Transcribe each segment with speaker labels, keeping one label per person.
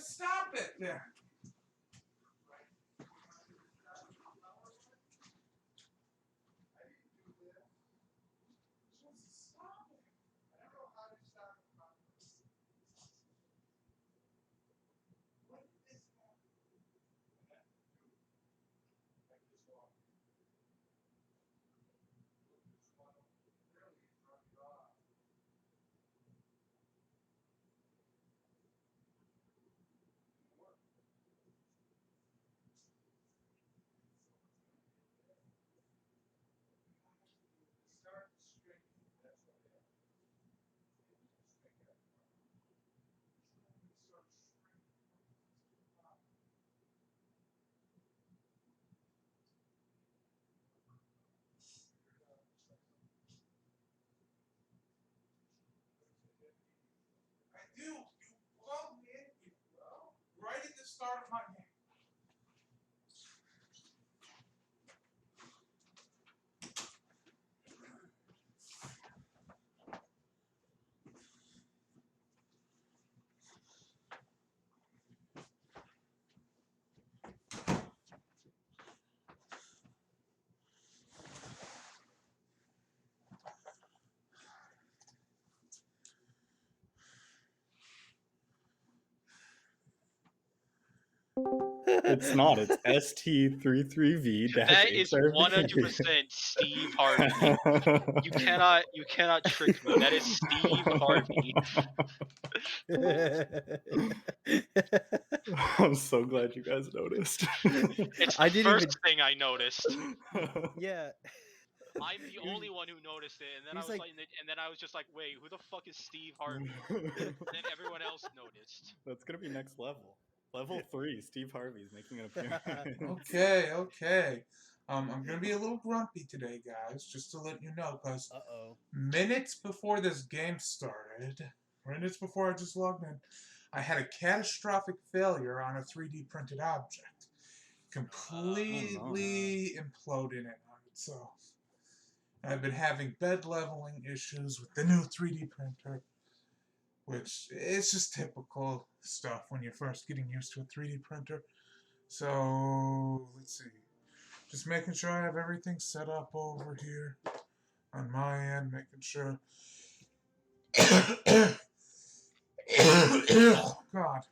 Speaker 1: stop it then. Stop it. I don't know how to stop it. What did this happen? I just walked. This one really dropped it off. Start straight. That's what it is. Start straight. I do. You plugged in, right at the start of my game.
Speaker 2: It's not. It's ST33V.
Speaker 3: That is 100% Steve Harvey. You cannot trick me. That is Steve Harvey.
Speaker 2: I'm so glad you guys noticed.
Speaker 3: It's the first thing I noticed.
Speaker 4: Yeah.
Speaker 3: I'm the only one who noticed it, and then I was just like, wait, who the fuck is Steve Harvey? And then everyone else noticed.
Speaker 2: That's gonna be next level. Level 3, Steve Harvey's making an appearance.
Speaker 1: Okay. I'm gonna be a little grumpy today, guys, just to let you know, because minutes before this game started, minutes before I just logged in, I had a catastrophic failure on a 3D printed object. Completely imploded it on itself. I've been having bed leveling issues with the new 3D printer, which is just typical stuff when you're first getting used to a 3D printer. So, let's see. Just making sure I have everything set up over here on my end, making sure. God,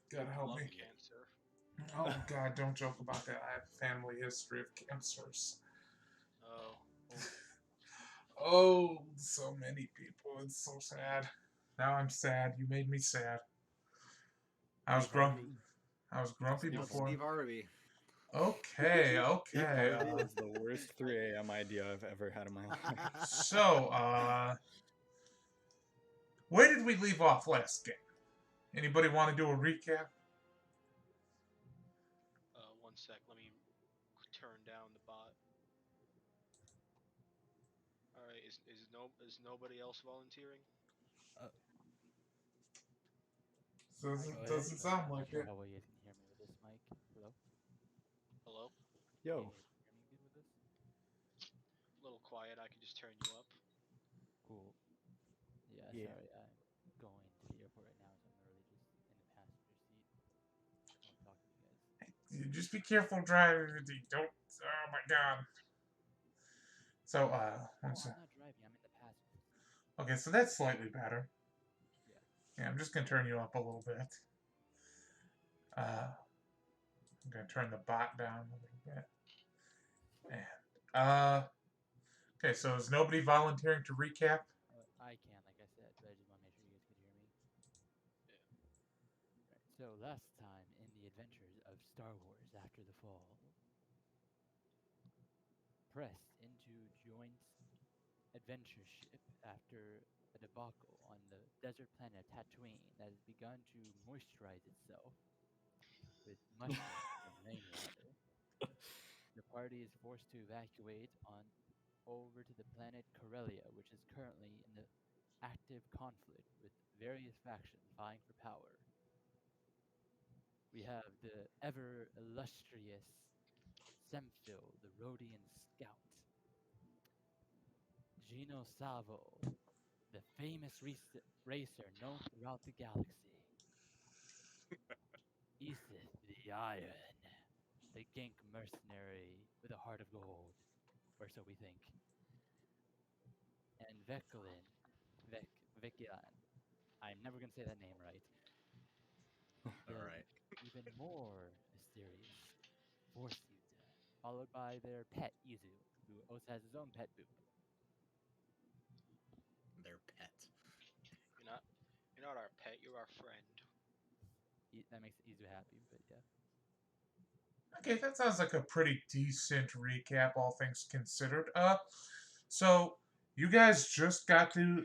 Speaker 1: gotta help me.
Speaker 3: Cancer.
Speaker 1: Oh God, don't joke about that. I have a family history of cancers.
Speaker 3: Oh.
Speaker 1: Oh, so many people. It's so sad. Now I'm sad. You made me sad. I was grumpy. I was grumpy before.
Speaker 4: Steve Harvey.
Speaker 1: Okay.
Speaker 2: That is the worst 3 a.m. idea I've ever had in my life.
Speaker 1: So, where did we leave off last game? Anybody want to do a recap?
Speaker 3: One sec. Let me turn down the bot. All right. Is nobody else volunteering?
Speaker 1: Doesn't sound like it.
Speaker 5: How well you can hear me with this mic? Hello?
Speaker 3: Hello?
Speaker 2: Yo.
Speaker 5: Can you hear me good with this?
Speaker 3: A little quiet. I can just turn you up.
Speaker 5: Cool. Yeah, sorry. I'm going to the airport right now, so I'm literally just in the passenger seat. I want to talk to you guys.
Speaker 1: Just be careful driving. Don't. Oh my God. So,
Speaker 5: I'm not driving. I'm in the passenger seat.
Speaker 1: Okay, so that's slightly better.
Speaker 5: Yeah,
Speaker 1: I'm just gonna turn you up a little bit. I'm gonna turn the bot down a little bit. And okay, so is nobody volunteering to recap?
Speaker 5: I can, like I said, but I just want to make sure you guys could hear me. Yeah. Right, so last time in the adventures of Star Wars After the Fall, pressed into joint adventure ship after a debacle on the desert planet Tatooine that has begun to moisturize itself with mushrooms and rainwater. The party is forced to evacuate on over to the planet Corellia, which is currently in the active conflict with various factions vying for power. We have the ever illustrious Semphil, the Rhodian scout, Gino Salvo, the famous racer known throughout the galaxy, Isith the Iron, the Genk mercenary with a heart of gold, or so we think. And Veklin, Vekilan. I'm never gonna say that name right. The
Speaker 4: Alright.
Speaker 5: even more mysterious Force Yuta, followed by their pet Izu, who also has his own pet boop.
Speaker 4: Their pet.
Speaker 3: You're not our pet. You're our friend.
Speaker 5: That makes Izu happy, but yeah.
Speaker 1: Okay, that sounds like a pretty decent recap, all things considered. So you guys just got to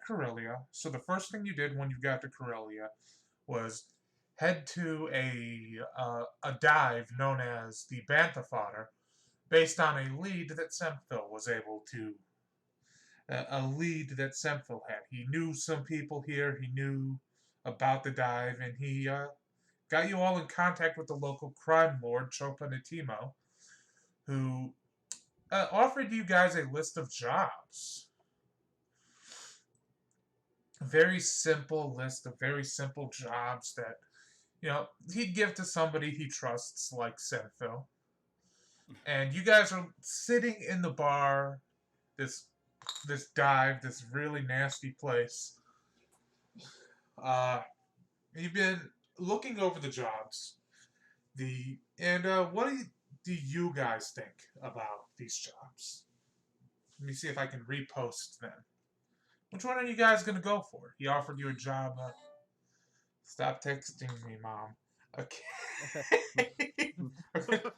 Speaker 1: Corellia. So the first thing you did when you got to Corellia was head to a dive known as the Bantha Fodder, based on a lead that Semphil was able to. A lead that Semphil had. He knew some people here. He knew about the dive, and he got you all in contact with the local crime lord, Chopanatimo, who offered you guys a list of jobs. A very simple list of very simple jobs that, he'd give to somebody he trusts, like Semphil. And you guys are sitting in the bar, this dive, this really nasty place. You've been looking over the jobs. What do you guys think about these jobs? Let me see if I can repost them. Which one are you guys gonna go for? He offered you a job. Stop texting me, Mom. Okay.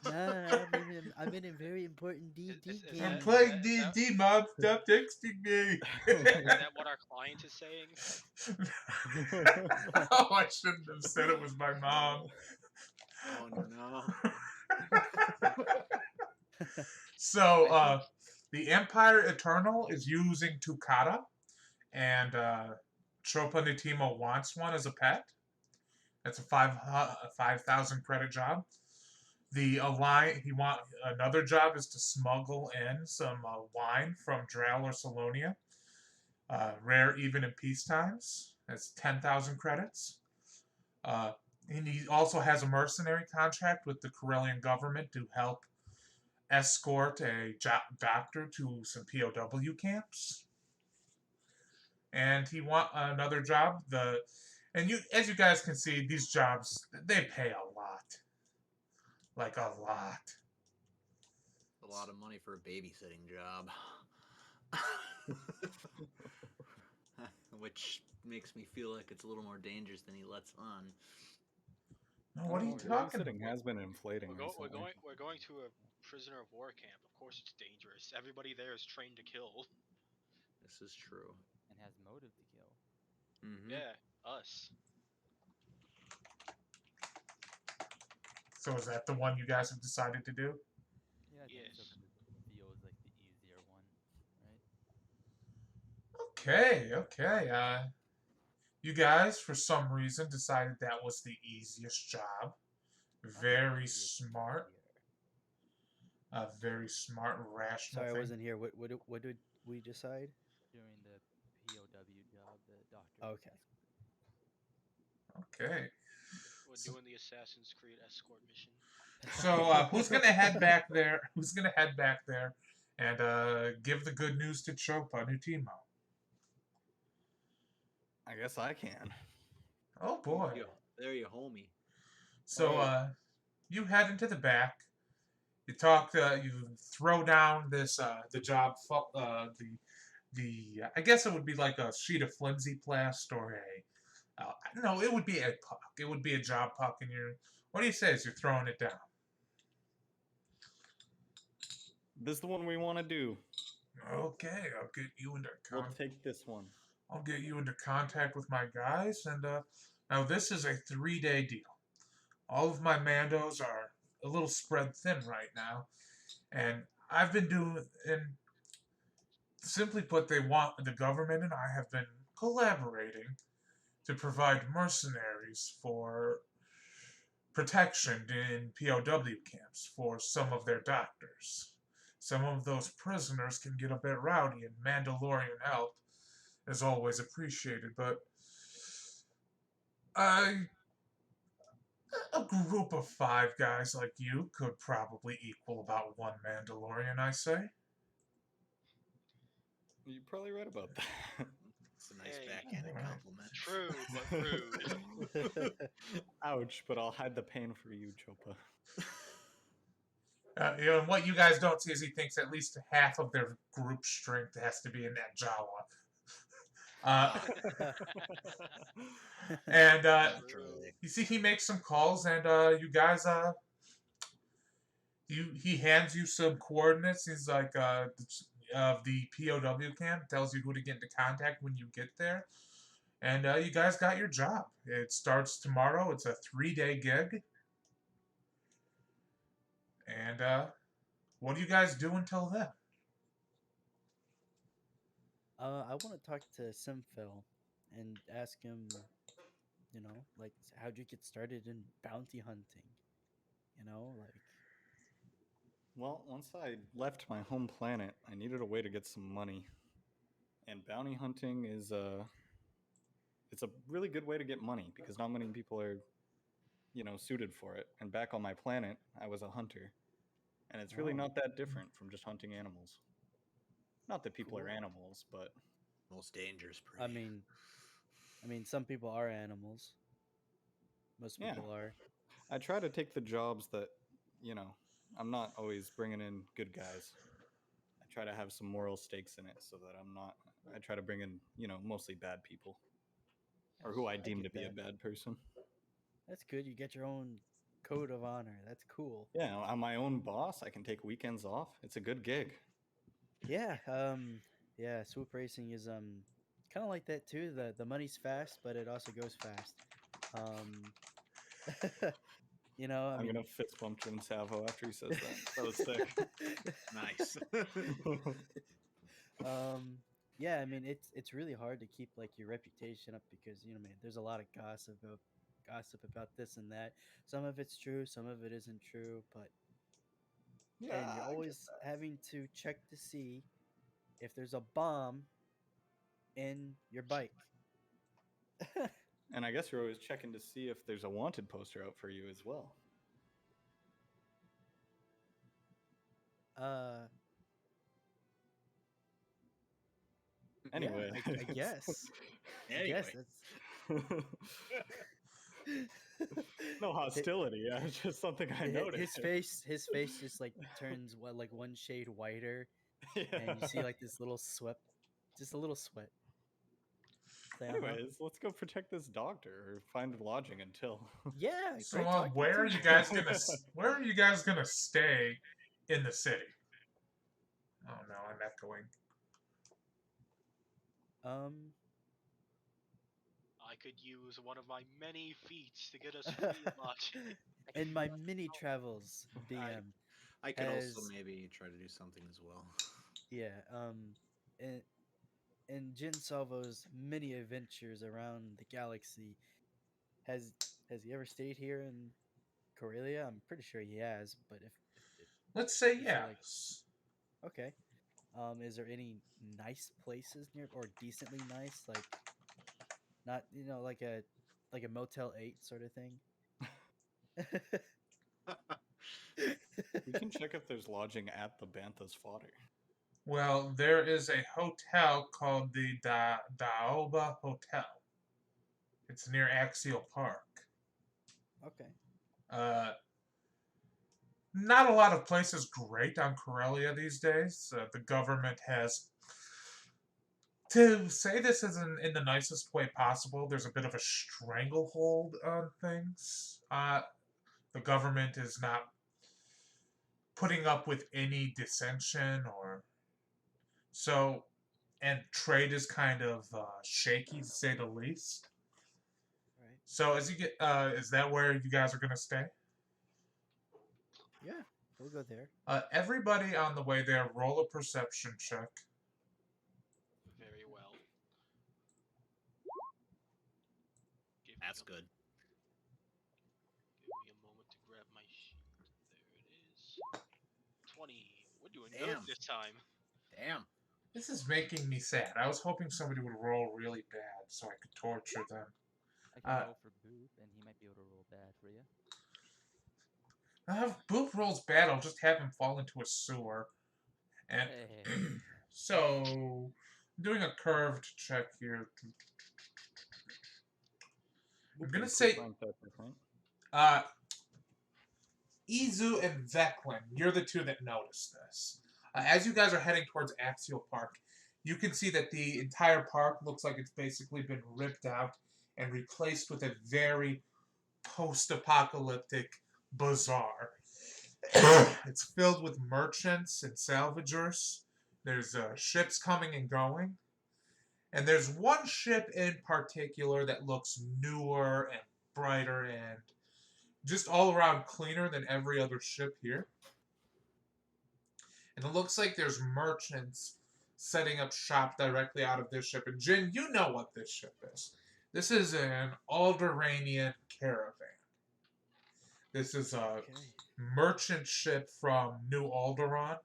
Speaker 6: Nah, I'm in a very important D&D
Speaker 3: Is
Speaker 1: I'm
Speaker 6: game.
Speaker 1: playing D&D, Mom. Stop texting me.
Speaker 3: Is that what our client is saying?
Speaker 1: Oh, I shouldn't have said it was my mom.
Speaker 4: Oh no.
Speaker 1: So, the Empire Eternal is using Tukata, and Tropa Nitimo wants one as a pet. That's a 5,000 credit job. The another job is to smuggle in some wine from Dral or Salonia. Rare even in peace times. That's 10,000 credits. And he also has a mercenary contract with the Corellian government to help escort a doctor to some POW camps. And he want another job. As you guys can see, these jobs they pay a lot, like a lot.
Speaker 4: A lot of money for a babysitting job. Which makes me feel like it's a little more dangerous than he lets on.
Speaker 1: No, what are you talking
Speaker 2: Babysitting
Speaker 1: about?
Speaker 2: has been inflating
Speaker 3: We're
Speaker 2: recently.
Speaker 3: going to a prisoner of war camp. Of course, it's dangerous. Everybody there is trained to kill.
Speaker 4: This is true.
Speaker 5: And has motive to kill.
Speaker 4: Mm-hmm.
Speaker 3: Yeah, us.
Speaker 1: So is that the one you guys have decided to do?
Speaker 5: Yeah, I think so,
Speaker 3: Yes.
Speaker 5: 'cause it feels like the easier one, right?
Speaker 1: Okay. You guys, for some reason, decided that was the easiest job.
Speaker 5: Not the
Speaker 1: Very
Speaker 5: easiest,
Speaker 1: smart.
Speaker 5: easier.
Speaker 1: A very smart, rational
Speaker 6: Sorry, I
Speaker 1: thing.
Speaker 6: wasn't here. What did we decide?
Speaker 5: During the POW job, the doctor.
Speaker 6: Okay.
Speaker 1: Okay.
Speaker 3: We're doing the Assassin's Creed escort mission.
Speaker 1: So who's gonna head back there? Who's gonna head back there and give the good news to Chopa Nutimo?
Speaker 2: I guess I can.
Speaker 1: Oh boy.
Speaker 4: There you homie.
Speaker 1: So you head into the back. You talk. You throw down this the job. The I guess it would be like a sheet of flimsy plast or a. No, it would be a puck. It would be a job puck, and you're. What do you say as you're throwing it down?
Speaker 2: This is the one we want to do.
Speaker 1: Okay, I'll get you into
Speaker 2: We'll
Speaker 1: contact.
Speaker 2: take this one.
Speaker 1: I'll get you into contact with my guys, and now this is a 3-day deal. All of my Mandos are a little spread thin right now, and I've been doing. And simply put, the government and I have been collaborating to provide mercenaries for protection in POW camps for some of their doctors. Some of those prisoners can get a bit rowdy, and Mandalorian help is always appreciated, but A group of 5 guys like you could probably equal about 1 Mandalorian, I say.
Speaker 2: You're probably right about that.
Speaker 4: It's a nice
Speaker 3: Hey.
Speaker 4: backhanded
Speaker 1: Alright.
Speaker 4: compliment.
Speaker 3: True, but rude.
Speaker 2: Ouch, but I'll hide the pain for you, Chopa.
Speaker 1: What you guys don't see is he thinks at least half of their group strength has to be in that Jawa. And
Speaker 4: Naturally.
Speaker 1: you see, he makes some calls, and you guys, he hands you some coordinates. He's like, of the POW camp, tells you who to get into contact when you get there, and you guys got your job. It starts tomorrow. It's a 3-day gig, and what do you guys do until then?
Speaker 6: I want to talk to Simphil and ask him, like, how'd you get started in bounty hunting? Like,
Speaker 2: Well, once I left my home planet, I needed a way to get some money. And bounty hunting is it's a really good way to get money because not many people are, suited for it. And back on my planet, I was a hunter. And it's really
Speaker 6: Oh.
Speaker 2: not that different from just hunting animals. Not that people are
Speaker 6: Cool.
Speaker 2: animals, but
Speaker 4: Most dangerous prey.
Speaker 6: I mean, some people are animals. Most
Speaker 2: Yeah.
Speaker 6: people are.
Speaker 2: I try to take the jobs that, I'm not always bringing in good guys. I try to have some moral stakes in it so that I try to bring in, mostly bad people or who I deem to
Speaker 6: get
Speaker 2: be a
Speaker 6: that.
Speaker 2: bad person.
Speaker 6: That's good. You get your own code of honor. That's cool.
Speaker 2: Yeah, I'm my own boss. I can take weekends off. It's a good gig.
Speaker 6: Yeah. Yeah. Swoop racing is kind of like that too. The money's fast, but it also goes fast. I
Speaker 2: I'm
Speaker 6: mean,
Speaker 2: gonna fist bump Jim Savo after he says that. That was sick.
Speaker 4: Nice.
Speaker 6: yeah. I mean, it's really hard to keep like your reputation up because man, there's a lot of gossip about this and that. Some of it's true, some of it isn't true, but
Speaker 2: Yeah,
Speaker 6: and you're
Speaker 2: I get
Speaker 6: always having to check to see if there's a bomb in your bike.
Speaker 2: and I guess you're always checking to see if there's a wanted poster out for you as well.
Speaker 6: uh,
Speaker 2: Anyway,
Speaker 6: yeah, I guess. I guess
Speaker 4: Anyway.
Speaker 6: that's
Speaker 2: no hostility. Yeah, it's just something I noticed.
Speaker 6: his face just like turns like one shade whiter,
Speaker 2: Yeah.
Speaker 6: and you see like this little sweat, just a little sweat. Say,
Speaker 2: Anyways, let's go protect this doctor or find lodging until.
Speaker 6: yeah.
Speaker 1: So,
Speaker 6: Great talking
Speaker 1: where
Speaker 6: to
Speaker 1: are you guys gonna stay in the city? Oh no, I'm echoing.
Speaker 3: I could use one of my many feats to get us free lodging.
Speaker 6: In my mini travels, BM
Speaker 4: I could also
Speaker 6: has
Speaker 4: maybe try to do something as well.
Speaker 6: yeah. In in Jin Salvo's many adventures around the galaxy, has has he ever stayed here in Corellia? I'm pretty sure he has, but if
Speaker 1: Let's say
Speaker 6: is there like
Speaker 1: yes.
Speaker 6: okay, is there any nice places near or decently nice, like not like a Motel 8 sort of thing?
Speaker 2: We can check if there's lodging at the Bantha's fodder.
Speaker 1: Well, there is a hotel called the Daoba Hotel. It's near Axial Park.
Speaker 6: Okay.
Speaker 1: Not a lot of places great on Corellia these days. The government has, to say this is in the nicest way possible, there's a bit of a stranglehold on things. The government is not putting up with any dissension or so, and trade is kind of shaky to say the least.
Speaker 6: Right.
Speaker 1: So as you get, is that where you guys are gonna stay?
Speaker 6: Yeah, we'll go there.
Speaker 1: Everybody on the way there, roll a perception check.
Speaker 3: Very well.
Speaker 4: That's good.
Speaker 3: Give me a moment to grab my sheet. There it is. 20. We're doing
Speaker 4: Damn.
Speaker 3: good this time.
Speaker 4: Damn.
Speaker 1: This is making me sad. I was hoping somebody would roll really bad so I could torture them.
Speaker 5: I can roll for Boop, and he might be able to roll bad for you.
Speaker 1: If Boop rolls bad, I'll just have him fall into a sewer. And
Speaker 5: Hey.
Speaker 1: so, I'm doing a curved check here. I'm gonna say, Izu and Veclin, you're the two that noticed this. As you guys are heading towards Axial Park, you can see that the entire park looks like it's basically been ripped out and replaced with a very post-apocalyptic bazaar. It's filled with merchants and salvagers. There's ships coming and going. And there's one ship in particular that looks newer and brighter and just all around cleaner than every other ship here. And it looks like there's merchants setting up shop directly out of this ship. And Jin, you know what this ship is. This is an Alderanian caravan. This is a merchant ship from New Alderaan.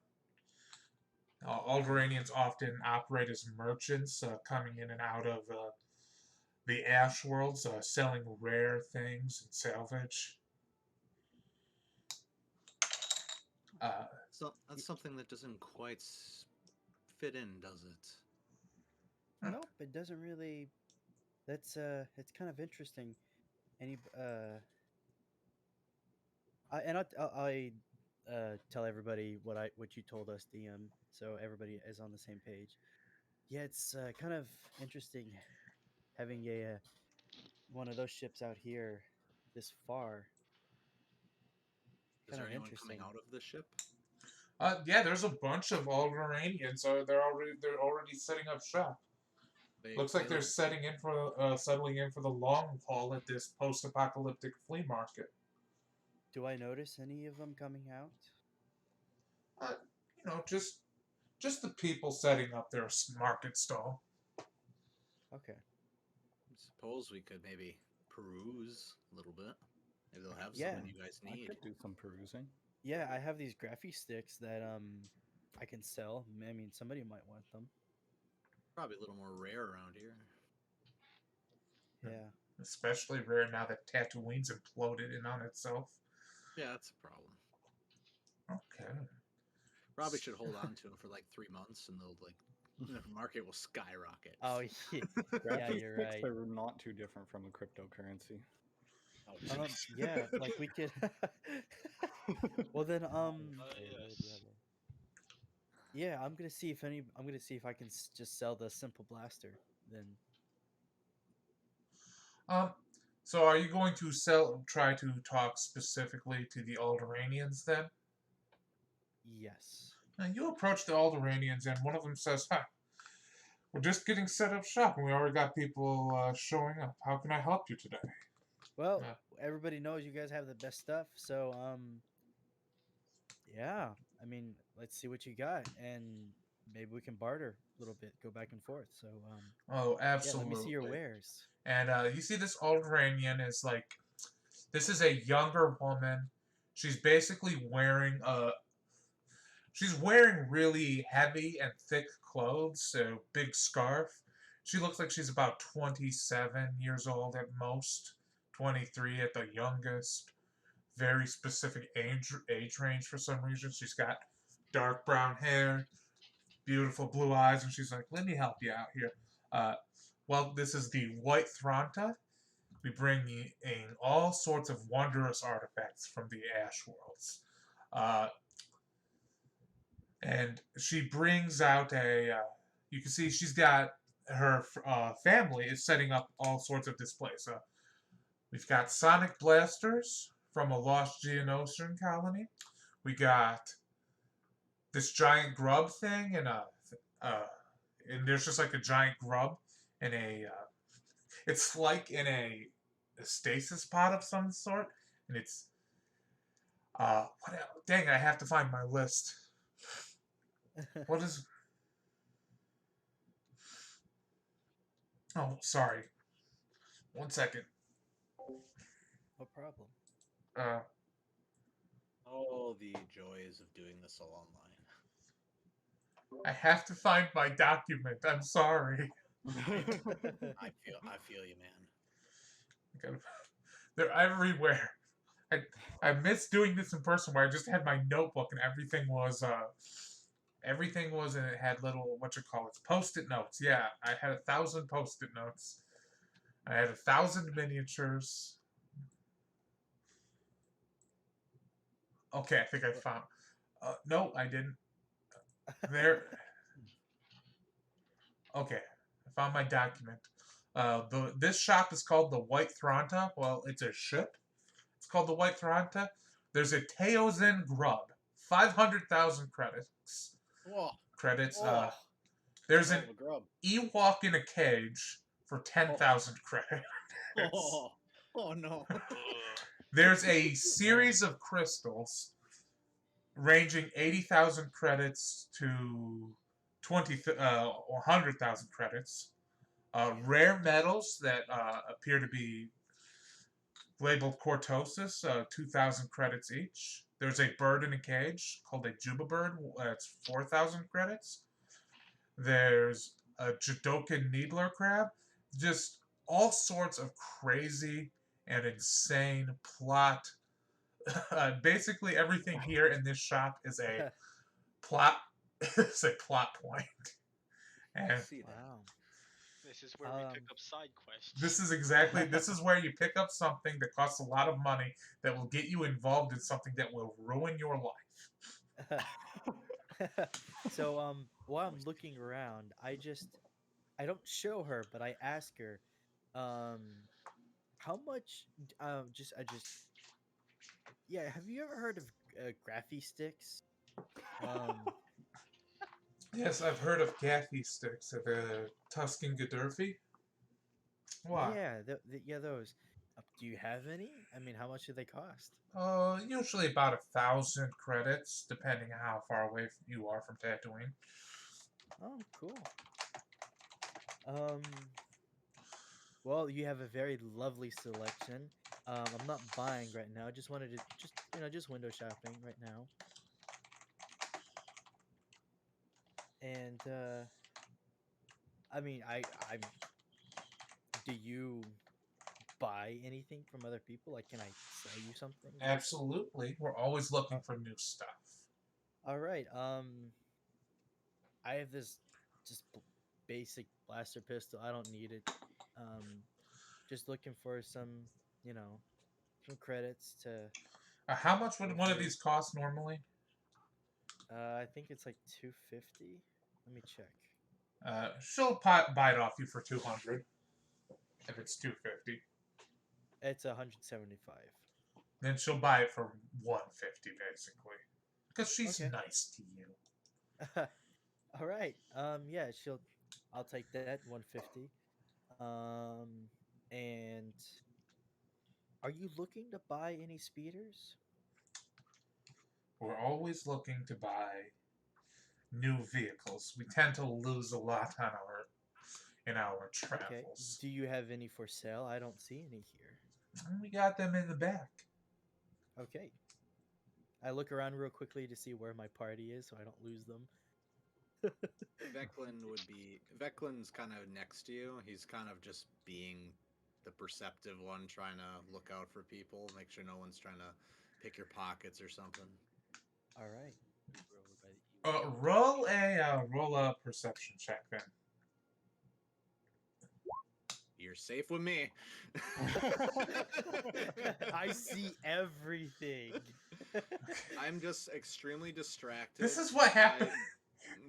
Speaker 1: Alderanians often operate as merchants, coming in and out of the Ash Worlds, selling rare things and salvage.
Speaker 4: So that's something that doesn't quite fit in, does it?
Speaker 6: Nope, it doesn't really. That's it's kind of interesting. Any I tell everybody what you told us, DM, so everybody is on the same page. Yeah, it's kind of interesting having a one of those ships out here this far.
Speaker 4: Is there anyone coming out of the ship?
Speaker 1: Yeah, there's a bunch of Alderanians. They're already setting up shop. Looks like they're settling in for the long haul at this post-apocalyptic flea market.
Speaker 6: Do I notice any of them coming out?
Speaker 1: Just the people setting up their market stall.
Speaker 6: Okay.
Speaker 4: I suppose we could maybe peruse a little bit. Maybe they'll have something you guys need.
Speaker 2: I could do some perusing.
Speaker 6: Yeah, I have these graphy sticks that I can sell. I mean, somebody might want them.
Speaker 4: Probably a little more rare around here.
Speaker 6: Yeah.
Speaker 1: Especially rare now that Tatooine's imploded in on itself.
Speaker 4: Yeah, that's a problem.
Speaker 1: Okay.
Speaker 4: Probably should hold on to them for like 3 months, and the market will skyrocket.
Speaker 6: Oh yeah, you're right.
Speaker 2: They're not too different from a cryptocurrency.
Speaker 4: Oh,
Speaker 6: yeah, like we could. Well then,
Speaker 3: Yes.
Speaker 6: yeah, I'm gonna see if I can just sell the simple blaster. Then.
Speaker 1: So are you going to try to talk specifically to the Alderanians then?
Speaker 6: Yes.
Speaker 1: Now you approach the Alderanians and one of them says, "Hi, we're just getting set up shop and we already got people showing up. How can I help you today?"
Speaker 6: Well, everybody knows you guys have the best stuff, so yeah. I mean, let's see what you got, and maybe we can barter a little bit, go back and forth. So
Speaker 1: oh, absolutely.
Speaker 6: Yeah, let me see your wares.
Speaker 1: And you see this Alderanian is like, this is a younger woman. She's basically wearing she's wearing really heavy and thick clothes, so big scarf. She looks like she's about 27 years old at most, 23 at the youngest. Very specific age range for some reason. She's got dark brown hair, beautiful blue eyes, and she's like, "Let me help you out here. Well, this is the White Thranta. We bring in all sorts of wondrous artifacts from the Ash Worlds." And she brings out you can see she's got her family is setting up all sorts of displays. We've got sonic blasters from a lost Geonosian colony. We got this giant grub thing and there's just like a giant grub in it's like in a stasis pod of some sort, and it's what else? Dang, I have to find my list. What is? Oh, sorry. 1 second.
Speaker 6: No problem.
Speaker 4: Oh, the joys of doing this all online.
Speaker 1: I have to find my document. I'm sorry.
Speaker 4: I feel you, man.
Speaker 1: They're everywhere. I miss doing this in person where I just had my notebook and everything was and it had little post-it notes. Yeah, I had 1,000 post-it notes. I had 1,000 miniatures. Okay, I think I found. No, I didn't. There. Okay, I found my document. This shop is called the White Thranta. Well, it's a ship. It's called the White Thranta. There's a Teozen grub, 500,000 credits.
Speaker 4: Whoa.
Speaker 1: Credits.
Speaker 4: Oh,
Speaker 1: There's
Speaker 4: hell
Speaker 1: an
Speaker 4: of a grub.
Speaker 1: Ewok in a cage for 10,000 credits.
Speaker 4: Oh no.
Speaker 3: Ugh.
Speaker 1: There's a series of crystals ranging 80,000 credits to 100,000 credits. Rare metals that appear to be labeled cortosis, 2,000 credits each. There's a bird in a cage called a juba bird. That's 4,000 credits. There's a Jadokan needler crab. Just all sorts of crazy and insane plot. Basically, everything here in this shop is a plot. It's a plot point.
Speaker 4: I
Speaker 1: And
Speaker 4: see that.
Speaker 6: Wow.
Speaker 3: This is where we pick up side quests.
Speaker 1: this is where you pick up something that costs a lot of money that will get you involved in something that will ruin your life.
Speaker 6: So while I'm looking around, I don't show her, but I ask her, um, how much? Yeah. Have you ever heard of graphy sticks? Um,
Speaker 1: Yes, I've heard of Gaffy sticks of Tuscan Gadurfi. Why?
Speaker 6: yeah, yeah, those. Do you have any? I mean, how much do they cost?
Speaker 1: Usually about 1,000 credits, depending on how far away you are from Tatooine.
Speaker 6: Oh, cool. Um, well, you have a very lovely selection. I'm not buying right now. I just wanted to just window shopping right now. And I mean, I'm. Do you buy anything from other people? Like, can I sell you something?
Speaker 1: Absolutely, we're always looking for new stuff.
Speaker 6: All right. I have this just basic blaster pistol. I don't need it. Um, just looking for you know, some credits to
Speaker 1: How much
Speaker 6: go
Speaker 1: would one of
Speaker 6: through.
Speaker 1: these cost normally?
Speaker 6: I think it's like 250. Let me check.
Speaker 1: She'll buy it off you for 200 if it's 250.
Speaker 6: It's 175.
Speaker 1: Then she'll buy it for 150 basically, because she's
Speaker 6: Okay.
Speaker 1: nice to you.
Speaker 6: All right. Yeah, I'll take that 150. And are you looking to buy any speeders?
Speaker 1: We're always looking to buy new vehicles. We tend to lose a lot on our
Speaker 6: Okay.
Speaker 1: travels.
Speaker 6: Do you have any for sale? I don't see any here.
Speaker 1: We got them in the back.
Speaker 6: Okay. I look around real quickly to see where my party is so I don't lose them.
Speaker 4: Veclin's kind of next to you. He's kind of just being the perceptive one, trying to look out for people, make sure no one's trying to pick your pockets or something.
Speaker 6: All right.
Speaker 1: Roll a perception check then.
Speaker 4: You're safe with me.
Speaker 6: I see everything.
Speaker 4: I'm just extremely distracted.
Speaker 1: This is what happened.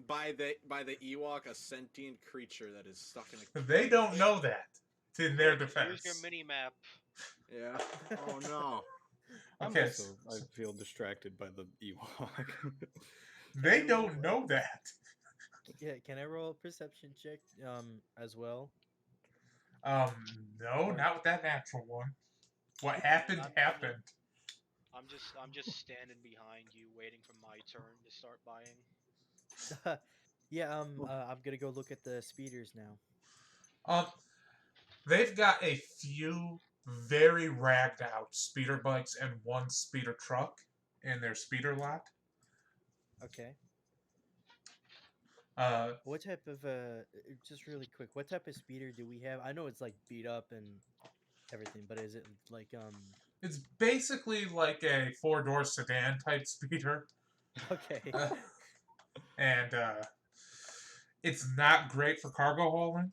Speaker 4: By the Ewok, a sentient creature that is stuck in a.
Speaker 1: They don't know that. It's in their
Speaker 3: Here's
Speaker 1: defense.
Speaker 3: your mini map.
Speaker 4: Yeah. Oh no.
Speaker 1: Okay.
Speaker 2: I feel distracted by the Ewok.
Speaker 1: They don't know that.
Speaker 6: Yeah, can I roll a perception check as well?
Speaker 1: No, not with that natural one. What happened happened.
Speaker 3: I'm just standing behind you, waiting for my turn to start buying.
Speaker 6: Yeah, I'm gonna go look at the speeders now.
Speaker 1: They've got a few very ragged out speeder bikes and one speeder truck in their speeder lot.
Speaker 6: Okay.
Speaker 1: What
Speaker 6: type of just really quick, what type of speeder do we have? I know it's like beat up and everything, but is it like
Speaker 1: It's basically like a 4-door sedan type speeder.
Speaker 6: okay.
Speaker 1: And it's not great for cargo hauling.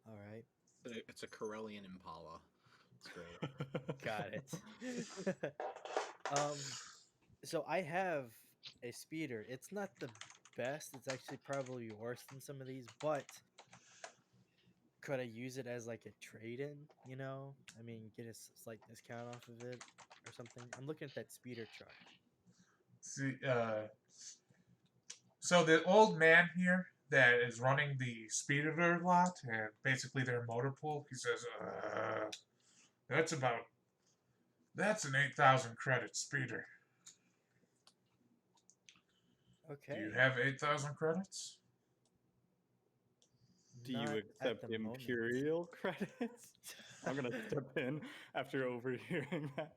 Speaker 6: All right.
Speaker 4: It's a Corellian Impala. It's great.
Speaker 6: Got it. So I have a speeder. It's not the best. It's actually probably worse than some of these, but could I use it as like a trade-in? You know, I mean, get a slight discount off of it or something. I'm looking at that speeder truck.
Speaker 1: See, so the old man here that is running the speeder lot and basically their motor pool, he says, that's an 8,000 credit speeder.
Speaker 6: Okay.
Speaker 1: Do you have 8,000 credits?
Speaker 2: Do
Speaker 6: Not
Speaker 2: you
Speaker 6: at
Speaker 2: accept
Speaker 6: the moment.
Speaker 2: Imperial credits? I'm gonna step in after overhearing that.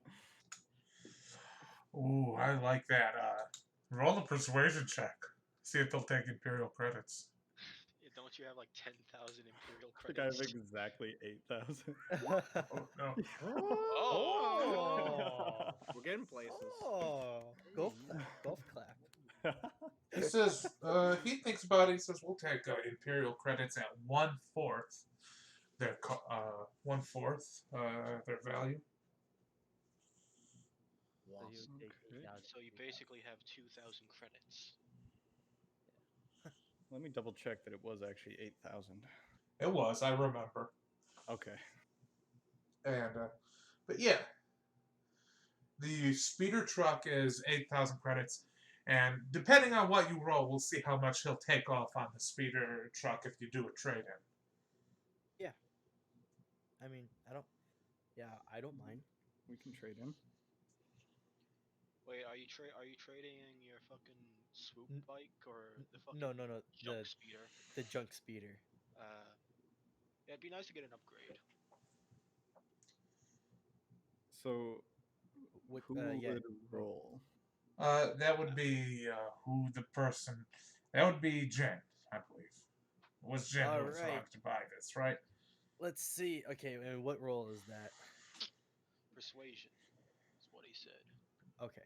Speaker 1: Ooh, I like that. Roll a persuasion check. See if they'll take Imperial credits.
Speaker 3: Don't you have like 10,000 Imperial
Speaker 2: I think I have
Speaker 3: credits?
Speaker 2: exactly 8,000.
Speaker 1: Oh, no.
Speaker 3: Oh.
Speaker 4: We're getting places.
Speaker 6: Oh, golf clap, golf clap.
Speaker 1: He says, he thinks about it. He says, we'll take Imperial credits at 1/4 their, 1/4 their value.
Speaker 5: So you would take
Speaker 2: Okay.
Speaker 5: 8,000.
Speaker 3: So you basically have 2,000 credits.
Speaker 2: Let me double check that it was actually 8,000.
Speaker 1: It was, I remember.
Speaker 2: Okay.
Speaker 1: And, but yeah. The speeder truck is 8,000 credits. And depending on what you roll, we'll see how much he'll take off on the speeder truck if you do a trade-in.
Speaker 6: Yeah. I mean, I don't mind.
Speaker 2: We can trade in.
Speaker 3: Wait, are you trading your fucking swoop bike or the fucking
Speaker 6: No,
Speaker 3: junk speeder?
Speaker 6: the junk speeder.
Speaker 3: Yeah, it'd be nice to get an upgrade.
Speaker 2: So,
Speaker 6: What?
Speaker 2: who
Speaker 6: Yeah.
Speaker 2: would roll?
Speaker 1: That would be who the person. That would be Jen, I believe. It was Jen who was
Speaker 6: Alright.
Speaker 1: wanting to buy this, right?
Speaker 6: Let's see. Okay, and what role is that?
Speaker 3: Persuasion is what he said.
Speaker 6: Okay.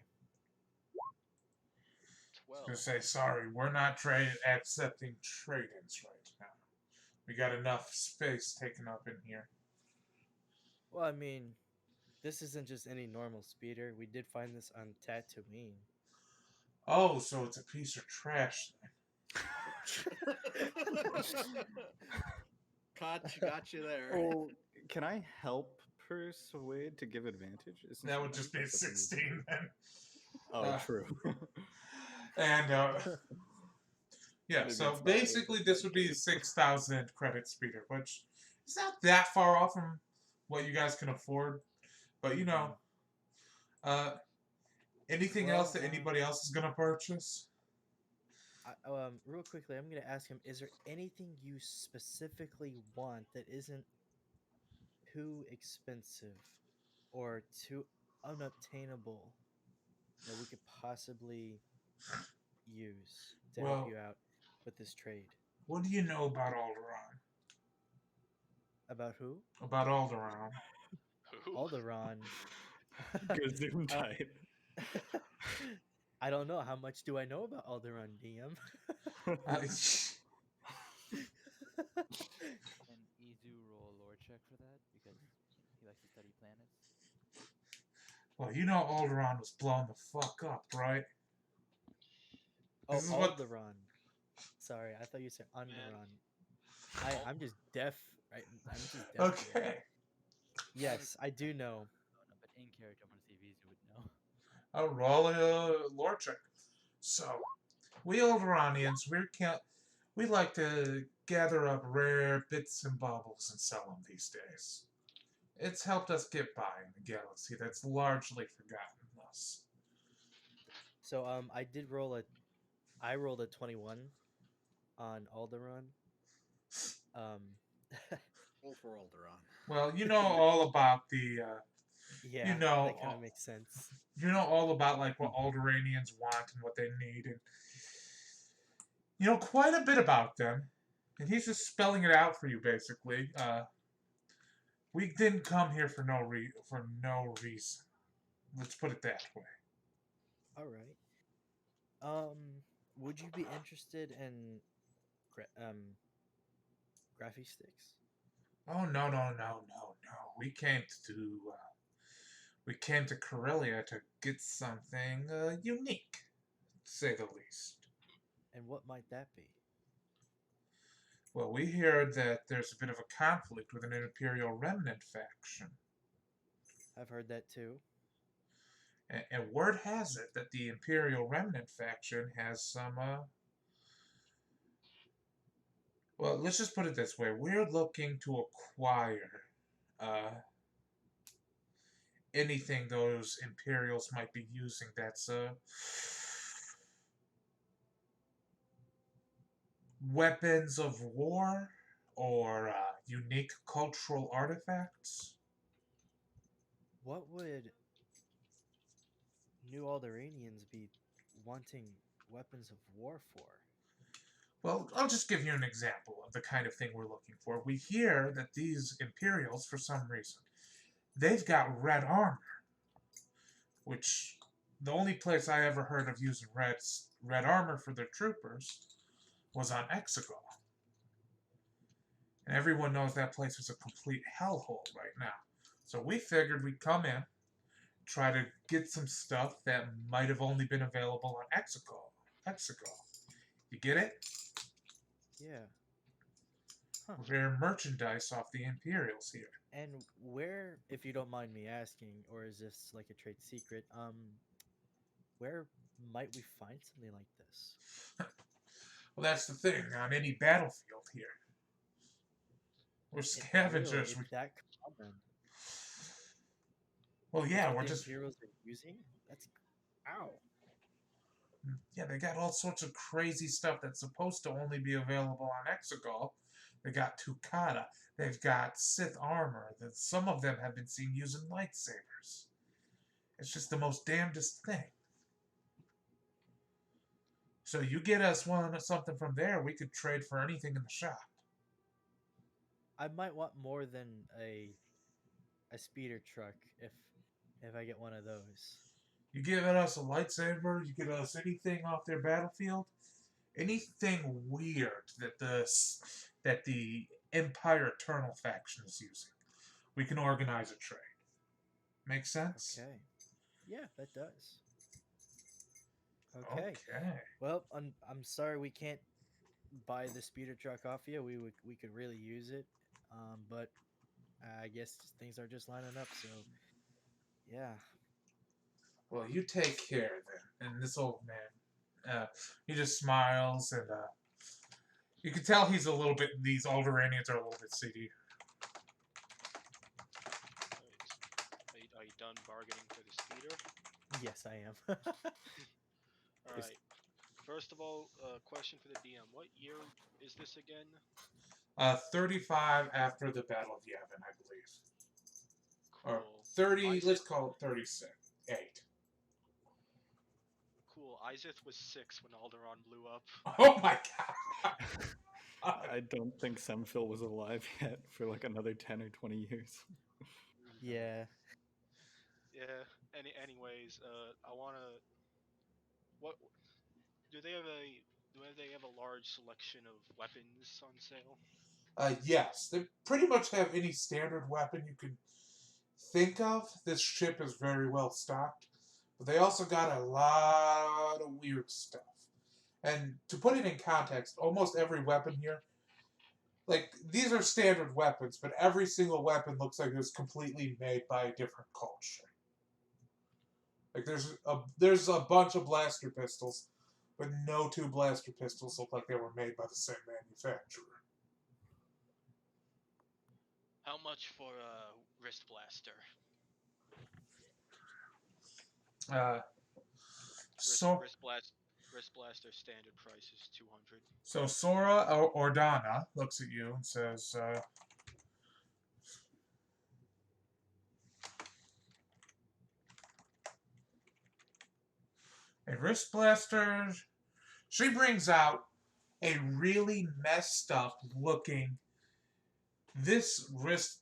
Speaker 3: 12.
Speaker 1: To say sorry, we're not accepting trade-ins right now. We got enough space taken up in here.
Speaker 6: Well, I mean, this isn't just any normal speeder. We did find this on Tatooine.
Speaker 1: Oh, so it's a piece of trash then.
Speaker 4: Got you there.
Speaker 2: Oh, can I help persuade to give advantage? Isn't
Speaker 1: That would just be a
Speaker 2: that's what we-
Speaker 1: 16 then.
Speaker 2: Oh, true.
Speaker 1: And yeah,
Speaker 2: Maybe
Speaker 1: so
Speaker 2: it's not
Speaker 1: basically this would be a 6,000 credit speeder, which is not that far off from what you guys can afford. But you know, anything else that anybody else is gonna purchase?
Speaker 6: Real quickly, I'm gonna ask him: is there anything you specifically want that isn't too expensive or too unobtainable that we could possibly use to help
Speaker 1: Well,
Speaker 6: you out with this trade?
Speaker 1: what do you know about Alderaan?
Speaker 6: About who?
Speaker 1: About Alderaan?
Speaker 3: Who?
Speaker 6: Alderaan.
Speaker 2: Gazoom type.
Speaker 6: I don't know. How much do I know about Alderaan, DM?
Speaker 5: Can Izu roll a lore check for that because he likes to study planets?
Speaker 1: Well, you know Alderaan was blown the fuck up, right?
Speaker 6: Oh,
Speaker 1: This is what-
Speaker 6: Alderaan. Sorry, I thought you said
Speaker 3: Man.
Speaker 6: Underaan. I'm just deaf. Right? I'm just deaf. today.
Speaker 1: Okay.
Speaker 6: Yes, I do know.
Speaker 5: Oh no, but in character, I want to see if Izu would know.
Speaker 1: I'll roll a lore check. So, we Alderaanians, we like to gather up rare bits and baubles and sell them these days. It's helped us get by in the galaxy that's largely forgotten us.
Speaker 6: So I rolled a 21 on Alderaan.
Speaker 4: Roll for Alderaan.
Speaker 1: Well, you know all about the,
Speaker 6: Yeah,
Speaker 1: know,
Speaker 6: that kind of makes sense.
Speaker 1: you know all about like what Alderaanians want and what they need, and you know quite a bit about them. And he's just spelling it out for you, basically. We didn't come here for no reason. Let's put it that way.
Speaker 6: All right. Would you be interested in graphy sticks?
Speaker 1: Oh no! We came to Corellia to get something unique, to say the least.
Speaker 6: And what might that be?
Speaker 1: Well, we hear that there's a bit of a conflict with an Imperial Remnant faction.
Speaker 6: I've heard that too.
Speaker 1: And word has it that the Imperial Remnant faction has some, well, let's just put it this way. We're looking to acquire uh, anything those Imperials might be using that's weapons of war or unique cultural artifacts.
Speaker 6: What would New Alderanians be wanting weapons of war for?
Speaker 1: Well, I'll just give you an example of the kind of thing we're looking for. We hear that these Imperials, for some reason, they've got red armor, which the only place I ever heard of using red armor for their troopers was on Exegol. And everyone knows that place is a complete hellhole right now. So we figured we'd come in, try to get some stuff that might have only been available on Exegol. You get it?
Speaker 6: Yeah. Huh.
Speaker 1: Rare merchandise off the Imperials here.
Speaker 6: And where, if you don't mind me asking, or is this like a trade secret, where might we find something like this?
Speaker 1: Well, that's the thing. On any battlefield here, we're scavengers.
Speaker 6: It's that common.
Speaker 1: Well,
Speaker 6: That's
Speaker 1: yeah,
Speaker 6: what
Speaker 1: we're
Speaker 6: the
Speaker 1: just.
Speaker 6: Imperials are using? That's ow.
Speaker 1: Yeah, they got all sorts of crazy stuff that's supposed to only be available on Exegol. They got Tukata. They've got Sith armor. Some of them have been seen using lightsabers. It's just the most damnedest thing. So you get us something from there, we could trade for anything in the shop.
Speaker 6: I might want more than a speeder truck if I get one of those.
Speaker 1: You give us a lightsaber, you get us anything off their battlefield, anything weird that the Empire Eternal faction is using. We can organize a trade. Make sense?
Speaker 6: Okay. Yeah, that does. Okay.
Speaker 1: Okay.
Speaker 6: Well, I'm sorry we can't buy the speeder truck off you. We could really use it. But I guess things are just lining up, so yeah.
Speaker 1: Well, you take care then. And this old man, he just smiles and you can tell he's a little bit. These Alderanians are a little bit seedy.
Speaker 3: Are you done bargaining for the speeder?
Speaker 6: Yes, I am.
Speaker 3: All right. First of all, question for the DM: what year is this again?
Speaker 1: 35 after the Battle of Yavin, I believe.
Speaker 3: Cool.
Speaker 1: Or 30.
Speaker 3: Isaac,
Speaker 1: Let's call it 36. 8.
Speaker 3: Cool. Isaac was 6 when Alderaan blew up.
Speaker 1: Oh my god.
Speaker 2: I don't think Semphil was alive yet for like another 10 or 20 years.
Speaker 6: Yeah.
Speaker 3: Yeah. Anyways, I wanna. What do they have a large selection of weapons on sale?
Speaker 1: Yes, they pretty much have any standard weapon you could think of. This ship is very well stocked, but they also got a lot of weird stuff. And to put it in context, almost every weapon here, like, these are standard weapons, but every single weapon looks like it was completely made by a different culture. Like, there's a bunch of blaster pistols, but no two blaster pistols look like they were made by the same manufacturer.
Speaker 3: How much for a wrist blaster? Wrist blaster standard price is 200.
Speaker 1: So Sora Ordana looks at you and says, a wrist blaster. She brings out a really messed up looking. This wrist.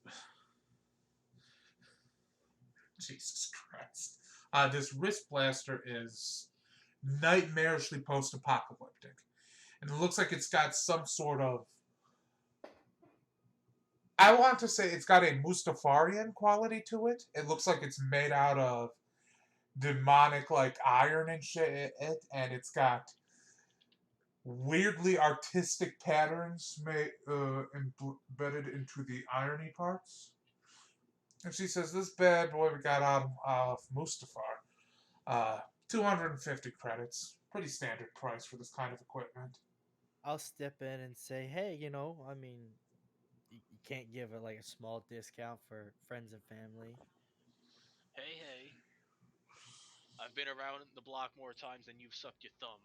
Speaker 1: Jesus Christ. This wrist blaster is nightmarishly post-apocalyptic. And it looks like it's got some sort of... I want to say it's got a Mustafarian quality to it. It looks like it's made out of demonic, like, iron and shit, and it's got weirdly artistic patterns embedded into the irony parts. And she says, this bad boy we got out of Mustafar. 250 credits. Pretty standard price for this kind of equipment.
Speaker 6: I'll step in and say, hey, I mean, you can't give it like a small discount for friends and family.
Speaker 3: Hey. I've been around the block more times than you've sucked your thumb.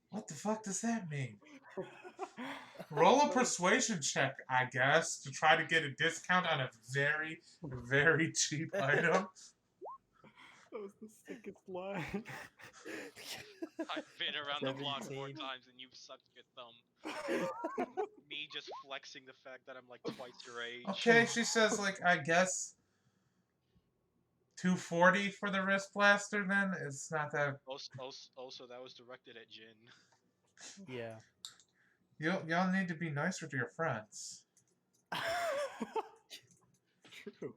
Speaker 1: What the fuck does that mean? Roll a persuasion check, I guess, to try to get a discount on a very, very cheap item.
Speaker 2: That was the sickest line.
Speaker 3: I've been around the block more
Speaker 6: 17.
Speaker 3: times than you've sucked your thumb. Me just flexing the fact that I'm like twice your age.
Speaker 1: Okay, she says, like, I guess 240 for the wrist blaster then? It's not that...
Speaker 3: Also, that was directed at Jin.
Speaker 6: Yeah.
Speaker 1: Y'all need to be nicer to your friends.
Speaker 2: True.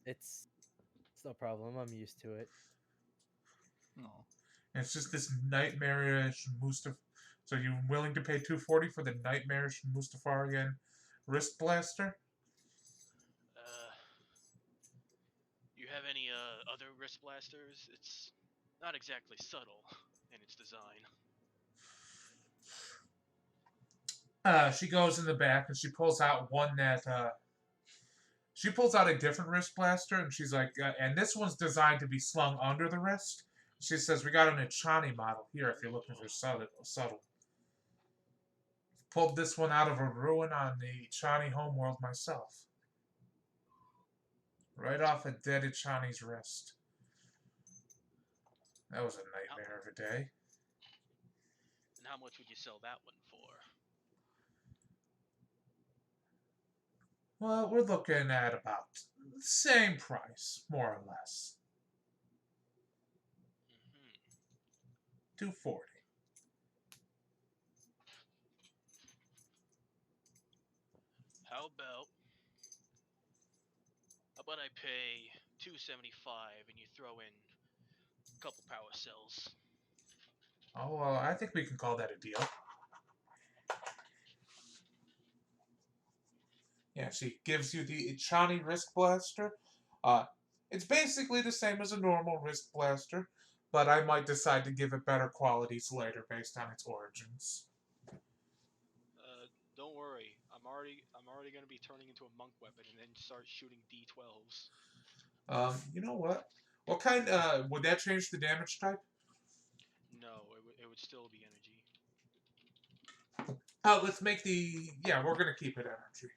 Speaker 6: It's no problem. I'm used to it.
Speaker 2: No.
Speaker 1: And it's just this nightmarish Mustaf... So you willing to pay 240 for the nightmarish Mustafarian wrist blaster?
Speaker 3: You have any other wrist blasters? It's not exactly subtle in its design.
Speaker 1: She goes in the back and she pulls out one that... She pulls out a different wrist blaster and she's like, and this one's designed to be slung under the wrist. She says, we got an Ichani model here if you're looking for subtle. Pulled this one out of a ruin on the Ichani homeworld myself. Right off a dead Ichani's wrist. That was a nightmare of a day.
Speaker 3: And how much would you sell that one for?
Speaker 1: Well, we're looking at about the same price, more or less. 240.
Speaker 3: How about I pay $275 and you throw in a couple power cells?
Speaker 1: Oh, well, I think we can call that a deal. Yeah, she gives you the Ichani wrist blaster. It's basically the same as a normal wrist blaster, but I might decide to give it better qualities later based on its origins.
Speaker 3: Don't worry. I'm already gonna be turning into a monk weapon and then start shooting D12s.
Speaker 1: You know what? What kind? Would that change the damage type?
Speaker 3: No, it would still be energy.
Speaker 1: Let's make the... Yeah, we're gonna keep it energy.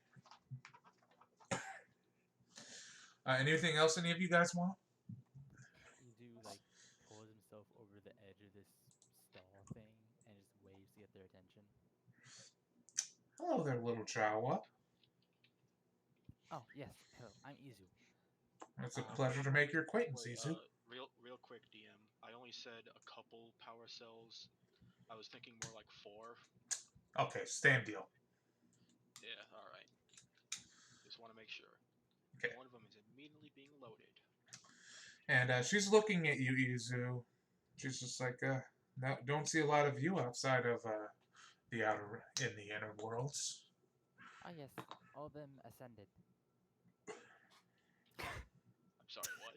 Speaker 1: Anything else any of you guys want?
Speaker 5: Do like pulls himself over the edge of this stall thing and just waves to get their attention.
Speaker 1: Hello there, little Jawa.
Speaker 5: Oh yes, hello, I'm Izu.
Speaker 1: It's a pleasure to make your acquaintance,
Speaker 3: Wait,
Speaker 1: Izu.
Speaker 3: real quick, DM. I only said a couple power cells. I was thinking more like 4.
Speaker 1: Okay, same deal.
Speaker 3: Yeah, all right. Just want to make sure.
Speaker 1: Okay.
Speaker 3: One of them is immediately being loaded.
Speaker 1: And she's looking at you, Izu. She's just like, no, don't see a lot of you outside of the inner worlds.
Speaker 5: Ah yes, all of them ascended.
Speaker 3: I'm sorry, what?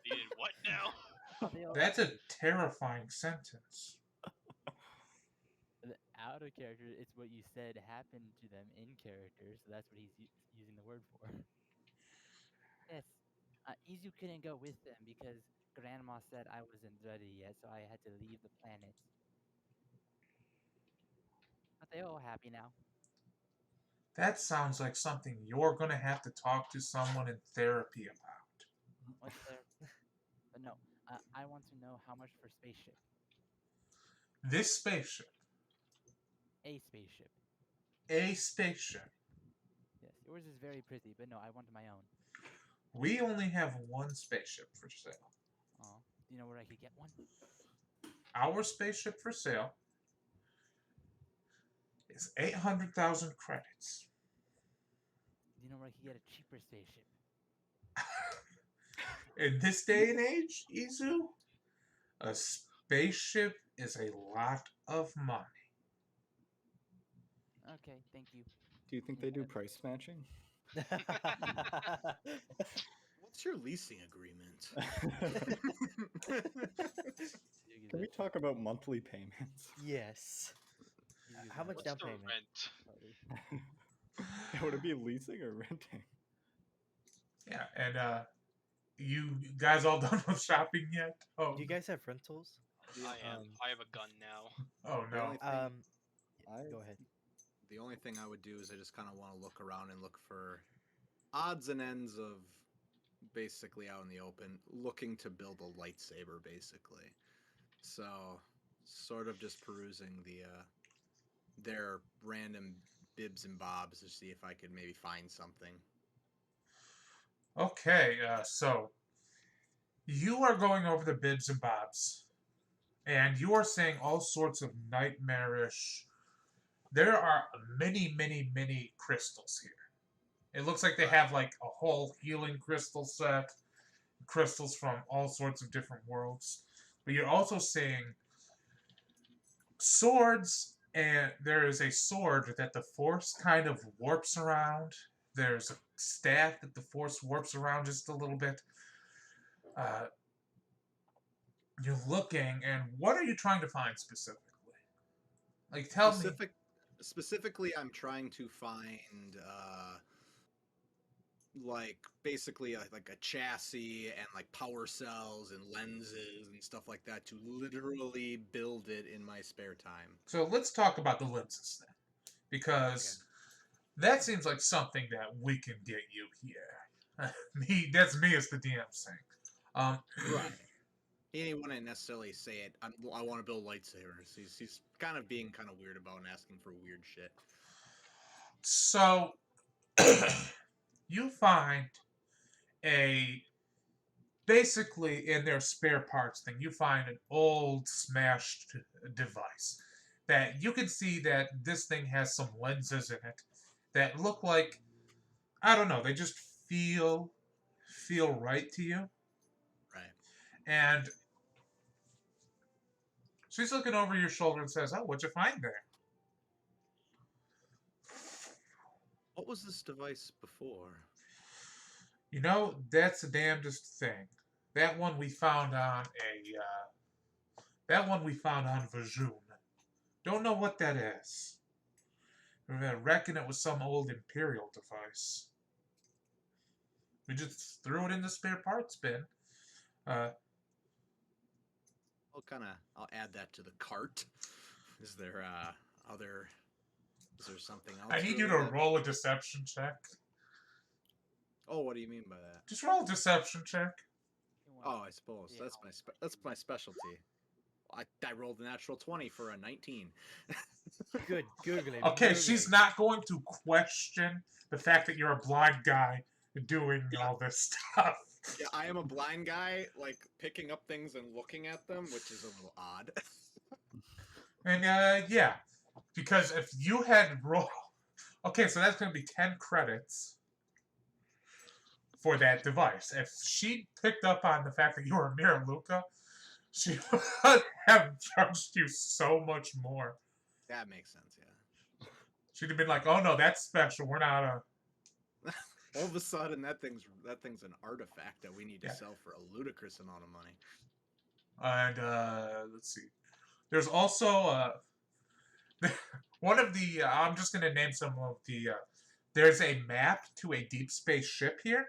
Speaker 3: You did what now?
Speaker 5: Oh, they all
Speaker 1: That's a terrifying sentence.
Speaker 5: out of character. It's what you said happened to them in character, so that's what he's using the word for. Yes, Izu couldn't go with them because Grandma said I wasn't ready yet, so I had to leave the planet. But they're all happy now.
Speaker 1: That sounds like something you're going to have to talk to someone in therapy about.
Speaker 5: What's their... But no, I want to know how much for spaceship.
Speaker 1: This spaceship.
Speaker 5: A spaceship.
Speaker 1: A spaceship.
Speaker 5: Yes, yours is very pretty, but no, I want my own.
Speaker 1: We only have one spaceship for sale.
Speaker 5: Oh, do you know where I could get one?
Speaker 1: Our spaceship for sale is 800,000 credits.
Speaker 5: Do you know where I could get a cheaper spaceship?
Speaker 1: In this day and age, Izu, a spaceship is a lot of money.
Speaker 5: Okay, thank you.
Speaker 2: Do you think they do price matching?
Speaker 4: What's your leasing agreement?
Speaker 2: Can we talk about monthly payments?
Speaker 6: Yes. How much
Speaker 3: What's
Speaker 6: down
Speaker 3: the
Speaker 6: payment?
Speaker 3: rent?
Speaker 2: Would it be leasing or renting?
Speaker 1: Yeah, and you guys all done with shopping yet? Oh,
Speaker 6: Do you guys have rentals?
Speaker 3: I am. I have a gun now.
Speaker 1: oh
Speaker 4: The
Speaker 1: no.
Speaker 4: only thing,
Speaker 6: Go ahead.
Speaker 4: the only thing I would do is I just kind of want to look around and look for odds and ends of basically out in the open, looking to build a lightsaber, basically. So, sort of just perusing their random bibs and bobs to see if I could maybe find something.
Speaker 1: Okay, so you are going over the bibs and bobs, and you are seeing all sorts of nightmarish. There are many, many, many crystals here. It looks like they have like a whole healing crystal set, crystals from all sorts of different worlds. But you're also seeing swords, and there is a sword that the Force kind of warps around. There's a staff that the Force warps around just a little bit. You're looking, and what are you trying to find specifically? Like, tell me.
Speaker 4: Specifically, I'm trying to find like basically like a chassis and like power cells and lenses and stuff like that to literally build it in my spare time.
Speaker 1: So let's talk about the lenses then, because that seems like something that we can get you here. That's me as the DM saying.
Speaker 4: Right. He wouldn't necessarily say it. I want to build lightsabers. He's kind of being kind of weird about and asking for weird shit.
Speaker 1: So you find basically in their spare parts thing, you find an old smashed device that you can see that this thing has some lenses in it that look like, I don't know, they just feel right to you.
Speaker 4: Right.
Speaker 1: And she's looking over your shoulder and says, "Oh, what'd you find there?"
Speaker 4: What was this device before?
Speaker 1: You know, that's the damnedest thing. That one we found on Vajoon. Don't know what that is. I reckon it was some old Imperial device. We just threw it in the spare parts bin.
Speaker 4: I'll add that to the cart. Is there something else?
Speaker 1: I need you to roll a deception check.
Speaker 4: Oh, what do you mean by that?
Speaker 1: Just roll a deception check.
Speaker 4: Oh, I suppose that's my specialty. I rolled a natural 20 for a 19.
Speaker 6: Good googling.
Speaker 1: Okay, she's not going to question the fact that you're a blind guy doing all this stuff.
Speaker 4: Yeah, I am a blind guy, like picking up things and looking at them, which is a little odd.
Speaker 1: And yeah, because if you had rolled, okay, so that's going to be 10 credits for that device. If she picked up on the fact that you were Mira Luca, she would have charged you so much more.
Speaker 4: That makes sense, yeah.
Speaker 1: She'd have been like, "Oh no, that's special. We're not a."
Speaker 4: All of a sudden, that thing's an artifact that we need to sell for a ludicrous amount of money.
Speaker 1: And let's see. There's also one of the. I'm just gonna name some of the. There's a map to a deep space ship here.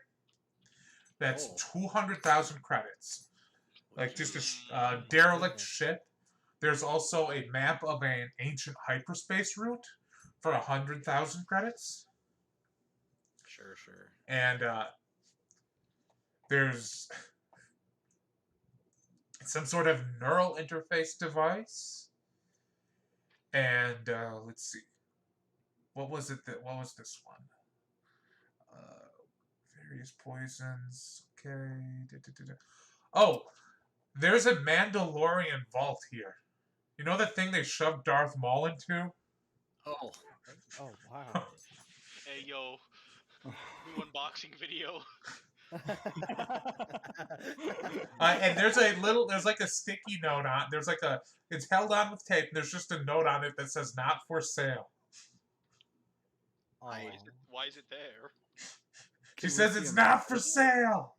Speaker 1: That's 200,000 credits. Like just a derelict ship. There's also a map of an ancient hyperspace route for 100,000 credits.
Speaker 4: Sure.
Speaker 1: And there's some sort of neural interface device. And let's see. What was this one? Various poisons. Okay. Oh, there's a Mandalorian vault here. You know the thing they shoved Darth Maul into?
Speaker 4: Oh,
Speaker 6: Oh wow.
Speaker 3: Hey yo, new unboxing video.
Speaker 1: And there's like a sticky note on. It's held on with tape. And there's just a note on it that says "not for sale."
Speaker 3: Why
Speaker 6: Aw.
Speaker 3: why is it there?
Speaker 1: She
Speaker 2: Can we
Speaker 1: says
Speaker 2: see
Speaker 1: it's
Speaker 2: inside
Speaker 1: not
Speaker 2: of
Speaker 1: for
Speaker 2: it?
Speaker 1: sale.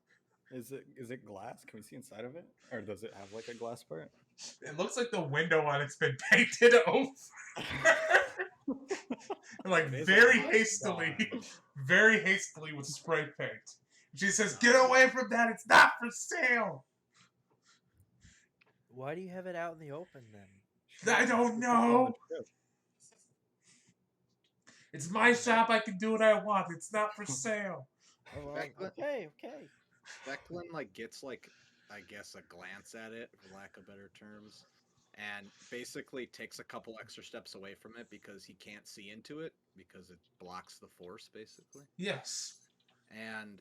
Speaker 2: Is it glass? Can we see inside of it, or does it have like a glass part?
Speaker 1: It looks like the window on it's been painted over. Like
Speaker 2: It is
Speaker 1: very
Speaker 2: a
Speaker 1: hastily,
Speaker 2: darn.
Speaker 1: very hastily with spray paint. She says, "Get away from that! It's not for sale."
Speaker 6: Why do you have it out in the open then?
Speaker 1: I don't know. It's my shop. I can do what I want. It's not for sale.
Speaker 6: Oh, well,
Speaker 4: Back when-
Speaker 6: okay, okay.
Speaker 4: Declan like gets like I guess a glance at it, for lack of better terms, and basically takes a couple extra steps away from it because he can't see into it because it blocks the force basically.
Speaker 1: Yes.
Speaker 4: And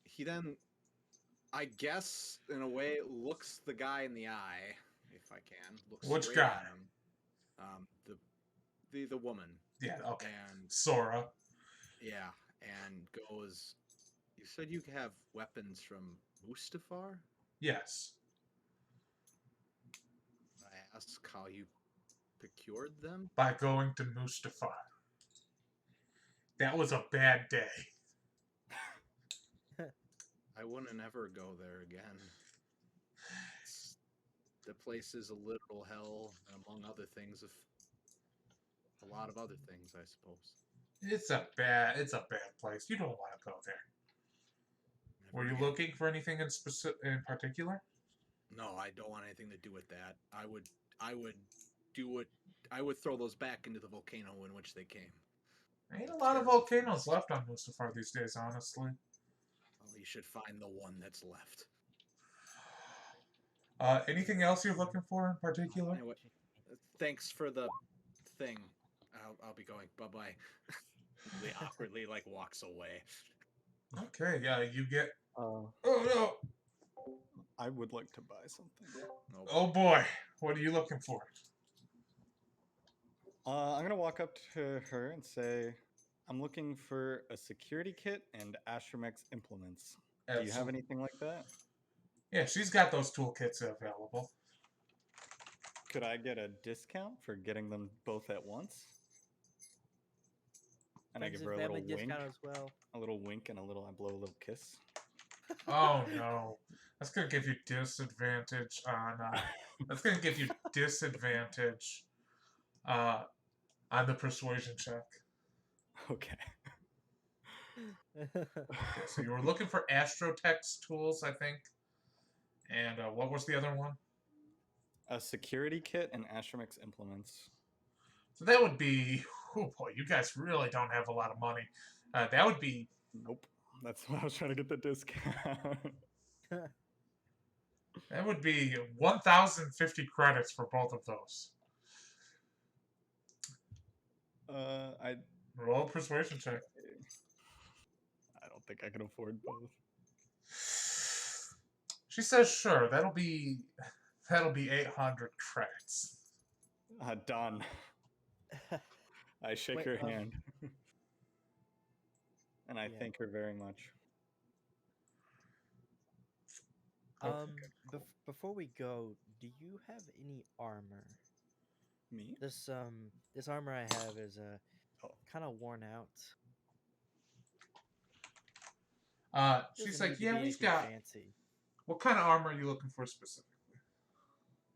Speaker 4: he then, I guess, in a way, looks the guy in the eye, if I can. Looks
Speaker 1: Which
Speaker 4: straight
Speaker 1: guy?
Speaker 4: at him. The woman.
Speaker 1: Yeah. Okay.
Speaker 4: And
Speaker 1: Sora.
Speaker 4: yeah, and goes. You said you have weapons from Mustafar?
Speaker 1: Yes.
Speaker 4: I ask how you procured them.
Speaker 1: By going to Mustafar. That was a bad day.
Speaker 4: I wouldn't ever go there again. The place is a literal hell, and among other things, a lot of other things, I suppose.
Speaker 1: It's a bad place. You don't want to go there.
Speaker 4: Never
Speaker 1: Were you
Speaker 4: again.
Speaker 1: looking for anything in particular?
Speaker 4: No, I don't want anything to do with that. I would do it. I would throw those back into the volcano in which they came.
Speaker 1: There ain't a lot of volcanoes left on Mustafar these days, honestly.
Speaker 4: Well, you should find the one that's left.
Speaker 1: Anything else you're looking for in particular?
Speaker 4: Anyway, thanks for the thing. I'll be going. Bye bye. He awkwardly like walks away.
Speaker 1: Okay, yeah, you get.
Speaker 2: Oh
Speaker 1: Oh
Speaker 2: I would like to buy something.
Speaker 1: no! Oh boy, what are you looking for?
Speaker 2: I'm gonna walk up to her and say, "I'm looking for a security kit and Astromech's implements. Do you have anything like that?
Speaker 1: Yeah, she's got those toolkits available.
Speaker 2: Could I get a discount for getting them both at once?" And I
Speaker 6: Friends
Speaker 2: give
Speaker 6: and
Speaker 2: her a little
Speaker 6: family
Speaker 2: wink,
Speaker 6: discount as well.
Speaker 2: a little wink, and I blow a little kiss.
Speaker 1: Oh no, that's gonna give you disadvantage on. That's gonna give you disadvantage on the persuasion check.
Speaker 2: Okay.
Speaker 1: Okay, so you were looking for Astrotech's tools, I think. And what was the other one?
Speaker 2: A security kit and Astromech's implements.
Speaker 1: So that would be. Oh boy, you guys really don't have a lot of money. That would be.
Speaker 2: Nope. That's why I was trying to get the discount.
Speaker 1: That would be 1,050 credits for both of those.
Speaker 2: I
Speaker 1: Roll a persuasion check.
Speaker 2: don't think I can afford both.
Speaker 1: She says, "Sure, that'll be 800 credits."
Speaker 2: Done. I shake
Speaker 6: Wait,
Speaker 2: her hand. And I
Speaker 6: Yeah.
Speaker 2: thank her very much.
Speaker 6: Before we go, do you have any armor?
Speaker 2: Me?
Speaker 6: This armor I have is
Speaker 2: Oh.
Speaker 6: kind of worn out.
Speaker 1: She's
Speaker 6: Doesn't
Speaker 1: like,
Speaker 6: need to
Speaker 1: "Yeah,
Speaker 6: be
Speaker 1: we've
Speaker 6: anything
Speaker 1: got."
Speaker 6: fancy.
Speaker 1: What kind of armor are you looking for specifically?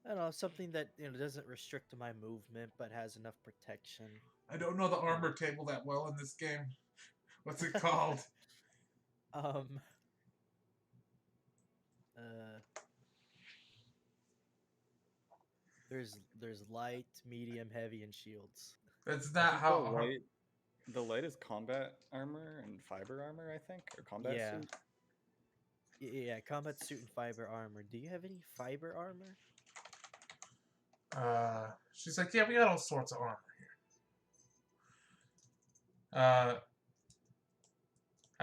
Speaker 6: I don't know, something that doesn't restrict my movement but has enough protection.
Speaker 1: I don't know the armor table that well in this game. What's it called?
Speaker 6: There's light, medium, heavy, and shields.
Speaker 1: That's
Speaker 2: I
Speaker 1: not
Speaker 2: think
Speaker 1: how.
Speaker 2: the light is combat armor and fiber armor, I think, or combat
Speaker 6: Yeah.
Speaker 2: suit.
Speaker 6: Yeah, combat suit and fiber armor. Do you have any fiber armor?
Speaker 1: She's like, "Yeah, we got all sorts of armor here."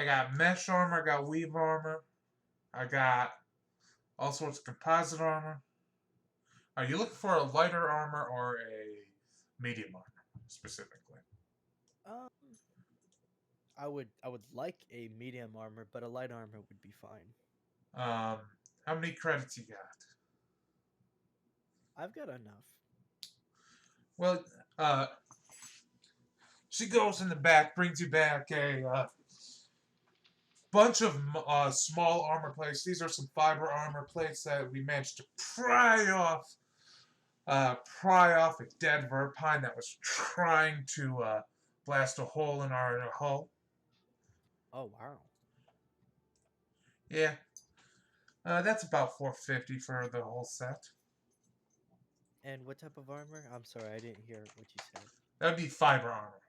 Speaker 1: I got mesh armor, I got weave armor, I got all sorts of composite armor. Are you looking for a lighter armor or a medium armor specifically?
Speaker 6: Um, I would like a medium armor, but a light armor would be fine.
Speaker 1: How many credits you got?
Speaker 6: I've got enough.
Speaker 1: Well, she goes in the back, brings you back a bunch of small armor plates. These are some fiber armor plates that we managed to pry off a dead verpine that was trying to blast a hole in our hull.
Speaker 6: Oh wow.
Speaker 1: Yeah, that's about $450 for the whole set.
Speaker 6: And what type of armor? I'm sorry, I didn't hear what you said.
Speaker 1: That'd be fiber armor.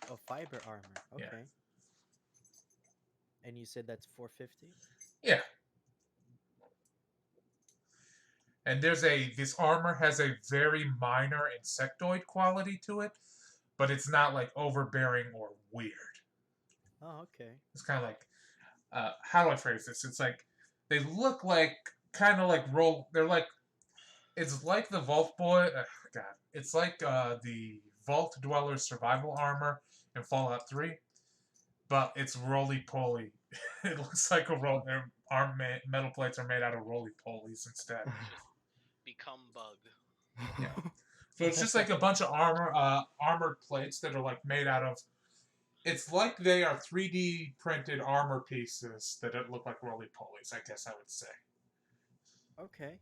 Speaker 6: Oh, fiber armor. Okay.
Speaker 1: Yeah.
Speaker 6: And you said that's 450?
Speaker 1: Yeah. And this armor has a very minor insectoid quality to it, but it's not like overbearing or weird.
Speaker 6: Oh, okay.
Speaker 1: It's kind of like, how do I phrase this? It's like, they look like, kind of like it's like the Vault Boy, God, it's like the Vault Dweller survival armor in Fallout 3, but it's roly-poly. It looks like metal plates are made out of roly-polies instead.
Speaker 3: Become bug.
Speaker 1: Yeah. So it's just like a bunch of armored plates that are like made out of. It's like they are 3D printed armor pieces that look like roly polies. I guess I would say.
Speaker 6: Okay.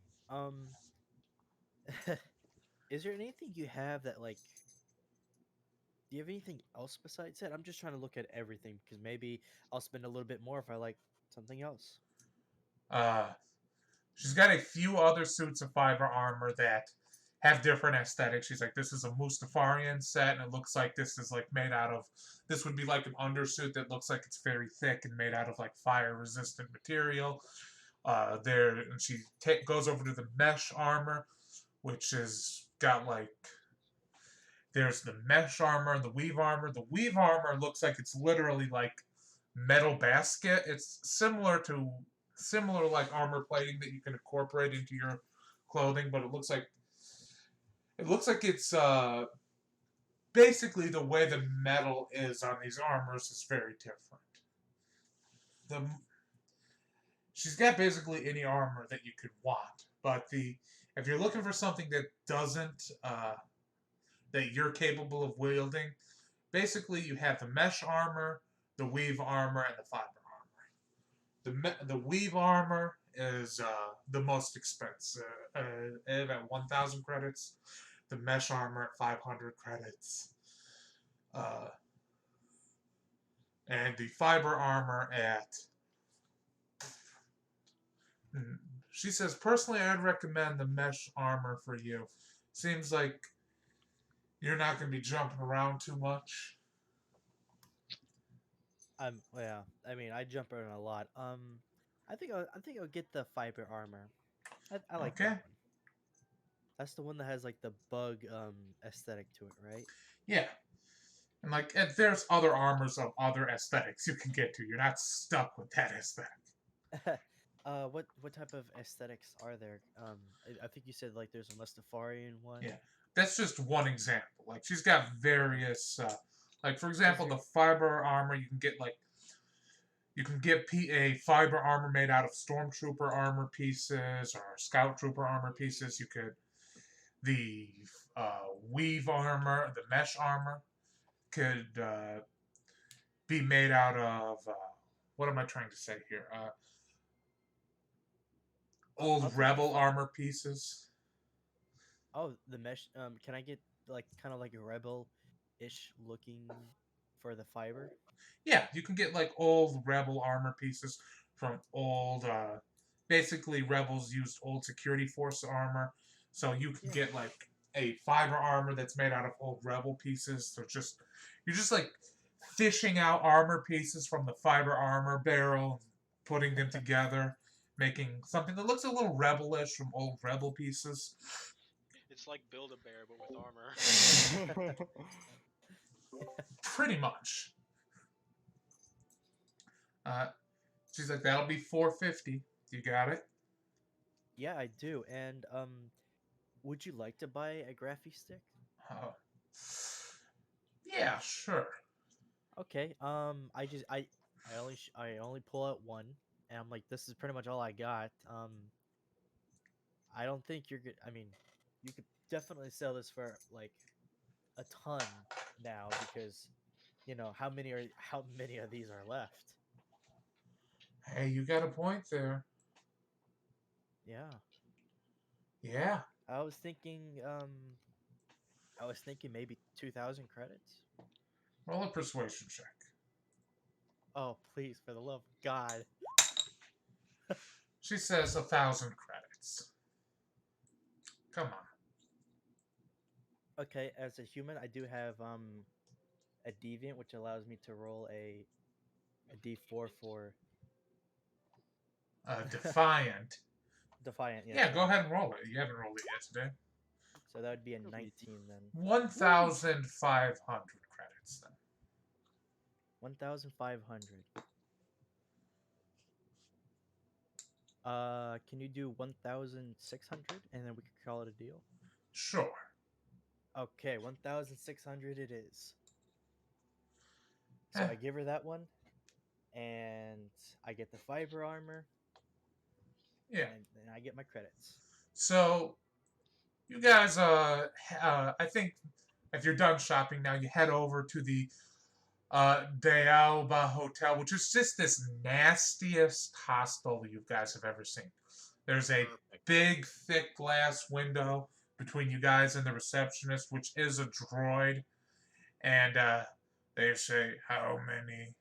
Speaker 6: Is there anything you have that like? Do you have anything else besides that? I'm just trying to look at everything because maybe I'll spend a little bit more if I like something else.
Speaker 1: She's got a few other suits of fiber armor that have different aesthetics. She's like, this is a Mustafarian set, and it looks like this is like made out of. This would be like an undersuit that looks like it's very thick and made out of like fire-resistant material. And she goes over to the mesh armor, which is got like. There's the mesh armor, the weave armor. The weave armor looks like it's literally like metal basket. It's similar like armor plating that you can incorporate into your clothing, but it looks like it's basically the way the metal is on these armors is very different. She's got basically any armor that you could want, but if you're looking for something that doesn't that you're capable of wielding, basically you have the mesh armor, the weave armor, and the fiber armor. The weave armor is the most expensive at 1,000 credits. The mesh armor at 500 credits. And the fiber armor at. She says, personally, I'd recommend the mesh armor for you. Seems like you're not going to be jumping around too much.
Speaker 6: Yeah. I mean, I jump around a lot. I think I'll get the fiber armor. I like that
Speaker 1: Okay.
Speaker 6: one. That's the one that has like the bug aesthetic to it, right?
Speaker 1: Yeah. And there's other armors of other aesthetics you can get to. You're not stuck with that aesthetic.
Speaker 6: What type of aesthetics are there? I think you said like there's a Mustafarian one.
Speaker 1: Yeah, that's just one example. Like she's got various, like for example,
Speaker 6: there-
Speaker 1: the fiber armor you can get a fiber armor made out of stormtrooper armor pieces or scout trooper armor pieces. The weave armor, the mesh armor could be made out of what am I trying to say here?
Speaker 6: I'll
Speaker 1: Old
Speaker 6: take the
Speaker 1: rebel armor pieces.
Speaker 6: Oh, the mesh. Can I get like kind of like a rebel-ish looking for the fiber?
Speaker 1: Yeah, you can get like old rebel armor pieces from old. Basically, rebels used old security force armor, so you can get like a fiber armor that's made out of old rebel pieces. So you're just like fishing out armor pieces from the fiber armor barrel, putting them together, making something that looks a little rebelish from old rebel pieces.
Speaker 3: It's like Build-A-Bear, but with armor.
Speaker 1: Pretty much. Uh, she's like, that'll be $450. You got it?
Speaker 6: Yeah, I do. And would you like to buy a graphy stick?
Speaker 1: Uh, yeah, sure.
Speaker 6: Okay. I only pull out one, and I'm like, this is pretty much all I got. I don't think you're good. I mean, you could definitely sell this for like a ton now because how many of these are left?
Speaker 1: Hey, you got a point there.
Speaker 6: Yeah.
Speaker 1: Yeah.
Speaker 6: I was thinking maybe 2,000 credits.
Speaker 1: Roll a persuasion check.
Speaker 6: Oh, please, for the love of God.
Speaker 1: She says 1,000 credits. Come on.
Speaker 6: Okay, as a human, I do have a deviant which allows me to roll a d4 for
Speaker 1: Defiant.
Speaker 6: defiant. Yes,
Speaker 1: Yeah, go
Speaker 6: sorry.
Speaker 1: ahead and roll it. You haven't rolled it yet today.
Speaker 6: So that would be a
Speaker 5: It'll be
Speaker 6: 19 then.
Speaker 1: 1,500 credits then.
Speaker 6: 1,500. Can you do 1,600 and then we could call it a deal?
Speaker 1: Sure.
Speaker 6: Okay, 1,600 it is. So I give her that one, and I get the fiber armor,
Speaker 1: Yeah.
Speaker 6: and I get my credits.
Speaker 1: So, you guys, I think if you're done shopping now, you head over to the D'Alba Hotel, which is just this nastiest hostel you guys have ever seen. There's a big, thick glass window between you guys and the receptionist, which is a droid. And they say, how many?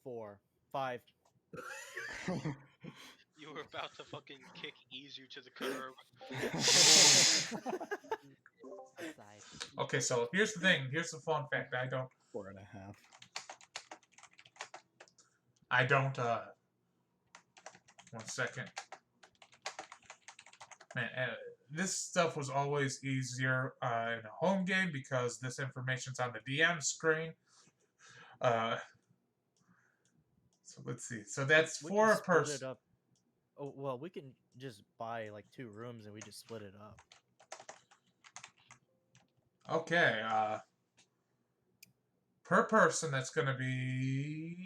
Speaker 6: 4, 5.
Speaker 3: You were about to fucking kick Easu to the curb.
Speaker 5: Aside.
Speaker 1: Okay, so here's the thing. Here's the fun fact. I don't.
Speaker 2: 4.5.
Speaker 1: One second. Man, this stuff was always easier in a home game because this information's on the DM screen. So let's see. So that's
Speaker 6: We
Speaker 1: for
Speaker 6: can
Speaker 1: a
Speaker 6: split
Speaker 1: person.
Speaker 6: it up. Oh, well, we can just buy like 2 rooms and we just split it up.
Speaker 1: Okay. Per person, that's going to be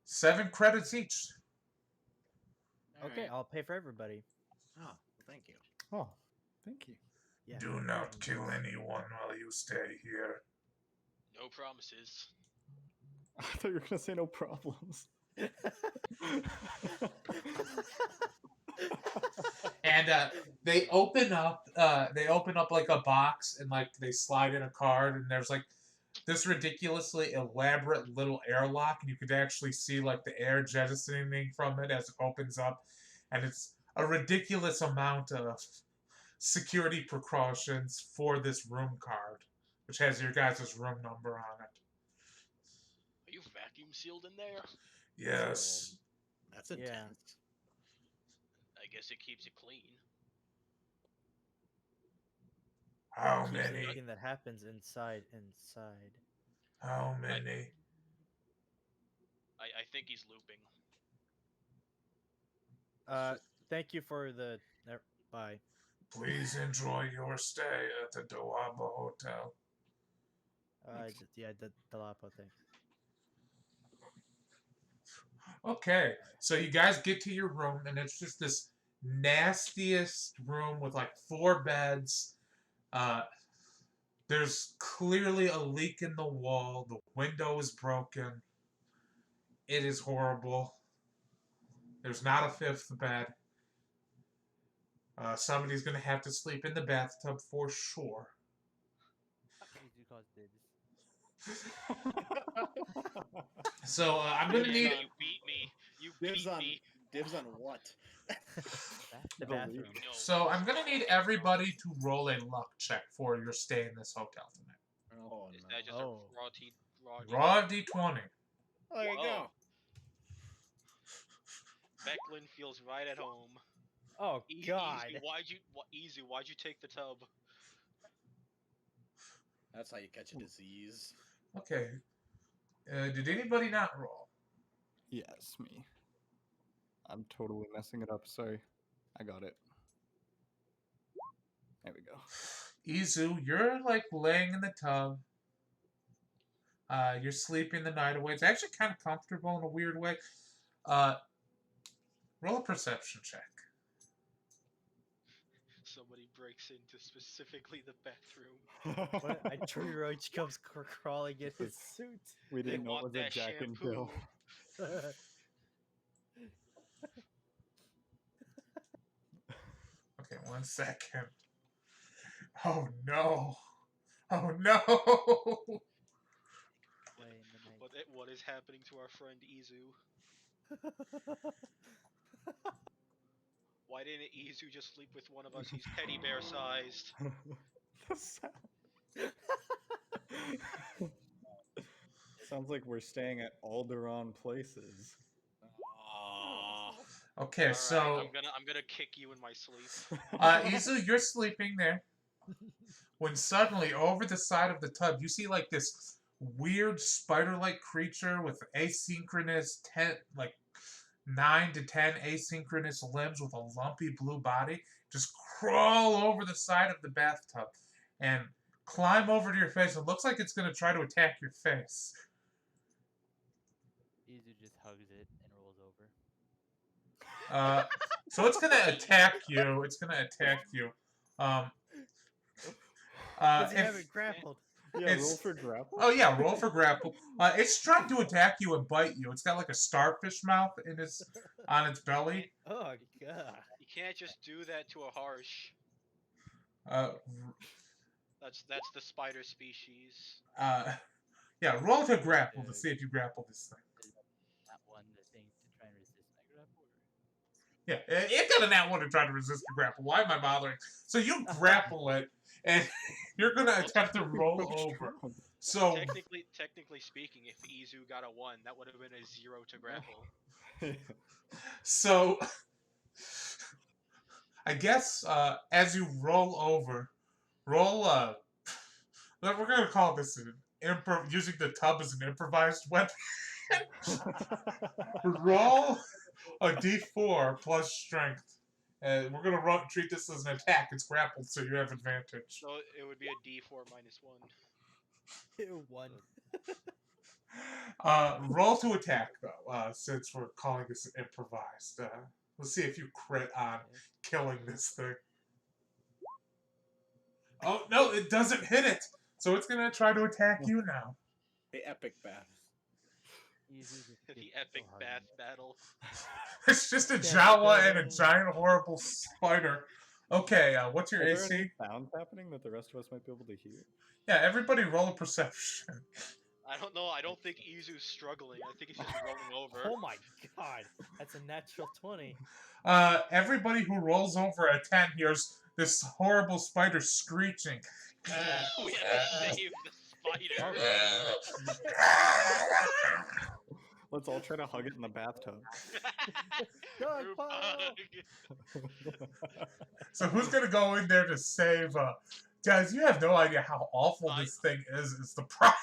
Speaker 1: 7 credits each.
Speaker 6: Okay,
Speaker 3: Alright.
Speaker 6: I'll pay for everybody.
Speaker 4: Oh, thank you.
Speaker 2: Oh, thank you.
Speaker 6: Yeah.
Speaker 1: Do not kill anyone while you stay here.
Speaker 3: No promises.
Speaker 2: I thought you were gonna say no problems.
Speaker 1: And they open up like a box and like they slide in a card and there's like this ridiculously elaborate little airlock and you could actually see like the air jettisoning from it as it opens up, and it's a ridiculous amount of security precautions for this room card, which has your guys' room number on it.
Speaker 3: Are you vacuum sealed in there?
Speaker 1: Yes.
Speaker 4: That's
Speaker 6: Yeah.
Speaker 4: intense.
Speaker 3: I guess it keeps it clean.
Speaker 1: How
Speaker 6: Keeps
Speaker 1: many?
Speaker 6: everything that happens inside.
Speaker 1: How many?
Speaker 3: I think he's looping.
Speaker 6: Thank you for the bye.
Speaker 1: Please enjoy your stay at the Doaba Hotel.
Speaker 6: The Lapo thing.
Speaker 1: Okay, so you guys get to your room, and it's just this nastiest room with like 4 beds. There's clearly a leak in the wall. The window is broken. It is horrible. There's not a 5th bed. Somebody's gonna have to sleep in the bathtub for sure.
Speaker 5: Please do cause dibs.
Speaker 1: So I'm gonna need.
Speaker 3: You beat me. You beat me.
Speaker 4: Dibs on what?
Speaker 6: The
Speaker 2: Believe.
Speaker 6: bathroom.
Speaker 3: No.
Speaker 1: So I'm gonna need everybody to roll a luck check for your stay in this hotel tonight.
Speaker 4: Oh
Speaker 3: Is
Speaker 4: no.
Speaker 3: that just
Speaker 6: Oh.
Speaker 3: a raw D?
Speaker 1: Raw d20.
Speaker 4: There you go.
Speaker 3: Becklin feels right at home.
Speaker 6: Oh God!
Speaker 3: Easy, why'd you take the tub?
Speaker 4: That's how you catch a disease.
Speaker 1: Okay. Did anybody not roll?
Speaker 2: Yes, me. I'm totally messing it up. Sorry. I got it. There we go.
Speaker 1: Izu, you're like laying in the tub. You're sleeping the night away. It's actually kind of comfortable in a weird way. Roll a perception check.
Speaker 3: Somebody breaks into specifically the bathroom.
Speaker 6: What? I turn around, she comes crawling in his suit.
Speaker 2: We
Speaker 3: They
Speaker 2: didn't know it
Speaker 3: want
Speaker 2: was a
Speaker 3: that
Speaker 2: Jack and
Speaker 3: shampoo.
Speaker 2: Jill.
Speaker 1: Okay, 1 second. Oh no. Oh no.
Speaker 5: Play in the night.
Speaker 3: What is happening to our friend Izu? Why didn't Izu just sleep with one of us? He's teddy bear sized.
Speaker 2: The sound. Sounds like we're staying at Alderaan Places.
Speaker 1: Okay,
Speaker 3: Alright,
Speaker 1: so
Speaker 3: I'm gonna kick you in my sleep.
Speaker 1: Izu, you're sleeping there. When suddenly, over the side of the tub, you see like this weird spider-like creature with asynchronous 9 to 10 asynchronous limbs with a lumpy blue body just crawl over the side of the bathtub and climb over to your face. It looks like it's going to try to attack your face.
Speaker 5: Izu just hugs it and rolls over.
Speaker 1: So it's going to attack you. It's going to attack you.
Speaker 6: Does he have it grappled?
Speaker 2: Yeah, roll for grapple.
Speaker 1: Oh yeah, roll for grapple. It's trying to attack you and bite you. It's got like a starfish mouth on its belly.
Speaker 6: Oh God!
Speaker 3: You can't just do that to a harsh. That's the spider species.
Speaker 1: Yeah, roll to grapple to see if you grapple this thing.
Speaker 5: That one, the thing to try and resist my grapple.
Speaker 1: Yeah, it got a nat 1 to try to resist the grapple. Why am I bothering? So you grapple it, and you're gonna attempt to roll over. So
Speaker 3: technically speaking, if Izu got a 1, that would have been a 0 to grapple.
Speaker 1: So I guess as you roll over, roll we're gonna call this using the tub as an improvised weapon. Roll a d4 plus strength. And we're gonna treat this as an attack. It's grappled, so you have advantage.
Speaker 3: So it would be a d4 minus 1.
Speaker 6: 1.
Speaker 1: Roll to attack though, since we're calling this improvised. Let's see if you crit on killing this thing. Oh no, it doesn't hit it. So it's gonna try to attack you now.
Speaker 4: The epic bath.
Speaker 3: The epic bath battle.
Speaker 1: It's just a Jawa and a giant horrible spider. Okay, what's your
Speaker 2: Are there
Speaker 1: AC?
Speaker 2: any sounds happening that the rest of us might be able to hear?
Speaker 1: Yeah, everybody roll a perception.
Speaker 3: I don't know. I don't think Izu's struggling. I think he's just rolling over.
Speaker 6: Oh my God! That's a natural 20.
Speaker 1: Everybody who rolls over a 10 hears this horrible spider screeching.
Speaker 3: We have to save the spider.
Speaker 2: Let's all try to hug it in the bathtub.
Speaker 3: Group hug.
Speaker 1: So who's gonna go in there to save? Guys, you have no idea how awful this thing is. It's the problem.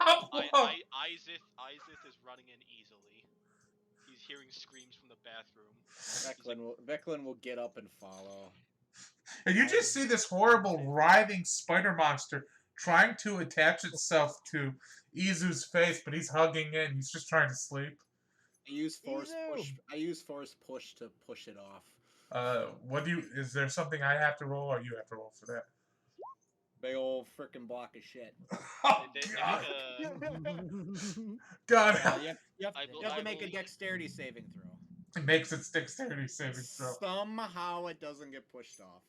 Speaker 3: Isaac is running in easily. He's hearing screams from the bathroom.
Speaker 4: Veclin will get up and follow.
Speaker 1: And you just see this horrible writhing spider monster trying to attach itself to Izu's face, but he's hugging in. He's just trying to sleep.
Speaker 4: I use force push to push it off.
Speaker 1: Is there something I have to roll, or you have to roll for that?
Speaker 4: Big old frickin' block of shit.
Speaker 1: Oh, God.
Speaker 4: You have to make a dexterity saving throw.
Speaker 1: It makes its dexterity saving throw.
Speaker 4: Somehow it doesn't get pushed off.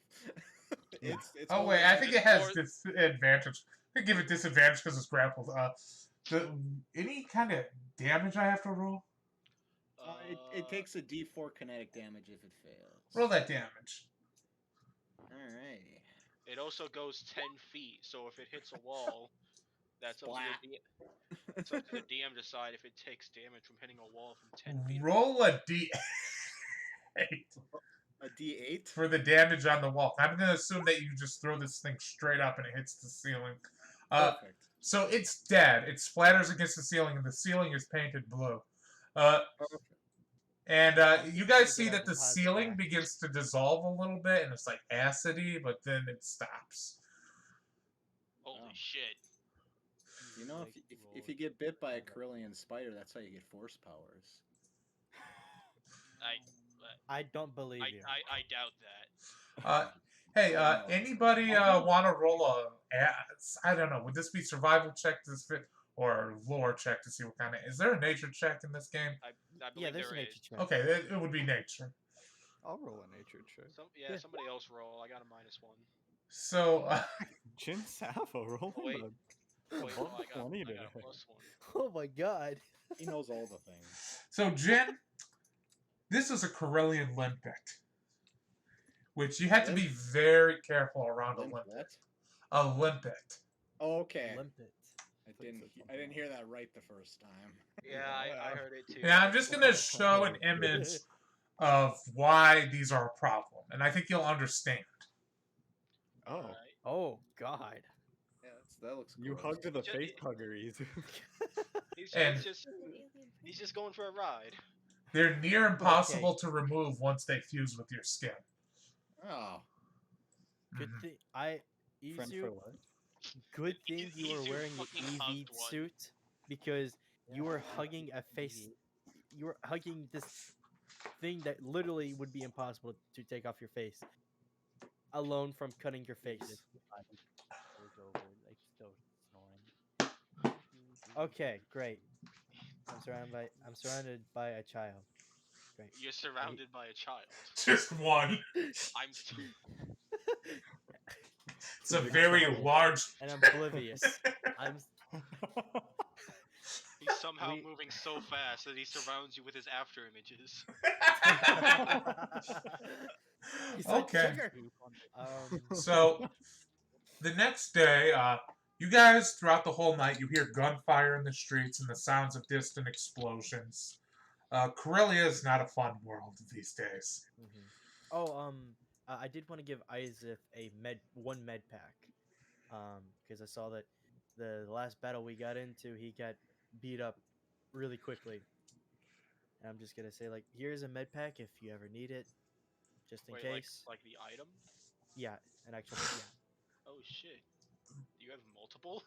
Speaker 4: it's
Speaker 1: oh wait, I think it has disadvantage. I give it disadvantage because it's grappled. Any kind of damage I have to roll?
Speaker 4: It takes a d4 kinetic damage if it fails.
Speaker 1: Roll that damage.
Speaker 4: Alrighty.
Speaker 3: It also goes 10 feet, so if it hits a wall, that's up to it's up to the DM to decide if it takes damage from hitting a wall from 10 feet.
Speaker 1: Roll a d8.
Speaker 4: A D8?
Speaker 1: for the damage on the wall. I'm gonna assume that you just throw this thing straight up and it hits the ceiling.
Speaker 4: Perfect.
Speaker 1: So it's dead. It splatters against the ceiling, and the ceiling is painted blue.
Speaker 4: Perfect.
Speaker 1: And you
Speaker 6: I'm
Speaker 1: guys
Speaker 6: gonna
Speaker 1: see
Speaker 6: get
Speaker 1: that
Speaker 6: out
Speaker 1: the
Speaker 6: the pods
Speaker 1: ceiling
Speaker 6: back.
Speaker 1: begins to dissolve a little bit, and it's like acidy, but then it stops.
Speaker 3: Holy
Speaker 4: Oh.
Speaker 3: shit.
Speaker 4: You know,
Speaker 5: Like,
Speaker 4: if you get bit by a
Speaker 5: roll that.
Speaker 4: Carillion spider, that's how you get force powers.
Speaker 6: I don't believe you.
Speaker 3: I doubt that.
Speaker 1: Hey,
Speaker 4: Oh, no.
Speaker 1: anybody
Speaker 4: Oh, no.
Speaker 1: want to roll I don't know. Would this be survival check to fit or lore check to see what kind of? Is there a nature check in this game?
Speaker 3: I
Speaker 6: Yeah,
Speaker 3: believe
Speaker 6: there's a
Speaker 3: there
Speaker 6: nature
Speaker 3: is.
Speaker 6: check.
Speaker 1: Okay, it would be nature.
Speaker 2: I'll roll a nature check.
Speaker 6: Yeah.
Speaker 3: Somebody else roll. I got a -1.
Speaker 1: So,
Speaker 2: Jin Savo rolling
Speaker 3: Wait.
Speaker 2: above
Speaker 3: No, I got
Speaker 2: 20
Speaker 3: a
Speaker 2: today.
Speaker 3: +1.
Speaker 6: Oh my god.
Speaker 4: He knows all the things.
Speaker 1: so Jen, this is a Carillion limpet, which you have to be very careful around a limpet.
Speaker 4: What?
Speaker 1: A limpet.
Speaker 4: Oh, okay.
Speaker 6: Limpet.
Speaker 4: I didn't hear that right the first time.
Speaker 3: Yeah, I heard it too.
Speaker 1: Yeah, I'm just gonna show an image of why these are a problem, and I think you'll understand.
Speaker 2: Oh,
Speaker 3: Alright.
Speaker 6: Oh god.
Speaker 4: Yeah, that looks
Speaker 2: you
Speaker 4: gross.
Speaker 2: hugged the
Speaker 3: Ju-
Speaker 2: face huggeries.
Speaker 1: And-
Speaker 3: He's just going for a ride.
Speaker 1: They're near impossible to remove once they fuse with your skin.
Speaker 4: Oh.
Speaker 6: Good
Speaker 1: Mhm.
Speaker 6: thing
Speaker 2: Friend for life.
Speaker 6: good thing you were
Speaker 3: Izu
Speaker 6: wearing the
Speaker 3: fucking
Speaker 6: EV
Speaker 3: hugged one.
Speaker 6: suit because you were hugging a face. You were hugging this thing that literally would be impossible to take off your face, alone from cutting your face.
Speaker 5: Goes over, like, still snoring.
Speaker 6: Okay, great. I'm surrounded by a child. Great.
Speaker 3: You're surrounded by a child.
Speaker 1: Just one.
Speaker 3: I'm
Speaker 1: It's a very large.
Speaker 6: And I'm oblivious. I'm
Speaker 3: He's somehow
Speaker 6: We-
Speaker 3: moving so fast that he surrounds you with his after images.
Speaker 6: He's like,
Speaker 1: Okay.
Speaker 6: "Sugar."
Speaker 1: So the next day, you guys throughout the whole night, you hear gunfire in the streets and the sounds of distant explosions. Corellia is not a fun world these days.
Speaker 6: Oh, I did want to give Isaac one med pack, because I saw that the last battle we got into, he got beat up really quickly. And I'm just gonna say, like, here's a med pack if you ever need it, just in
Speaker 3: Wait,
Speaker 6: case.
Speaker 3: like the item?
Speaker 6: Yeah, an actual
Speaker 3: Oh shit. Do you have multiple?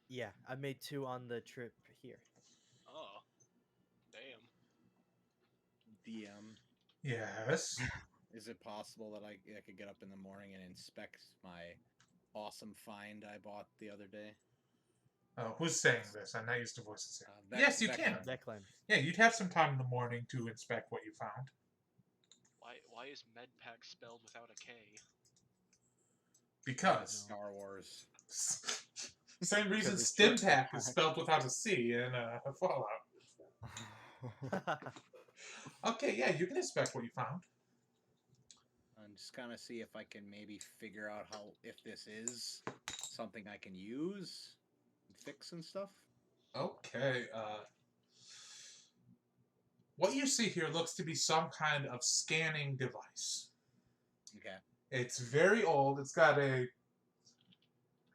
Speaker 6: yeah. I made 2 on the trip here.
Speaker 3: Oh. Damn.
Speaker 4: DM.
Speaker 1: Yes.
Speaker 4: Is it possible that I could get up in the morning and inspect my awesome find I bought the other day?
Speaker 1: Who's saying this? I'm not used to voices here.
Speaker 4: Beck-
Speaker 1: Yes, you
Speaker 4: Beck-
Speaker 1: can.
Speaker 6: Declan.
Speaker 1: Yeah, you'd have some time in the morning to inspect what you found.
Speaker 3: Why is medpack spelled without a K?
Speaker 1: Because.
Speaker 4: Star Wars.
Speaker 1: Same reason
Speaker 2: Because it's
Speaker 1: Stim
Speaker 2: just
Speaker 1: Pack
Speaker 2: Pack.
Speaker 1: is spelled without a C in Fallout. Okay, yeah, you can inspect what you found.
Speaker 4: And just kind of see if I can maybe figure out if this is something I can use and fix and stuff.
Speaker 1: Okay, what you see here looks to be some kind of scanning device.
Speaker 4: Okay.
Speaker 1: It's very old. It's got a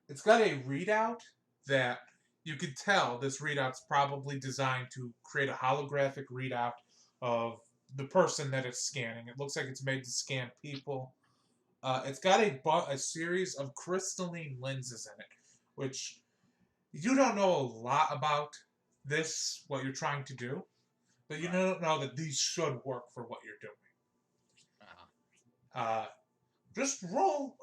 Speaker 1: readout that you could tell this readout's probably designed to create a holographic readout of the person that it's scanning. It looks like it's made to scan people. It's got a series of crystalline lenses in it, which you don't know a lot about this, what you're trying to do, but you don't know that these should work for what you're doing. Just roll.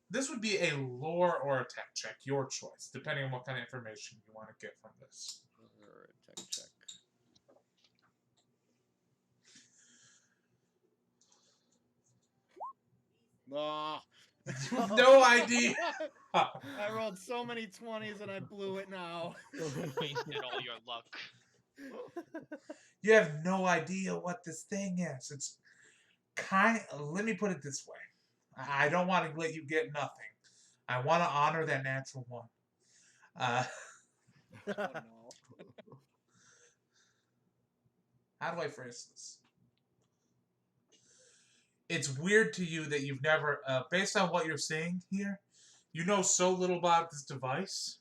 Speaker 1: This would be a lore or a tech check, your choice, depending on what kind of information you want to get from this.
Speaker 4: Or a tech check. Oh.
Speaker 1: No idea.
Speaker 4: I rolled so many 20s and I blew it now.
Speaker 3: Wasted all your luck.
Speaker 1: You have no idea what this thing is. It's let me put it this way. I don't want to let you get nothing. I want to honor that natural one.
Speaker 4: Oh no.
Speaker 1: How do I phrase this? it's weird to you that you've never, based on what you're saying here, you know so little about this device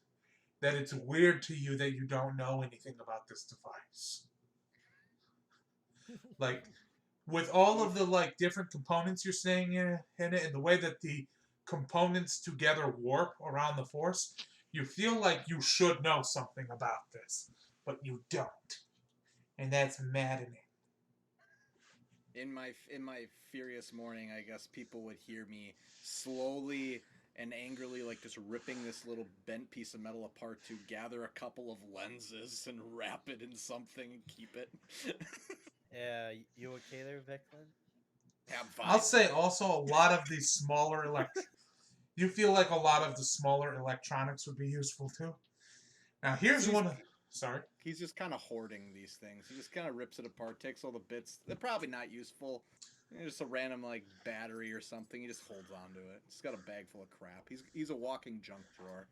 Speaker 1: that it's weird to you that you don't know anything about this device. Like, with all of the like different components you're saying in it, and the way that the components together warp around the force, you feel like you should know something about this, but you don't, and that's maddening.
Speaker 4: In my furious morning, I guess people would hear me slowly and angrily, like just ripping this little bent piece of metal apart to gather a couple of lenses and wrap it in something and keep it.
Speaker 6: Yeah, you okay there, Veclin?
Speaker 4: I'm fine.
Speaker 1: I'll say also a lot of these smaller you feel like a lot of the smaller electronics would be useful too. Now here's one of sorry.
Speaker 4: He's just kind of hoarding these things. He just kind of rips it apart, takes all the bits. They're probably not useful. Just a random like battery or something. He just holds on to it. He's got a bag full of crap. He's a walking junk drawer.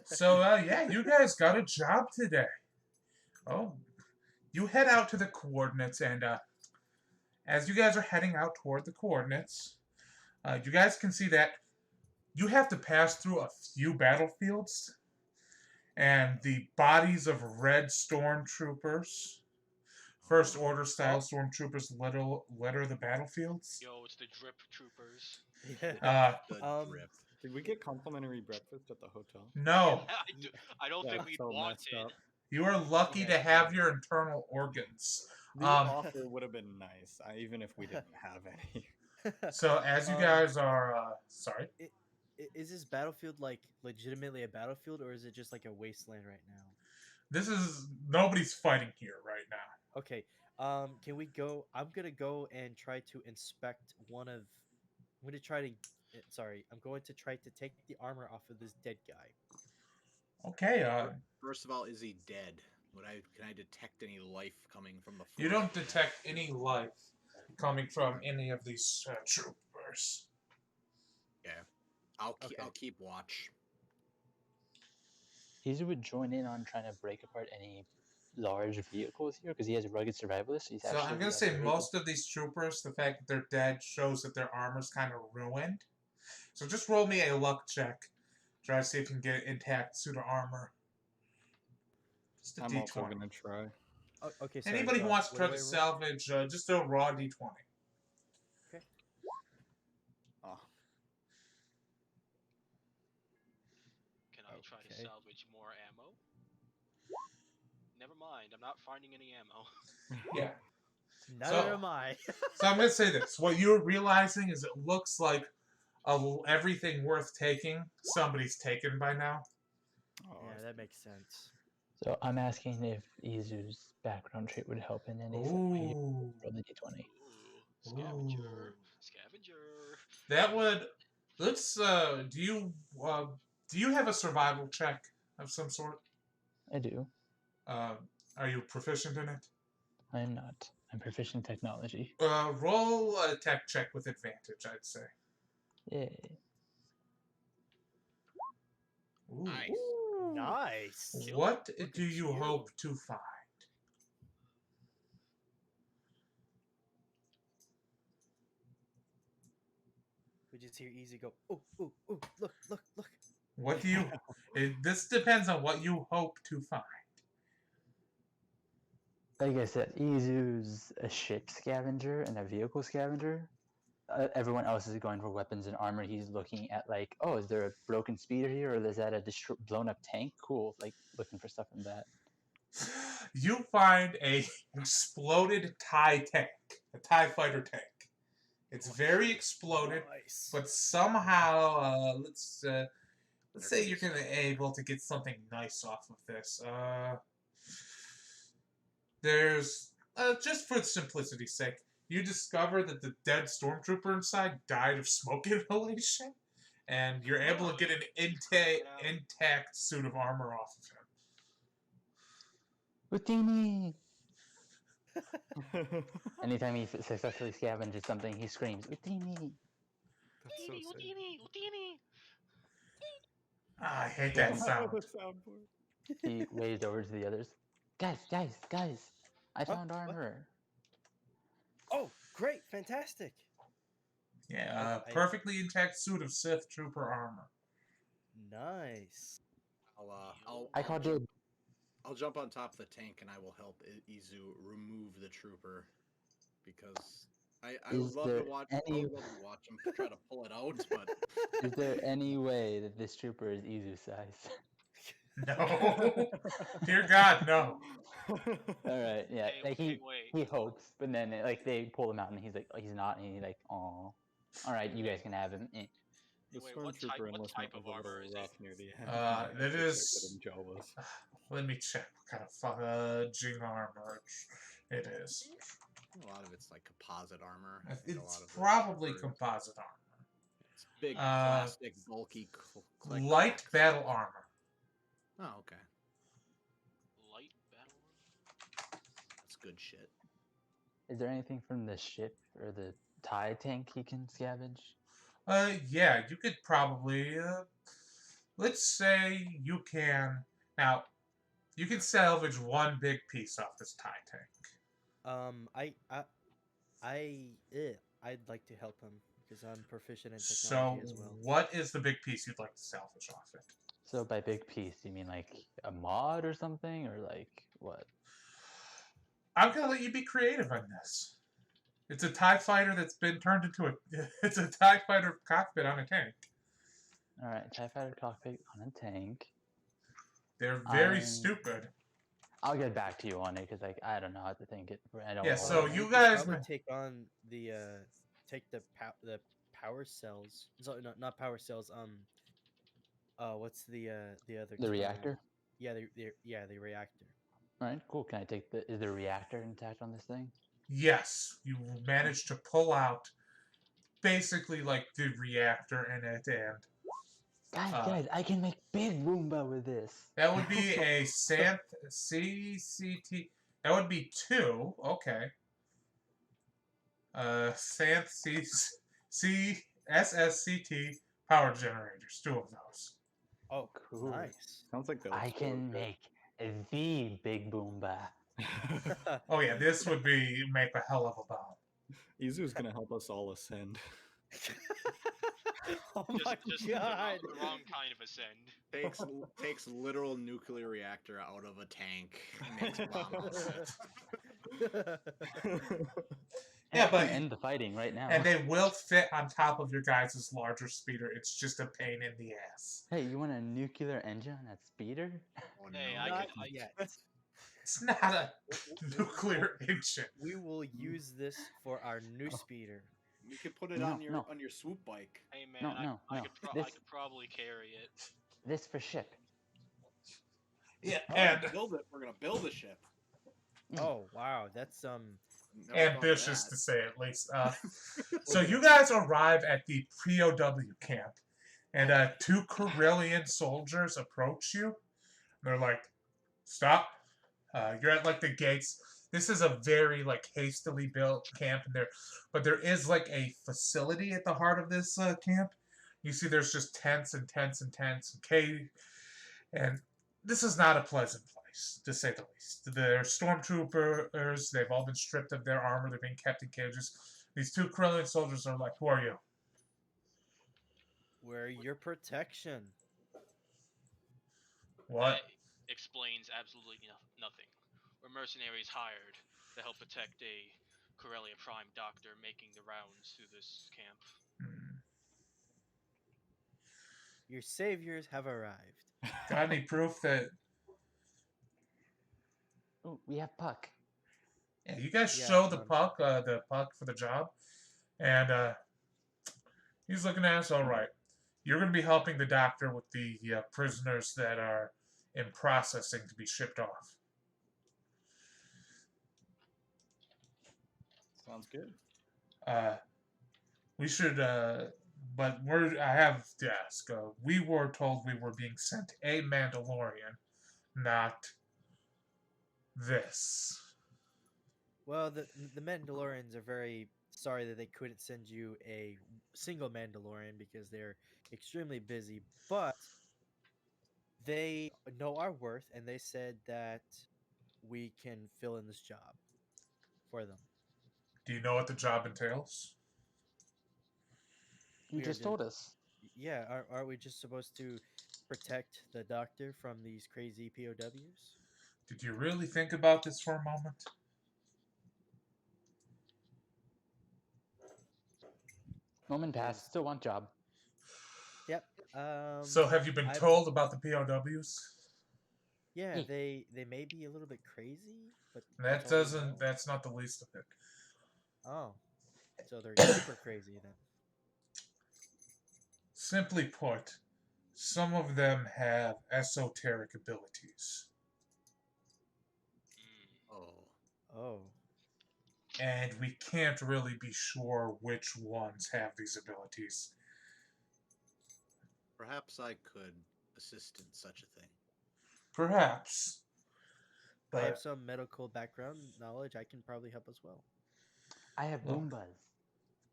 Speaker 1: So yeah, you guys got a job today. Oh, you head out to the coordinates, and as you guys are heading out toward the coordinates, you guys can see that you have to pass through a few battlefields, and the bodies of red stormtroopers, First Order style stormtroopers, litter the battlefields.
Speaker 3: Yo, it's the drip troopers.
Speaker 6: Yeah.
Speaker 4: The drip.
Speaker 2: Did we get complimentary breakfast at the hotel?
Speaker 1: No,
Speaker 3: I don't think we'd
Speaker 2: so
Speaker 3: want
Speaker 2: messed
Speaker 3: it.
Speaker 2: up.
Speaker 1: you are lucky to have your internal organs.
Speaker 2: The offer would have been nice, even if we didn't have any.
Speaker 1: So as you guys are, sorry.
Speaker 6: Is this battlefield like legitimately a battlefield, or is it just like a wasteland right now?
Speaker 1: This is nobody's fighting here right now.
Speaker 6: Okay. Can we go? I'm gonna go and try to inspect one of. I'm gonna try to. Sorry, I'm going to try to take the armor off of this dead guy.
Speaker 1: Okay.
Speaker 4: First of all, is he dead? Can I detect any life coming from the?
Speaker 1: You don't detect any life coming from any of these troopers.
Speaker 4: Yeah, I'll keep watch.
Speaker 5: Izu would join in on trying to break apart any large vehicles here because he has a rugged survivalist. He's
Speaker 1: So I'm gonna say most of these troopers, the fact that they're dead shows that their armor's kind of ruined. So just roll me a luck check. Try to see if you can get intact suit of armor. Just a
Speaker 2: I'm
Speaker 1: D20.
Speaker 2: also gonna try.
Speaker 6: Okay. Sorry,
Speaker 1: Anybody who wants to
Speaker 6: what
Speaker 1: try
Speaker 6: do
Speaker 1: to
Speaker 6: I roll?
Speaker 1: salvage, just do a raw D20.
Speaker 6: Okay.
Speaker 2: Oh,
Speaker 3: Can I try to
Speaker 6: Okay.
Speaker 3: salvage more ammo? Never mind, I'm not finding any ammo.
Speaker 1: Yeah.
Speaker 6: Neither am I.
Speaker 1: So I'm gonna say this: what you're realizing is it looks like everything worth taking somebody's taken by now.
Speaker 6: Yeah, that makes sense.
Speaker 5: So I'm asking if Izu's background trait would help in any way.
Speaker 1: Ooh.
Speaker 5: Roll the d20.
Speaker 3: Ooh, scavenger, scavenger.
Speaker 1: That would. Let's. Do you have a survival check of some sort?
Speaker 5: I do.
Speaker 1: Are you proficient in it?
Speaker 5: I'm not. I'm proficient in technology.
Speaker 1: Roll a tech check with advantage, I'd say.
Speaker 5: Yay.
Speaker 1: Ooh.
Speaker 4: Nice.
Speaker 6: Nice.
Speaker 1: What
Speaker 6: Look
Speaker 1: do
Speaker 6: at
Speaker 1: you
Speaker 6: you.
Speaker 1: hope to find?
Speaker 6: We just hear Easy go. Oh, oh, oh! Look, look, look.
Speaker 1: What do you? This depends on what you hope to find.
Speaker 5: Like I said, Izu's a ship scavenger and a vehicle scavenger. Everyone else is going for weapons and armor. He's looking at like, oh, is there a broken speeder here, or is that a blown up tank? Cool, like looking for stuff from that.
Speaker 1: You find a exploded TIE tank, a TIE fighter tank. It's very exploded,
Speaker 6: Nice.
Speaker 1: but somehow, let's say you're gonna be able to get something nice off of this. There's just for simplicity's sake, you discover that the dead stormtrooper inside died of smoke inhalation, and you're able to get an intact suit of armor off of him.
Speaker 5: Utini! Anytime he successfully scavenges something, he screams, Utini!
Speaker 2: that's so sick.
Speaker 3: Utini.
Speaker 1: Ah, I hate that sound.
Speaker 5: He waved over to the others. Guys! I found armor.
Speaker 6: Oh, great, fantastic.
Speaker 1: Yeah,
Speaker 6: I-
Speaker 1: perfectly intact suit of Sith Trooper armor.
Speaker 6: Nice.
Speaker 7: I called it.
Speaker 4: I'll jump on top of the tank and I will help Izu remove the trooper because I would
Speaker 7: Is
Speaker 4: love to
Speaker 7: there
Speaker 4: watch.
Speaker 7: any-
Speaker 4: I would love to watch him try to pull it out, but
Speaker 7: Is there any way that this trooper is Izu size?
Speaker 1: No. Dear God, no.
Speaker 7: All right, yeah.
Speaker 3: Hey,
Speaker 7: Like
Speaker 3: hey, wait.
Speaker 7: he hopes, but then like they pull him out, and he's like, oh, he's not, and he's like, oh, all right, you guys can have him. Eh.
Speaker 2: The
Speaker 3: Wait, what
Speaker 2: stormtrooper
Speaker 3: what
Speaker 2: enlistment
Speaker 3: type of
Speaker 2: was a
Speaker 3: armor
Speaker 2: little
Speaker 3: is it?
Speaker 2: rough near the end.
Speaker 1: That is-
Speaker 2: Java's.
Speaker 1: Let me check what kind of fudging armor it is.
Speaker 4: a lot of it's like composite armor. I think a
Speaker 1: It's
Speaker 4: lot of it
Speaker 1: probably
Speaker 4: for-
Speaker 1: composite armor.
Speaker 4: It's big,
Speaker 1: Uh,
Speaker 4: plastic, bulky.
Speaker 1: Light battle armor.
Speaker 4: Oh, okay.
Speaker 3: Light battle armor?
Speaker 4: That's good shit.
Speaker 7: Is there anything from the ship or the TIE tank he can scavenge?
Speaker 1: Yeah, you could probably, let's say you can, now, you can salvage one big piece off this TIE tank.
Speaker 6: I'd like to help him because I'm proficient in
Speaker 1: So,
Speaker 6: technology as well.
Speaker 1: what is the big piece you'd like to salvage off it?
Speaker 7: So by big piece, you mean like a mod or something, or like what?
Speaker 1: I'm gonna let you be creative on this. It's a TIE fighter that's been turned into a, it's a TIE fighter cockpit on a tank.
Speaker 7: All right, TIE fighter cockpit on a tank.
Speaker 1: They're very
Speaker 7: I'm-
Speaker 1: stupid.
Speaker 7: I'll get back to you on it because like I don't know how to think it. I don't.
Speaker 1: Yeah,
Speaker 7: know
Speaker 1: so
Speaker 7: what-
Speaker 1: you
Speaker 6: we could
Speaker 1: guys
Speaker 6: probably
Speaker 1: ma-
Speaker 6: take on the power cells. So not power cells. What's the other
Speaker 7: the
Speaker 6: term?
Speaker 7: reactor.
Speaker 6: Yeah, the reactor.
Speaker 7: All right, cool. Can I take the? Is the reactor intact on this thing?
Speaker 1: Yes, you managed to pull out basically like the reactor in it, and
Speaker 7: Guys, I can make big Roomba with this.
Speaker 1: that would be a Santh CCT. That would be 2. Okay. Santh SSCT power generators. 2 of those.
Speaker 6: Oh,
Speaker 7: Cool.
Speaker 6: nice.
Speaker 2: Sounds like they'll
Speaker 7: I
Speaker 2: explode
Speaker 7: can
Speaker 2: good.
Speaker 7: make the big Boomba.
Speaker 1: Oh yeah, this would be make a hell of a bomb.
Speaker 2: Izu's gonna help us all ascend.
Speaker 6: Oh my
Speaker 3: Just
Speaker 6: god.
Speaker 3: the wrong kind of ascend.
Speaker 4: Takes literal nuclear reactor out of a tank. And makes a bomb out of it.
Speaker 1: Yeah,
Speaker 7: I can
Speaker 1: but-
Speaker 7: end the fighting right now.
Speaker 1: And they will fit on top of your guys' larger speeder. It's just a pain in the ass.
Speaker 7: Hey, you want a nuclear engine on that speeder?
Speaker 4: Oh,
Speaker 3: Hey,
Speaker 4: no.
Speaker 3: I
Speaker 6: Not
Speaker 3: can-
Speaker 6: yet.
Speaker 1: It's not a nuclear engine.
Speaker 6: We will use this for our new speeder.
Speaker 4: You could put it
Speaker 7: No,
Speaker 4: on your
Speaker 7: no.
Speaker 4: on your swoop bike.
Speaker 3: Hey man,
Speaker 7: No,
Speaker 3: I
Speaker 7: no.
Speaker 3: could I
Speaker 7: This-
Speaker 3: could probably carry it.
Speaker 7: This for ship.
Speaker 1: Yeah,
Speaker 4: Oh,
Speaker 1: and
Speaker 4: build it. We're gonna build a ship.
Speaker 6: Oh wow, that's
Speaker 4: Never thought of
Speaker 1: ambitious
Speaker 4: that.
Speaker 1: to say at least. So you guys arrive at the POW camp, and 2 Corellian soldiers approach you. They're like, "Stop! You're at like the gates. This is a very like hastily built camp, and but there is like a facility at the heart of this camp. You see, there's just tents and tents and tents and cave, and this is not a pleasant place, to say the least. They're stormtroopers. They've all been stripped of their armor. They're being kept in cages. These 2 Corellian soldiers are like, "Who are you?"
Speaker 6: we're your protection.
Speaker 1: What?
Speaker 3: That explains absolutely nothing. We're mercenaries hired to help protect a Corellia Prime doctor making the rounds through this camp.
Speaker 1: Hmm.
Speaker 6: Your saviors have arrived.
Speaker 1: Got any proof that?
Speaker 7: Oh, we have Puck.
Speaker 1: Yeah, you guys
Speaker 6: Yeah,
Speaker 1: show the puck for the job, and he's looking at us. All right, you're going to be helping the doctor with the prisoners that are in processing to be shipped off.
Speaker 2: Sounds good.
Speaker 1: We should, but I have to ask. We were told we were being sent a Mandalorian, not this.
Speaker 6: Well, the Mandalorians are very sorry that they couldn't send you a single Mandalorian because they're extremely busy, but they know our worth and they said that we can fill in this job for them.
Speaker 1: Do you know what the job entails?
Speaker 7: You
Speaker 6: we are
Speaker 7: just told us.
Speaker 6: Yeah, aren't we just supposed to protect the doctor from these crazy POWs?
Speaker 1: Did you really think about this for a moment?
Speaker 7: Moment passed.
Speaker 6: Is
Speaker 7: Still want job.
Speaker 6: Yep.
Speaker 1: So have you been
Speaker 6: I've
Speaker 1: told about the POWs?
Speaker 6: Yeah,
Speaker 7: Yeah.
Speaker 6: they may be a little bit crazy, but that's all we know.
Speaker 1: That's not the least of it.
Speaker 6: Oh, so they're super crazy then.
Speaker 1: Simply put, some of them have esoteric abilities.
Speaker 3: Mm.
Speaker 4: Oh,
Speaker 6: Oh,
Speaker 1: And we can't really be sure which ones have these abilities.
Speaker 4: perhaps I could assist in such a thing.
Speaker 1: Perhaps.
Speaker 6: I have
Speaker 1: But
Speaker 6: some medical background knowledge. I can probably help as well.
Speaker 7: I have
Speaker 1: Well,
Speaker 7: Boombas.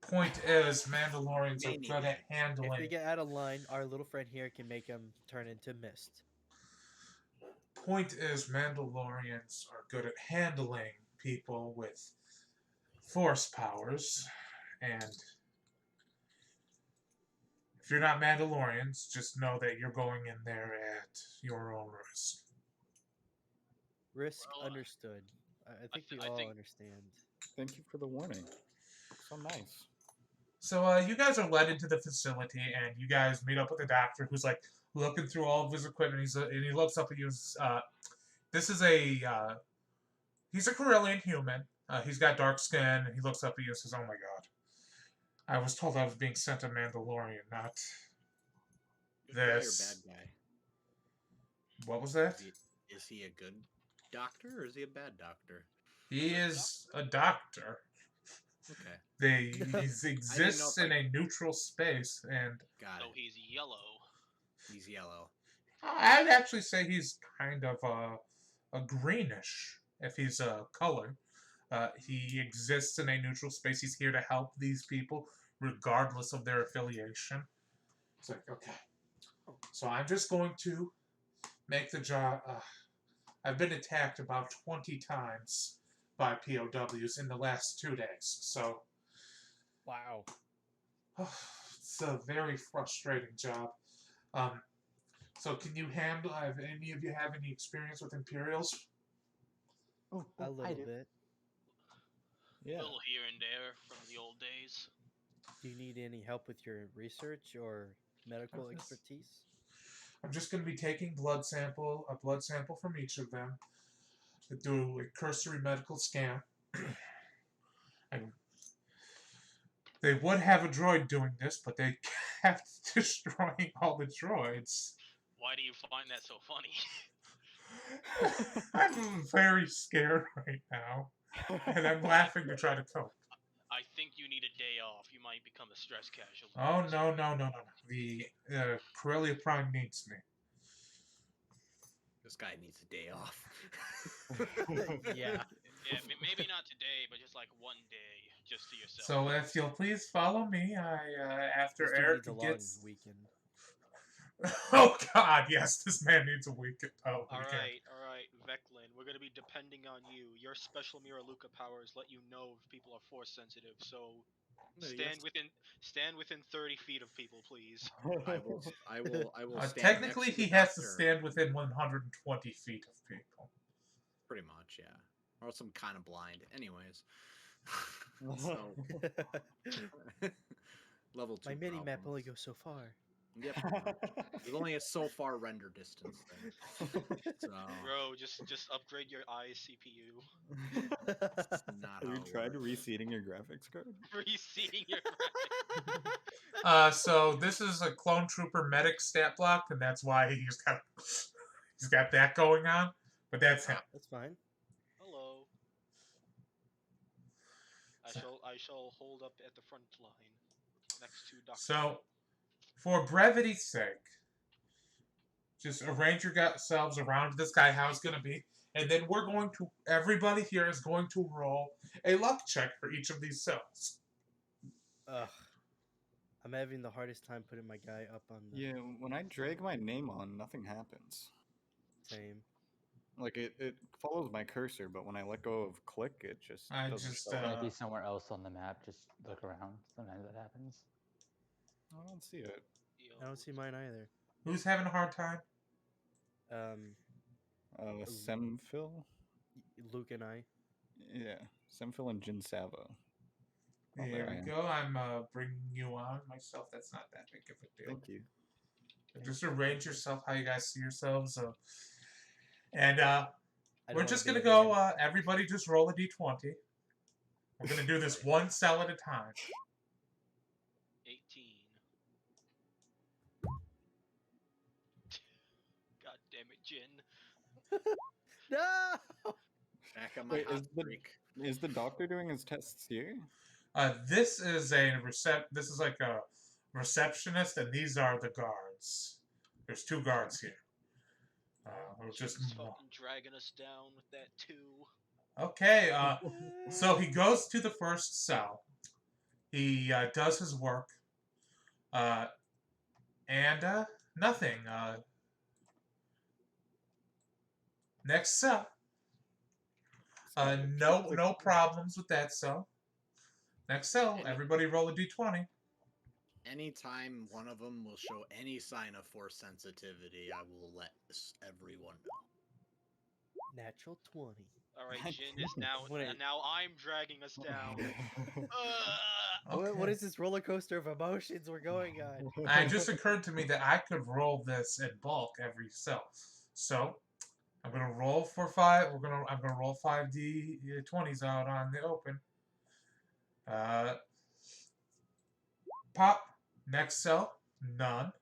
Speaker 1: point is, Mandalorians
Speaker 4: May
Speaker 1: are
Speaker 4: need
Speaker 1: good at
Speaker 4: it.
Speaker 6: If
Speaker 1: handling.
Speaker 6: they get out of line, our little friend here can make them turn into mist.
Speaker 1: Point is, Mandalorians are good at handling people with force powers, and if you're not Mandalorians, just know that you're going in there at your own risk.
Speaker 6: Risk
Speaker 3: Well,
Speaker 6: understood. I think we
Speaker 3: I
Speaker 6: all
Speaker 3: think
Speaker 6: understand.
Speaker 2: Thank you for the warning. So nice.
Speaker 1: So you guys are led into the facility, and you guys meet up with the doctor, who's like looking through all of his equipment. And he looks up at you. This is he's a Corellian human. He's got dark skin, and he looks up at you and says, "Oh my God, I was told I was being sent a Mandalorian, not
Speaker 4: Good guy or bad
Speaker 1: this."
Speaker 4: guy?
Speaker 1: What was that?
Speaker 4: Is he a good doctor or is he a bad doctor?
Speaker 1: He is a doctor.
Speaker 4: Okay,
Speaker 1: He
Speaker 4: know
Speaker 1: exists
Speaker 4: if
Speaker 1: in a neutral space, and
Speaker 4: got
Speaker 3: so
Speaker 4: it.
Speaker 3: he's yellow.
Speaker 4: He's yellow.
Speaker 1: I'd actually say he's kind of a greenish if he's a color. He exists in a neutral space. He's here to help these people, regardless of their affiliation. It's like, okay. So I'm just going to make the job. I've been attacked about 20 times by POWs in the last 2 days. So
Speaker 6: Wow.
Speaker 1: it's a very frustrating job. So can you handle? Have any of you have any experience with Imperials?
Speaker 7: Oh,
Speaker 6: A
Speaker 7: I
Speaker 6: little
Speaker 7: do.
Speaker 6: bit.
Speaker 2: Yeah.
Speaker 3: Little here and there from the old days.
Speaker 6: Do you need any help with your research or medical
Speaker 1: Yes.
Speaker 6: expertise?
Speaker 1: I'm just going to be taking a blood sample from each of them, to do a cursory medical scan. And they would have a droid doing this, but they kept destroying all the droids.
Speaker 3: Why do you find that so funny?
Speaker 1: I'm very scared right now, and I'm laughing to try to cope.
Speaker 3: I think you need a day off. You might become a stress casualty.
Speaker 1: Oh, no. The Corellia Prime needs me.
Speaker 4: This guy needs a day off.
Speaker 6: Yeah.
Speaker 3: Yeah, maybe not today, but just like one day, just to yourself.
Speaker 1: So if you'll please follow me, after
Speaker 6: This dude
Speaker 1: Eric
Speaker 6: needs a long
Speaker 1: gets.
Speaker 6: weekend.
Speaker 1: Oh God, yes, this man needs a weekend.
Speaker 3: All right, Veclin. We're gonna be depending on you. Your special Mira Luca powers let you know if people are force sensitive. So stand within 30 feet of people, please.
Speaker 4: I will stand
Speaker 1: Technically,
Speaker 4: next to
Speaker 1: he
Speaker 4: the
Speaker 1: has to
Speaker 4: doctor.
Speaker 1: stand within 120 feet of people.
Speaker 4: Pretty much, yeah. Or else I'm kind of blind. Anyways. So, level 2
Speaker 6: My mini map only
Speaker 4: problems.
Speaker 6: goes so far.
Speaker 4: Yep. pretty much. There's only a so far render distance there. So,
Speaker 3: Bro, just upgrade your eyes CPU.
Speaker 4: that's not
Speaker 2: Have
Speaker 4: how
Speaker 2: you
Speaker 4: it
Speaker 2: tried
Speaker 4: works.
Speaker 2: reseating your graphics card?
Speaker 3: Reseating your graphics.
Speaker 1: So this is a clone trooper medic stat block, and that's why he's got that going on. But that's him.
Speaker 6: That's fine.
Speaker 3: Hello. I shall hold up at the front line next to Dr.
Speaker 1: So, for brevity's sake, just arrange yourselves around this guy how it's going to be, and then everybody here is going to roll a luck check for each of these cells.
Speaker 6: Ugh. I'm having the hardest time putting my guy up on the
Speaker 2: Yeah, when I drag my name on, nothing happens.
Speaker 6: same.
Speaker 2: Like it follows my cursor, but when I let go of click, it just
Speaker 1: I
Speaker 2: doesn't
Speaker 1: just,
Speaker 2: show up.
Speaker 7: Might be somewhere else on the map. Just look around. Sometimes that happens.
Speaker 2: I don't see it.
Speaker 3: Yo,
Speaker 6: I don't see mine either.
Speaker 1: Who's having a hard time?
Speaker 2: Semphil?
Speaker 6: Luke and I.
Speaker 2: Yeah, Semphil and Jin Savo. Oh,
Speaker 1: There
Speaker 2: there I
Speaker 1: we
Speaker 2: am.
Speaker 1: go. I'm bringing you on myself. That's not that big of a deal.
Speaker 2: Thank you.
Speaker 1: Just arrange yourself how you guys see yourselves. And
Speaker 6: I don't
Speaker 1: we're
Speaker 6: wanna
Speaker 1: just
Speaker 6: be
Speaker 1: going to
Speaker 6: the
Speaker 1: go,
Speaker 6: man.
Speaker 1: everybody just roll a d20. We're going to do this one cell at a time.
Speaker 3: 18. God damn it, Jin.
Speaker 6: No!
Speaker 4: Back on my
Speaker 2: Wait,
Speaker 4: hot streak.
Speaker 2: is the doctor doing his tests here?
Speaker 1: This is This is like a receptionist, and these are the guards. There's 2 guards here. We'll just
Speaker 3: Jin's fucking dragging us down with that too.
Speaker 1: okay. So he goes to the first cell. He does his work. And nothing. Next cell. No problems with that cell. Next cell. Everybody roll a d20.
Speaker 4: Anytime one of them will show any sign of force sensitivity, I will let everyone know.
Speaker 6: Natural 20.
Speaker 3: Alright,
Speaker 2: God
Speaker 3: Jin is
Speaker 2: damn.
Speaker 3: now
Speaker 6: Wait.
Speaker 3: now I'm dragging us down.
Speaker 1: Okay.
Speaker 6: What is this roller coaster of emotions we're going on?
Speaker 1: It just occurred to me that I could roll this in bulk every cell. So I'm gonna roll for 5. I'm gonna roll 5d20s out on the open. Pop. Next cell. None.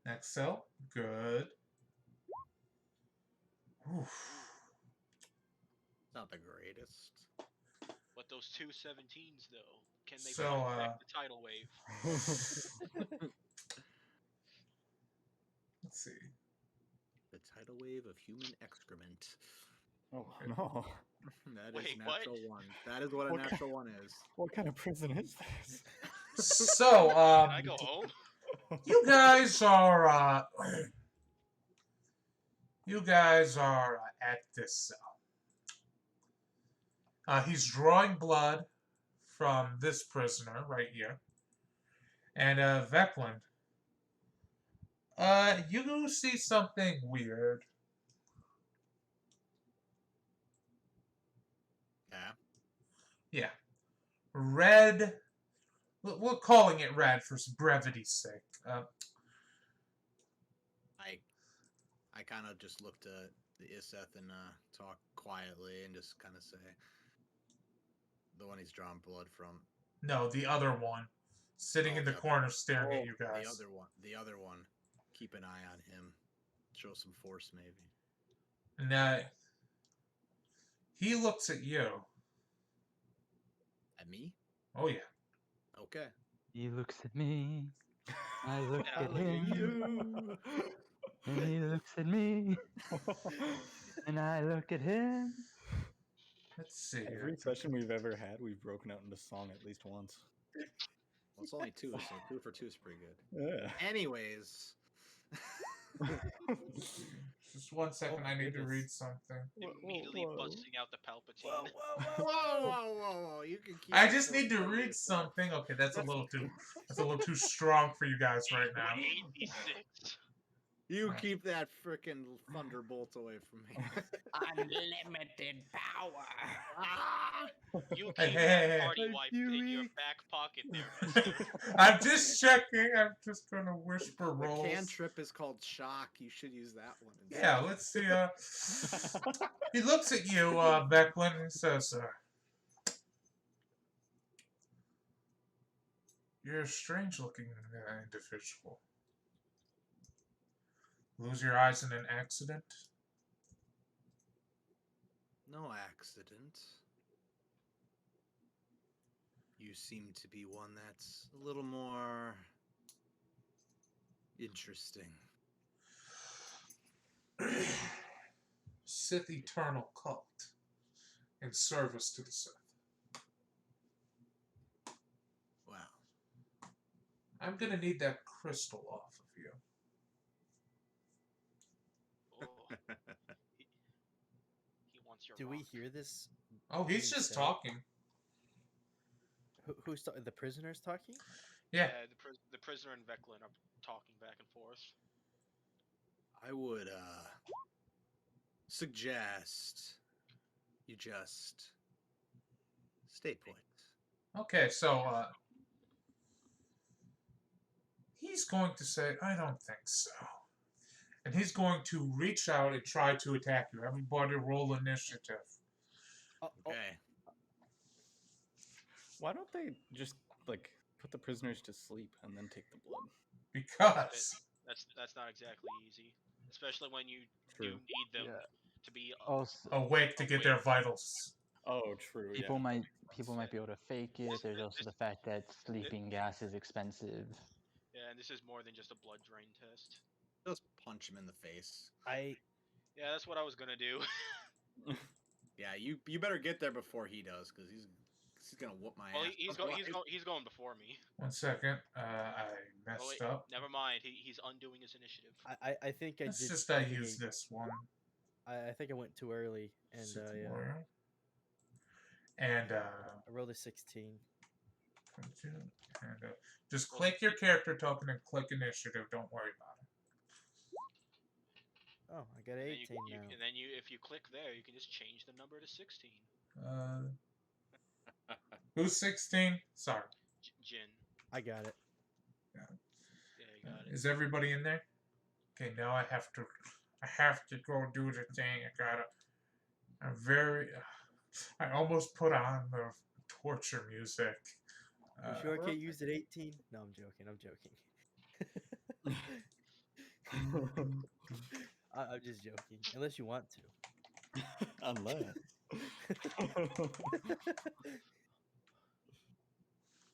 Speaker 1: Next cell. Good. Oof.
Speaker 4: Not the greatest.
Speaker 3: But those 2 17s though, can they
Speaker 1: So,
Speaker 3: fight back the tidal wave?
Speaker 1: Let's see.
Speaker 4: The tidal wave of human excrement.
Speaker 2: Oh no!
Speaker 4: That is
Speaker 3: Wait, what?
Speaker 4: natural 1. That is what a
Speaker 2: What
Speaker 4: natural 1 is.
Speaker 2: What kind of prison is this?
Speaker 1: So,
Speaker 3: Can I go home?
Speaker 1: you guys are at this cell. He's drawing blood from this prisoner right here. And Vecland, you see something weird.
Speaker 4: Yeah.
Speaker 1: Yeah. Red. We're calling it red for brevity's sake.
Speaker 4: I kind of just looked at the Iseth and talk quietly and just kind of say, the one he's drawing blood from.
Speaker 1: No, the other one. Sitting in the corner staring at you guys.
Speaker 4: The other one. Keep an eye on him. Show some force, maybe.
Speaker 1: And he looks at you.
Speaker 4: At me?
Speaker 1: Oh, yeah.
Speaker 4: Okay.
Speaker 7: He looks at me. I look
Speaker 3: I
Speaker 7: at
Speaker 3: look at
Speaker 7: him. And he looks at me. And I look at him.
Speaker 1: Let's see.
Speaker 2: Every session we've ever had, we've broken out into song at least once.
Speaker 4: Well, it's only 2, so 2 for 2 is pretty good.
Speaker 2: Yeah.
Speaker 4: Anyways.
Speaker 1: Just 1 second, I need to read something.
Speaker 3: Immediately busting out the Palpatine.
Speaker 4: Whoa. You can keep
Speaker 1: I just need to read something. Okay, that's a little too strong for you guys right now.
Speaker 3: 86.
Speaker 4: You keep that frickin' thunderbolt away from me.
Speaker 8: Unlimited power.
Speaker 3: You keep
Speaker 1: Hey,
Speaker 3: that party wipe in your back pocket there, mister.
Speaker 1: I'm just checking. I'm just gonna whisper
Speaker 4: The
Speaker 1: rolls.
Speaker 4: cantrip is called shock. You should use that one. instead.
Speaker 1: Yeah, let's see. He looks at you, Becklin, and says, "You're a strange-looking individual. Lose your eyes in an accident?"
Speaker 4: No accident. You seem to be one that's a little more interesting.
Speaker 1: Sith Eternal Cult. In service to the Sith.
Speaker 4: Wow.
Speaker 1: I'm gonna need that crystal off of you.
Speaker 3: Oh, he wants your
Speaker 6: Do we
Speaker 3: rock.
Speaker 6: hear this?
Speaker 1: Oh, he's just talking.
Speaker 6: Who's the prisoners talking?
Speaker 1: Yeah.
Speaker 3: The prisoner and Veclin are talking back and forth.
Speaker 4: I would suggest you just stay put.
Speaker 1: Okay, so he's going to say, I don't think so. And he's going to reach out and try to attack you. Everybody roll initiative.
Speaker 4: Okay.
Speaker 2: Why don't they just like put the prisoners to sleep and then take the blood?
Speaker 1: Because
Speaker 3: That's not exactly easy, especially when you
Speaker 2: True.
Speaker 3: do need them
Speaker 7: Yeah.
Speaker 3: to be
Speaker 7: Also,
Speaker 1: awake to get their vitals.
Speaker 2: Oh, true.
Speaker 7: people
Speaker 2: yeah.
Speaker 7: might be able to fake it. There's also
Speaker 3: this-
Speaker 7: the fact that sleeping gas is expensive.
Speaker 3: Yeah, and this is more than just a blood drain test.
Speaker 4: Just punch him in the face.
Speaker 3: Yeah, that's what I was gonna do.
Speaker 4: Yeah, you better get there before he does, because he's gonna whoop my
Speaker 3: Well,
Speaker 4: ass.
Speaker 3: he's going before me.
Speaker 1: 1 second. I
Speaker 3: Oh wait,
Speaker 1: messed up.
Speaker 3: never mind. He's undoing his initiative.
Speaker 6: I think I
Speaker 1: Let's
Speaker 6: did.
Speaker 1: just
Speaker 6: I think
Speaker 1: use this one.
Speaker 6: I think I went too early, and
Speaker 1: Sith
Speaker 6: yeah,
Speaker 1: Warrior. And
Speaker 6: I rolled a 16.
Speaker 1: and just click your character token and click initiative. Don't worry about it.
Speaker 6: Oh, I got an 18 now.
Speaker 3: And then if you click there, you can just change the number to 16.
Speaker 1: Who's 16? Sorry.
Speaker 3: Jin.
Speaker 6: I got it.
Speaker 3: Yeah, you got it.
Speaker 1: Is everybody in there? Okay, now I have to go do the thing. I almost put on the torture music.
Speaker 6: You sure I can't use it 18? No, I'm joking. I'm just joking. Unless you want to.
Speaker 2: Unless.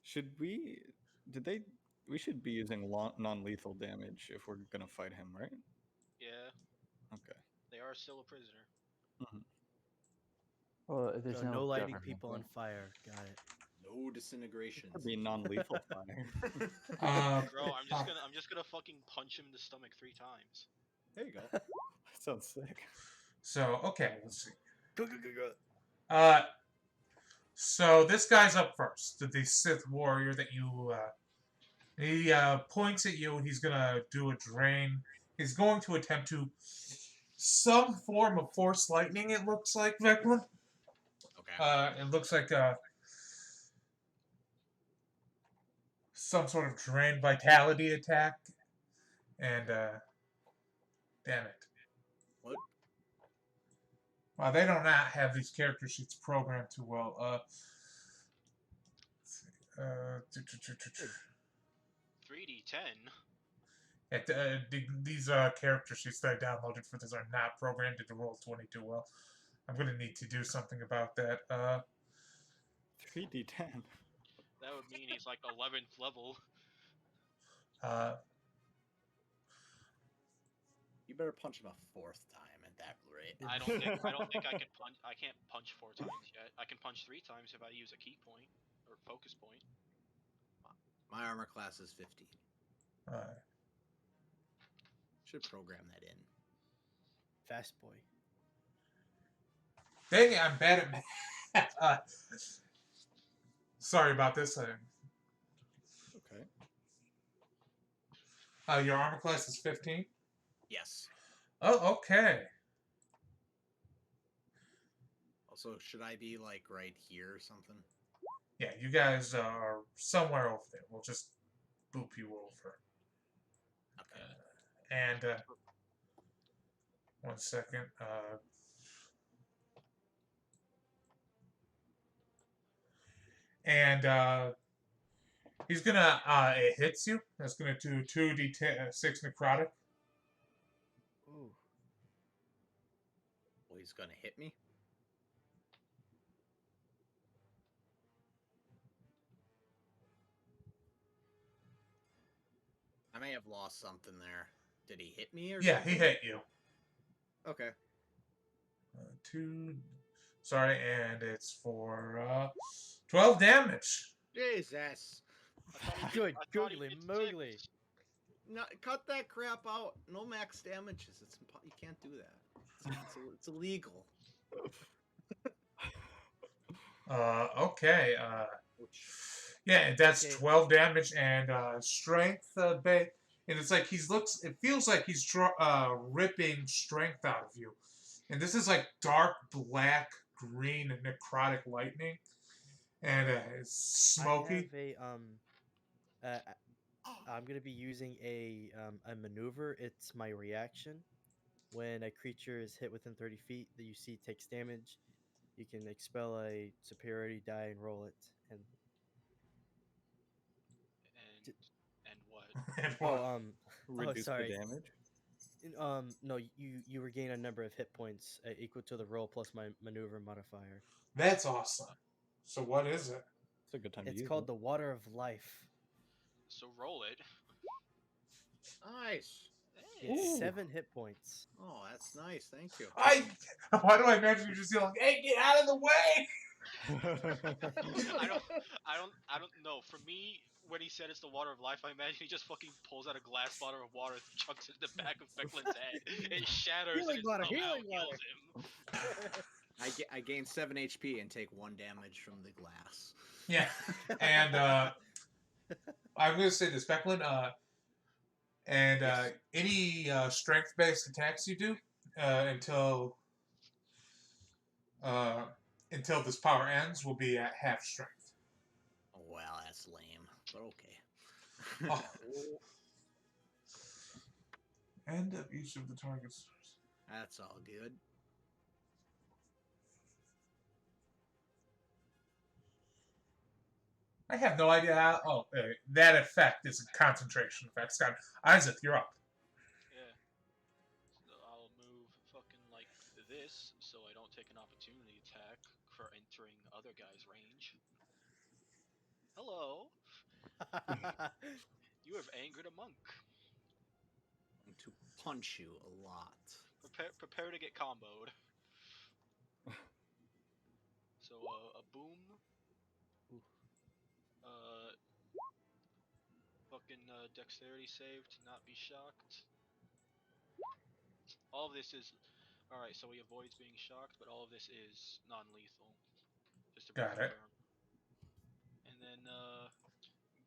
Speaker 2: Should we? Did they? We should be using non-lethal damage if we're gonna fight him, right?
Speaker 3: Yeah,
Speaker 2: Okay.
Speaker 3: they are still a prisoner.
Speaker 7: Well, there's
Speaker 6: So
Speaker 7: no,
Speaker 6: no lighting
Speaker 7: government,
Speaker 6: people
Speaker 7: right?
Speaker 6: on fire. Got it.
Speaker 4: No disintegration.
Speaker 2: Could be non-lethal fire.
Speaker 3: Bro, I'm just gonna fucking punch him in the stomach 3 times.
Speaker 4: There you go.
Speaker 2: That sounds sick.
Speaker 1: So, okay, let's see.
Speaker 6: Go.
Speaker 1: So this guy's up first. The Sith warrior that you, he points at you. He's gonna do a drain. He's going to attempt to some form of force lightning. It looks like Veclin.
Speaker 4: Okay.
Speaker 1: It looks like some sort of drain vitality attack. And damn it.
Speaker 4: What?
Speaker 1: Wow, they do not have these character sheets programmed too well. Let's see.
Speaker 3: 3d10.
Speaker 1: These character sheets that I downloaded for this are not programmed to roll 22 well. I'm gonna need to do something about that.
Speaker 2: 3d10.
Speaker 3: That would mean he's like 11th level.
Speaker 4: You better punch him a 4th time at that rate.
Speaker 3: I don't think I can punch. I can't punch 4 times yet. I can punch 3 times if I use a key point or focus point.
Speaker 4: My armor class is 15.
Speaker 1: Alright.
Speaker 4: Should program that in.
Speaker 6: Fast boy.
Speaker 1: Dang it, I'm bad at math. Sorry about this.
Speaker 2: Okay.
Speaker 1: Your armor class is 15?
Speaker 4: Yes.
Speaker 1: Oh, okay.
Speaker 4: Also, should I be like right here or something?
Speaker 1: Yeah, you guys are somewhere over there. We'll just boop you over.
Speaker 4: Okay.
Speaker 1: And 1 second. And he's gonna it hits you. That's gonna do 2d6 necrotic.
Speaker 6: Ooh.
Speaker 4: Well, he's gonna hit me. I may have lost something there. Did he hit me or
Speaker 1: Yeah,
Speaker 4: something?
Speaker 1: he hit you.
Speaker 4: Okay.
Speaker 1: 2. Sorry, and it's for 12 damage.
Speaker 4: Jesus.
Speaker 6: Good,
Speaker 3: I thought he
Speaker 6: googly
Speaker 3: did
Speaker 6: moogly.
Speaker 3: 6.
Speaker 4: No, cut that crap out. No max damages. You can't do that. It's illegal.
Speaker 1: Okay. Yeah, that's
Speaker 6: Okay.
Speaker 1: 12 damage and strength and it's like it feels like he's ripping strength out of you. And this is like dark black, green, and necrotic lightning. And it's
Speaker 6: I
Speaker 1: smoky.
Speaker 6: have a uh, I'm gonna be using a maneuver. It's my reaction. When a creature is hit within 30 feet that you see takes damage, you can expel a superiority die and roll it. And
Speaker 3: And
Speaker 6: d-
Speaker 3: and what?
Speaker 1: And
Speaker 6: oh
Speaker 1: what?
Speaker 2: Reduce the
Speaker 6: sorry.
Speaker 2: damage.
Speaker 6: No, you regain a number of hit points equal to the roll plus my maneuver modifier.
Speaker 1: That's awesome. So what is it?
Speaker 2: It's a good time to
Speaker 6: It's
Speaker 2: use
Speaker 6: called
Speaker 2: it.
Speaker 6: the Water of Life.
Speaker 3: So roll it.
Speaker 4: Nice.
Speaker 6: It's
Speaker 2: Ooh.
Speaker 6: 7 hit points.
Speaker 4: Oh, that's nice. Thank you.
Speaker 1: Why do I imagine you just yelling, "Hey, get out of the way!"
Speaker 3: I don't know. For me, when he said it's the water of life, I imagine he just fucking pulls out a glass bottle of water, chucks it in the back of Becklin's head. It shatters
Speaker 6: Healing
Speaker 3: and it
Speaker 6: water,
Speaker 3: somehow
Speaker 6: healing
Speaker 3: heals
Speaker 6: water.
Speaker 3: him.
Speaker 4: I gain 7 HP and take 1 damage from the glass.
Speaker 1: Yeah, and I'm gonna say this, Becklin. And
Speaker 4: Yes.
Speaker 1: any strength-based attacks you do until this power ends will be at half strength.
Speaker 4: Oh, well, that's lame, but okay.
Speaker 1: Oh. End of each of the targets.
Speaker 4: That's all good.
Speaker 1: I have no idea how. Oh, that effect is a concentration effect. Scott, Isaac, you're up.
Speaker 3: Yeah. So I'll move fucking like this so I don't take an opportunity attack for entering other guy's range. Hello. You have angered a monk.
Speaker 4: I'm going to punch you a lot.
Speaker 3: Prepare to get comboed. So a boom. Fucking dexterity save to not be shocked. All of this is alright. So he avoids being shocked, but all of this is non-lethal. Just to
Speaker 1: Got it.
Speaker 3: reconfirm. And then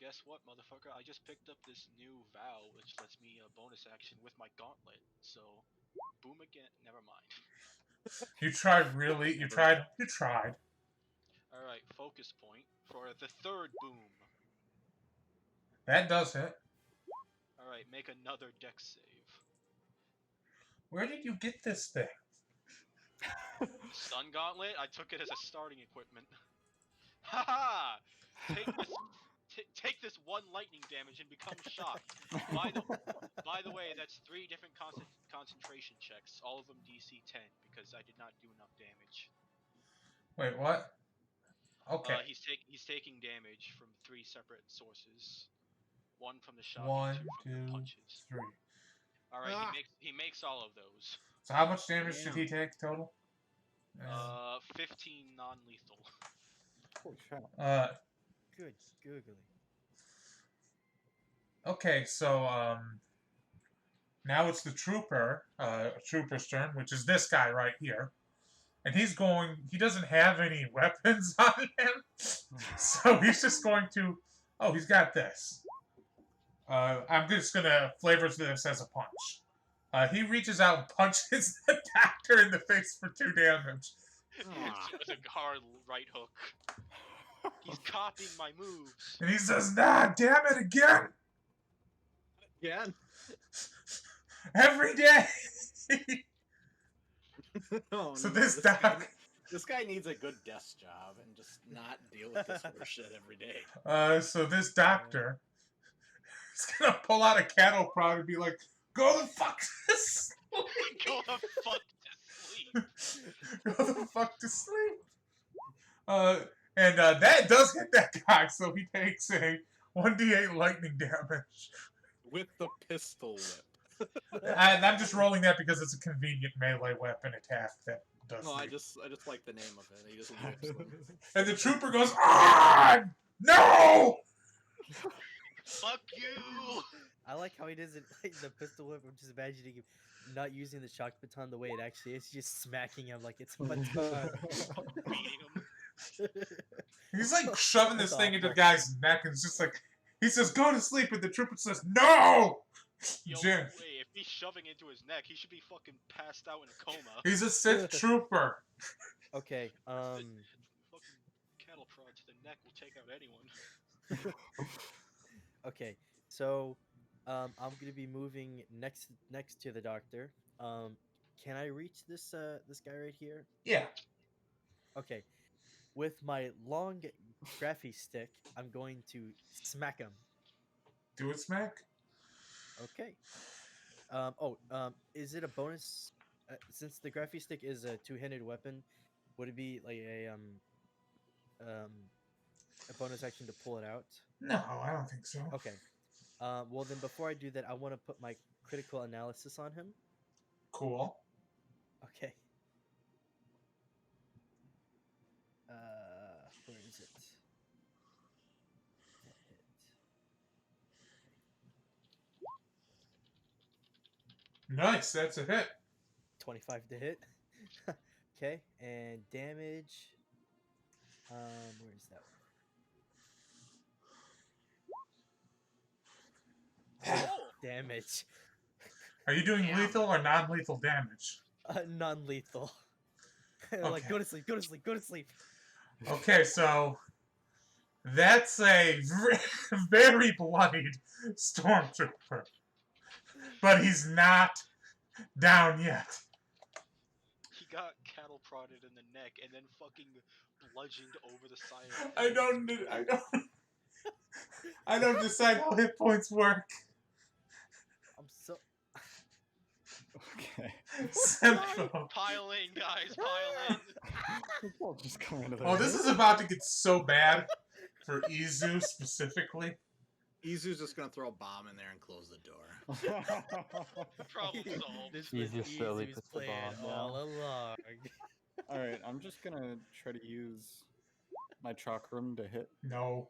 Speaker 3: guess what, motherfucker? I just picked up this new vow, which lets me a bonus action with my gauntlet. So boom again. Never mind.
Speaker 1: You tried really. You tried. You tried.
Speaker 3: All right, focus point for the third boom.
Speaker 1: That does hit.
Speaker 3: All right, make another dex save.
Speaker 1: Where did you get this thing?
Speaker 3: Stun gauntlet. I took it as a starting equipment. Haha! Take this 1 lightning damage and become shocked. By the way, that's 3 different concentration checks, all of them DC 10 because I did not do enough damage.
Speaker 1: Wait, what? Okay.
Speaker 3: He's taking damage from 3 separate sources. 1 from the shock
Speaker 1: 1,
Speaker 3: and 2 from the
Speaker 1: 2,
Speaker 3: punches.
Speaker 1: 3.
Speaker 3: All right, he makes all of those.
Speaker 1: So how much damage did he take total?
Speaker 3: 15 non-lethal.
Speaker 2: Holy shit.
Speaker 6: Good googly.
Speaker 1: Okay, so now it's the trooper's turn, which is this guy right here. And he doesn't have any weapons on him. So he's just going to, he's got this. I'm just going to flavor this as a punch. He reaches out and punches the doctor in the face for 2 damage.
Speaker 3: With a hard right hook. He's copying my moves.
Speaker 1: And he says, "Nah, damn it, again!
Speaker 4: Again?
Speaker 1: Every day!"
Speaker 4: Oh,
Speaker 1: So
Speaker 4: no,
Speaker 1: this
Speaker 4: this guy needs a good desk job and just not deal with this horseshit every day.
Speaker 1: So this doctor is going to pull out a cattle prod and be like, "Go the fuck to sleep!
Speaker 3: Go the fuck to sleep!
Speaker 1: Go the fuck to sleep!" And that does hit that guy, so he takes a 1d8 lightning damage.
Speaker 4: With the pistol whip.
Speaker 1: I'm just rolling that because it's a convenient melee weapon attack that does.
Speaker 4: No, I just like the name of it. He just whips them.
Speaker 1: And the trooper goes, "Ah, no!"
Speaker 3: Fuck you!
Speaker 6: I like how he doesn't like the pistol whip. I'm just imagining him not using the shock baton the way it actually is, just smacking him like it's a baton.
Speaker 3: Beating him.
Speaker 1: He's like shoving
Speaker 6: That's
Speaker 1: this thing into the
Speaker 6: awful.
Speaker 1: guy's neck, and it's just like he says, "Go to sleep," and the trooper says, "No."
Speaker 3: Yo,
Speaker 1: Jin,
Speaker 3: wait, if he's shoving into his neck, he should be fucking passed out in a coma.
Speaker 1: he's a Sith trooper.
Speaker 6: Okay.
Speaker 3: Fucking cattle prod to the neck will take out anyone.
Speaker 6: Okay. So, I'm gonna be moving next to the doctor. Can I reach this this guy right here?
Speaker 1: Yeah.
Speaker 6: Okay. With my long graphy stick, I'm going to smack him.
Speaker 1: Do it, Smack.
Speaker 6: Okay. Is it a bonus? Since the graphy stick is a two-handed weapon, would it be like a bonus action to pull it out?
Speaker 1: No, I don't think so.
Speaker 6: Okay. Well then, before I do that, I want to put my critical analysis on him.
Speaker 1: Cool.
Speaker 6: Okay. Where is it? That hit.
Speaker 1: 'Nice, that's a hit.
Speaker 6: 25 to hit. Okay, and damage. Where's that one?
Speaker 3: Oh!
Speaker 6: Damage.
Speaker 1: Are you doing
Speaker 3: Damn.
Speaker 1: lethal or non-lethal damage?
Speaker 6: Non-lethal. Like,
Speaker 1: Okay.
Speaker 6: go to sleep, go to sleep, go to sleep.
Speaker 1: Okay, so that's a very bloodied stormtrooper, but he's not down yet.
Speaker 3: He got cattle prodded in the neck and then fucking bludgeoned over the side of
Speaker 1: I don't decide how hit points work.
Speaker 6: I'm so.
Speaker 2: Okay.
Speaker 1: Simple.
Speaker 3: Pile in, guys, pile in.
Speaker 2: It's all just coming to the
Speaker 1: Oh, this is about to get so bad for Izu specifically.
Speaker 4: Izu's just gonna throw a bomb in there and close the door.
Speaker 3: Problem solved.
Speaker 6: This
Speaker 7: He
Speaker 6: was
Speaker 7: just slowly
Speaker 6: Izu's
Speaker 7: puts the
Speaker 6: plan
Speaker 7: bomb
Speaker 6: all
Speaker 7: down.
Speaker 6: along.
Speaker 2: Alright, I'm just gonna try to use my chakram to hit.
Speaker 1: No.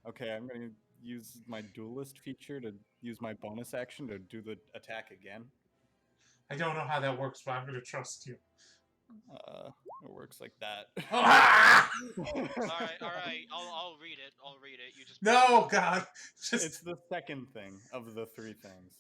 Speaker 2: Okay, I'm gonna use my duelist feature to use my bonus action to do the attack again.
Speaker 1: I don't know how that works, but I'm going to trust you.
Speaker 2: It works like that.
Speaker 1: Ah!
Speaker 3: Alright, I'll read it. I'll read it. You just
Speaker 1: No, God. Just
Speaker 2: It's the second thing of the three things.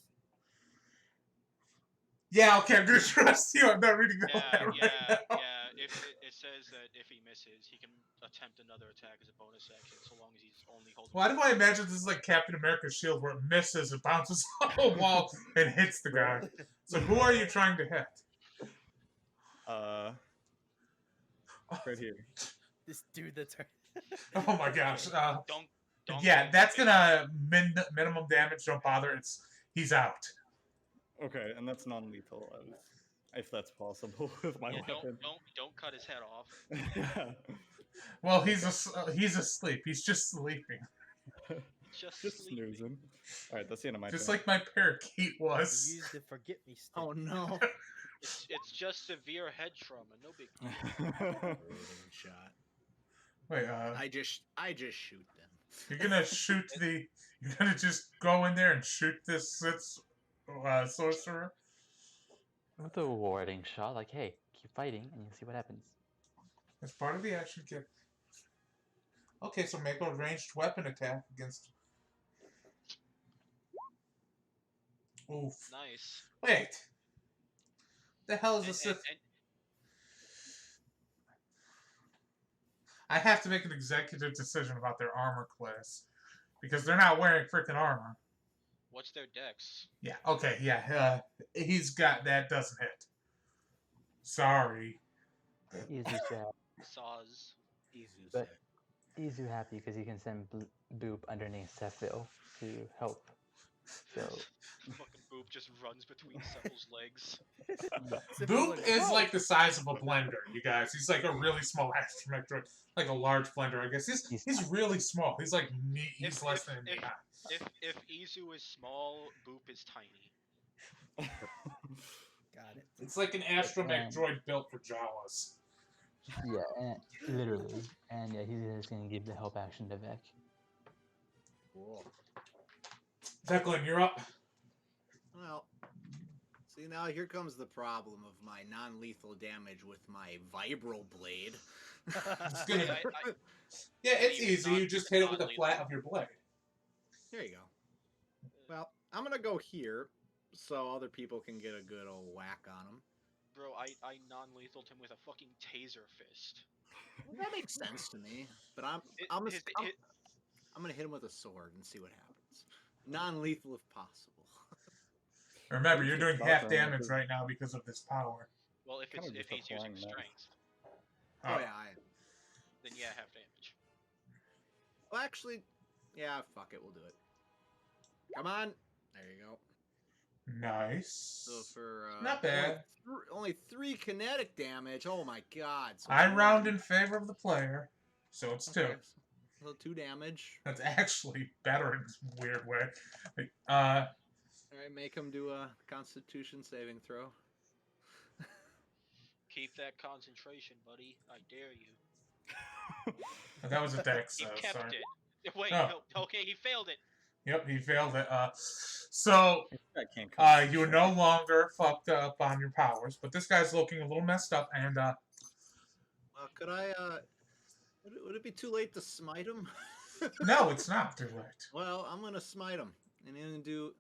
Speaker 1: yeah. Okay, I'm going to trust you. I'm not reading the
Speaker 3: Yeah,
Speaker 1: line
Speaker 3: yeah,
Speaker 1: right now.
Speaker 3: yeah. If it says that if he misses, he can attempt another attack as a bonus action, so long as he's only holding.
Speaker 1: Why do I imagine this is like Captain America's shield, where it misses, it bounces off a wall, and hits the guy? So who are you trying to hit?
Speaker 2: Right here.
Speaker 6: This dude that's hurt.
Speaker 1: Oh my gosh.
Speaker 3: Don't
Speaker 1: Yeah, that's gonna minimum damage. Don't bother. He's out.
Speaker 2: Okay, and that's non-lethal, if that's possible with my
Speaker 3: Yeah,
Speaker 2: weapon.
Speaker 3: don't cut his head off.
Speaker 1: Well, he's asleep. He's just sleeping,
Speaker 3: Just
Speaker 2: Just snoozing. Alright, that's the end of my
Speaker 1: just
Speaker 2: turn.
Speaker 1: like my parakeet
Speaker 6: You
Speaker 1: was.
Speaker 6: used the forget me stick.
Speaker 4: Oh no!
Speaker 3: It's just severe head trauma, no big deal.
Speaker 4: Rating shot.
Speaker 1: Wait,
Speaker 4: I just shoot them.
Speaker 1: you're gonna shoot the? You're gonna just go in there and shoot this Sith sorcerer?
Speaker 7: With a warding shot, like, hey, keep fighting and you'll see what happens.
Speaker 1: As part of the action kit. Okay, so make a ranged weapon attack against. Oof.
Speaker 3: Nice.
Speaker 1: Wait. The hell is a
Speaker 3: And,
Speaker 1: Sith?
Speaker 3: and
Speaker 1: I have to make an executive decision about their armor class because they're not wearing freaking armor.
Speaker 3: what's their dex?
Speaker 1: Yeah. Okay. Yeah. He's got that. Doesn't hit. Sorry.
Speaker 7: Izu's happy.
Speaker 3: Saws.
Speaker 4: Izu's
Speaker 7: But-
Speaker 4: hit.
Speaker 7: Izu happy because he can send Boop underneath Sethville to help. So,
Speaker 3: Fucking Boop just runs between Sepul's legs.
Speaker 1: Boop is like the size of a blender, you guys. He's like a really small astromech droid, like a large blender, I guess. He's really small. He's like me. He's
Speaker 3: If-
Speaker 1: less
Speaker 3: if-
Speaker 1: than me.
Speaker 3: If Izu is small, Boop is tiny.
Speaker 6: Got it.
Speaker 1: It's like an astromech
Speaker 7: Man.
Speaker 1: droid built for Jawas.
Speaker 7: yeah, and, literally. And yeah, he's just going to give the help action to Vec.
Speaker 4: Cool.
Speaker 1: Declan, you're up.
Speaker 4: Well, See, now here comes the problem of my non-lethal damage with my vibro blade.
Speaker 1: It's gonna-
Speaker 3: I-
Speaker 1: Yeah, it's
Speaker 3: mean,
Speaker 1: easy.
Speaker 3: not-
Speaker 1: You just hit it with the
Speaker 3: non-lethal.
Speaker 1: flat of your blade.
Speaker 4: There you go. Well, I'm gonna go here so other people can get a good old whack on him.
Speaker 3: Bro, I non-lethaled him with a fucking taser fist.
Speaker 4: Well, that makes sense to me. But I'm
Speaker 3: His-
Speaker 4: gonna hit him with a sword and see what happens. Non-lethal if possible.
Speaker 1: Remember, you're doing
Speaker 7: Stop
Speaker 1: half
Speaker 7: that,
Speaker 1: damage
Speaker 7: because-
Speaker 1: right now because of this power.
Speaker 3: well, if
Speaker 2: Kinda
Speaker 3: he's
Speaker 2: just
Speaker 3: using
Speaker 2: applying that.
Speaker 3: strength,
Speaker 4: Oh yeah.
Speaker 3: then yeah, half damage.
Speaker 4: Well, actually, yeah. Fuck it. We'll do it. Come on. There you go.
Speaker 1: Nice.
Speaker 4: So for
Speaker 1: Not bad.
Speaker 4: Only 3 kinetic damage. Oh my god. So
Speaker 1: I
Speaker 4: one-
Speaker 1: round in favor of the player, so it's 2.
Speaker 4: Okay, so 2 damage.
Speaker 1: That's actually better in a weird way. Like,
Speaker 4: All right, make him do a Constitution saving throw.
Speaker 3: Keep that concentration, buddy. I dare you.
Speaker 1: that was a dex.
Speaker 3: He kept
Speaker 1: Sorry.
Speaker 3: it. Wait,
Speaker 1: Oh.
Speaker 3: no, okay, he failed it.
Speaker 1: Yep, he failed it. So
Speaker 2: I can't come.
Speaker 1: you are no longer fucked up on your powers, but this guy's looking a little messed up, and
Speaker 4: Could I? Would it be too late to smite him?
Speaker 1: no, it's not too late.
Speaker 4: Well, I'm gonna smite him, and I'm gonna do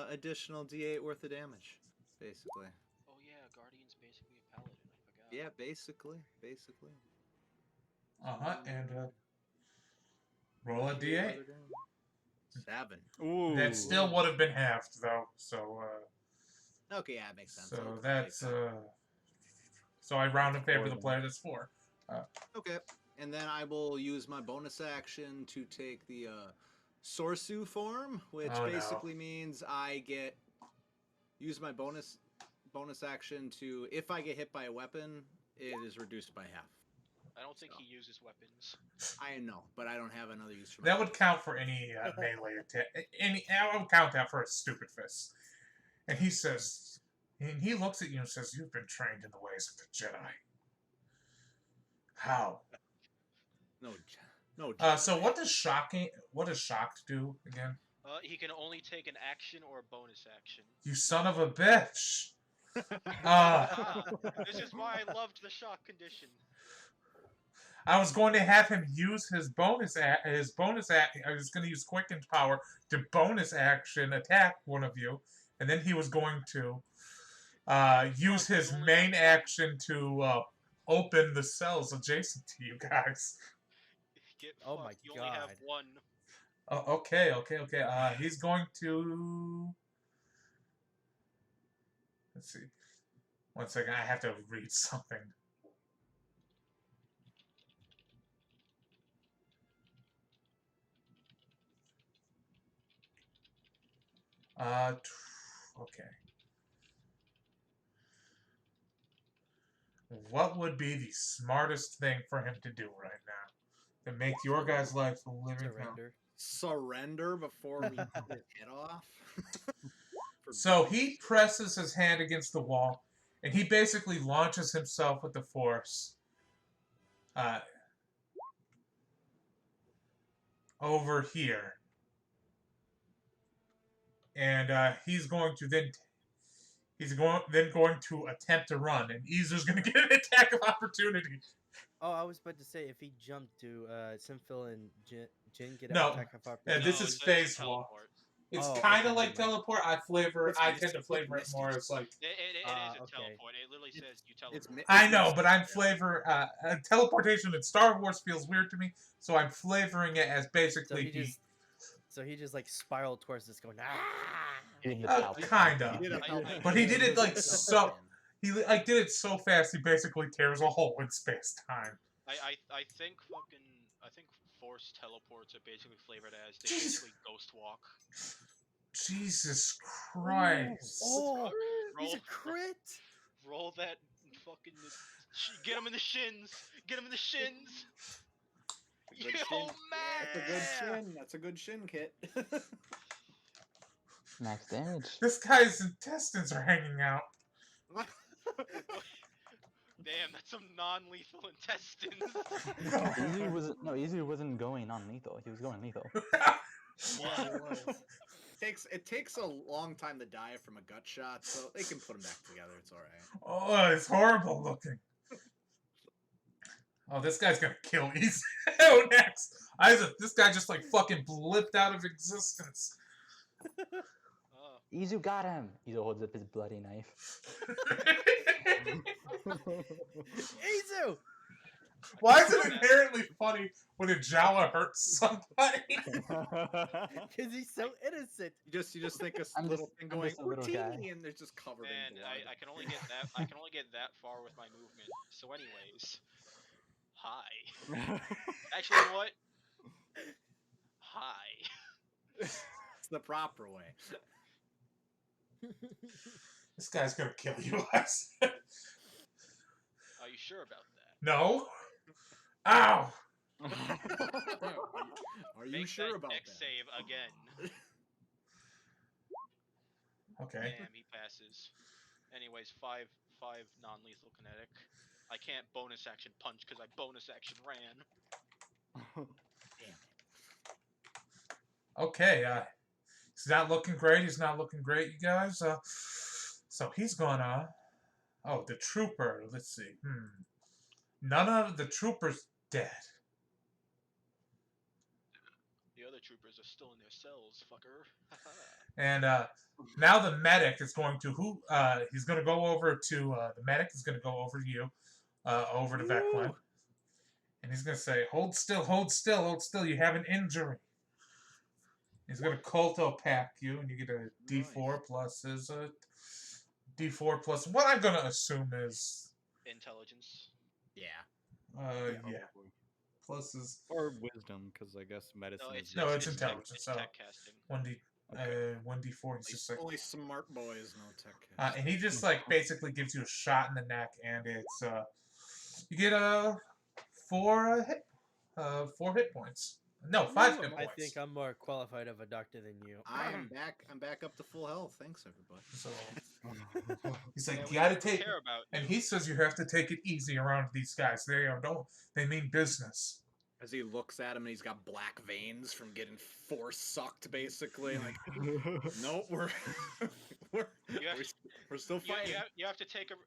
Speaker 4: additional D8 worth of damage, basically.
Speaker 3: Oh yeah, Guardian's basically a paladin. I forgot.
Speaker 4: Yeah, basically.
Speaker 1: And roll a d8.
Speaker 4: 7.
Speaker 2: Ooh.
Speaker 1: That still would have been halved though. So
Speaker 4: Okay, yeah, it makes sense.
Speaker 1: so
Speaker 4: I'll
Speaker 1: that's
Speaker 4: take that.
Speaker 1: so I round in favor of the player. That's 4.
Speaker 4: Okay, and then I will use my bonus action to take the Sorsu form, which
Speaker 1: Oh, no.
Speaker 4: basically means I use my bonus action to, if I get hit by a weapon, it is reduced by half.
Speaker 3: I don't think
Speaker 4: So.
Speaker 3: he uses weapons.
Speaker 4: I know, but I don't have another use for my
Speaker 1: That would count for any melee attack. I would count that for a stupid fist. And he says, and he looks at you and says, "You've been trained in the ways of the Jedi." How?
Speaker 4: No.
Speaker 1: So what does shocked do again?
Speaker 3: He can only take an action or a bonus action.
Speaker 1: You son of a bitch!
Speaker 3: Ah, this is why I loved the shock condition.
Speaker 1: I was going to have him use his bonus I was going to use Quickened Power to bonus action attack one of you, and then he was going to use his main action to open the cells adjacent to you guys.
Speaker 3: Get
Speaker 6: Oh
Speaker 3: fucked.
Speaker 6: my
Speaker 3: You only have
Speaker 6: God.
Speaker 3: one.
Speaker 1: Oh, okay. He's going to. Let's see. 1 second. I have to read something. Okay. What would be the smartest thing for him to do right now to make your guys' life a living hell?
Speaker 4: Surrender before we cut his head off.
Speaker 1: So he presses his hand against the wall, and he basically launches himself with the force over here. And he's going to attempt to run, and Ezra's going to get an attack of opportunity.
Speaker 6: Oh, I was about to say if he jumped to Simphil and Jin get
Speaker 1: No.
Speaker 6: an attack of
Speaker 1: Yeah,
Speaker 6: opportunity.
Speaker 1: this
Speaker 3: No,
Speaker 1: is
Speaker 3: it's a
Speaker 1: phase wall.
Speaker 3: teleport.
Speaker 1: It's
Speaker 6: Oh,
Speaker 1: kind
Speaker 6: okay,
Speaker 1: of like
Speaker 6: never mind.
Speaker 1: teleport. I tend to flavor it more as like.
Speaker 3: It is a
Speaker 6: okay.
Speaker 3: teleport. It literally says you teleport.
Speaker 1: I know, but I'm teleportation in Star Wars feels weird to me, so I'm flavoring it as
Speaker 6: So
Speaker 1: basically
Speaker 6: he just like spiraled towards this, going ah.
Speaker 7: Hitting the top.
Speaker 1: kinda. But he did it like so. He like did it so fast. He basically tears a hole in space time.
Speaker 3: I think force teleports are basically flavored as they
Speaker 1: Jeez.
Speaker 3: basically ghost walk.
Speaker 1: Jesus Christ!
Speaker 6: Oh, he's a
Speaker 3: Roll-
Speaker 6: crit.
Speaker 3: Roll that fucking. Get him in the shins. Get him in the shins.
Speaker 4: Good
Speaker 3: Yo,
Speaker 4: shin.
Speaker 3: man.
Speaker 4: That's a good shin. That's a good shin, Kit.
Speaker 7: Max damage.
Speaker 1: This guy's intestines are hanging out.
Speaker 3: Damn, that's some non-lethal intestines.
Speaker 7: Easy wasn't going non-lethal. He was going lethal.
Speaker 6: Yeah, it was.
Speaker 4: It takes a long time to die from a gut shot, so they can put them back together. It's all right.
Speaker 1: Oh, it's horrible looking. Oh, this guy's gonna kill Easy. Oh, next. This guy just like fucking blipped out of existence.
Speaker 3: Oh.
Speaker 7: Izu got him. Izu holds up his bloody knife.
Speaker 6: Izu!
Speaker 1: Why is it inherently funny when a Jawa hurts somebody?
Speaker 6: Because he's so innocent.
Speaker 4: You just think a
Speaker 7: I'm
Speaker 4: little
Speaker 7: just-
Speaker 4: thing
Speaker 7: I'm
Speaker 4: going,
Speaker 7: just a
Speaker 4: we're
Speaker 7: little guy."
Speaker 4: teeny, and they're just covered
Speaker 3: Man,
Speaker 4: in blood.
Speaker 3: I can only get that. I can only get that far with my movement. So, anyways, hi. Actually, you know what? Hi.
Speaker 4: It's the proper way.
Speaker 1: This guy's gonna kill you, Les.
Speaker 3: Are you sure about that?
Speaker 1: No. Ow.
Speaker 4: Are you
Speaker 3: Make
Speaker 4: sure
Speaker 3: that
Speaker 4: about
Speaker 3: dex
Speaker 4: that?
Speaker 3: save again.
Speaker 1: Okay.
Speaker 3: Damn, he passes. Anyways, five non-lethal kinetic. I can't bonus action punch because I bonus action ran.
Speaker 1: Okay. He's not looking great. He's not looking great, you guys. So he's gonna. Oh, the trooper. Let's see. None of the troopers dead.
Speaker 3: The other troopers are still in their cells, fucker.
Speaker 1: And now the medic is going to he's going to go over to the medic is going to go over to you, over to Veclin, and he's going to say, "Hold still, hold still, hold still. You have an injury." He's going to culto pack you, and you get a D4 plus his D4 plus what I'm going to assume is
Speaker 3: Intelligence.
Speaker 4: Yeah.
Speaker 1: yeah, plus his
Speaker 2: Or wisdom, because I guess medicine is...
Speaker 1: No, it's
Speaker 3: tech,
Speaker 1: intelligence,
Speaker 3: it's
Speaker 1: so-
Speaker 3: tech casting.
Speaker 1: 1D.
Speaker 2: Okay.
Speaker 1: 1d4. He's just like,
Speaker 4: Only smart boys know tech.
Speaker 1: and he just like basically gives you a shot in the neck, and it's you get four hit points. No, 5 hit
Speaker 6: I
Speaker 1: points.
Speaker 6: think I'm more qualified of a doctor than you.
Speaker 4: I'm back up to full health. Thanks, everybody.
Speaker 1: So he's like,
Speaker 3: Yeah,
Speaker 1: you
Speaker 3: we
Speaker 1: gotta
Speaker 3: don't
Speaker 1: take,
Speaker 3: care about
Speaker 1: and
Speaker 3: you.
Speaker 1: he says you have to take it easy around these guys. They mean business.
Speaker 4: As he looks at him, and he's got black veins from getting force sucked, basically. Like, nope, we're we're still fighting.
Speaker 3: You have to take it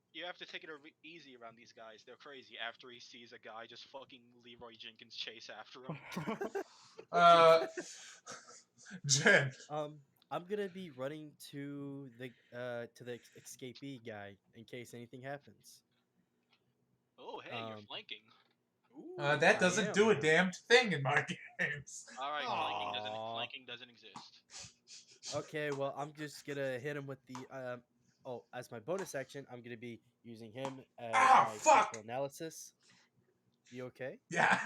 Speaker 3: easy around these guys. They're crazy. After he sees a guy just fucking Leroy Jenkins chase after him.
Speaker 1: Jen.
Speaker 6: I'm gonna be running to the escapee guy in case anything happens.
Speaker 3: Oh, hey, you're flanking.
Speaker 1: That
Speaker 6: I
Speaker 1: doesn't
Speaker 6: am.
Speaker 1: do a damned thing in my games.
Speaker 3: All right,
Speaker 6: Aw.
Speaker 3: flanking doesn't exist.
Speaker 6: Okay, well I'm just gonna hit him with the as my bonus action, I'm gonna be using him as my
Speaker 1: fuck!
Speaker 6: critical analysis. You okay?
Speaker 1: Yeah.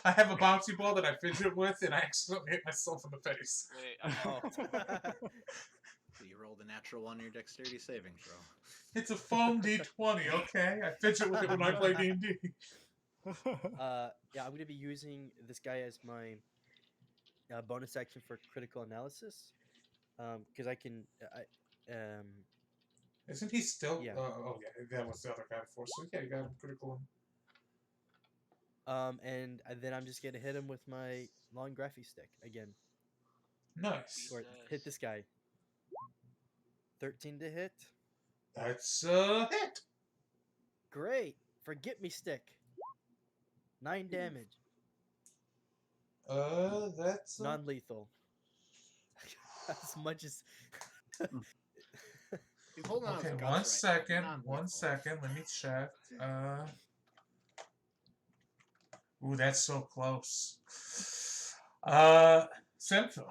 Speaker 1: I have a bouncy ball that I fidget with, and I accidentally hit myself in the face.
Speaker 3: Wait,
Speaker 6: Oh.
Speaker 4: So you rolled a natural one on your dexterity saving throw.
Speaker 1: It's a foam D20, okay? I fidget with it when I play D&D.
Speaker 6: Yeah, I'm gonna be using this guy as my bonus action for critical analysis, because I can.
Speaker 1: Isn't he still?
Speaker 6: Yeah.
Speaker 1: Oh, yeah, that was the other guy before. So, yeah, you got him critical.
Speaker 6: And then I'm just gonna hit him with my long graphy stick again.
Speaker 1: Nice.
Speaker 6: Or hit this guy. 13 to hit.
Speaker 1: That's a hit.
Speaker 6: Great. Forget me stick. 9 damage.
Speaker 1: That's
Speaker 6: Non-lethal. As much as.
Speaker 4: He's holding on
Speaker 1: okay.
Speaker 4: his guts
Speaker 1: One
Speaker 4: right
Speaker 1: second.
Speaker 4: now.
Speaker 1: One second. Let me check. Ooh, that's so close. Central.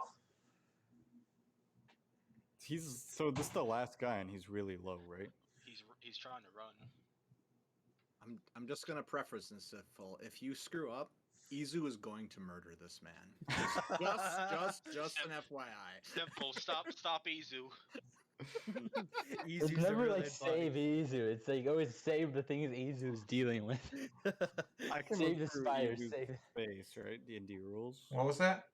Speaker 2: So this is the last guy, and he's really low, right?
Speaker 3: He's trying to run.
Speaker 4: I'm just gonna preface this full. If you screw up, Izu is going to murder this man. Just an FYI.
Speaker 3: Simple. Stop, Izu.
Speaker 7: It's never like save Izu. It's like always save the things Izu's dealing with.
Speaker 2: I can
Speaker 7: Save
Speaker 2: move
Speaker 7: the
Speaker 2: through
Speaker 7: spires.
Speaker 2: Izu's
Speaker 7: Save.
Speaker 2: space, right? D&D rules.
Speaker 1: What was that?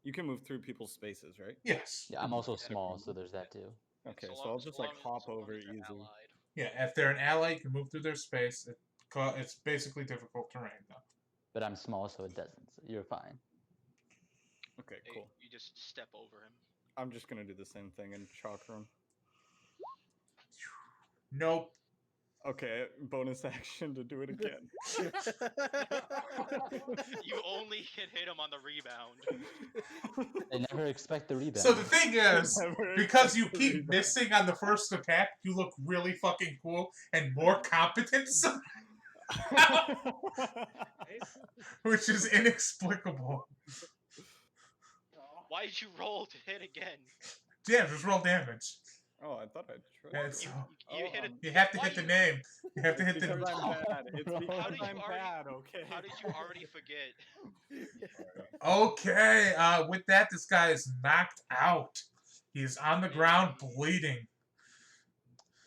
Speaker 2: You can move through people's spaces, right?
Speaker 1: Yes.
Speaker 7: Yeah, I'm also small, so there's that too.
Speaker 2: Okay,
Speaker 3: So
Speaker 2: so
Speaker 3: long-
Speaker 2: I'll just
Speaker 3: so
Speaker 2: like
Speaker 3: long-
Speaker 2: hop
Speaker 3: so long
Speaker 2: over
Speaker 3: as they're
Speaker 2: Izu.
Speaker 3: allied.
Speaker 1: Yeah, if they're an ally, you can move through their space. It's basically difficult terrain, though.
Speaker 7: But I'm small, so it doesn't. So you're fine.
Speaker 2: Okay,
Speaker 3: Hey,
Speaker 2: cool.
Speaker 3: you just step over him.
Speaker 2: I'm just gonna do the same thing in chalk room.
Speaker 1: Nope.
Speaker 2: Okay, bonus action to do it again.
Speaker 3: You only can hit him on the rebound.
Speaker 7: They never expect the rebound.
Speaker 1: So the thing is,
Speaker 2: Never
Speaker 1: because you
Speaker 2: expect the
Speaker 1: keep
Speaker 2: rebound.
Speaker 1: missing on the first attack, you look really fucking cool and more competent, which is inexplicable.
Speaker 3: Why did you roll to hit again?
Speaker 1: Yeah, just roll damage.
Speaker 2: Oh, I thought I tried.
Speaker 1: It's,
Speaker 3: You hit it.
Speaker 1: you have to
Speaker 3: why
Speaker 1: hit the
Speaker 3: you-
Speaker 1: name. You have to hit
Speaker 2: Because
Speaker 1: the.
Speaker 2: I'm bad. It's
Speaker 3: How
Speaker 2: because
Speaker 3: did you
Speaker 2: I'm
Speaker 3: already-
Speaker 2: bad. Okay.
Speaker 3: How did you already forget?
Speaker 1: Okay, with that, this guy is knocked out. He's on the ground bleeding.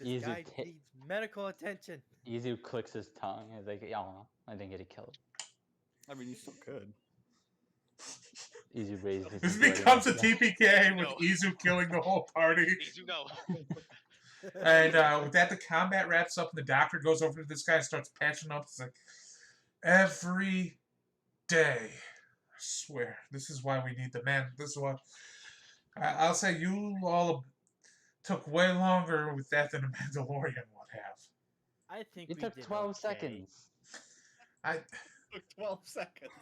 Speaker 6: This
Speaker 7: Easy
Speaker 6: guy
Speaker 7: hit.
Speaker 6: needs medical attention.
Speaker 7: Izu clicks his tongue. He's like, oh, I didn't get a kill.
Speaker 2: I mean, you still could.
Speaker 7: Izu raises his
Speaker 1: This
Speaker 7: bloody
Speaker 1: becomes a
Speaker 7: weapon.
Speaker 1: TPK with
Speaker 3: No.
Speaker 1: Izu killing the whole party.
Speaker 3: Izu, no.
Speaker 1: And with that, the combat wraps up, and the doctor goes over to this guy and starts patching up. It's like, every day. I swear, this is why we need the man. This is why. I'll say you all took way longer with that than a Mandalorian would have.
Speaker 6: I think
Speaker 7: You
Speaker 6: we
Speaker 7: took
Speaker 6: did
Speaker 7: 12
Speaker 6: okay.
Speaker 7: seconds.
Speaker 1: I
Speaker 4: Took 12 seconds.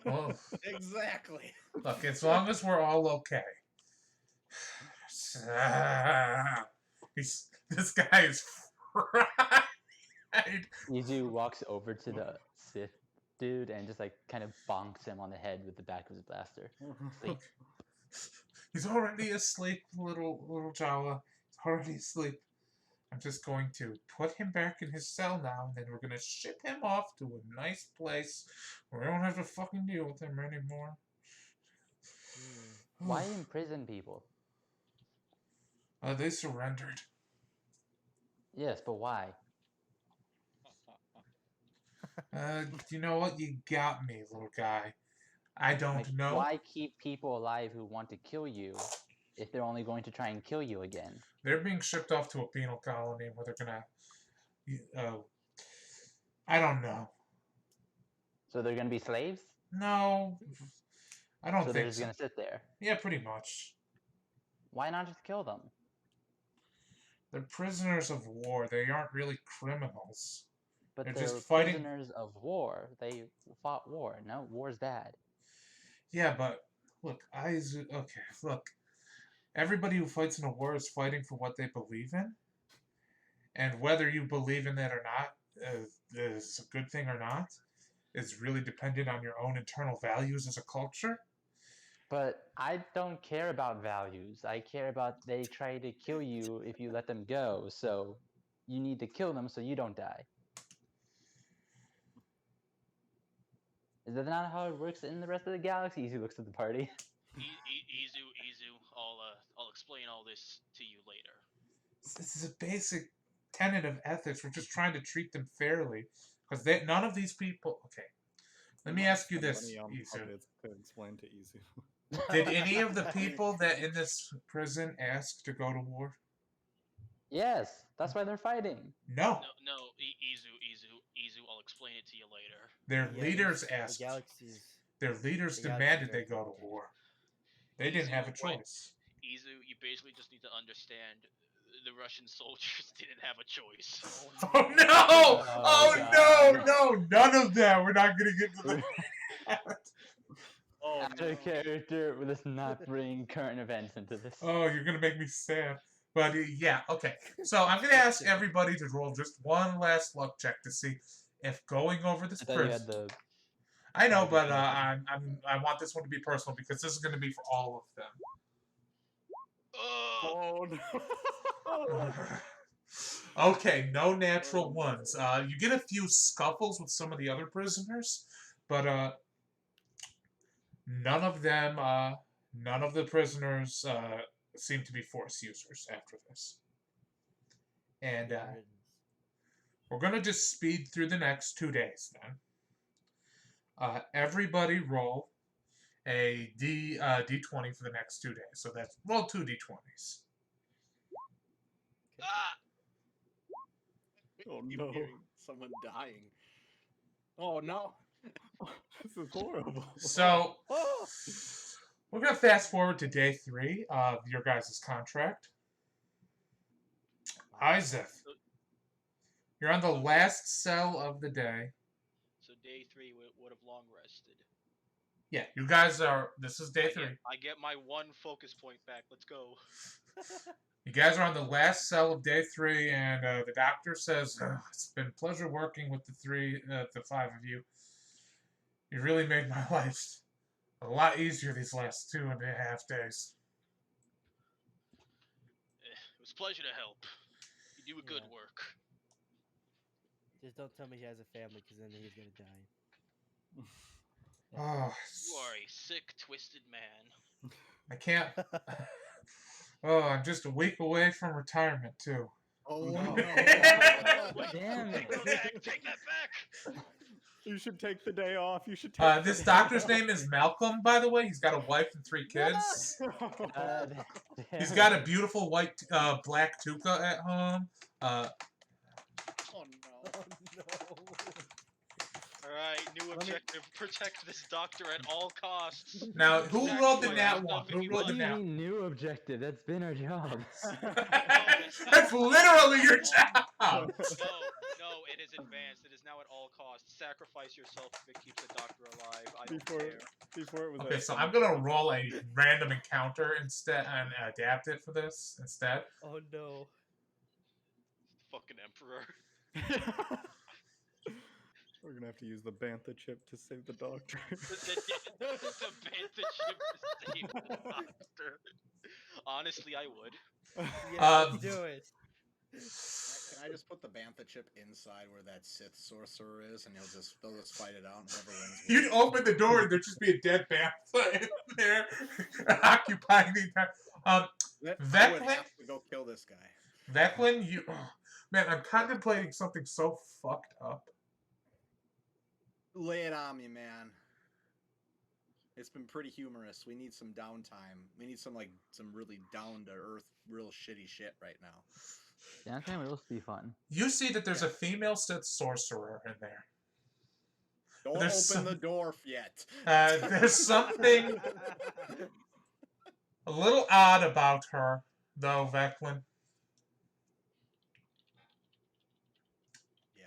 Speaker 1: well,
Speaker 4: Exactly.
Speaker 1: look, as long as we're all okay. This guy is fried.
Speaker 7: Izu walks over to the Sith dude and just like kind of bonks him on the head with the back of his blaster. Like,
Speaker 1: He's already asleep, little Jawa. He's already asleep. I'm just going to put him back in his cell now, and then we're gonna ship him off to a nice place where we don't have to fucking deal with him anymore.
Speaker 7: why imprison people?
Speaker 1: They surrendered.
Speaker 7: Yes, but why?
Speaker 1: You know what? You got me, little guy. I don't
Speaker 7: Like,
Speaker 1: know.
Speaker 7: why keep people alive who want to kill you if they're only going to try and kill you again?
Speaker 1: They're being shipped off to a penal colony where they're gonna. I don't know.
Speaker 7: So they're going to be slaves?
Speaker 1: No, I don't
Speaker 7: So they're
Speaker 1: think
Speaker 7: just
Speaker 1: so.
Speaker 7: going to sit there.
Speaker 1: Yeah, pretty much.
Speaker 7: Why not just kill them?
Speaker 1: They're prisoners of war. They aren't really criminals.
Speaker 7: But
Speaker 1: They're
Speaker 7: they're
Speaker 1: just fighting-
Speaker 7: prisoners of war. They fought war. No, war's bad.
Speaker 1: Yeah, but look, okay, look. Everybody who fights in a war is fighting for what they believe in. And whether you believe in that or not, is a good thing or not, is really dependent on your own internal values as a culture.
Speaker 7: But I don't care about values. I care about they try to kill you if you let them go. So you need to kill them so you don't die. Is that not how it works in the rest of the galaxy? He looks at the party.
Speaker 3: Izu, I'll explain all this to you later.
Speaker 1: This is a basic tenet of ethics. We're just trying to treat them fairly. Because none of these people... Okay. Let me ask you this, Izu.
Speaker 2: To explain to Izu.
Speaker 1: Did any of the people that in this prison ask to go to war?
Speaker 7: Yes, that's why they're fighting.
Speaker 1: No.
Speaker 3: No, Izu, I'll explain it to you later.
Speaker 1: Their
Speaker 6: Yeah,
Speaker 1: leaders
Speaker 6: the
Speaker 1: asked.
Speaker 6: galaxies.
Speaker 1: Their leaders
Speaker 6: the
Speaker 1: demanded
Speaker 6: galaxies
Speaker 1: they
Speaker 6: are
Speaker 1: go to
Speaker 6: broken.
Speaker 1: war. They didn't have a
Speaker 3: Right.
Speaker 1: choice.
Speaker 3: Izu, you basically just need to understand the Russian soldiers didn't have a choice.
Speaker 1: Oh no! Oh
Speaker 7: God.
Speaker 1: no! None of that. We're not gonna get to the.
Speaker 2: Oh,
Speaker 7: Out of character, let's not bring current events into this.
Speaker 1: Oh, you're gonna make me sad. But yeah, okay. So I'm gonna ask everybody to roll just one last luck check to see if going over this
Speaker 7: I thought you had
Speaker 1: person.
Speaker 7: the.
Speaker 1: I know,
Speaker 7: private
Speaker 1: but
Speaker 7: weapon.
Speaker 1: I want this one to be personal because this is gonna be for all of them.
Speaker 2: Oh no.
Speaker 1: Okay, no natural ones. You get a few scuffles with some of the other prisoners, but none of the prisoners seem to be force users after this. And we're gonna just speed through the next 2 days then. Everybody roll a d20 for the next 2 days. So that's roll 2 d20s.
Speaker 3: Ah!
Speaker 2: Oh
Speaker 4: Keep
Speaker 2: no.
Speaker 4: hearing someone dying. Oh no.
Speaker 2: This is horrible.
Speaker 1: So, We're going to fast forward to day 3 of your guys' contract. Isaac, you're on the last cell of the day.
Speaker 3: So day 3 would have long rested.
Speaker 1: Yeah, you guys are. This is day 3.
Speaker 3: I get my 1 focus point back. Let's go.
Speaker 1: You guys are on the last cell of day 3, and the doctor says, "It's been a pleasure working with the 5 of you. You really made my life a lot easier these last 2.5 days."
Speaker 3: It was a pleasure to help. You do a good
Speaker 6: Yeah.
Speaker 3: work.
Speaker 6: Just don't tell me he has a family, because then he's gonna die.
Speaker 1: Oh,
Speaker 3: You are a sick, twisted man.
Speaker 1: I can't. Oh, I'm just a week away from retirement too.
Speaker 4: Oh
Speaker 6: no.
Speaker 4: no!
Speaker 5: Damn it.
Speaker 3: Take that back.
Speaker 2: You should take the day off. You should take.
Speaker 1: This doctor's name is Malcolm, by the way. He's got a wife and 3 kids. He's got a beautiful white, black tuca at home.
Speaker 4: Oh no!
Speaker 6: Oh no.
Speaker 3: Alright, new objective. Protect this doctor at all costs.
Speaker 1: Now, who
Speaker 3: Exactly
Speaker 1: rolled the
Speaker 3: what
Speaker 1: nat
Speaker 3: I've
Speaker 1: one?
Speaker 3: done
Speaker 1: Who
Speaker 3: with you
Speaker 1: rolled the
Speaker 3: all.
Speaker 5: What do you
Speaker 1: nat?
Speaker 5: mean new objective? That's been our job.
Speaker 1: That's literally your job.
Speaker 3: No, it is advanced. It is now at all costs. Sacrifice yourself if it keeps the doctor alive. I don't care.
Speaker 2: Before it was.
Speaker 1: Okay, so I'm gonna roll a random encounter instead and adapt it for this instead.
Speaker 6: Oh no.
Speaker 3: Fucking emperor.
Speaker 2: We're gonna have to use the bantha chip to save the doctor.
Speaker 3: The bantha chip to save the doctor. Honestly, I would.
Speaker 6: Yeah, let's do it.
Speaker 4: Can I just put the bantha chip inside where that Sith sorcerer is, and they'll just fight it out, and whoever wins.
Speaker 1: You'd open the door and there'd just be a dead bantha in there, occupying the entire.
Speaker 4: I would
Speaker 1: Veclin,
Speaker 4: have to go kill this guy.
Speaker 1: Veclin, man, I'm contemplating something so fucked up.
Speaker 4: Lay it on me, man. It's been pretty humorous. We need some downtime. We need some really down to earth, real shitty shit right now.
Speaker 7: Downtime would also be fun.
Speaker 1: You see that there's a female Sith sorcerer in there.
Speaker 4: Don't
Speaker 1: There's
Speaker 4: open the door yet.
Speaker 1: There's something a little odd about her, though, Veclin.
Speaker 4: Yeah.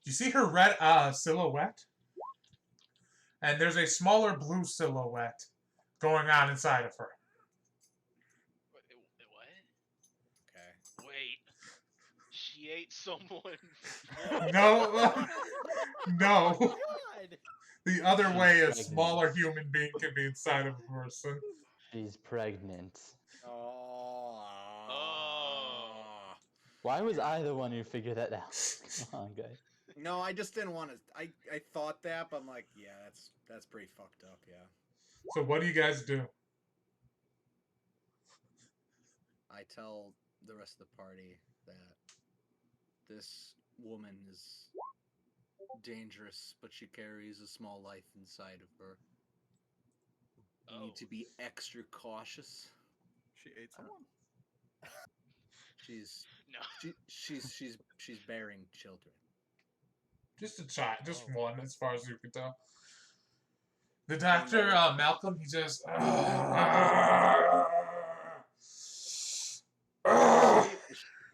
Speaker 1: You see her red silhouette? And there's a smaller blue silhouette going on inside of her.
Speaker 3: What?
Speaker 4: Okay.
Speaker 3: Wait. She ate someone.
Speaker 1: No, no.
Speaker 6: God.
Speaker 1: The other way, a
Speaker 7: Pregnant.
Speaker 1: smaller human being can be inside of a person.
Speaker 7: She's pregnant.
Speaker 4: Oh.
Speaker 7: Why was I the one who figured that out? Come on, guys.
Speaker 4: No, I just didn't want to. I thought that, but I'm like, yeah, that's pretty fucked up. Yeah.
Speaker 1: So what do you guys do?
Speaker 4: I tell the rest of the party that this woman is dangerous, but she carries a small life inside of her. You need to be extra cautious.
Speaker 2: She ate someone.
Speaker 4: She's
Speaker 3: No.
Speaker 4: she's bearing children.
Speaker 1: Just a child, just
Speaker 6: Oh.
Speaker 1: one, as far as you can tell. The doctor, Malcolm, he says,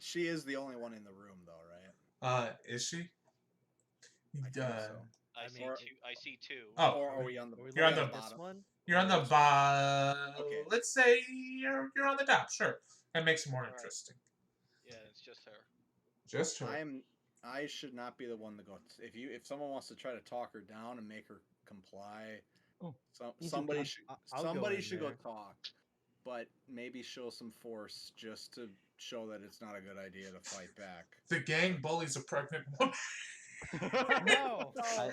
Speaker 4: She is the only one in the room, though, right?
Speaker 1: Is she?
Speaker 4: I think so.
Speaker 3: I
Speaker 6: I
Speaker 3: see
Speaker 6: mean-
Speaker 3: two. I see 2.
Speaker 1: Oh,
Speaker 4: Or are we on the?
Speaker 6: Are we
Speaker 1: You're on
Speaker 6: looking
Speaker 1: the
Speaker 6: at this
Speaker 4: bottom?
Speaker 6: one?
Speaker 1: you're on the bottom.
Speaker 4: Okay.
Speaker 1: Let's say you're on the top. Sure, that makes it more
Speaker 3: Alright.
Speaker 1: interesting.
Speaker 3: Yeah, it's just her.
Speaker 1: Just her.
Speaker 4: I should not be the one to go. If someone wants to try to talk her down and make her comply,
Speaker 7: Oh, easy
Speaker 4: somebody
Speaker 7: peasy.
Speaker 4: should
Speaker 6: I'll go
Speaker 4: somebody
Speaker 6: in
Speaker 4: should go
Speaker 6: there.
Speaker 4: talk, but maybe show some force just to show that it's not a good idea to fight back.
Speaker 1: The gang bullies a pregnant woman.
Speaker 6: No.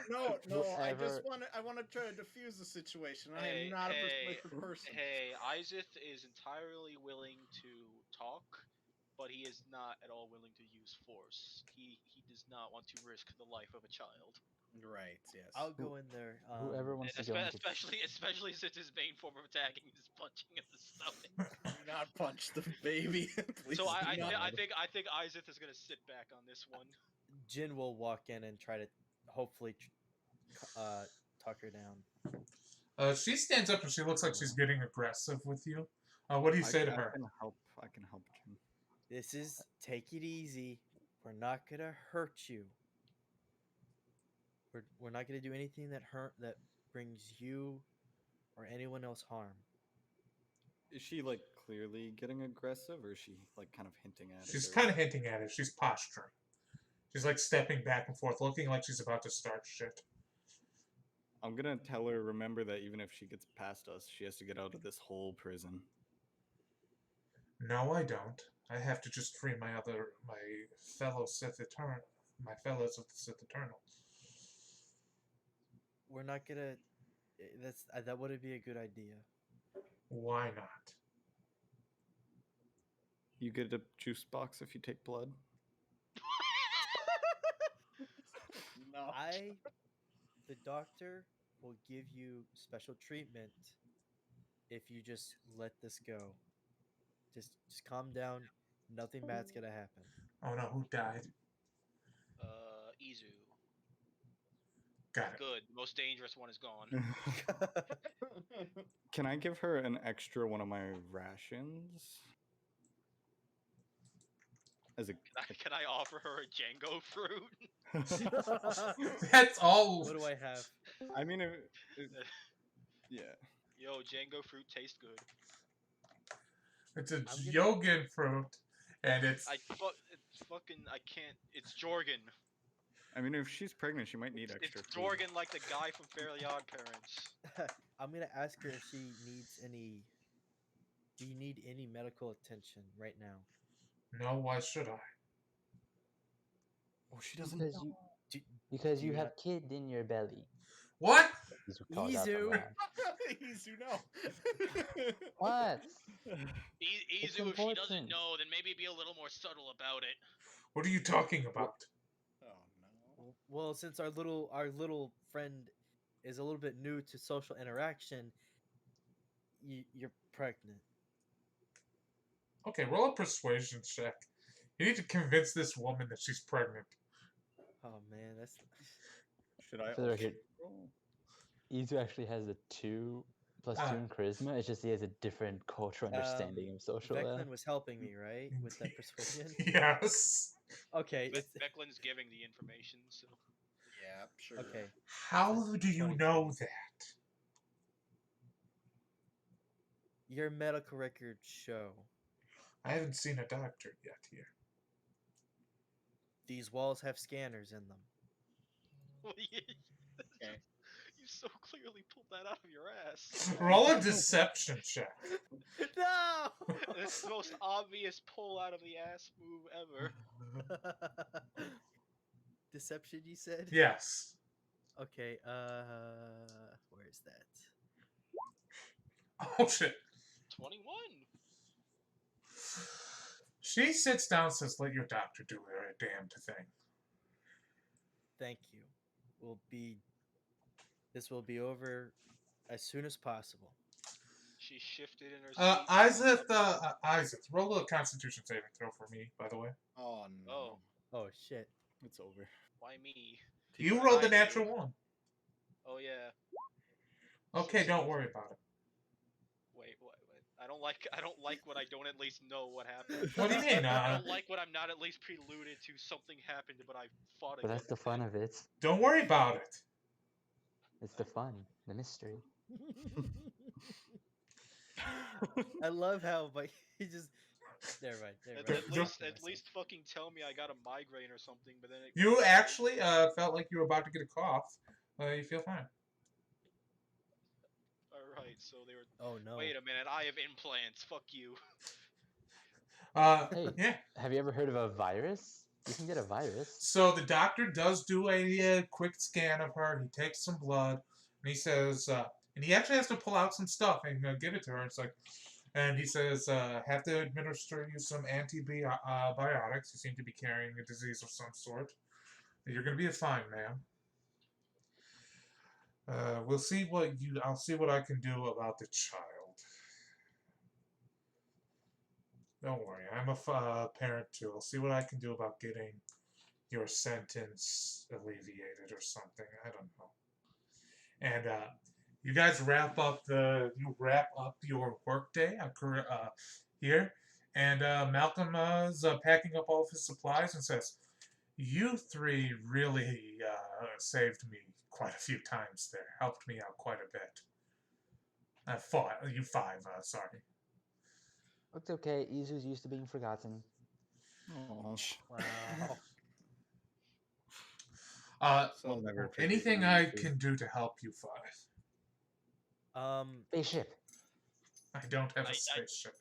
Speaker 4: No, I
Speaker 7: whoever-
Speaker 4: want to try to diffuse the situation. I
Speaker 3: Hey,
Speaker 4: am not
Speaker 3: hey,
Speaker 4: a persuasive person.
Speaker 3: Hey, Isaac is entirely willing to talk, but he is not at all willing to use force. He does not want to risk the life of a child.
Speaker 4: Right. Yes.
Speaker 6: I'll go in there.
Speaker 7: Whoever wants to go into
Speaker 3: Especially since his main form of attacking is punching in the stomach.
Speaker 4: Do not punch the baby. Please
Speaker 3: So I
Speaker 4: do not.
Speaker 3: think Isaac is gonna sit back on this one.
Speaker 6: Jin will walk in and try to hopefully talk her down.
Speaker 1: She stands up and she looks like she's getting aggressive with you. What do you say to her?
Speaker 2: I can help Jin.
Speaker 6: This is take it easy. We're not gonna hurt you. We're not gonna do anything that brings you or anyone else harm.
Speaker 2: Is she like clearly getting aggressive, or is she like kind of hinting at it?
Speaker 1: She's
Speaker 2: or-
Speaker 1: kind of hinting at it. She's posturing. She's like stepping back and forth, looking like she's about to start shit.
Speaker 2: I'm gonna tell her, remember that even if she gets past us, she has to get out of this whole prison.
Speaker 1: No, I don't. I have to just free my fellow Sith Eternal, my fellows of the Sith Eternal.
Speaker 6: We're not gonna. That wouldn't be a good idea.
Speaker 1: Why not?
Speaker 2: You get a juice box if you take blood. No.
Speaker 6: The doctor will give you special treatment if you just let this go. Just calm down. Nothing bad's gonna happen.
Speaker 1: Oh no, who died?
Speaker 3: Izu.
Speaker 1: Got it.
Speaker 3: Good. The most dangerous one is gone.
Speaker 2: Can I give her an extra one of my rations? As a
Speaker 3: Can I offer her a Django fruit?
Speaker 1: That's all.
Speaker 6: What do I have?
Speaker 2: I mean, yeah.
Speaker 3: Yo, Django fruit tastes good.
Speaker 1: It's a
Speaker 6: I'm gonna-
Speaker 1: Yogan fruit, and it's
Speaker 3: I can't. It's Jorgen.
Speaker 2: I mean, if she's pregnant, she might need extra
Speaker 3: It's
Speaker 2: food.
Speaker 3: Jorgen, like the guy from Fairly Odd Parents.
Speaker 6: I'm gonna ask her if she needs any. Do you need any medical attention right now?
Speaker 1: no. Why should I?
Speaker 2: Oh, she doesn't.
Speaker 7: Because you
Speaker 6: Do,
Speaker 7: because
Speaker 6: do
Speaker 7: you
Speaker 6: you
Speaker 7: have kid in your belly.
Speaker 1: What?
Speaker 7: He's called out
Speaker 6: Izu.
Speaker 7: aloud.
Speaker 2: Izu, no.
Speaker 7: What? It's
Speaker 3: Izu, if she doesn't
Speaker 7: important.
Speaker 3: know, then maybe be a little more subtle about it.
Speaker 1: What are you talking about?
Speaker 2: Oh no.
Speaker 6: Well, since our little friend is a little bit new to social interaction, you're pregnant.
Speaker 1: Okay, roll a persuasion check. You need to convince this woman that she's pregnant.
Speaker 6: Oh man, that's
Speaker 2: Should I
Speaker 7: For the
Speaker 2: also
Speaker 7: record,
Speaker 2: roll?
Speaker 7: Izu actually has a 2 plus 2 in charisma. It's just he has a different cultural understanding of social.
Speaker 6: Veclin was helping me, right, with that persuasion.
Speaker 1: Yes.
Speaker 6: Okay, it's
Speaker 3: Veclin's giving the information, so.
Speaker 4: Yeah, sure.
Speaker 6: okay.
Speaker 1: How do you
Speaker 6: 23.
Speaker 1: know that?
Speaker 6: Your medical records show
Speaker 1: I haven't seen a doctor yet here.
Speaker 6: these walls have scanners in them.
Speaker 4: Okay.
Speaker 3: You so clearly pulled that out of your ass.
Speaker 1: Roll a deception check.
Speaker 6: No.
Speaker 3: It's the most obvious pull out of the ass move ever.
Speaker 6: Deception, you said?
Speaker 1: Yes.
Speaker 6: Okay. Where is that?
Speaker 1: Oh shit.
Speaker 3: 21.
Speaker 1: She sits down and says, "Let your doctor do her damned thing."
Speaker 6: Thank you. This will be over as soon as possible.
Speaker 3: She shifted in her seat.
Speaker 1: Isaac, roll a Constitution saving throw for me, by the way.
Speaker 4: Oh no.
Speaker 3: Oh,
Speaker 6: Oh shit.
Speaker 2: It's over.
Speaker 3: why me?
Speaker 1: You rolled the
Speaker 3: I
Speaker 1: natural
Speaker 3: do.
Speaker 1: one.
Speaker 3: Oh yeah.
Speaker 1: Okay, don't worry about it.
Speaker 3: Wait. I don't like what I don't at least know what happened.
Speaker 1: What do you mean?
Speaker 3: I don't like what I'm not at least preluded to something happened, but I fought
Speaker 7: But
Speaker 3: against
Speaker 7: that's the fun of it.
Speaker 1: Don't worry about it.
Speaker 7: It's the fun, the mystery.
Speaker 6: I love how, but he just. Never mind.
Speaker 3: At least fucking tell me I got a migraine or something, but then it
Speaker 1: You actually felt like you were about to get a cough. You feel fine.
Speaker 3: Alright, so they were.
Speaker 6: Oh no.
Speaker 3: Wait a minute, I have implants. Fuck you.
Speaker 7: Hey,
Speaker 1: Yeah.
Speaker 7: have you ever heard of a virus? You can get a virus.
Speaker 1: So the doctor does do a quick scan of her. He takes some blood, and he says, and he actually has to pull out some stuff and give it to her. It's like, and he says, have to administer you some antibiotics. You seem to be carrying a disease of some sort. You're gonna be fine, ma'am. I'll see what I can do about the child. Don't worry, I'm a parent too. I'll see what I can do about getting your sentence alleviated or something. I don't know. And you guys wrap up your workday here, and Malcolm is packing up all of his supplies and says, "You three really saved me quite a few times there. Helped me out quite a bit. You five, sorry."
Speaker 7: It's okay. Izu's used to being forgotten.
Speaker 2: Oh,
Speaker 6: Wow.
Speaker 4: So
Speaker 2: we'll never forget
Speaker 1: Anything
Speaker 2: you,
Speaker 1: I
Speaker 2: Izu.
Speaker 1: can do to help you five?
Speaker 7: Spaceship.
Speaker 1: I don't have a
Speaker 3: I-
Speaker 1: spaceship.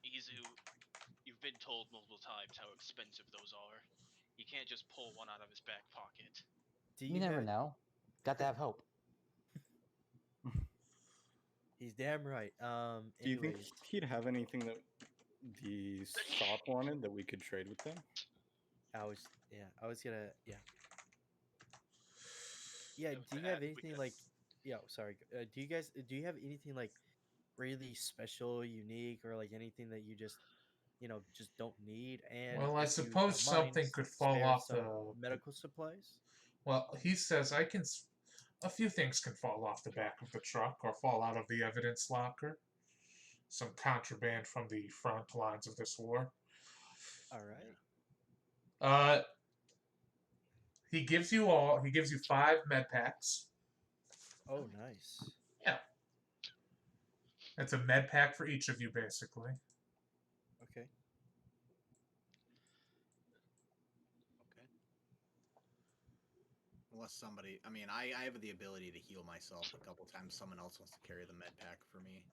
Speaker 3: Izu, you've been told multiple times how expensive those are. You can't just pull one out of his back pocket.
Speaker 6: Do
Speaker 7: You never
Speaker 6: have-
Speaker 7: know. Got to have hope.
Speaker 6: He's damn right.
Speaker 2: Do you think
Speaker 6: Anyways,
Speaker 2: he'd have anything that the shop wanted that we could trade with them?
Speaker 6: I was gonna yeah.
Speaker 3: If
Speaker 6: Do you
Speaker 3: that,
Speaker 6: have
Speaker 3: we
Speaker 6: anything
Speaker 3: could-
Speaker 6: like? Yeah, sorry. Do you have anything like really special, unique, or like anything that you just just don't need? And
Speaker 1: Well, I
Speaker 6: if you
Speaker 1: suppose
Speaker 6: don't mind,
Speaker 1: something could fall
Speaker 6: spare
Speaker 1: off
Speaker 6: some
Speaker 1: the.
Speaker 6: medical supplies.
Speaker 1: Well, he says a few things can fall off the back of the truck or fall out of the evidence locker. Some contraband from the front lines of this war.
Speaker 6: All right.
Speaker 1: He gives you 5 med packs.
Speaker 6: Oh, nice.
Speaker 1: Yeah. It's a med pack for each of you, basically.
Speaker 6: Okay.
Speaker 4: Okay. Unless somebody, I mean, I have the ability to heal myself a couple times. Someone else wants to carry the med pack for me,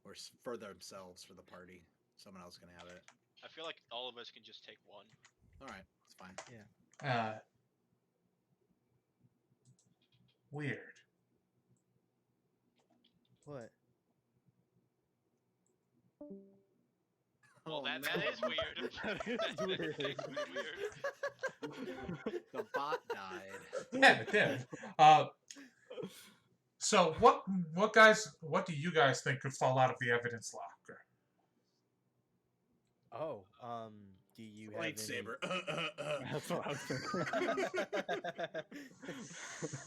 Speaker 4: or for themselves for the party. Someone else can have it.
Speaker 3: I feel like all of us can just take one.
Speaker 4: All right, it's fine.
Speaker 1: Weird.
Speaker 6: What?
Speaker 3: Well,
Speaker 4: Oh,
Speaker 3: that
Speaker 4: no.
Speaker 3: is weird.
Speaker 2: That is
Speaker 3: That
Speaker 2: weird.
Speaker 3: is weird.
Speaker 4: The bot died.
Speaker 1: Yeah, it did. So what do you guys think could fall out of the evidence locker?
Speaker 6: Oh, do you have
Speaker 4: Lightsaber.
Speaker 2: That's what I was thinking.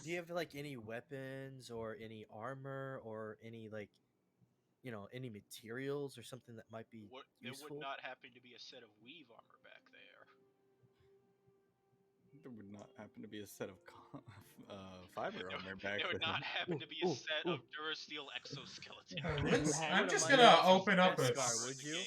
Speaker 6: Do you have like any weapons or any armor or any like any materials or something that might be
Speaker 3: There
Speaker 6: useful?
Speaker 3: would not happen to be a set of weave armor back there.
Speaker 2: There would not happen to be a set of fiber armor back
Speaker 3: There would
Speaker 2: there.
Speaker 3: not happen to be a
Speaker 7: Ooh,
Speaker 3: set
Speaker 7: ooh.
Speaker 3: of Durasteel exoskeleton.
Speaker 1: I'm
Speaker 6: wouldn't
Speaker 1: just
Speaker 6: mind
Speaker 1: gonna
Speaker 6: having some
Speaker 1: open up a.
Speaker 6: Beskar, would you?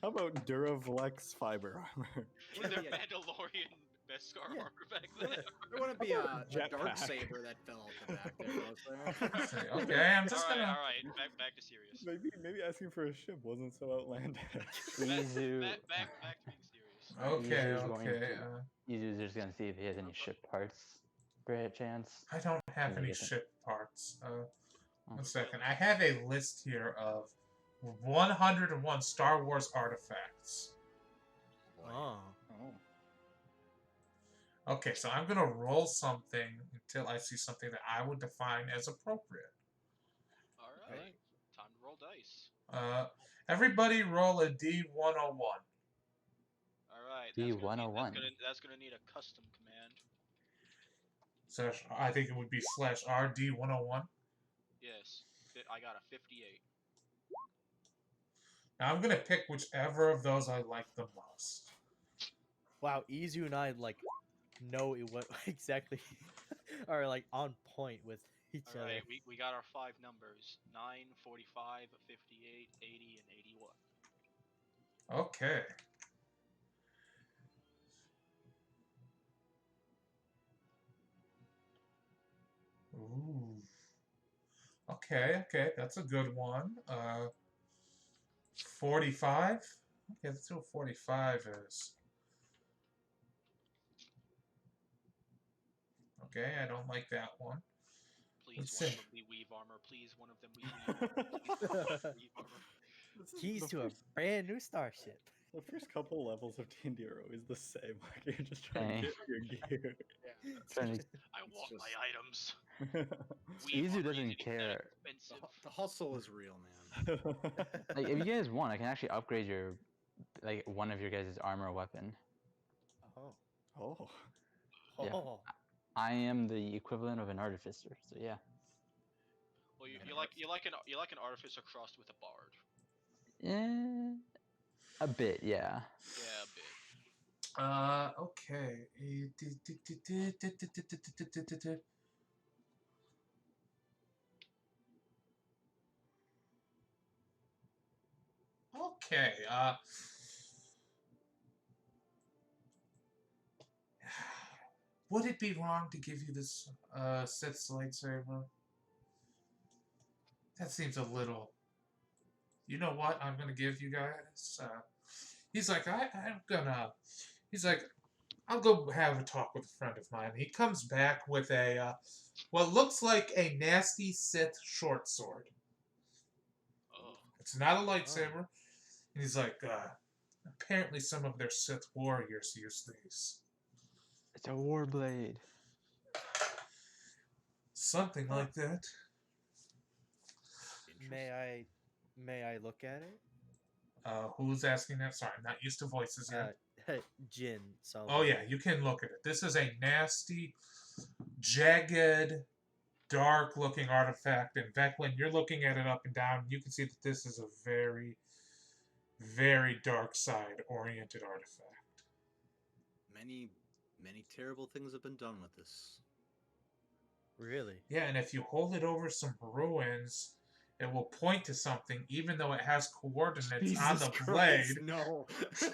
Speaker 2: How about Duravlex fiber armor?
Speaker 3: Is there Mandalorian Beskar
Speaker 6: Yeah.
Speaker 3: armor back there?
Speaker 4: There wouldn't be a
Speaker 2: Jetpack.
Speaker 4: dark saber that fell out the back there, was there?
Speaker 1: Okay, I'm just
Speaker 3: Alright,
Speaker 1: gonna.
Speaker 3: alright, back to serious.
Speaker 2: Maybe asking for a ship wasn't so outlandish.
Speaker 7: Izu.
Speaker 3: Back to being serious.
Speaker 1: Okay,
Speaker 7: Izu's going
Speaker 1: okay.
Speaker 7: to- Izu's just gonna see if he has any ship parts. By chance.
Speaker 1: I don't have
Speaker 7: Yeah,
Speaker 1: any
Speaker 7: get that.
Speaker 1: ship parts. One
Speaker 7: Oh.
Speaker 1: second. I have a list here of 101 Star Wars artifacts.
Speaker 6: Oh.
Speaker 2: Oh.
Speaker 1: Okay, so I'm gonna roll something until I see something that I would define as appropriate.
Speaker 3: Alright, time to roll dice.
Speaker 1: Everybody roll a D101.
Speaker 3: Alright,
Speaker 7: D101.
Speaker 3: that's gonna need a custom command.
Speaker 1: So I think it would be /RD101.
Speaker 3: Yes, I got a 58.
Speaker 1: Now I'm gonna pick whichever of those I like the most.
Speaker 6: Wow, Izu and I like know what exactly are like on point with each other.
Speaker 3: Alright, we got our 5 numbers: 9, 45, 58, 80, and 81.
Speaker 1: Okay. Ooh. Okay, that's a good one. 45. Okay, let's see what 45 is. Okay, I don't like that one.
Speaker 3: Please,
Speaker 1: Let's
Speaker 3: one
Speaker 1: see.
Speaker 3: of them be weave armor. Please, one of them be weave armor. Please, one of them be weave armor.
Speaker 6: Keys to a brand new starship.
Speaker 2: The first couple levels of D&D are always the same. Like you're just trying
Speaker 7: Dang.
Speaker 2: to get your gear.
Speaker 7: Trying to-
Speaker 3: I want
Speaker 4: just-
Speaker 3: my items.
Speaker 7: Izu
Speaker 3: armor
Speaker 7: doesn't
Speaker 3: isn't even that
Speaker 7: care.
Speaker 3: expensive.
Speaker 4: The hustle is real, man.
Speaker 7: Like if you guys want, I can actually upgrade your one of your guys' armor or weapon.
Speaker 6: Oh.
Speaker 2: Oh.
Speaker 7: Yeah.
Speaker 6: Oh.
Speaker 7: I am the equivalent of an artificer. So yeah.
Speaker 3: Well, you like an artificer crossed with a bard.
Speaker 7: A bit, yeah.
Speaker 3: Yeah, a bit.
Speaker 1: Okay. Okay. Would it be wrong to give you this Sith's lightsaber? That seems a little. You know what? I'm gonna give you guys. He's like, I'm gonna. He's like, I'll go have a talk with a friend of mine. He comes back with a what looks like a nasty Sith short sword.
Speaker 3: Oh.
Speaker 1: It's not a lightsaber. And he's like, apparently some of their Sith warriors use these.
Speaker 7: It's a warblade.
Speaker 1: Something like that.
Speaker 6: May I look at it?
Speaker 1: Who's asking that? Sorry, I'm not used to voices yet.
Speaker 6: Jin. Salvo.
Speaker 1: Oh yeah, you can look at it. This is a nasty, jagged, dark-looking artifact. And Veclin, you're looking at it up and down. You can see that this is a very, very dark side-oriented artifact.
Speaker 4: Many terrible things have been done with this.
Speaker 6: Really?
Speaker 1: Yeah, and if you hold it over some ruins, it will point to something, even though it has coordinates on the blade.
Speaker 4: No.
Speaker 3: Wait,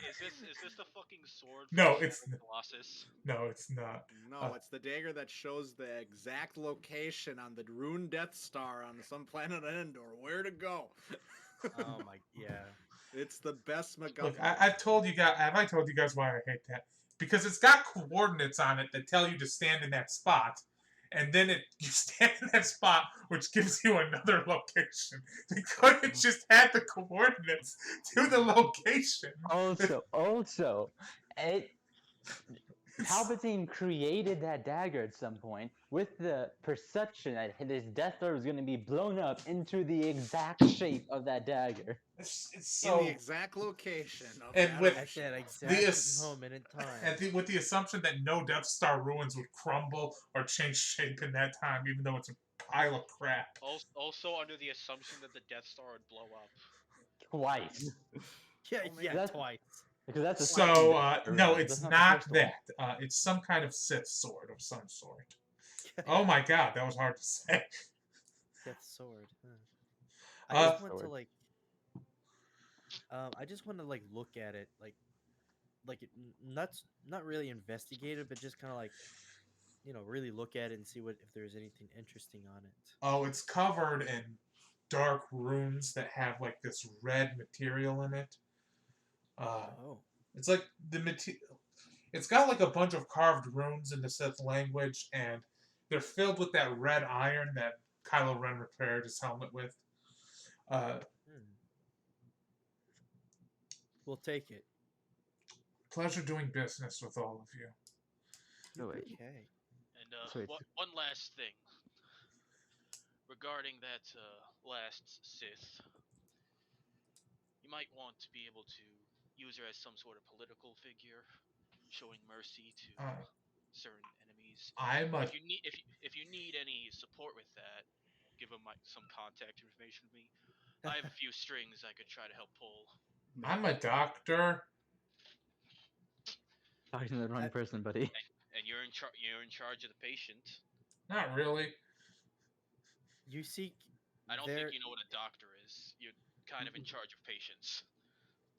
Speaker 3: is this the fucking sword?
Speaker 1: No,
Speaker 3: from
Speaker 1: it's
Speaker 3: Shadow of the Colossus?
Speaker 1: No, it's not.
Speaker 4: No, it's the dagger that shows the exact location on the ruined Death Star on some planet on Endor. Where to go?
Speaker 6: Oh my, yeah.
Speaker 4: It's the best MacGuffin.
Speaker 1: Look, I've told you guys. Have I told you guys why I hate that? Because it's got coordinates on it that tell you to stand in that spot, and then you stand in that spot, which gives you another location. They couldn't just add the coordinates to the location.
Speaker 7: Also, Palpatine created that dagger at some point with the perception that his Death Star was going to be blown up into the exact shape of that dagger.
Speaker 1: It's
Speaker 4: in
Speaker 1: so
Speaker 4: the exact location of
Speaker 1: And
Speaker 4: that
Speaker 1: with-
Speaker 6: At
Speaker 4: ocean.
Speaker 6: that exact moment in time.
Speaker 1: and with the assumption that no Death Star ruins would crumble or change shape in that time, even though it's a pile of crap.
Speaker 3: Also under the assumption that the Death Star would blow up.
Speaker 7: Twice.
Speaker 6: Yeah,
Speaker 7: That's-
Speaker 6: twice.
Speaker 7: Because that's a
Speaker 1: So,
Speaker 7: second
Speaker 1: no,
Speaker 7: Death
Speaker 1: it's
Speaker 7: Star,
Speaker 1: not
Speaker 7: that's the first
Speaker 1: that. It's some kind of Sith sword of some sort. Oh my god, that was hard to say.
Speaker 6: Death sword. Huh.
Speaker 1: Uh,
Speaker 6: I just want to
Speaker 7: Sword.
Speaker 6: like. I just want to like look at it like it not really investigate it, but just kind of like, really look at it and see if there's anything interesting on it.
Speaker 1: Oh, it's covered in dark runes that have like this red material in it.
Speaker 6: Oh.
Speaker 1: It's like the material. It's got like a bunch of carved runes in the Sith language, and they're filled with that red iron that Kylo Ren repaired his helmet with.
Speaker 6: We'll take it.
Speaker 1: Pleasure doing business with all of you.
Speaker 7: Oh, wait.
Speaker 6: Okay.
Speaker 3: And
Speaker 7: Sweet.
Speaker 3: one last thing regarding that last Sith. You might want to be able to use her as some sort of political figure, showing mercy to certain enemies.
Speaker 1: I'm a
Speaker 3: If you need any support with that, give them some contact information with me. I have a few strings I could try to help pull.
Speaker 1: I'm a doctor.
Speaker 7: Talking to the wrong person, buddy.
Speaker 3: And you're in charge of the patient.
Speaker 1: Not really.
Speaker 6: You seek.
Speaker 3: I don't think you know what a doctor is. You're kind of in charge of patients.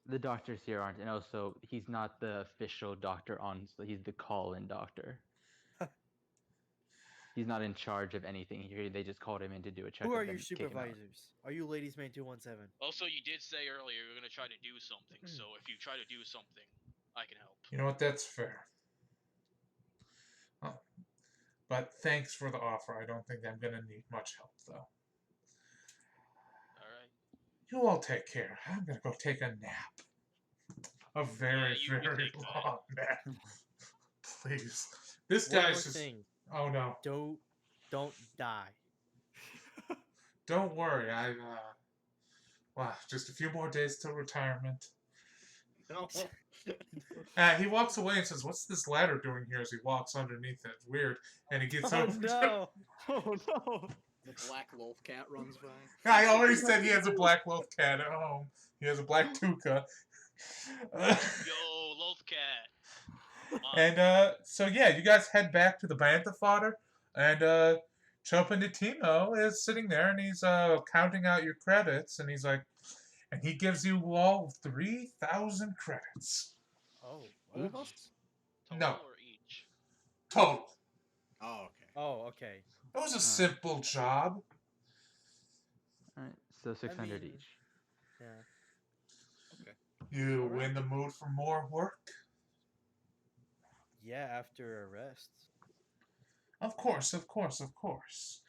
Speaker 7: The doctors here aren't, and also he's not the official doctor so he's the call-in doctor. He's not in charge of anything here. They just called him in to do a checkup.
Speaker 6: Who are your
Speaker 7: and kick him out.
Speaker 6: supervisors? Are you Ladies Man 217?
Speaker 3: Also, you did say earlier you're gonna try to do something. So if you try to do something, I can help.
Speaker 1: You know what? That's fair. But thanks for the offer. I don't think I'm gonna need much help, though.
Speaker 3: All right.
Speaker 1: You all take care. I'm gonna go take a nap. A very,
Speaker 3: you
Speaker 1: very
Speaker 3: take that.
Speaker 1: long nap. Please. This
Speaker 6: One more
Speaker 1: guy's just.
Speaker 6: thing.
Speaker 1: Oh no.
Speaker 6: Don't die.
Speaker 1: Don't worry. Wow, just a few more days till retirement.
Speaker 4: No.
Speaker 1: He walks away and says, "What's this ladder doing here?" As he walks underneath it, it's weird. And he gets
Speaker 6: Oh
Speaker 1: over.
Speaker 6: no!
Speaker 2: Oh no!
Speaker 4: The black wolf cat runs by.
Speaker 1: I already said he has a black wolf cat at home. He has a black tuca.
Speaker 3: Yo, Loaf Cat.
Speaker 1: And so yeah, you guys head back to the bantha fodder, and Chopin de Timo is sitting there, and he's counting out your credits, and he's like, and he gives you all 3,000 credits
Speaker 6: Oh,
Speaker 4: Who
Speaker 6: wow.
Speaker 4: of us?
Speaker 3: Total
Speaker 1: No.
Speaker 3: or each?
Speaker 1: total.
Speaker 4: Oh, okay.
Speaker 6: Oh, okay.
Speaker 1: It was a simple job.
Speaker 7: All right, so 600
Speaker 6: mean-
Speaker 7: each.
Speaker 6: Yeah.
Speaker 1: You
Speaker 6: Alright.
Speaker 1: in the mood for more work?
Speaker 6: Yeah, after a rest.
Speaker 1: Of course, of course, of course.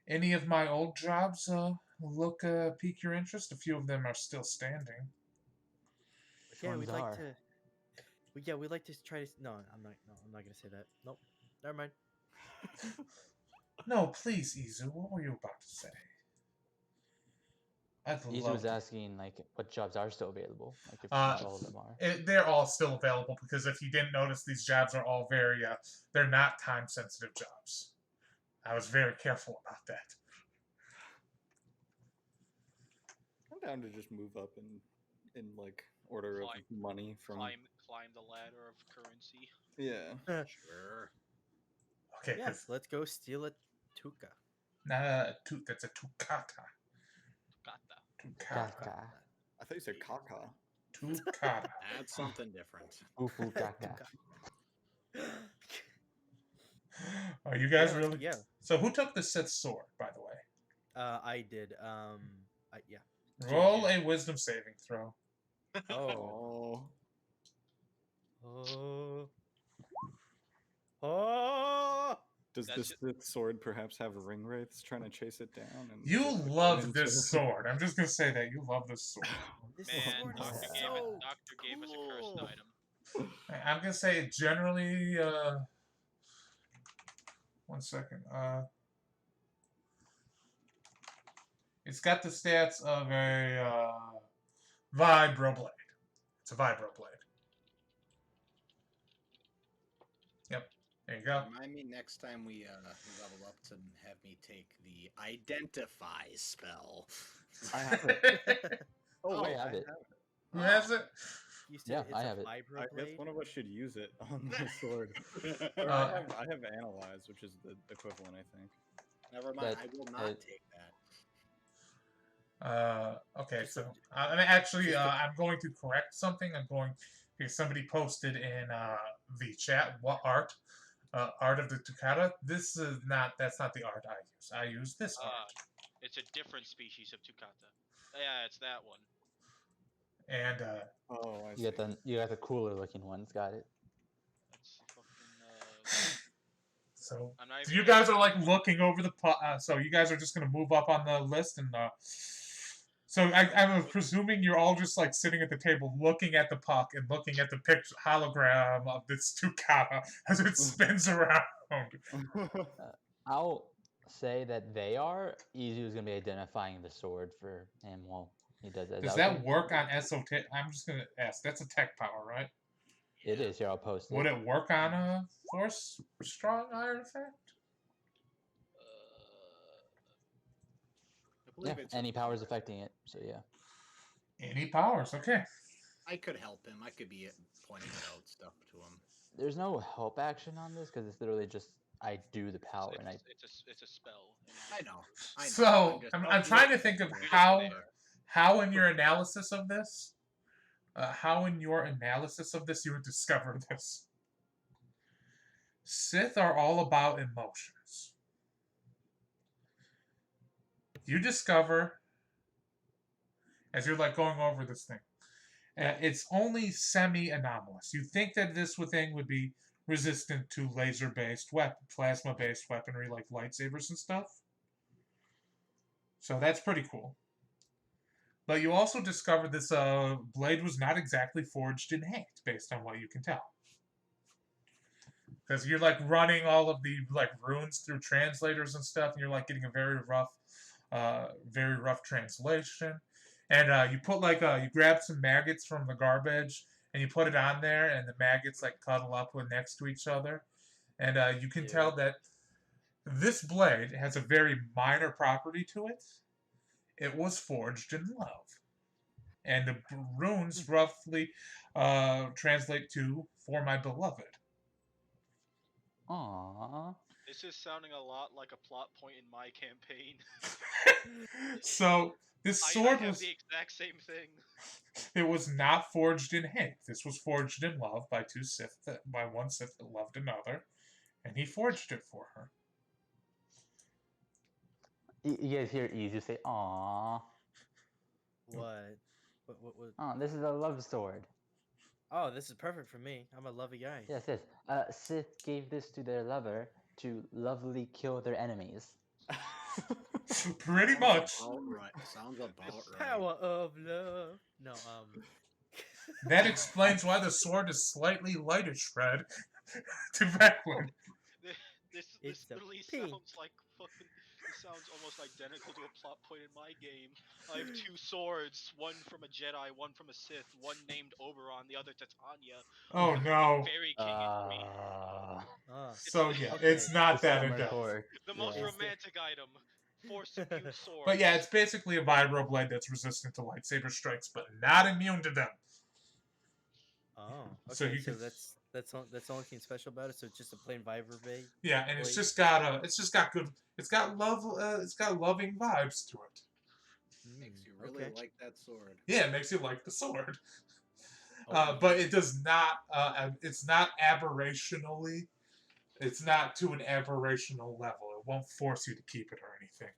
Speaker 1: Any of my old jobs pique your interest? A few of them are still standing.
Speaker 7: Which
Speaker 6: Yeah,
Speaker 7: ones
Speaker 6: we'd
Speaker 7: are?
Speaker 6: like to. Yeah, we'd like to try to. No, I'm not. No, I'm not gonna say that. Nope. Never mind.
Speaker 1: No, please, Izu. What were you about to say? I'd
Speaker 7: Izu
Speaker 1: love
Speaker 7: was
Speaker 1: to-
Speaker 7: asking like what jobs are still available. Like if
Speaker 1: Uh,
Speaker 7: not all of them are.
Speaker 1: They're all still available because if you didn't notice, these jobs are all very. They're not time-sensitive jobs. I was very careful about that.
Speaker 2: I'm down to just move up in like order of
Speaker 3: Climb-
Speaker 2: money from.
Speaker 3: Climb the ladder of currency.
Speaker 2: Yeah.
Speaker 4: Sure.
Speaker 1: Okay,
Speaker 6: Yes, let's go steal a tuca.
Speaker 1: not a that's a tukata.
Speaker 3: Got that.
Speaker 1: Tukata.
Speaker 7: Kaka.
Speaker 2: I thought you said caca.
Speaker 1: Tukata.
Speaker 4: That's something different.
Speaker 7: Ufu kaka.
Speaker 1: Are you guys
Speaker 6: Yeah,
Speaker 1: really?
Speaker 6: Yeah.
Speaker 1: So who took the Sith sword, by the way?
Speaker 6: I did. Yeah.
Speaker 1: Roll a wisdom saving throw.
Speaker 6: Oh.
Speaker 2: Oh.
Speaker 6: Oh. Oh.
Speaker 2: Does
Speaker 3: That's
Speaker 2: this Sith sword perhaps have ring wraiths trying to chase it down? And
Speaker 1: You
Speaker 2: turn
Speaker 1: love
Speaker 2: into-
Speaker 1: this sword. I'm just gonna say that you love this sword.
Speaker 6: This
Speaker 3: Man,
Speaker 6: sword
Speaker 3: Doctor
Speaker 6: is
Speaker 3: gave,
Speaker 6: so
Speaker 3: Doctor gave us a cursed
Speaker 6: cool.
Speaker 3: item.
Speaker 1: I'm gonna say it generally. One second. It's got the stats of a vibroblade. It's a vibroblade. Yep. There you go.
Speaker 4: Remind me next time we level up to have me take the identify spell.
Speaker 2: I have it.
Speaker 7: Oh,
Speaker 6: Oh,
Speaker 7: I have it.
Speaker 1: Who has it?
Speaker 6: You said
Speaker 7: Yeah,
Speaker 6: it's
Speaker 7: I
Speaker 6: a
Speaker 7: have it.
Speaker 2: I guess
Speaker 6: vibroblade?
Speaker 2: one of us should use it on the sword. Or
Speaker 1: Uh,
Speaker 2: I have analyze, which is the equivalent, I think.
Speaker 4: Never mind.
Speaker 7: That-
Speaker 4: I will not
Speaker 7: that-
Speaker 4: take that.
Speaker 1: Okay,
Speaker 6: Just
Speaker 1: so
Speaker 6: a-
Speaker 1: I'm actually
Speaker 6: just a-
Speaker 1: I'm going to correct something. I'm going because somebody posted in the chat what art of the Tukata. This is not that's not the art I use. I use this art.
Speaker 3: It's a different species of Tukata. Yeah, it's that one.
Speaker 1: And
Speaker 2: Oh, I see.
Speaker 7: You got the cooler looking ones. Got it.
Speaker 3: That's fucking.
Speaker 1: so
Speaker 3: I'm not
Speaker 1: so
Speaker 3: even
Speaker 1: you guys are like looking over the so you guys are just gonna move up on the list and so I'm presuming you're all just like sitting at the table looking at the puck and looking at the picture hologram of this Tukata as it spins around.
Speaker 7: I'll say that they are. Izu is gonna be identifying the sword for him while he does that. Is
Speaker 1: Does
Speaker 7: okay?
Speaker 1: that work on esoteric? I'm just gonna ask. That's a tech power, right?
Speaker 7: It is. Here, I'll post it.
Speaker 1: Would it work on a force strong artifact?
Speaker 4: I believe
Speaker 7: Yeah,
Speaker 4: it's
Speaker 7: any
Speaker 4: a
Speaker 7: powers
Speaker 4: power.
Speaker 7: affecting it. So yeah.
Speaker 1: Any powers? Okay.
Speaker 4: I could help him. I could be pointing out stuff to him.
Speaker 7: There's no help action on this because it's literally just I do the power and I.
Speaker 3: It's a spell.
Speaker 4: I know. I know.
Speaker 1: So
Speaker 4: just-
Speaker 1: I'm trying to think of
Speaker 3: You're just
Speaker 1: how
Speaker 3: there.
Speaker 1: how in your analysis of this, you would discover this. Sith are all about emotions. You discover as you're like going over this thing, it's only semi-anomalous. You think that this thing would be resistant to laser-based plasma-based weaponry like lightsabers and stuff. So that's pretty cool. But you also discovered this blade was not exactly forged in hate, based on what you can tell. Because you're like running all of the like runes through translators and stuff, and you're like getting a very rough translation. and you put you grab some maggots from the garbage and you put it on there, and the maggots like cuddle up next to each other, and you can
Speaker 6: Ew.
Speaker 1: tell that this blade has a very minor property to it. It was forged in love, and the runes roughly translate to "for my beloved."
Speaker 7: Aww.
Speaker 3: This is sounding a lot like a plot point in my campaign.
Speaker 1: So this
Speaker 3: I
Speaker 1: sword
Speaker 3: have
Speaker 1: was
Speaker 3: the exact same thing.
Speaker 1: it was not forged in hate. This was forged in love by one Sith that loved another, and he forged it for her.
Speaker 7: You guys hear Easy say, "Aww."
Speaker 6: What? What?
Speaker 7: Oh, this is a love sword.
Speaker 6: Oh, this is perfect for me. I'm a lovey guy.
Speaker 7: Yes, yes. Sith gave this to their lover to lovely kill their enemies.
Speaker 1: Pretty much.
Speaker 4: Sounds about right.
Speaker 6: Power of love. No,
Speaker 1: That explains why the sword is slightly lightish red to Veclin.
Speaker 3: This
Speaker 6: It's a
Speaker 3: literally
Speaker 6: pink.
Speaker 3: sounds like fucking. This sounds almost identical to a plot point in my game. I have two swords, one from a Jedi, one from a Sith, one named Oberon, the other Titania.
Speaker 1: Oh
Speaker 3: One
Speaker 1: no.
Speaker 3: Fairy King and Queen.
Speaker 1: So yeah,
Speaker 6: Okay.
Speaker 1: it's not
Speaker 7: The
Speaker 1: that
Speaker 7: summer
Speaker 1: in depth.
Speaker 7: core.
Speaker 3: The most
Speaker 7: Yeah.
Speaker 3: romantic item. Force immune sword.
Speaker 1: But yeah, it's basically a vibroblade that's resistant to lightsaber strikes, but not immune to them.
Speaker 6: Oh, okay.
Speaker 1: So
Speaker 6: So,
Speaker 1: you can-
Speaker 6: that's the only thing special about it. So it's just a plain Viper Bay.
Speaker 1: Yeah, and
Speaker 6: blade?
Speaker 1: it's got loving vibes to it.
Speaker 4: Makes you really like that sword.
Speaker 1: Yeah, it makes you like the sword.
Speaker 6: Oh,
Speaker 1: But it does not. It's not aberrationally. It's not to an aberrational level. It won't force you to keep it or anything.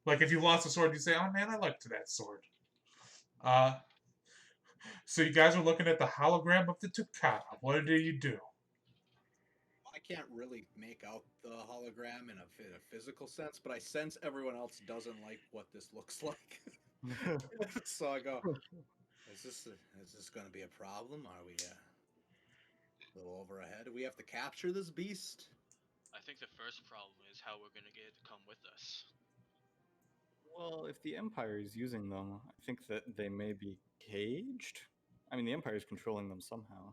Speaker 1: Like if you lost a sword, you say, "Oh man, I liked that sword." So you guys are looking at the hologram of the Takata. What do you do?
Speaker 4: I can't really make out the hologram in a physical sense, but I sense everyone else doesn't like what this looks like. So I go, is this going to be a problem? Are we a little over ahead? Do we have to capture this beast?
Speaker 3: I think the first problem is how we're gonna get it to come with us.
Speaker 2: Well, if the Empire is using them, I think that they may be caged. I mean, the Empire is controlling them somehow.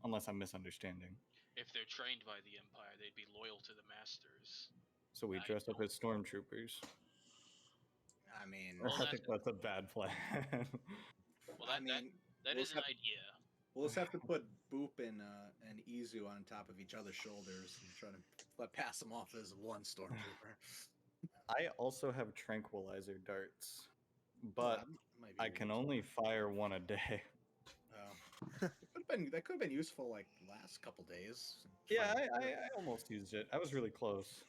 Speaker 2: Unless I'm misunderstanding.
Speaker 3: If they're trained by the Empire, they'd be loyal to the Masters.
Speaker 2: So we dress up as stormtroopers.
Speaker 4: I mean,
Speaker 3: Well,
Speaker 2: I think that's a bad plan.
Speaker 3: Well,
Speaker 4: I mean,
Speaker 3: that
Speaker 4: we'll
Speaker 3: is an
Speaker 4: have-
Speaker 3: idea.
Speaker 4: we'll just have to put Boop and Izu on top of each other's shoulders and try to pass them off as one stormtrooper.
Speaker 2: I also have tranquilizer darts, but I can only fire one a day.
Speaker 4: That could have been useful like last couple days.
Speaker 2: Yeah, I almost used it. I was really close.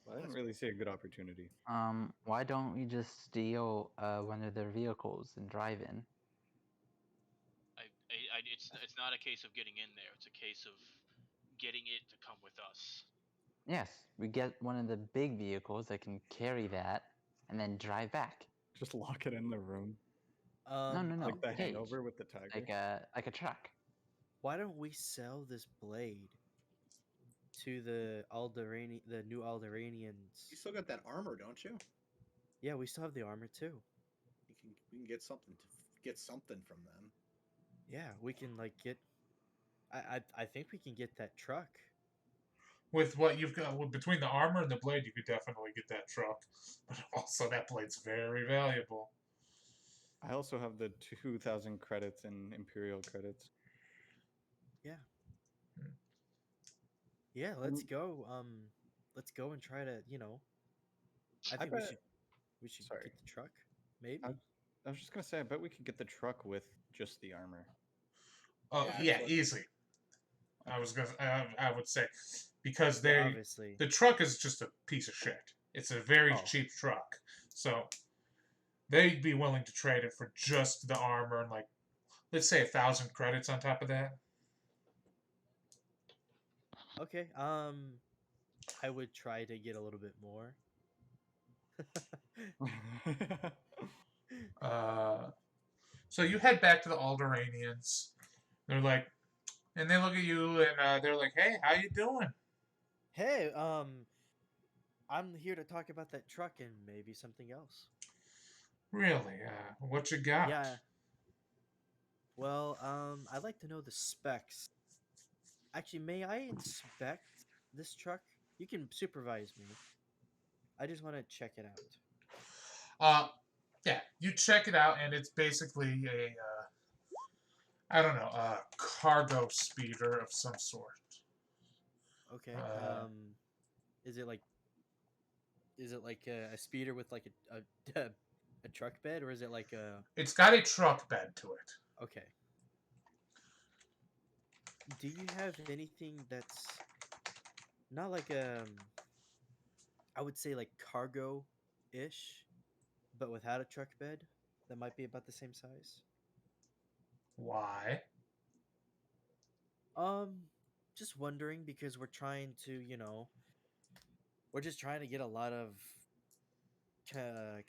Speaker 2: I didn't really see a good opportunity.
Speaker 7: Why don't we just steal one of their vehicles and drive in?
Speaker 3: It's not a case of getting in there. It's a case of getting it to come with us.
Speaker 7: Yes, we get one of the big vehicles that can carry that, and then drive back.
Speaker 2: Just lock it in the room.
Speaker 7: No,
Speaker 2: Like the
Speaker 7: cage.
Speaker 2: Hangover with the tiger.
Speaker 7: Like a truck.
Speaker 6: Why don't we sell this blade to the new Alderanians?
Speaker 4: You still got that armor, don't you?
Speaker 6: Yeah, we still have the armor too.
Speaker 4: We can get something from them.
Speaker 6: Yeah, we can get. I think we can get that truck.
Speaker 1: With what you've got between the armor and the blade, you could definitely get that truck. But also, that blade's very valuable.
Speaker 2: I also have the 2,000 credits in Imperial credits.
Speaker 6: Yeah. Yeah, let's go. Let's go and try to. I think we should get the truck. Maybe.
Speaker 2: I was just gonna say, I bet we could get the truck with just the armor.
Speaker 1: Oh yeah, easily. I would say because
Speaker 6: obviously
Speaker 1: the truck is just a piece of shit. It's a very cheap truck, so they'd be willing to trade it for just the armor and let's say 1,000 credits on top of that.
Speaker 6: Okay. I would try to get a little bit more.
Speaker 1: So you head back to the Alderanians. They're like, and they look at you and they're like, "Hey, how you doing?"
Speaker 6: Hey, I'm here to talk about that truck and maybe something else.
Speaker 1: Really? What you got?
Speaker 6: Yeah. Well, I'd like to know the specs. Actually, may I inspect this truck? You can supervise me. I just want to check it out.
Speaker 1: Yeah, you check it out, and it's basically a, I don't know, a cargo speeder of some sort.
Speaker 6: Okay. Is it like a speeder with like a truck bed, or is it like a
Speaker 1: It's got a truck bed to it.
Speaker 6: okay? Do you have anything that's not like I would say like cargo ish, but without a truck bed that might be about the same size?
Speaker 1: Why?
Speaker 6: Um, just wondering because we're trying to, we're just trying to get a lot of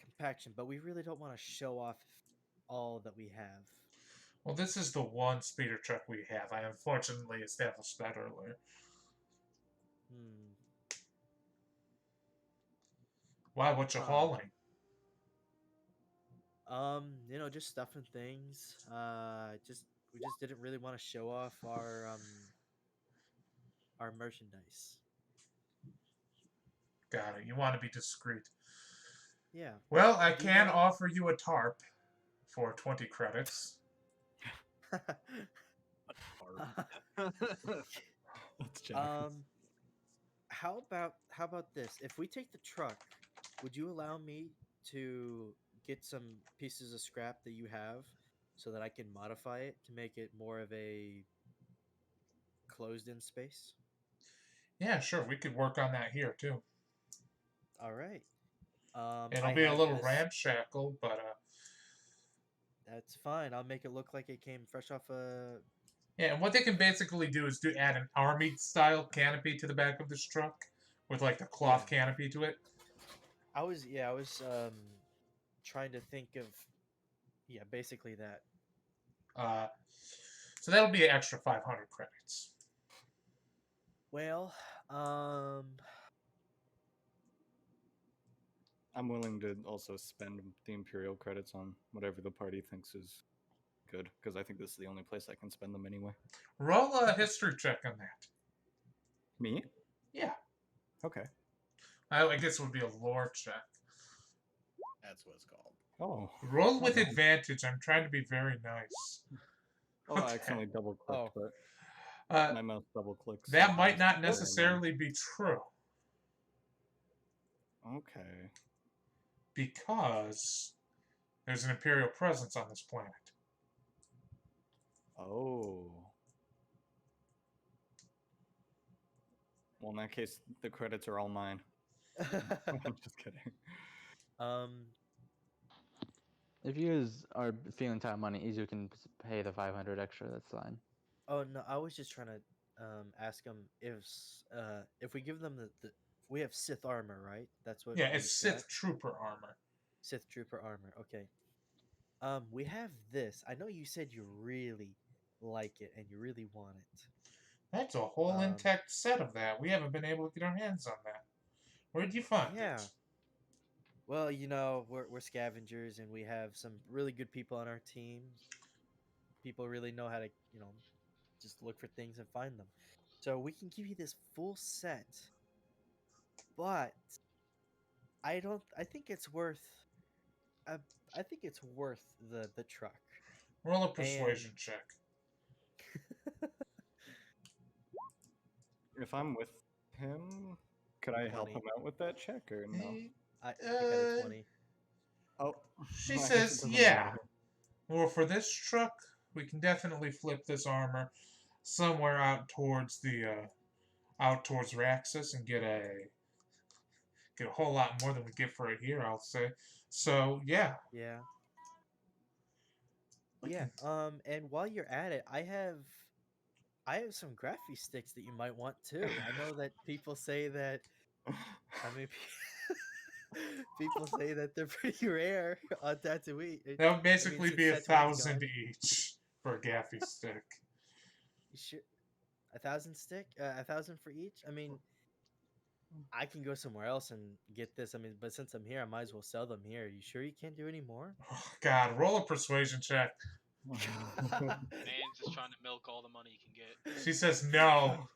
Speaker 6: compaction, but we really don't want to show off all that we have.
Speaker 1: Well, this is the one speeder truck we have. I unfortunately established that earlier.
Speaker 6: Hmm.
Speaker 1: Why? What you
Speaker 6: Huh.
Speaker 1: hauling?
Speaker 6: Just stuff and things. We just didn't really want to show off our merchandise.
Speaker 1: Got it. You want to be discreet.
Speaker 6: Yeah.
Speaker 1: Well, I
Speaker 6: Do you
Speaker 1: can
Speaker 6: have-
Speaker 1: offer you a tarp for 20 credits.
Speaker 2: That's generous.
Speaker 6: How about this? If we take the truck, would you allow me to get some pieces of scrap that you have so that I can modify it to make it more of a closed-in space?
Speaker 1: Yeah, sure. We could work on that here too.
Speaker 6: All right.
Speaker 1: It'll
Speaker 6: I
Speaker 1: be a
Speaker 6: have
Speaker 1: little
Speaker 6: this.
Speaker 1: ramshackle, but
Speaker 6: That's fine. I'll make it look like it came fresh off a.
Speaker 1: yeah. And what they can basically do is add an army style canopy to the back of this truck with like the cloth
Speaker 6: Yeah.
Speaker 1: canopy to it.
Speaker 6: I was trying to think of basically that.
Speaker 1: So that'll be an extra 500 credits.
Speaker 6: Well,
Speaker 2: I'm willing to also spend the Imperial credits on whatever the party thinks is good, because I think this is the only place I can spend them anyway.
Speaker 1: Roll a history check on that.
Speaker 2: Me?
Speaker 1: Yeah.
Speaker 2: Okay.
Speaker 1: I guess it would be a lore check.
Speaker 4: That's what it's called.
Speaker 2: Oh.
Speaker 1: Roll with
Speaker 2: Okay.
Speaker 1: advantage. I'm trying to be very nice.
Speaker 2: Oh, I
Speaker 1: Okay.
Speaker 2: accidentally double clicked,
Speaker 6: Oh.
Speaker 2: but my mouse double clicks.
Speaker 1: That might
Speaker 2: sometimes
Speaker 1: not
Speaker 2: very annoying.
Speaker 1: necessarily be true.
Speaker 2: Okay.
Speaker 1: Because there's an Imperial presence on this planet.
Speaker 2: Oh. Well, in that case, the credits are all mine. I'm just kidding.
Speaker 7: If you guys are feeling tight on money, you can pay the 500 extra. That's fine.
Speaker 6: Oh no, I was just trying to ask them if we give them the we have Sith armor, right? That's what.
Speaker 1: Yeah,
Speaker 6: we
Speaker 1: it's
Speaker 6: got?
Speaker 1: Sith Trooper armor.
Speaker 6: Sith trooper armor. Okay. We have this. I know you said you really like it and you really want it.
Speaker 1: That's a whole intact set of that. We haven't been able to get our hands on that. Where'd you find it?
Speaker 6: Well, we're scavengers and we have some really good people on our team. People really know how to, just look for things and find them. So we can give you this full set. But I think it's worth I think it's worth the truck.
Speaker 1: Roll a persuasion check.
Speaker 2: If I'm with him, could I help
Speaker 6: 20.
Speaker 2: him out with that check or no?
Speaker 6: I got a 20.
Speaker 2: Oh,
Speaker 1: She
Speaker 2: I guess it
Speaker 1: says,
Speaker 2: doesn't
Speaker 1: yeah.
Speaker 2: matter.
Speaker 1: Well, for this truck, we can definitely flip this armor somewhere out towards Raxus and get a whole lot more than we get for it here, I'll say. So, yeah.
Speaker 6: Yeah. Yeah. And while you're at it, I have some graphy sticks that you might want too. I know that people say that. I mean, people say that they're pretty rare on Tatooine.
Speaker 1: That would basically be
Speaker 6: since Tatooine's
Speaker 1: 1,000
Speaker 6: gone.
Speaker 1: each for a gaffy stick.
Speaker 6: You sure? 1,000 stick? 1,000 for each? I mean, I can go somewhere else and get this. I mean, but since I'm here, I might as well sell them here. You sure you can't do any more?
Speaker 1: Oh, God, roll a persuasion check.
Speaker 3: Man's just trying to milk all the money he can get.
Speaker 1: She says no.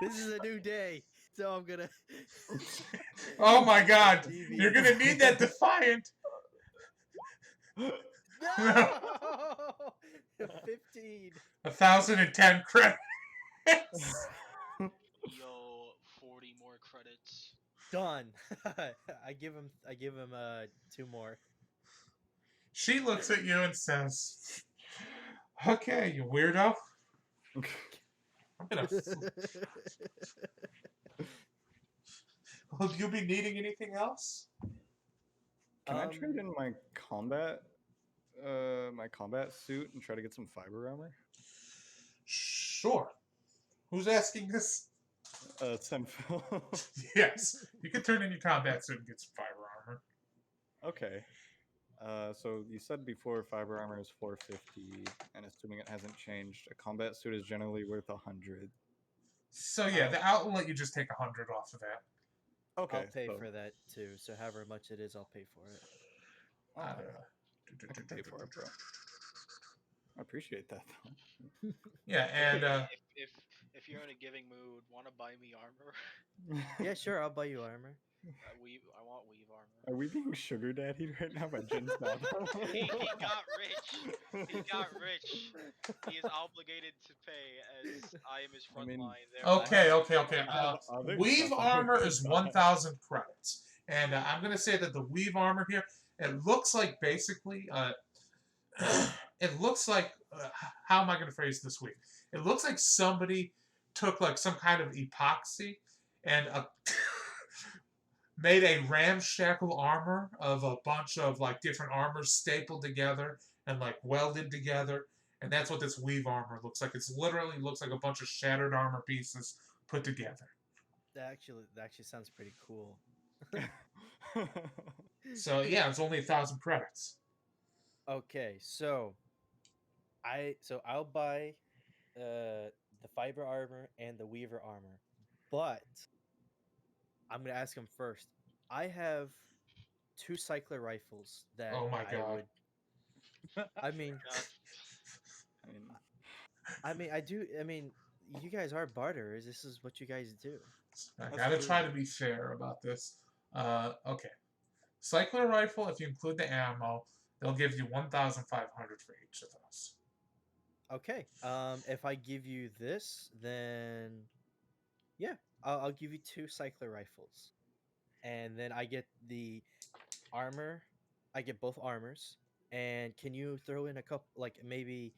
Speaker 6: This is a new day, so I'm gonna.
Speaker 1: Oh my God,
Speaker 6: TV.
Speaker 1: you're gonna need that defiant.
Speaker 6: No! 15.
Speaker 1: 1,010 credits.
Speaker 3: Yo, 40 more credits.
Speaker 6: Done. I give him 2 more.
Speaker 1: She looks at you and says, "Okay, you weirdo. I'm gonna." Will you be needing anything else?
Speaker 2: Can I trade in my combat suit and try to get some fiber armor?
Speaker 1: Sure. Who's asking this?
Speaker 2: Senfil.
Speaker 1: Yes, you can turn in your combat suit and get some fiber armor.
Speaker 2: Okay. So you said before fiber armor is 450, and assuming it hasn't changed, a combat suit is generally worth 100.
Speaker 1: So yeah, I'll let you just take 100 off of that.
Speaker 2: Okay.
Speaker 6: I'll pay
Speaker 2: so
Speaker 6: for that too. So however much it is, I'll pay for it.
Speaker 2: I can pay for it, bro. I appreciate that though.
Speaker 1: Yeah, and
Speaker 3: If you're in a giving mood, want to buy me armor?
Speaker 6: Yeah, sure. I'll buy you armor.
Speaker 3: I want weave armor.
Speaker 2: Are we being sugar daddied right now by Jin's dad?
Speaker 3: He got rich. He got rich. He is obligated to pay as I am his front line.
Speaker 1: Okay.
Speaker 2: other
Speaker 1: Weave
Speaker 2: stuff I
Speaker 1: armor
Speaker 2: would
Speaker 1: is
Speaker 2: buy.
Speaker 1: 1,000 credits, and I'm gonna say that the weave armor here, it looks like basically, it looks like, how am I gonna phrase this weave? It looks like somebody took like some kind of epoxy and made a ramshackle armor of a bunch of like different armors stapled together and like welded together, and that's what this weave armor looks like. It's literally looks like a bunch of shattered armor pieces put together.
Speaker 6: That actually sounds pretty cool.
Speaker 1: So yeah, it's only 1,000 credits.
Speaker 6: Okay, so I'll buy the fiber armor and the weaver armor, but I'm gonna ask him first. I have 2 cycler rifles that
Speaker 1: Oh my God.
Speaker 6: I mean, I do. I mean, you guys are barterers. This is what you guys do.
Speaker 1: I
Speaker 2: That's
Speaker 1: gotta
Speaker 2: true.
Speaker 1: try to be fair about this. Okay. Cycler rifle, if you include the ammo, they'll give you 1,500 for each of those.
Speaker 6: Okay. If I give you this, then yeah, I'll give you 2 cycler rifles, and then I get the armor. I get both armors. And can you throw in a couple, like maybe,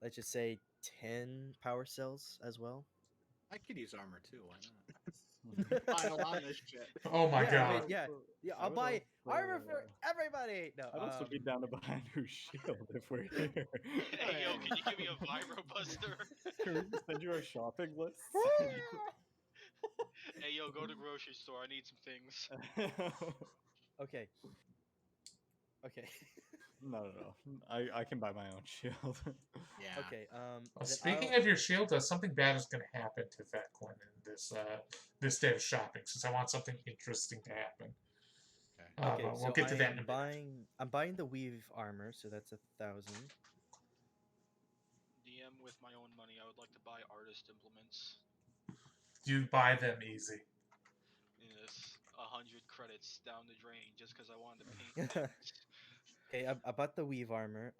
Speaker 6: let's just say 10 power cells as well?
Speaker 4: I could use armor too. Why not? Pile on this shit.
Speaker 1: Oh my
Speaker 6: Yeah,
Speaker 1: God.
Speaker 6: I mean, yeah.
Speaker 2: I
Speaker 6: I'll
Speaker 2: would
Speaker 6: buy
Speaker 2: also,
Speaker 6: armor for everybody. No,
Speaker 2: I'd also be down to buy a new shield if we're here.
Speaker 3: Hey yo, can you give me a vibro buster?
Speaker 2: Can we just send you our shopping list?
Speaker 3: Hey yo, go to grocery store. I need some things.
Speaker 6: Okay. Okay.
Speaker 2: No. I can buy my own shield.
Speaker 4: Yeah.
Speaker 6: Okay.
Speaker 1: Well,
Speaker 6: then
Speaker 1: speaking
Speaker 6: I'll-
Speaker 1: of your shield, something bad is going to happen to Veclin in this day of shopping, since I want something interesting to happen.
Speaker 6: Okay,
Speaker 1: But we'll
Speaker 6: so
Speaker 1: get to that in a
Speaker 6: I'm
Speaker 1: minute.
Speaker 6: I'm buying the weave armor, so that's 1,000.
Speaker 3: DM with my own money. I would like to buy artist implements.
Speaker 1: You buy them easy.
Speaker 3: Yes, 100 credits down the drain just because I wanted to paint things.
Speaker 6: Okay, I bought the weave armor.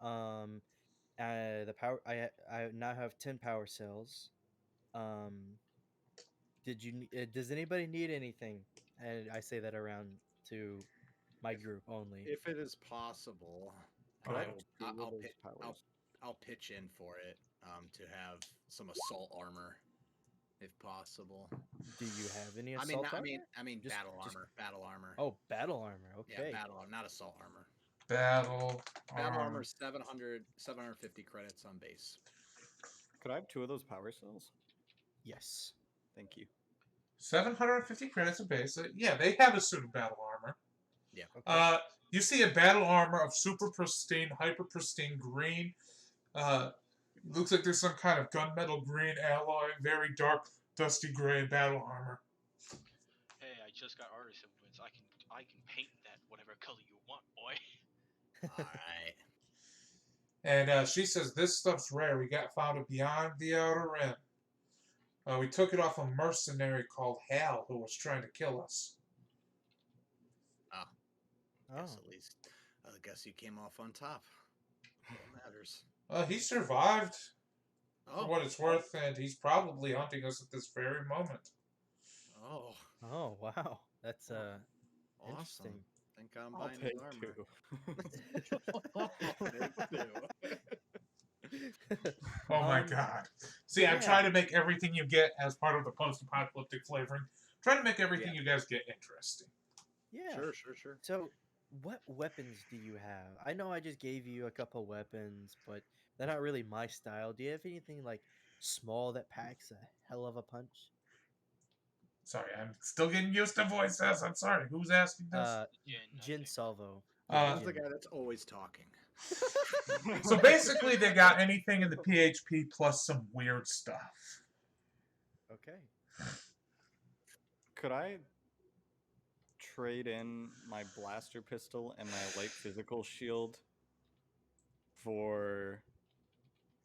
Speaker 6: The power. I now have 10 power cells. Does anybody need anything? And I say that around to my group only.
Speaker 4: If it is possible,
Speaker 2: Could I
Speaker 4: I
Speaker 2: have
Speaker 4: will,
Speaker 2: two of
Speaker 4: I'll,
Speaker 2: those
Speaker 4: pi-
Speaker 2: powers?
Speaker 4: I'll pitch in for it to have some assault armor, if possible.
Speaker 6: Do you have any
Speaker 4: I
Speaker 6: assault
Speaker 4: mean,
Speaker 6: armor?
Speaker 4: I mean,
Speaker 6: Just-
Speaker 4: battle
Speaker 6: just-
Speaker 4: armor. Battle armor.
Speaker 6: Oh, battle armor. Okay.
Speaker 4: Yeah, battle armor, not assault armor.
Speaker 1: Battle
Speaker 4: Battle
Speaker 1: armor.
Speaker 4: armor 750 credits on base.
Speaker 2: Could I have 2 of those power cells?
Speaker 6: Yes.
Speaker 2: Thank you.
Speaker 1: 750 credits a base. Yeah, they have a suit of battle armor.
Speaker 4: Yeah.
Speaker 6: Okay.
Speaker 1: You see a battle armor of super pristine, hyper pristine green. Looks like there's some kind of gunmetal green alloy, very dark, dusty gray battle armor.
Speaker 3: just got artist influence. I can paint that whatever color you want, boy.
Speaker 4: All right.
Speaker 1: And she says, this stuff's rare. We got found it beyond the outer rim. We took it off a mercenary called Hal who was trying to kill us.
Speaker 4: Guess
Speaker 6: Oh,
Speaker 4: at least, I guess you came off on top. What matters?
Speaker 1: He survived, for
Speaker 4: Oh,
Speaker 1: what it's worth, and he's probably hunting us at this very moment.
Speaker 4: oh,
Speaker 6: oh, wow, that's
Speaker 4: awesome.
Speaker 6: interesting.
Speaker 4: Think I'm
Speaker 2: I'll
Speaker 4: buying
Speaker 2: take
Speaker 4: his armor.
Speaker 2: two.
Speaker 1: Oh my god. See, I'm
Speaker 6: yeah.
Speaker 1: trying to make everything you get as part of the post-apocalyptic flavoring. Trying to make everything
Speaker 4: Yeah.
Speaker 1: you guys get interesting.
Speaker 6: Yeah.
Speaker 4: Sure.
Speaker 6: So, what weapons do you have? I know I just gave you a couple weapons, but they're not really my style. Do you have anything like small that packs a hell of a punch?
Speaker 1: Sorry, I'm still getting used to voices. I'm sorry. Who's asking this?
Speaker 3: Jin, I
Speaker 6: Jin
Speaker 3: think.
Speaker 6: Salvo.
Speaker 4: Who's the
Speaker 6: Jin.
Speaker 4: guy that's always talking?
Speaker 1: So basically, they got anything in the PHP plus some weird stuff.
Speaker 6: Okay.
Speaker 2: Could I trade in my blaster pistol and my light physical shield for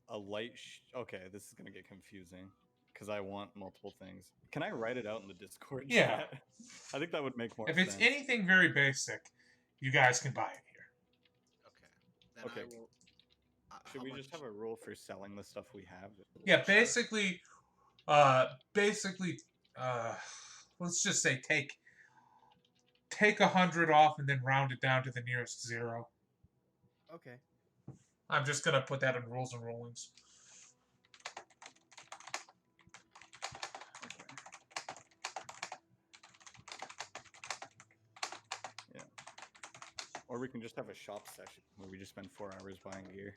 Speaker 2: a light? Okay, this is gonna get confusing because I want multiple things. Can I write it out in the Discord
Speaker 1: Yeah.
Speaker 2: chat? I think that would make more
Speaker 1: If
Speaker 2: sense.
Speaker 1: it's anything very basic, you guys can buy it here.
Speaker 4: Okay. Then
Speaker 2: Okay.
Speaker 4: I will.
Speaker 2: Should
Speaker 4: how
Speaker 2: we just
Speaker 4: much-
Speaker 2: have a rule for selling the stuff we have?
Speaker 1: Yeah, basically, let's just say take 100 off and then round it down to the nearest zero.
Speaker 6: Okay.
Speaker 1: I'm just gonna put that in rules and rulings.
Speaker 2: Yeah. Or we can just have a shop session where we just spend 4 hours buying gear.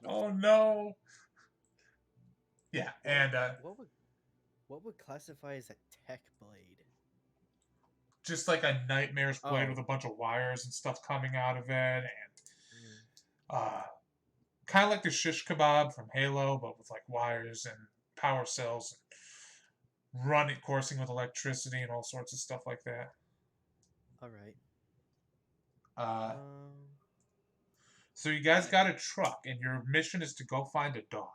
Speaker 1: Oh no. Yeah, and
Speaker 6: what would classify as a tech blade?
Speaker 1: just like a nightmare's blade
Speaker 6: Oh.
Speaker 1: with a bunch of wires and stuff coming out of it, and
Speaker 6: Mm.
Speaker 1: kind of like the shish kebab from Halo, but with like wires and power cells and coursing with electricity and all sorts of stuff like that.
Speaker 6: All right.
Speaker 1: So you guys got a truck, and your mission is to go find a dog.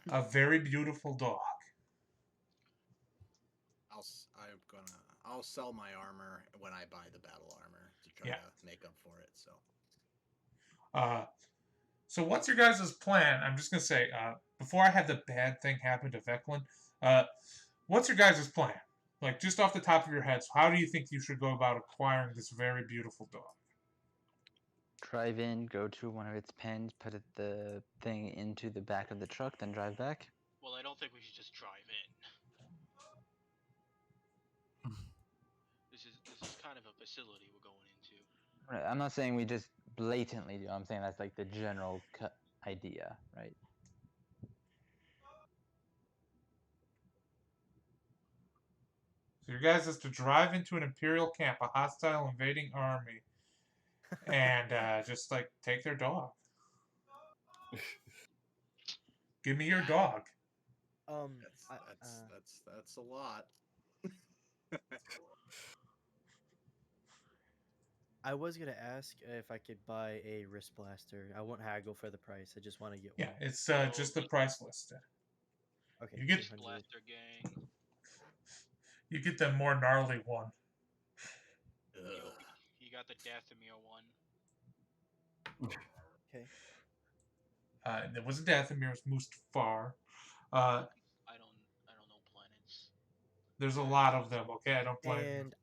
Speaker 1: A very beautiful dog.
Speaker 4: I'll sell my armor when I buy the battle armor to try to make up for it.
Speaker 1: So what's your guys' plan? I'm just gonna say, before I have the bad thing happen to Veclin, what's your guys' plan? Like, just off the top of your heads, how do you think you should go about acquiring this very beautiful dog?
Speaker 7: Drive in, go to one of its pens, put the thing into the back of the truck, then drive back.
Speaker 3: Well, I don't think we should just drive in. This is kind of a facility we're going into.
Speaker 7: Right, I'm not saying we just blatantly do. I'm saying that's like the general idea, right?
Speaker 1: So your guys is to drive into an Imperial camp, a hostile invading army, and just like take their dog. Give me your dog.
Speaker 4: That's a lot.
Speaker 6: I was gonna ask if I could buy a wrist blaster. I won't haggle for the price. I just want to get one.
Speaker 1: Yeah, it's just the price listed.
Speaker 6: Okay.
Speaker 1: You get
Speaker 6: 200.
Speaker 3: Blaster gang.
Speaker 1: You get the more gnarly one.
Speaker 3: You got the Dathomir one.
Speaker 6: Okay.
Speaker 1: It wasn't Dathomir, it was Mustafar.
Speaker 3: I don't know planets.
Speaker 1: There's a lot of them. Okay, I don't blame you.
Speaker 6: And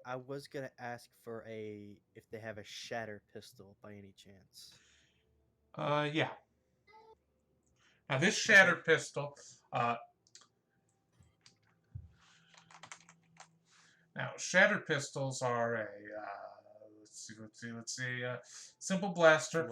Speaker 6: I was gonna ask for if they have a shatter pistol by any chance.
Speaker 1: Yeah. Now this shatter pistol. Now shatter pistols are a let's see, simple blaster.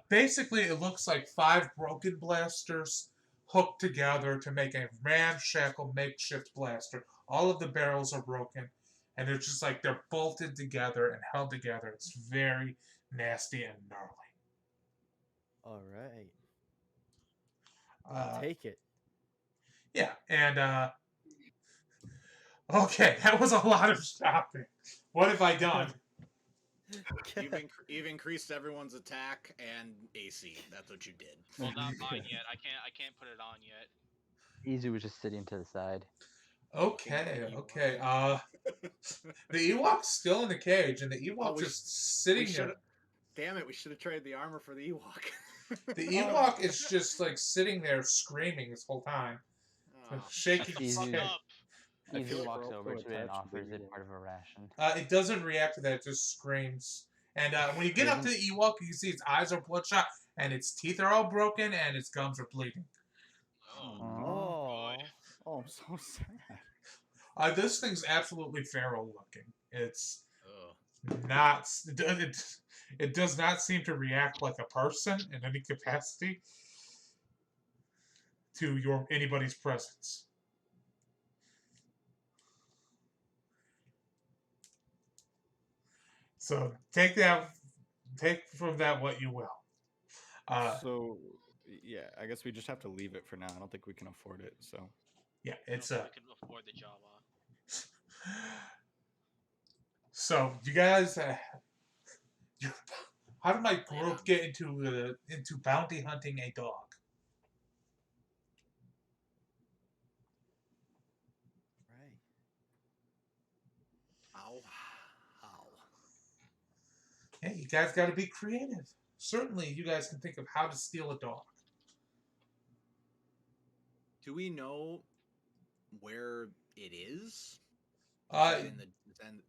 Speaker 1: Basically, it looks like 5 broken blasters hooked together to make a ramshackle makeshift blaster. All of the barrels are broken, and they're just like they're bolted together and held together. It's very nasty and gnarly.
Speaker 6: All right. I'll take it.
Speaker 1: Yeah, and okay, that was a lot of shopping. What have I done?
Speaker 4: You've increased everyone's attack and AC. That's what you did.
Speaker 3: Well, not mine yet. I can't put it on yet.
Speaker 7: Izu was just sitting to the side.
Speaker 1: Okay. The Ewok's still in the cage, and the Ewok just sitting there.
Speaker 4: Damn it! We should have traded the armor for the Ewok.
Speaker 1: The Ewok is just like sitting there screaming this whole time, shaking his
Speaker 7: Easy.
Speaker 1: head.
Speaker 7: Izu walks over to it and offers it part of a ration.
Speaker 1: It doesn't react to that; it just screams. And when you get up to the Ewok, you can see its eyes are bloodshot, and its teeth are all broken, and its gums are bleeding.
Speaker 2: Oh, I'm so sad.
Speaker 1: This thing's absolutely feral looking. It's not. It does not seem to react like a person in any capacity to anybody's presence. So take from that what you will.
Speaker 2: So yeah, I guess we just have to leave it for now. I don't think we can afford it. So
Speaker 1: yeah, it's
Speaker 3: we can afford the Java.
Speaker 1: So you guys, how did my group get into bounty hunting a dog?
Speaker 6: Right.
Speaker 4: How?
Speaker 1: Hey, you guys got to be creative. Certainly, you guys can think of how to steal a dog.
Speaker 4: Do we know where it is?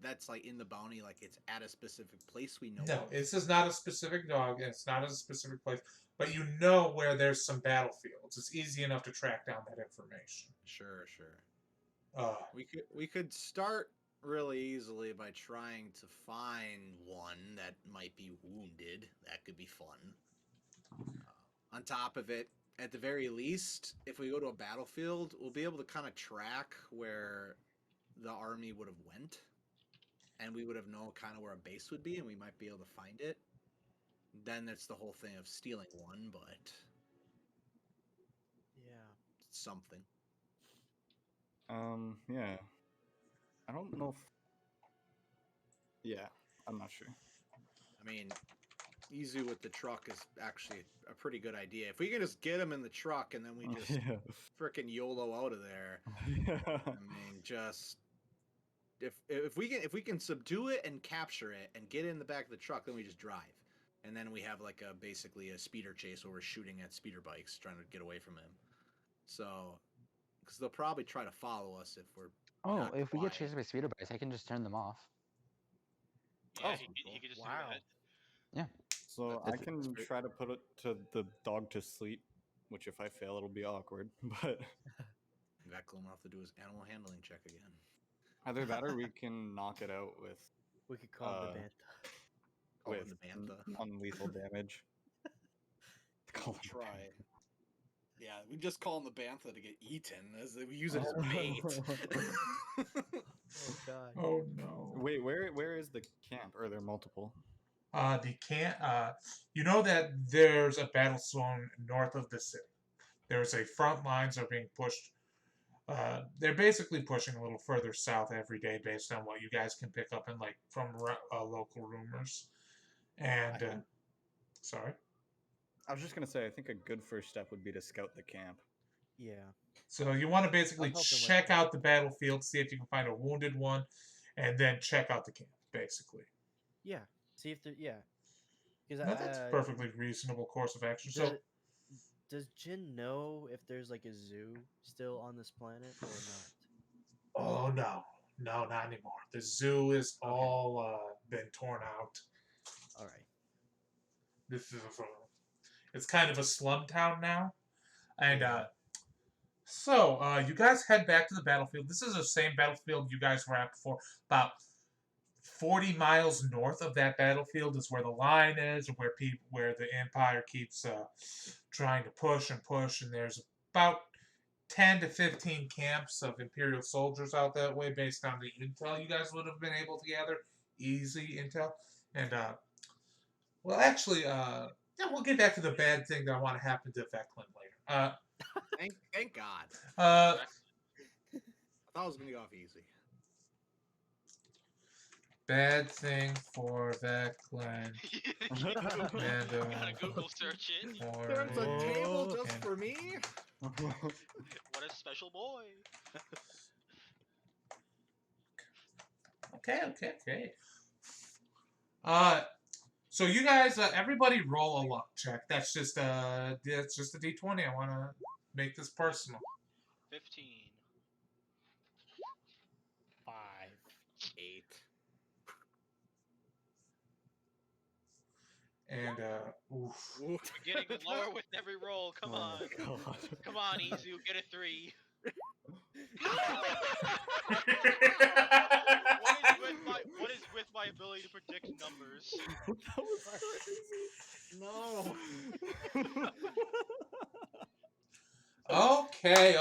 Speaker 4: That's like in the bounty, like it's at a specific place we know.
Speaker 1: No, this is not a specific dog, and it's not a specific place. But you know where there's some battlefields. It's easy enough to track down that information.
Speaker 4: Sure. We could start really easily by trying to find one that might be wounded. That could be fun. On top of it, at the very least, if we go to a battlefield, we'll be able to kind of track where the army would have went, and we would have known kind of where a base would be, and we might be able to find it. Then it's the whole thing of stealing one, but
Speaker 6: yeah,
Speaker 4: something.
Speaker 2: Yeah. I don't know if... Yeah, I'm not sure.
Speaker 4: I mean, Izu with the truck is actually a pretty good idea. If we can just get him in the truck and then we just frickin' YOLO out of there. I mean, just if we can subdue it and capture it and get in the back of the truck, then we just drive. And then we have like basically a speeder chase where we're shooting at speeder bikes trying to get away from him. So, because they'll probably try to follow us if we're...
Speaker 7: Oh, if we get chased by speeder bikes, I can just turn them off.
Speaker 3: Yeah, he could just do that.
Speaker 7: Yeah.
Speaker 2: So I can try to put it to the dog to sleep, which if I fail, it'll be awkward. But
Speaker 4: Veclin will have to do his animal handling check again.
Speaker 2: Either that or we can knock it out with...
Speaker 6: We could call it the Bantha.
Speaker 2: With non-lethal damage.
Speaker 4: Try. Yeah, we just call him the Bantha to get eaten, as we use it as bait.
Speaker 6: Oh god.
Speaker 1: Oh no.
Speaker 2: Wait, where is the camp? Or are there multiple?
Speaker 1: The camp. You know that there's a battle zone north of the city. There's a front lines are being pushed. They're basically pushing a little further south every day based on what you guys can pick up in from local rumors. And sorry.
Speaker 2: I was just gonna say, I think a good first step would be to scout the camp.
Speaker 6: Yeah.
Speaker 1: So you want to basically check out the battlefield, see if you can find a wounded one, and then check out the camp, basically.
Speaker 6: Yeah. See if there. Yeah.
Speaker 1: That's a perfectly reasonable course of action. So,
Speaker 6: does Jin know if there's like a zoo still on this planet or not?
Speaker 1: Oh no, not anymore. The zoo is all been torn out.
Speaker 6: All right.
Speaker 1: This is it's kind of a slum town now, and so you guys head back to the battlefield. This is the same battlefield you guys were at before. About 40 miles north of that battlefield is where the line is, where the Empire keeps trying to push, and there's about 10 to 15 camps of Imperial soldiers out that way based on the intel you guys would have been able to gather. Easy intel. And, well, actually, we'll get back to the bad thing that I want to happen to Veclin later.
Speaker 4: Thank God.
Speaker 1: Uh,
Speaker 4: I thought I was gonna go off easy.
Speaker 1: bad thing for Veclan.
Speaker 3: You
Speaker 1: Random.
Speaker 3: gotta Google search it.
Speaker 4: There's a
Speaker 1: Quarry
Speaker 4: table just
Speaker 1: and-
Speaker 4: for me.
Speaker 3: What a special boy.
Speaker 1: Okay. So you guys, everybody roll a luck check. That's just a D20. I want to make this personal.
Speaker 3: 15.
Speaker 5: 5.
Speaker 4: 8.
Speaker 1: And oof.
Speaker 3: We're getting lower with every roll. Come
Speaker 2: Oh
Speaker 3: on.
Speaker 2: my God.
Speaker 3: Come on, Izu. Get a 3. What is with my ability to predict numbers?
Speaker 2: That was crazy.
Speaker 4: No.
Speaker 1: Okay.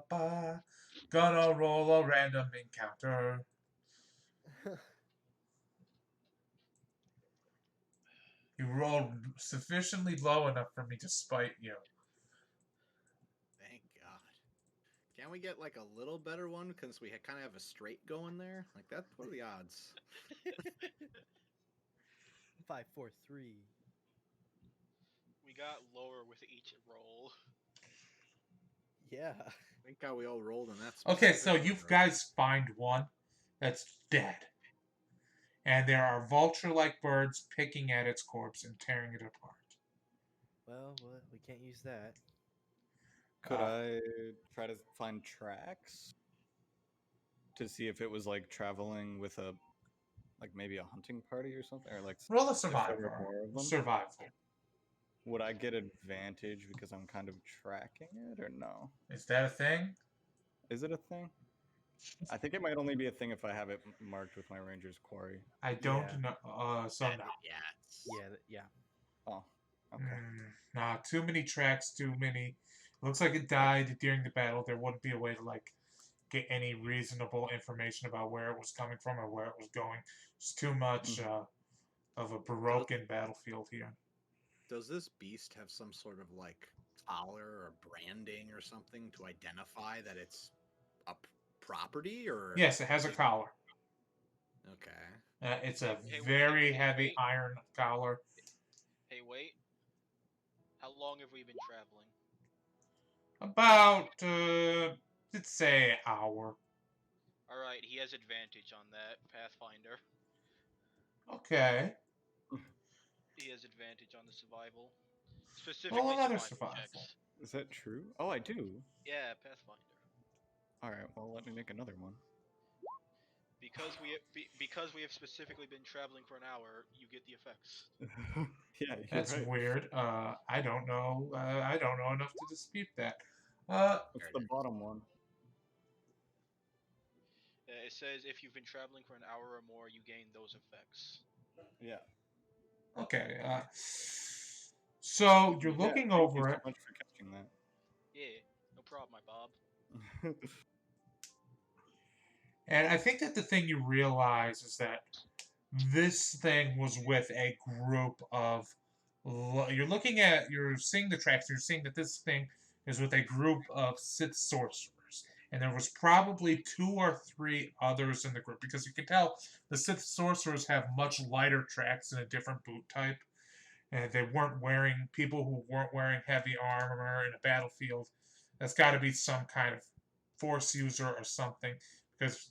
Speaker 1: Ba. Gonna roll a random encounter. You rolled sufficiently low enough for me to spite you.
Speaker 4: Thank God. Can we get like a little better one because we kind of have a straight going there? Like that. What are the odds?
Speaker 6: 5, 4, 3.
Speaker 3: We got lower with each roll.
Speaker 6: Yeah.
Speaker 4: Thank God we all rolled in that.
Speaker 1: Okay, so
Speaker 4: specific
Speaker 1: you
Speaker 4: order.
Speaker 1: guys find one that's dead. And there are vulture-like birds picking at its corpse and tearing it apart.
Speaker 6: Well, we can't use that.
Speaker 2: Could I try to find tracks to see if it was like traveling with a, like maybe a hunting party or something, or like
Speaker 1: Roll a
Speaker 2: if there
Speaker 1: survival.
Speaker 2: were more of them?
Speaker 1: Survival.
Speaker 2: Would I get advantage because I'm kind of tracking it, or no?
Speaker 1: Is that a thing?
Speaker 2: Is it a thing? I think it might only be a thing if I have it marked with my Ranger's Quarry.
Speaker 1: I don't
Speaker 6: Yeah.
Speaker 1: know. So no.
Speaker 4: Yes.
Speaker 6: Yeah.
Speaker 2: Oh, okay.
Speaker 1: Nah, too many tracks, too many. Looks like it died during the battle. There wouldn't be a way to get any reasonable information about where it was coming from or where it was going. It's too much of a broken battlefield here.
Speaker 4: Does this beast have some sort of like collar or branding or something to identify that it's a property or?
Speaker 1: Yes, it has a collar.
Speaker 4: Okay.
Speaker 1: It's a very heavy iron collar.
Speaker 3: Hey, wait. How long have we been traveling?
Speaker 1: About, let's say, hour.
Speaker 3: Alright, he has advantage on that, Pathfinder.
Speaker 1: Okay.
Speaker 3: He has advantage on the survival.
Speaker 1: Roll
Speaker 3: Specifically
Speaker 1: another
Speaker 3: survival
Speaker 1: survival.
Speaker 3: checks.
Speaker 2: Is that true? Oh, I do.
Speaker 3: Yeah, Pathfinder.
Speaker 2: All right. Well, let me make another one.
Speaker 3: Because we have specifically been traveling for an hour, you get the effects.
Speaker 2: Yeah, you're
Speaker 1: That's
Speaker 2: right.
Speaker 1: weird. I don't know. I don't know enough to dispute that.
Speaker 2: What's the bottom one?
Speaker 3: It says if you've been traveling for an hour or more, you gain those effects.
Speaker 2: Yeah.
Speaker 1: Okay. So you're
Speaker 2: Yeah,
Speaker 1: looking
Speaker 2: thank
Speaker 1: over
Speaker 2: you
Speaker 1: it.
Speaker 2: so much for catching that.
Speaker 3: Yeah, no problem, my Bob.
Speaker 1: And I think that the thing you realize is that this thing was with a group of. You're seeing the tracks. You're seeing that this thing is with a group of Sith sorcerers, and there was probably 2 or 3 others in the group because you can tell the Sith sorcerers have much lighter tracks and a different boot type, and they weren't wearing people who weren't wearing heavy armor in a battlefield. That's got to be some kind of Force user or something because.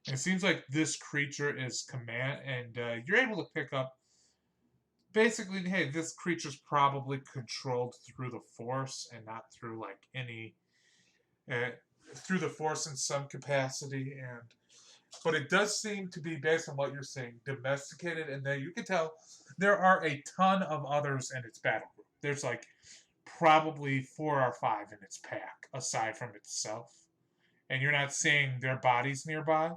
Speaker 1: It seems like this creature is command, and you're able to pick up. Basically, hey, this creature's probably controlled through the Force and not through any, through the Force in some capacity. But it does seem to be, based on what you're saying, domesticated, and you can tell there are a ton of others in its battle group. There's probably 4 or 5 in its pack, aside from itself, and you're not seeing their bodies nearby.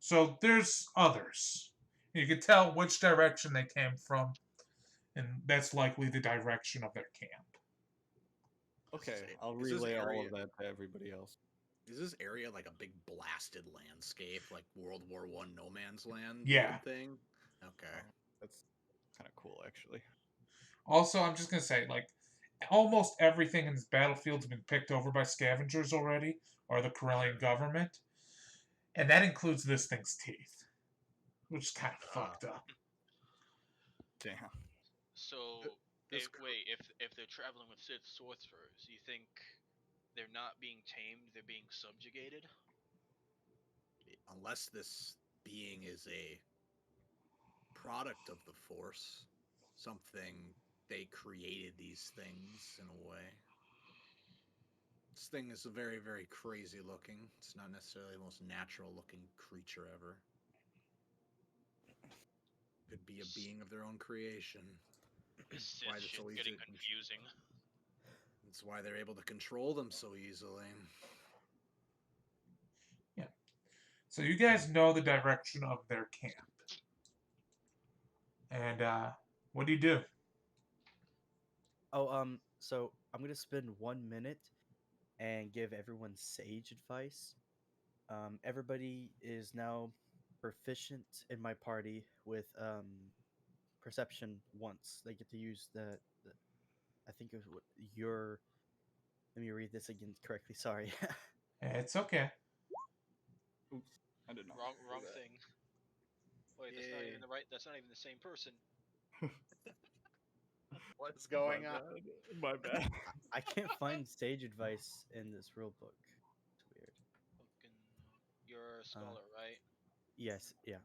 Speaker 1: So there's others. You can tell which direction they came from, and that's likely the direction of their camp.
Speaker 2: Okay,
Speaker 4: Is
Speaker 2: I'll
Speaker 4: this
Speaker 2: relay all
Speaker 4: area-
Speaker 2: of that to everybody else.
Speaker 4: Is this area like a big blasted landscape, like World War I No Man's Land
Speaker 1: Yeah.
Speaker 4: looking thing? Okay.
Speaker 2: That's kind of cool, actually.
Speaker 1: Also, I'm just gonna say, like, almost everything in this battlefield's been picked over by scavengers already, or the Corellian government, and that includes this thing's teeth, which is kind of fucked up.
Speaker 2: Damn.
Speaker 3: So,
Speaker 4: This
Speaker 3: if they're traveling with Sith sorcerers, you think they're not being tamed, they're being subjugated?
Speaker 4: unless this being is a product of the Force, something they created these things in a way. This thing is very, very crazy looking. It's not necessarily the most natural looking creature ever. Could be a being of their own creation.
Speaker 3: This
Speaker 4: Why
Speaker 3: Sith
Speaker 4: this
Speaker 3: shit's
Speaker 4: always
Speaker 3: getting
Speaker 4: is-
Speaker 3: confusing.
Speaker 4: That's why they're able to control them so easily.
Speaker 1: So you guys know the direction of their camp. And what do you do?
Speaker 6: Oh, so I'm gonna spend 1 minute and give everyone sage advice. Everybody is now proficient in my party with perception once. They get to use the I think it was your. Let me read this again correctly. Sorry.
Speaker 1: It's okay.
Speaker 2: Oops. I did not.
Speaker 3: Wrong thing. Wait, that's not
Speaker 4: Yeah.
Speaker 3: even the right. That's not even the same person.
Speaker 4: What's going on?
Speaker 2: My bad.
Speaker 6: I can't find sage advice in this rule book. It's weird.
Speaker 3: Fucking, you're a scholar, right?
Speaker 6: Yes, yeah.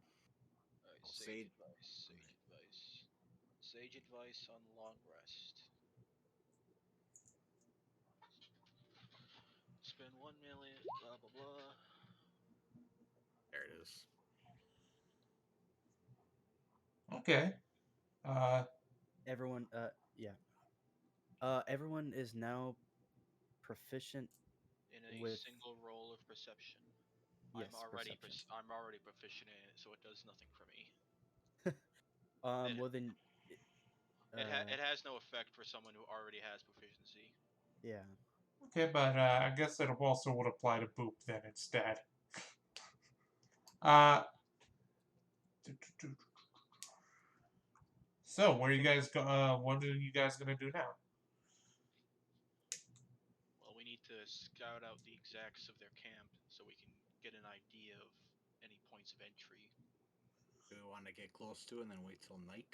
Speaker 3: Alright,
Speaker 4: Oh,
Speaker 3: sage
Speaker 4: sage-
Speaker 3: advice. Sage advice. Sage advice on long rest. Spend 1 million. Blah blah blah.
Speaker 4: There it is.
Speaker 1: Okay.
Speaker 6: Everyone, yeah. Everyone is now proficient.
Speaker 3: In a
Speaker 6: With-
Speaker 3: single roll of perception.
Speaker 6: Yes,
Speaker 3: I'm
Speaker 6: perception.
Speaker 3: already proficient in it, so it does nothing for me.
Speaker 6: Well then,
Speaker 3: It has no effect for someone who already has proficiency.
Speaker 6: yeah.
Speaker 1: Okay, but I guess that also would apply to Boop then instead. Uh, so where you guys go? What are you guys gonna do now?
Speaker 3: Well, we need to scout out the exacts of their camp so we can get an idea of any points of entry.
Speaker 4: Do we want to get close to and then wait till night?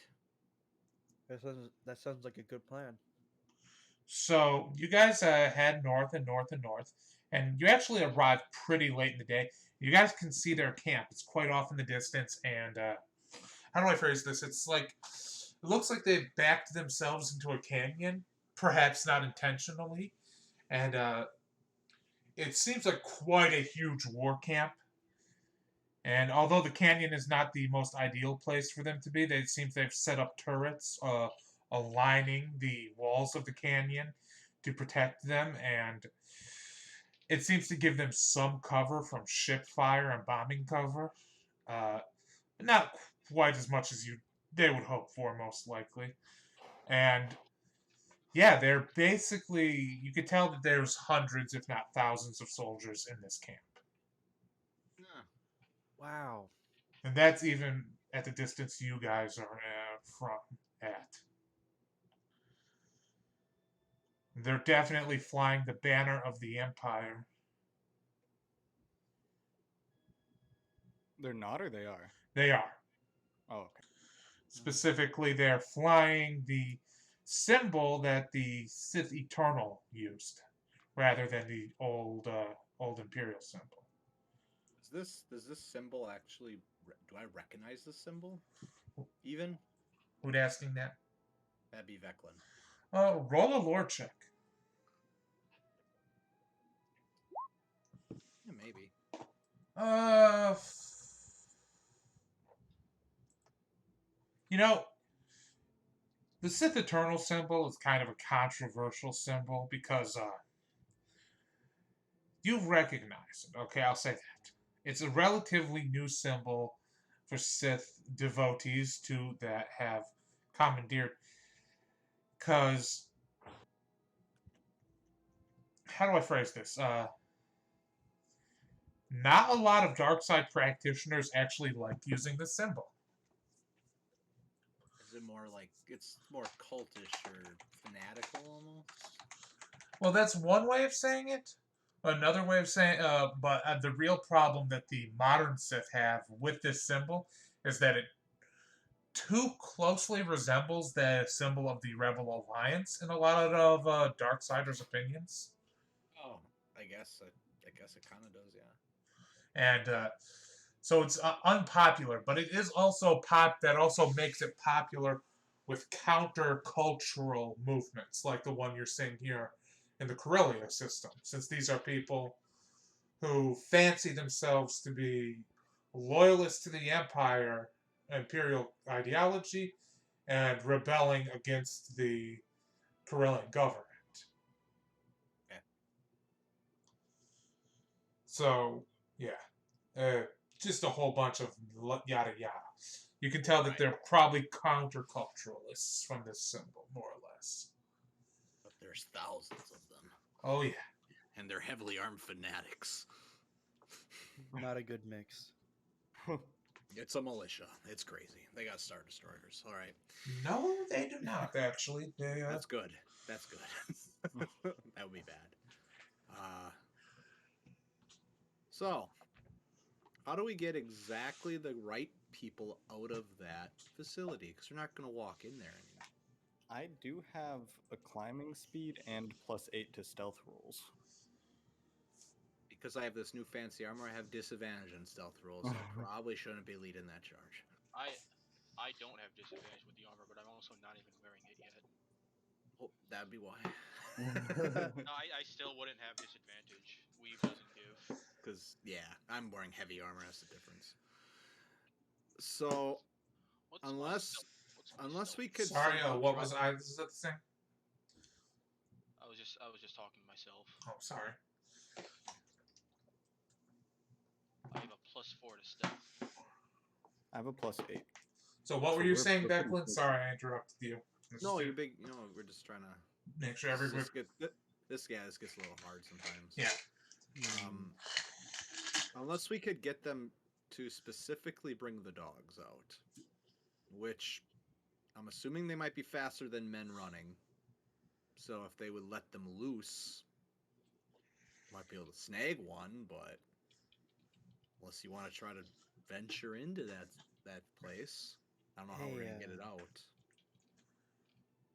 Speaker 6: That sounds like a good plan.
Speaker 1: So you guys head north and north and north, and you actually arrive pretty late in the day. You guys can see their camp. It's quite off in the distance, and how do I phrase this? It's like it looks like they've backed themselves into a canyon, perhaps not intentionally, and it seems like quite a huge war camp. And although the canyon is not the most ideal place for them to be, it seems they've set up turrets aligning the walls of the canyon to protect them, and it seems to give them some cover from ship fire and bombing cover. Not quite as much as they would hope for, most likely. And yeah, they're basically, you could tell that there's hundreds, if not thousands, of soldiers in this camp.
Speaker 4: Yeah.
Speaker 6: Wow.
Speaker 1: And that's even at the distance you guys are at. They're definitely flying the banner of the Empire.
Speaker 2: They're not, or they are?
Speaker 1: They are.
Speaker 2: Oh, okay.
Speaker 1: Specifically, they're flying the symbol that the Sith Eternal used, rather than the old Imperial symbol.
Speaker 4: Does this symbol actually? Do I recognize this symbol? Even?
Speaker 1: Who's asking that?
Speaker 4: That'd be Veclin.
Speaker 1: Roll a lore check.
Speaker 4: Yeah, maybe.
Speaker 1: You know, the Sith Eternal symbol is kind of a controversial symbol because you recognize it. Okay, I'll say that. It's a relatively new symbol for Sith devotees that have commandeered. Because, how do I phrase this? not a lot of dark side practitioners actually like using this symbol.
Speaker 4: Is it more like it's more cultish or fanatical almost?
Speaker 1: Well, that's one way of saying it. Another way of saying, but the real problem that the modern Sith have with this symbol is that it too closely resembles the symbol of the Rebel Alliance in a lot of Darksiders' opinions.
Speaker 4: Oh, I guess it kind of does, yeah.
Speaker 1: And so it's unpopular, but it is also that also makes it popular with counter-cultural movements like the one you're seeing here in the Corellia system, since these are people who fancy themselves to be loyalists to the Empire, Imperial ideology, and rebelling against the Corellian government.
Speaker 4: Yeah.
Speaker 1: So, yeah. Just a whole bunch of yada yada. You can tell that
Speaker 4: Right.
Speaker 1: they're probably counterculturalists from this symbol, more or less.
Speaker 4: But there's thousands of them.
Speaker 1: Oh, yeah.
Speaker 4: And they're heavily armed fanatics.
Speaker 6: Not a good mix.
Speaker 4: It's a militia. It's crazy. They got Star Destroyers. All right.
Speaker 1: No, they do not, actually.
Speaker 4: That's good. That's good. That would be bad. So, how do we get exactly the right people out of that facility? Because they're not going to walk in there anymore.
Speaker 2: I do have a climbing speed and +8 to stealth rolls.
Speaker 4: Because I have this new fancy armor, I have disadvantage in stealth rolls. So I probably shouldn't be leading that charge.
Speaker 3: I don't have disadvantage with the armor, but I'm also not even wearing it yet.
Speaker 4: Oh, that'd be why.
Speaker 3: No, I still wouldn't have disadvantage. Weave doesn't give.
Speaker 4: Because, yeah, I'm wearing heavy armor. That's the difference. So,
Speaker 3: What's my
Speaker 4: unless
Speaker 3: stealth?
Speaker 4: we could
Speaker 1: Sorry,
Speaker 4: somehow
Speaker 1: what
Speaker 4: try-
Speaker 1: was I? Is that the thing?
Speaker 3: I was just talking to myself.
Speaker 1: Oh, sorry.
Speaker 3: I have a +4 to stealth.
Speaker 2: I have a +8.
Speaker 1: So what
Speaker 2: So
Speaker 1: were you
Speaker 2: we're
Speaker 1: saying,
Speaker 2: pretty
Speaker 1: Declan?
Speaker 2: close.
Speaker 1: Sorry, I interrupted you.
Speaker 4: No, you're big. You know, we're just trying to
Speaker 1: Make sure everyone.
Speaker 4: this gets a little hard sometimes.
Speaker 1: Yeah.
Speaker 4: Unless we could get them to specifically bring the dogs out, which I'm assuming they might be faster than men running. So if they would let them loose, might be able to snag one. But unless you want to try to venture into that place, I don't know how we're gonna get it out.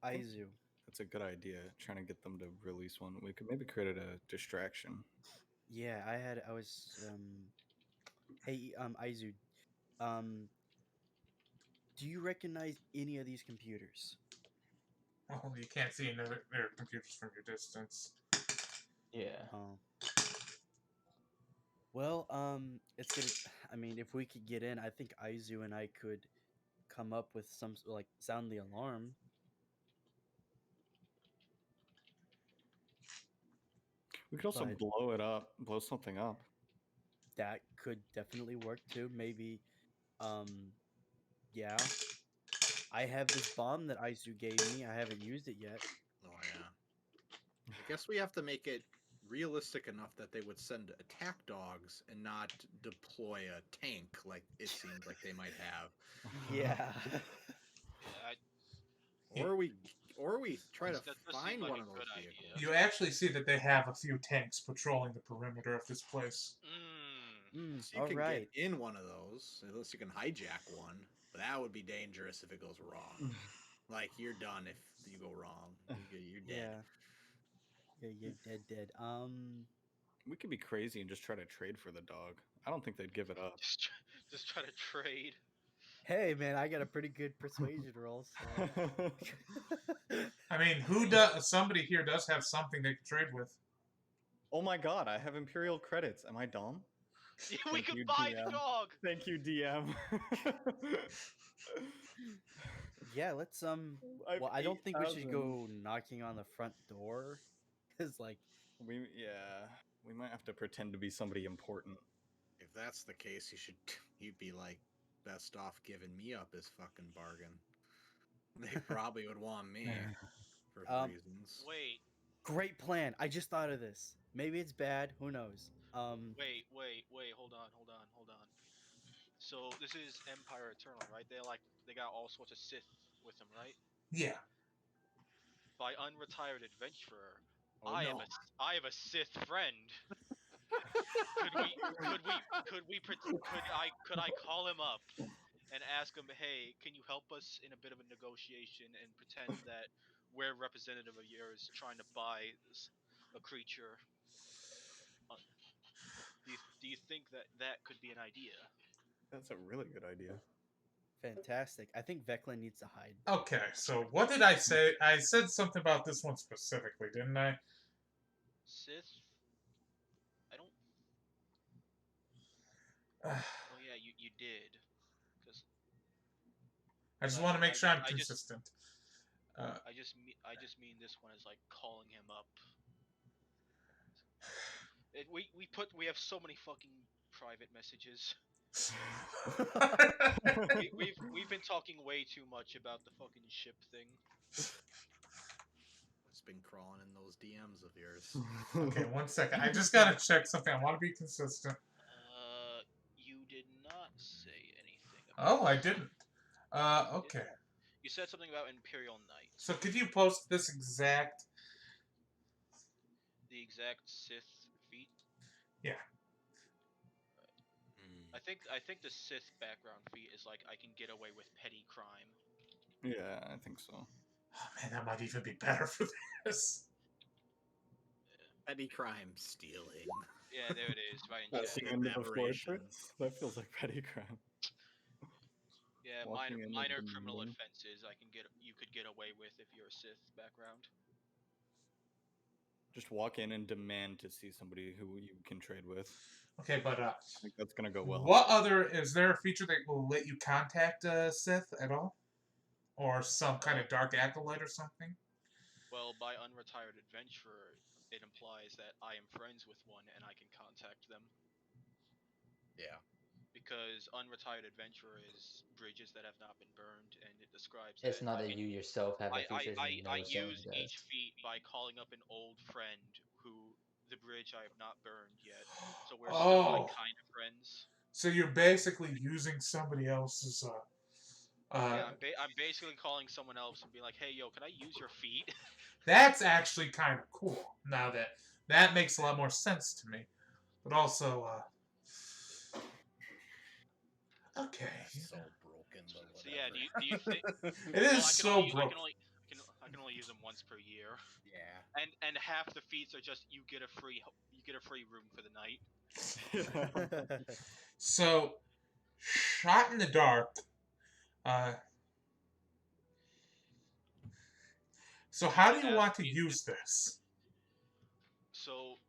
Speaker 6: Aizu.
Speaker 2: That's a good idea. Trying to get them to release one. We could maybe create a distraction.
Speaker 6: Yeah, I was hey Aizu, do you recognize any of these computers?
Speaker 1: Well, you can't see their computers from your distance.
Speaker 7: Yeah.
Speaker 6: Oh. Well, it's gonna. I mean, if we could get in, I think Aizu and I could come up with some like sound the alarm.
Speaker 2: We could also
Speaker 6: But-
Speaker 2: blow something up.
Speaker 6: That could definitely work too. Maybe, yeah. I have this bomb that Aizu gave me. I haven't used it yet.
Speaker 4: Oh yeah. I guess we have to make it realistic enough that they would send attack dogs and not deploy a tank like it seems like they might have.
Speaker 6: Yeah.
Speaker 3: Yeah,
Speaker 4: Or we try to
Speaker 3: that does seem
Speaker 4: find
Speaker 3: like
Speaker 4: one
Speaker 3: a
Speaker 4: of those
Speaker 3: good
Speaker 4: vehicles.
Speaker 3: idea.
Speaker 1: You actually see that they have a few tanks patrolling the perimeter of this place.
Speaker 4: So you
Speaker 6: All
Speaker 4: can
Speaker 6: right.
Speaker 4: get in one of those, unless you can hijack one. But that would be dangerous if it goes wrong. Like you're done if you go wrong. You're dead.
Speaker 6: Yeah. Yeah, you're dead.
Speaker 2: We could be crazy and just try to trade for the dog. I don't think they'd give it up.
Speaker 3: Just try to trade.
Speaker 6: Hey, man, I got a pretty good persuasion roll. So.
Speaker 1: I mean, who does? Somebody here does have something they can trade with.
Speaker 2: Oh my god, I have Imperial credits. Am I dumb?
Speaker 3: Yeah, we
Speaker 2: Thank
Speaker 3: could
Speaker 2: you,
Speaker 3: buy
Speaker 2: DM.
Speaker 3: the dog.
Speaker 2: Thank you, DM.
Speaker 6: Yeah, let's well, I don't think we should go knocking on the front door, cause like
Speaker 2: We might have to pretend to be somebody important.
Speaker 4: If that's the case, you'd be like best off giving me up as fucking bargain. They probably would want me for reasons.
Speaker 3: Wait,
Speaker 6: great plan. I just thought of this. Maybe it's bad. Who knows?
Speaker 3: Wait, hold on. So this is Empire Eternal, right? They got all sorts of Sith with them, right?
Speaker 1: Yeah.
Speaker 3: By unretired adventurer,
Speaker 4: Oh no.
Speaker 3: I have a Sith friend. Could I call him up and ask him, hey, can you help us in a bit of a negotiation and pretend that we're representative of yours trying to buy a creature? Uh, do you think that that could be an idea?
Speaker 2: That's a really good idea.
Speaker 6: Fantastic. I think Veclin needs to hide.
Speaker 1: Okay, so what did I say? I said something about this one specifically, didn't I?
Speaker 3: Sith? I don't.
Speaker 1: I
Speaker 3: Oh yeah, you did. Cause
Speaker 1: just want to make sure I'm
Speaker 3: I just
Speaker 1: consistent.
Speaker 3: I just mean this one is like calling him up. We have so many fucking private messages. We've been talking way too much about the fucking ship thing.
Speaker 4: It's been crawling in those DMs of yours.
Speaker 1: Okay, 1 second. I just gotta check something. I want to be consistent.
Speaker 3: You did not say anything about.
Speaker 1: Oh, I didn't. Okay.
Speaker 3: You said something about Imperial Knight.
Speaker 1: So could you post this exact?
Speaker 3: The exact Sith feat.
Speaker 1: Yeah.
Speaker 3: I think the Sith background feat is like I can get away with petty crime.
Speaker 2: Yeah, I think so.
Speaker 1: Oh man, that might even be better for this.
Speaker 4: Petty crime stealing.
Speaker 3: Yeah, there it is. Right in
Speaker 2: Walking
Speaker 3: chat.
Speaker 2: into the
Speaker 4: Aberrations.
Speaker 2: fortress? That feels like petty crime.
Speaker 3: Yeah,
Speaker 2: Walking in
Speaker 3: minor
Speaker 2: with the
Speaker 3: criminal
Speaker 2: moon.
Speaker 3: offenses you could get away with if you're a Sith background.
Speaker 2: Just walk in and demand to see somebody who you can trade with.
Speaker 1: Okay, but
Speaker 2: I think that's gonna go well.
Speaker 1: what other is there a feature that will let you contact Sith at all, or some kind of dark acolyte or something?
Speaker 3: Well, by unretired adventurer, it implies that I am friends with one and I can contact them.
Speaker 4: Yeah.
Speaker 3: Because unretired adventurer is bridges that have not been burned, and it describes
Speaker 7: It's
Speaker 3: that
Speaker 7: not that you yourself have a feature, you
Speaker 3: I
Speaker 7: know someone
Speaker 3: use
Speaker 7: who does.
Speaker 3: each feat by calling up an old friend who the bridge I have not burned yet. So we're still like
Speaker 1: Oh,
Speaker 3: kind of friends.
Speaker 1: so you're basically using somebody else's.
Speaker 3: Yeah, I'm basically calling someone else and being like, hey, yo, can I use your feet?
Speaker 1: That's actually kind of cool. Now that makes a lot more sense to me, but also, okay.
Speaker 4: So broken, but whatever.
Speaker 3: So yeah, do you think?
Speaker 1: It is so broken.
Speaker 3: I can only use them once per year.
Speaker 4: Yeah.
Speaker 3: And half the feats are just you get a free room for the night.
Speaker 1: So, shot in the dark. So how do you want to use this?
Speaker 3: So,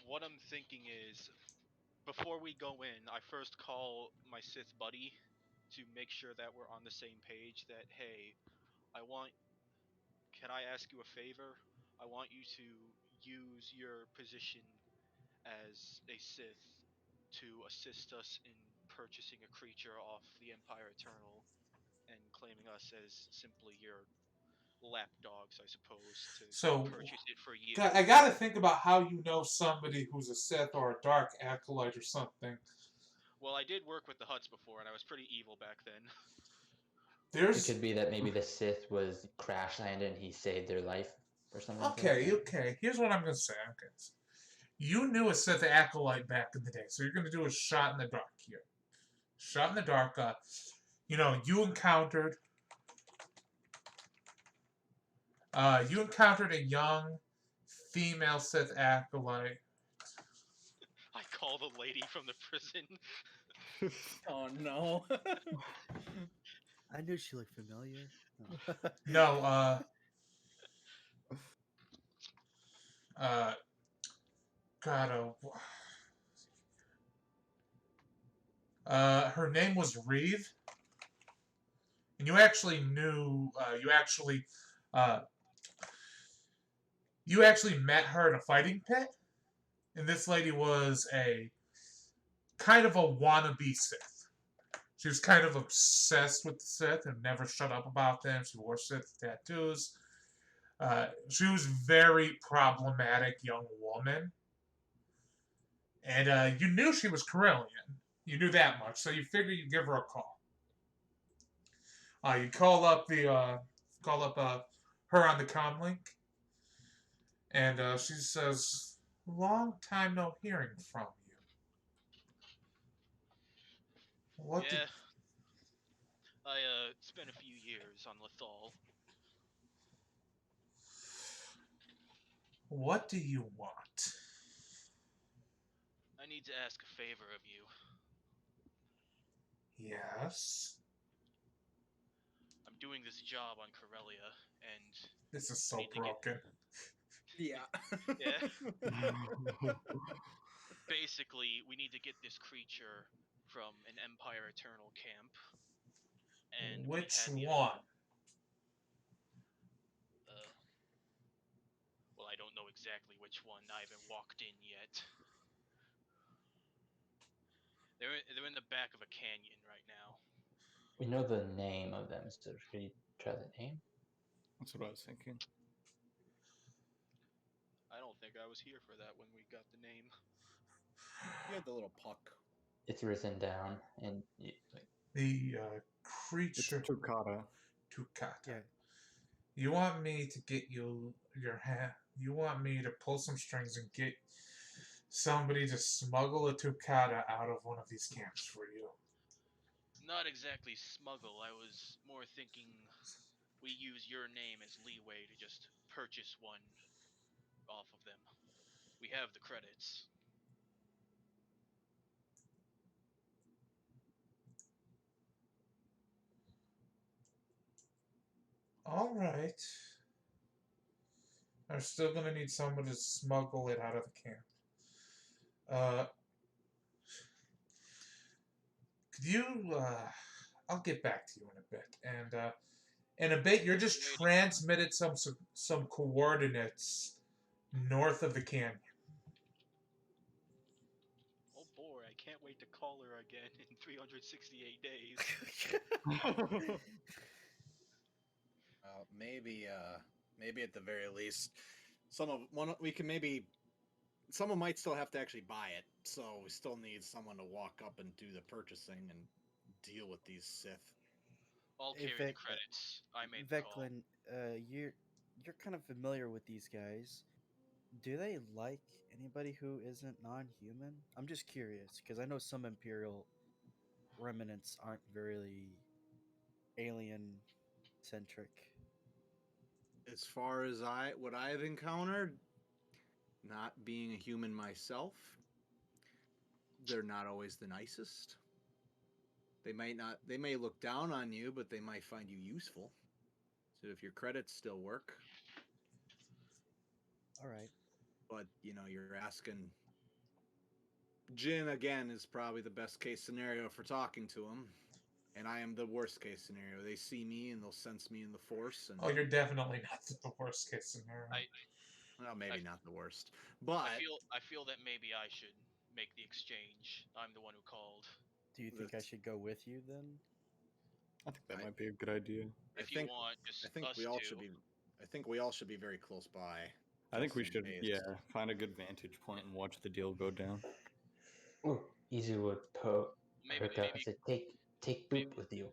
Speaker 3: what I'm thinking is, before we go in, I first call my Sith buddy to make sure that we're on the same page. That hey, can I ask you a favor? I want you to use your position as a Sith to assist us in purchasing a creature off the Empire Eternal and claiming us as simply your lapdogs, I suppose, to
Speaker 1: So,
Speaker 3: purchase it for you.
Speaker 1: I gotta think about how you know somebody who's a Sith or a dark acolyte or something.
Speaker 3: Well, I did work with the Hutts before, and I was pretty evil back then.
Speaker 7: It could be that maybe the Sith was crash landed and he saved their life or something.
Speaker 1: Okay. Here's what I'm gonna say. Okay, you knew a Sith acolyte back in the day, so you're gonna do a shot in the dark here. Shot in the dark. You encountered. You encountered a young female Sith acolyte.
Speaker 3: I call the lady from the prison.
Speaker 4: Oh no.
Speaker 6: I knew she looked familiar.
Speaker 1: No, God, her name was Reeve, and you actually knew, you actually met her in a fighting pit, and this lady was a kind of a wannabe Sith. She was kind of obsessed with the Sith and never shut up about them. She wore Sith tattoos. She was a very problematic young woman. And you knew she was Corellian. You knew that much, so you figured you'd give her a call. You call up her on the comm link, and she says, "Long time no hearing from you. What
Speaker 3: Yeah, I spent a few years on Lethal.
Speaker 1: What do you want?"
Speaker 3: I need to ask a favor of you.
Speaker 1: Yes.
Speaker 3: I'm doing this job on Corellia, and
Speaker 1: This is
Speaker 3: I
Speaker 1: so
Speaker 3: need to get
Speaker 1: broken.
Speaker 4: Yeah.
Speaker 3: yeah. Basically, we need to get this creature from an Empire Eternal camp, and we've
Speaker 1: Which
Speaker 3: had the
Speaker 1: one?
Speaker 3: uh, well, I don't know exactly which one. I haven't walked in yet. They're in the back of a canyon right now.
Speaker 7: We know the name of them, so should we try the name?
Speaker 2: That's what I was thinking.
Speaker 3: I don't think I was here for that when we got the name.
Speaker 4: You had the little puck.
Speaker 7: It's written down, and
Speaker 1: The
Speaker 2: It's
Speaker 1: creature
Speaker 2: Tukata.
Speaker 1: Tukata.
Speaker 6: Yeah.
Speaker 1: You want me to get you your hand? You want me to pull some strings and get somebody to smuggle a Tukata out of one of these camps for you?
Speaker 3: Not exactly smuggle. I was more thinking we use your name as leeway to just purchase one off of them. We have the credits.
Speaker 1: All right. I'm still gonna need someone to smuggle it out of the camp. Uh, could you? I'll get back to you in a bit. And in a bit, you're just transmitted some coordinates north of the canyon.
Speaker 3: Oh boy, I can't wait to call her again in 368 days.
Speaker 4: Maybe at the very least, someone might still have to actually buy it. So we still need someone to walk up and do the purchasing and deal with these Sith.
Speaker 3: I'll
Speaker 6: Hey,
Speaker 3: carry the credits. I made the call.
Speaker 6: Veclin, you're kind of familiar with these guys. Do they like anybody who isn't non-human? I'm just curious because I know some Imperial remnants aren't very alien centric.
Speaker 4: As far as what I've encountered, not being a human myself, they're not always the nicest. They may look down on you, but they might find you useful. So if your credits still work,
Speaker 6: All right.
Speaker 4: but you're asking. Jin again is probably the best case scenario for talking to him, and I am the worst case scenario. They see me and they'll sense me in the Force. And
Speaker 1: Oh, you're definitely not the worst case scenario.
Speaker 4: well, maybe not the worst, but
Speaker 3: I feel that maybe I should make the exchange. I'm the one who called.
Speaker 6: Do you think I should go with you then?
Speaker 2: I think that might be a good idea.
Speaker 3: If you want, just
Speaker 4: I think
Speaker 3: us
Speaker 4: we all
Speaker 3: two.
Speaker 4: should be. I think we all should be very close by.
Speaker 2: I think we
Speaker 4: just in
Speaker 2: should,
Speaker 4: case.
Speaker 2: find a good vantage point and watch the deal go down.
Speaker 7: ooh, easy would
Speaker 3: Maybe
Speaker 7: hook up and say, take Boop with you.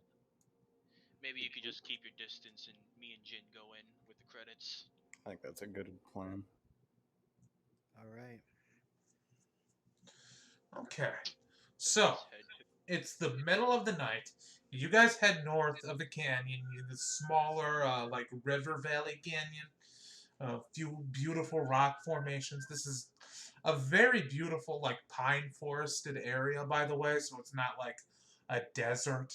Speaker 3: maybe you could just keep your distance and me and Jin go in with the credits.
Speaker 2: I think that's a good plan.
Speaker 6: All right.
Speaker 1: Okay.
Speaker 3: So
Speaker 1: So,
Speaker 3: let's head to
Speaker 1: it's the middle of the night. You guys head north of the canyon, the smaller, like River Valley Canyon. A few beautiful rock formations. This is a very beautiful, like pine forested area, by the way. So it's not like a desert.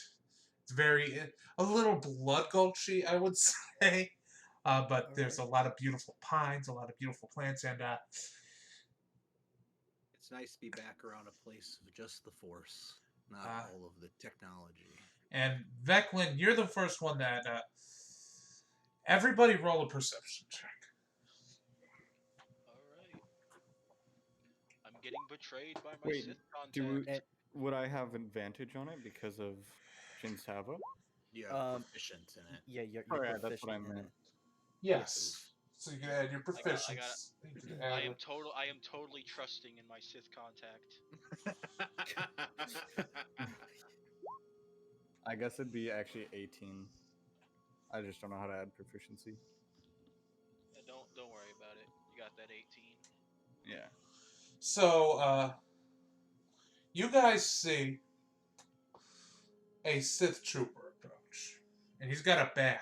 Speaker 1: It's a little blood gulchy, I would say. But there's a lot of beautiful pines, a lot of beautiful plants, and
Speaker 4: It's nice to be back around a place of just the Force, not all of the technology.
Speaker 1: And Veclin, you're the first one that everybody roll a perception check.
Speaker 3: Alright. I'm getting betrayed by my
Speaker 2: Wait,
Speaker 3: Sith contact.
Speaker 2: would I have advantage on it because of Jin Sava?
Speaker 4: You're proficient in it.
Speaker 6: Yeah, you're
Speaker 2: Oh, yeah,
Speaker 6: proficient
Speaker 2: that's what I
Speaker 6: in
Speaker 2: meant.
Speaker 6: it.
Speaker 1: Yes. So you can add your proficiency. You can add
Speaker 3: I am totally trusting in my Sith contact.
Speaker 2: I guess it'd be actually 18. I just don't know how to add proficiency.
Speaker 3: Yeah, don't worry about it. You got that 18.
Speaker 2: Yeah.
Speaker 1: So, you guys see a Sith trooper approach, and he's got a bag.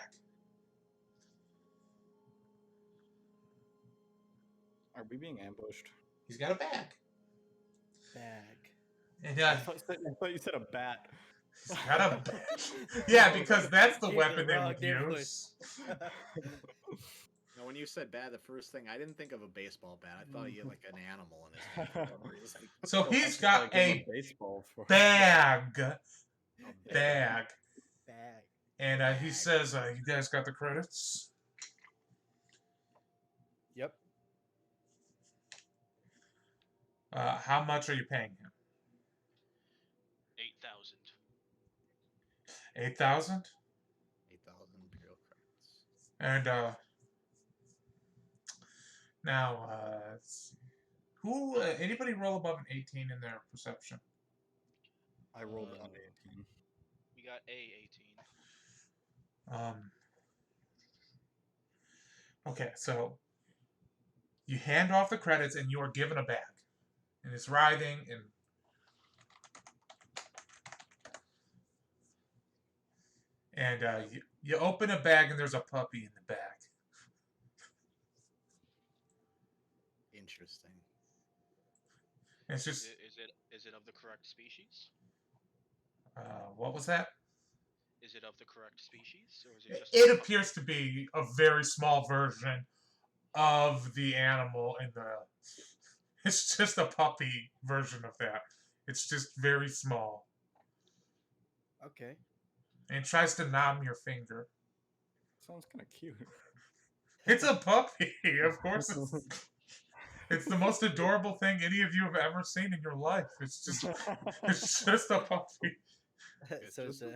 Speaker 2: Are we being ambushed?
Speaker 1: He's got a bag.
Speaker 6: Bag.
Speaker 1: And
Speaker 2: I thought you said a bat.
Speaker 1: he's got a bag. Yeah, because that's the
Speaker 6: Gave
Speaker 1: weapon
Speaker 6: the
Speaker 1: they
Speaker 6: wrong
Speaker 1: would
Speaker 6: difference.
Speaker 1: use.
Speaker 4: Now, when you said bat, the first thing I didn't think of a baseball bat. I thought you had like an animal in his hand for some reason.
Speaker 1: So
Speaker 2: I
Speaker 1: he's
Speaker 2: just
Speaker 1: got
Speaker 2: like, give him
Speaker 1: a
Speaker 2: baseball for
Speaker 1: bag.
Speaker 4: A
Speaker 1: Bag.
Speaker 6: Bag.
Speaker 1: And he says, you guys got the credits?
Speaker 6: Yep.
Speaker 1: How much are you paying him?
Speaker 3: 8,000.
Speaker 1: 8,000?
Speaker 4: 8,000 imperial credits.
Speaker 1: And now, let's see. Who? Anybody roll above an 18 in their perception?
Speaker 2: I rolled under 18.
Speaker 3: We got a 18.
Speaker 1: Okay, so you hand off the credits and you are given a bag, and it's writhing and you open a bag and there's a puppy in the bag.
Speaker 4: Interesting.
Speaker 1: It's just
Speaker 3: Is it of the correct species?
Speaker 1: what was that?
Speaker 3: Is it of the correct species, or is it just?
Speaker 1: It appears to be a very small version of the animal in the. It's just a puppy version of that. It's just very small.
Speaker 6: Okay.
Speaker 1: And it tries to nom your finger.
Speaker 2: Sounds kind of cute.
Speaker 1: It's a puppy, of course. It's the most adorable thing any of you have ever seen in your life. It's just a puppy.
Speaker 6: So it's a.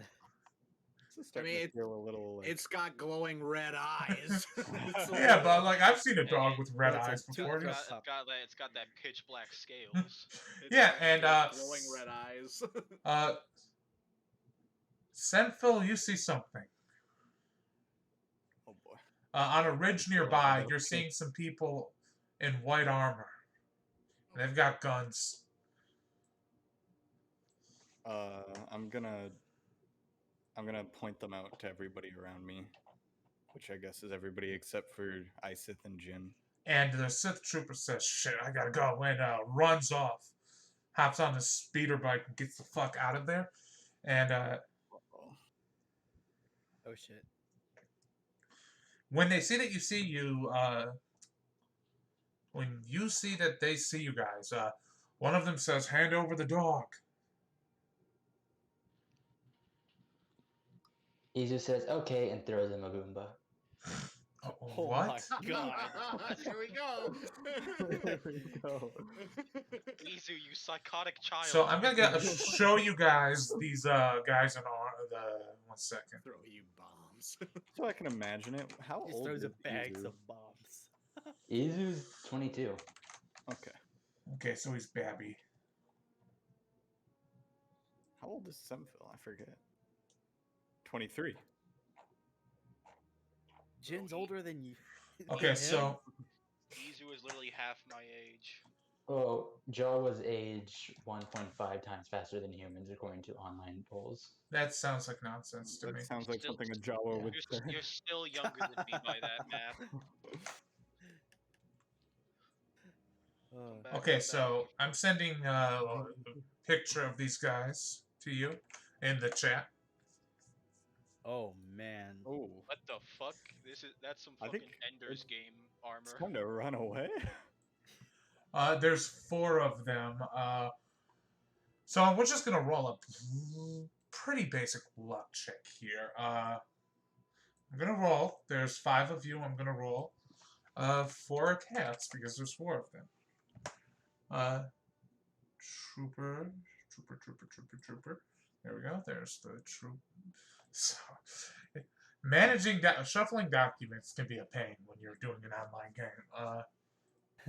Speaker 2: Feel a little. Like...
Speaker 4: It's got glowing red eyes.
Speaker 1: Yeah, but like I've seen a dog with red
Speaker 6: Well, it's a
Speaker 1: eyes before.
Speaker 6: two-cup
Speaker 3: It's
Speaker 6: pup.
Speaker 3: got that pitch black scales.
Speaker 1: Yeah, and
Speaker 4: glowing red eyes.
Speaker 1: Senfil, you see something.
Speaker 2: Oh boy.
Speaker 1: On a ridge nearby, you're seeing some people in white armor. They've got guns.
Speaker 2: I'm gonna point them out to everybody around me, which I guess is everybody except for Isith and Jin.
Speaker 1: And the Sith trooper says, "Shit, I gotta go," and runs off, hops on his speeder bike and gets the fuck out of there. And
Speaker 6: Oh shit.
Speaker 1: when they see that you see you, when you see that they see you guys, one of them says, "Hand over the dog."
Speaker 7: Izu says, okay, and throws him a Goomba.
Speaker 6: Oh
Speaker 1: What?
Speaker 6: my god.
Speaker 4: Here we go.
Speaker 3: Izu, you psychotic child.
Speaker 1: So I'm gonna show you guys these guys in the 1 second.
Speaker 4: Throw you bombs.
Speaker 2: So I can imagine it. How
Speaker 6: Just
Speaker 2: old
Speaker 6: throws
Speaker 2: is
Speaker 6: a bags
Speaker 2: Izu?
Speaker 6: of bombs.
Speaker 7: Izu's 22.
Speaker 2: Okay.
Speaker 1: Okay, so he's Babby.
Speaker 2: How old is Semfil? I forget. 23.
Speaker 6: Jin's older than you.
Speaker 1: Okay,
Speaker 6: than
Speaker 1: so
Speaker 3: Izu is literally half my age.
Speaker 7: Oh, Jawa's age 1.5 times faster than humans, according to online polls.
Speaker 1: that sounds like nonsense to me.
Speaker 2: That sounds like
Speaker 3: Still-
Speaker 2: something a Jawa would say.
Speaker 3: You're still younger than me by that math.
Speaker 6: him.
Speaker 1: Okay, so I'm sending a picture of these guys to you in the chat.
Speaker 6: Oh man.
Speaker 2: Oh,
Speaker 3: What the fuck? That's some
Speaker 2: I
Speaker 3: fucking
Speaker 2: think
Speaker 3: Ender's
Speaker 2: it's-
Speaker 3: Game
Speaker 2: it's
Speaker 3: armor.
Speaker 2: time to run away.
Speaker 1: There's 4 of them. So we're just gonna roll a pretty basic luck check here. I'm gonna roll. There's 5 of you. I'm gonna roll 4 attacks because there's 4 of them. Trooper. There we go. There's the troop. So, Managing shuffling documents can be a pain when you're doing an online game.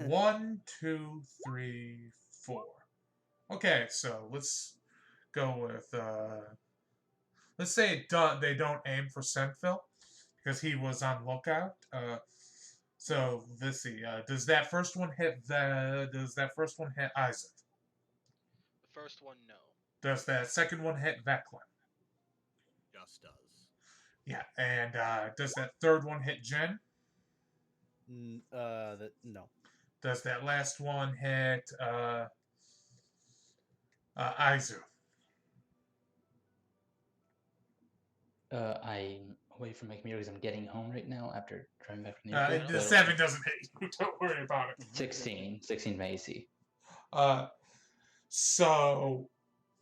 Speaker 1: 1, 2, 3, 4. Okay, so let's go with. Let's say they don't aim for Senfil because he was on lookout. So let's see. Does that first one hit Isaac?
Speaker 3: The first one, no.
Speaker 1: Does that second one hit Veclin?
Speaker 4: Just does.
Speaker 1: Yeah, and does that third one hit Jen?
Speaker 6: No.
Speaker 1: Does that last one hit Izu?
Speaker 7: I'm away from my computer because I'm getting home right now after driving back from the airport.
Speaker 1: The
Speaker 7: so
Speaker 1: 7 doesn't hit you. Don't worry about it.
Speaker 7: 16 my AC.
Speaker 1: So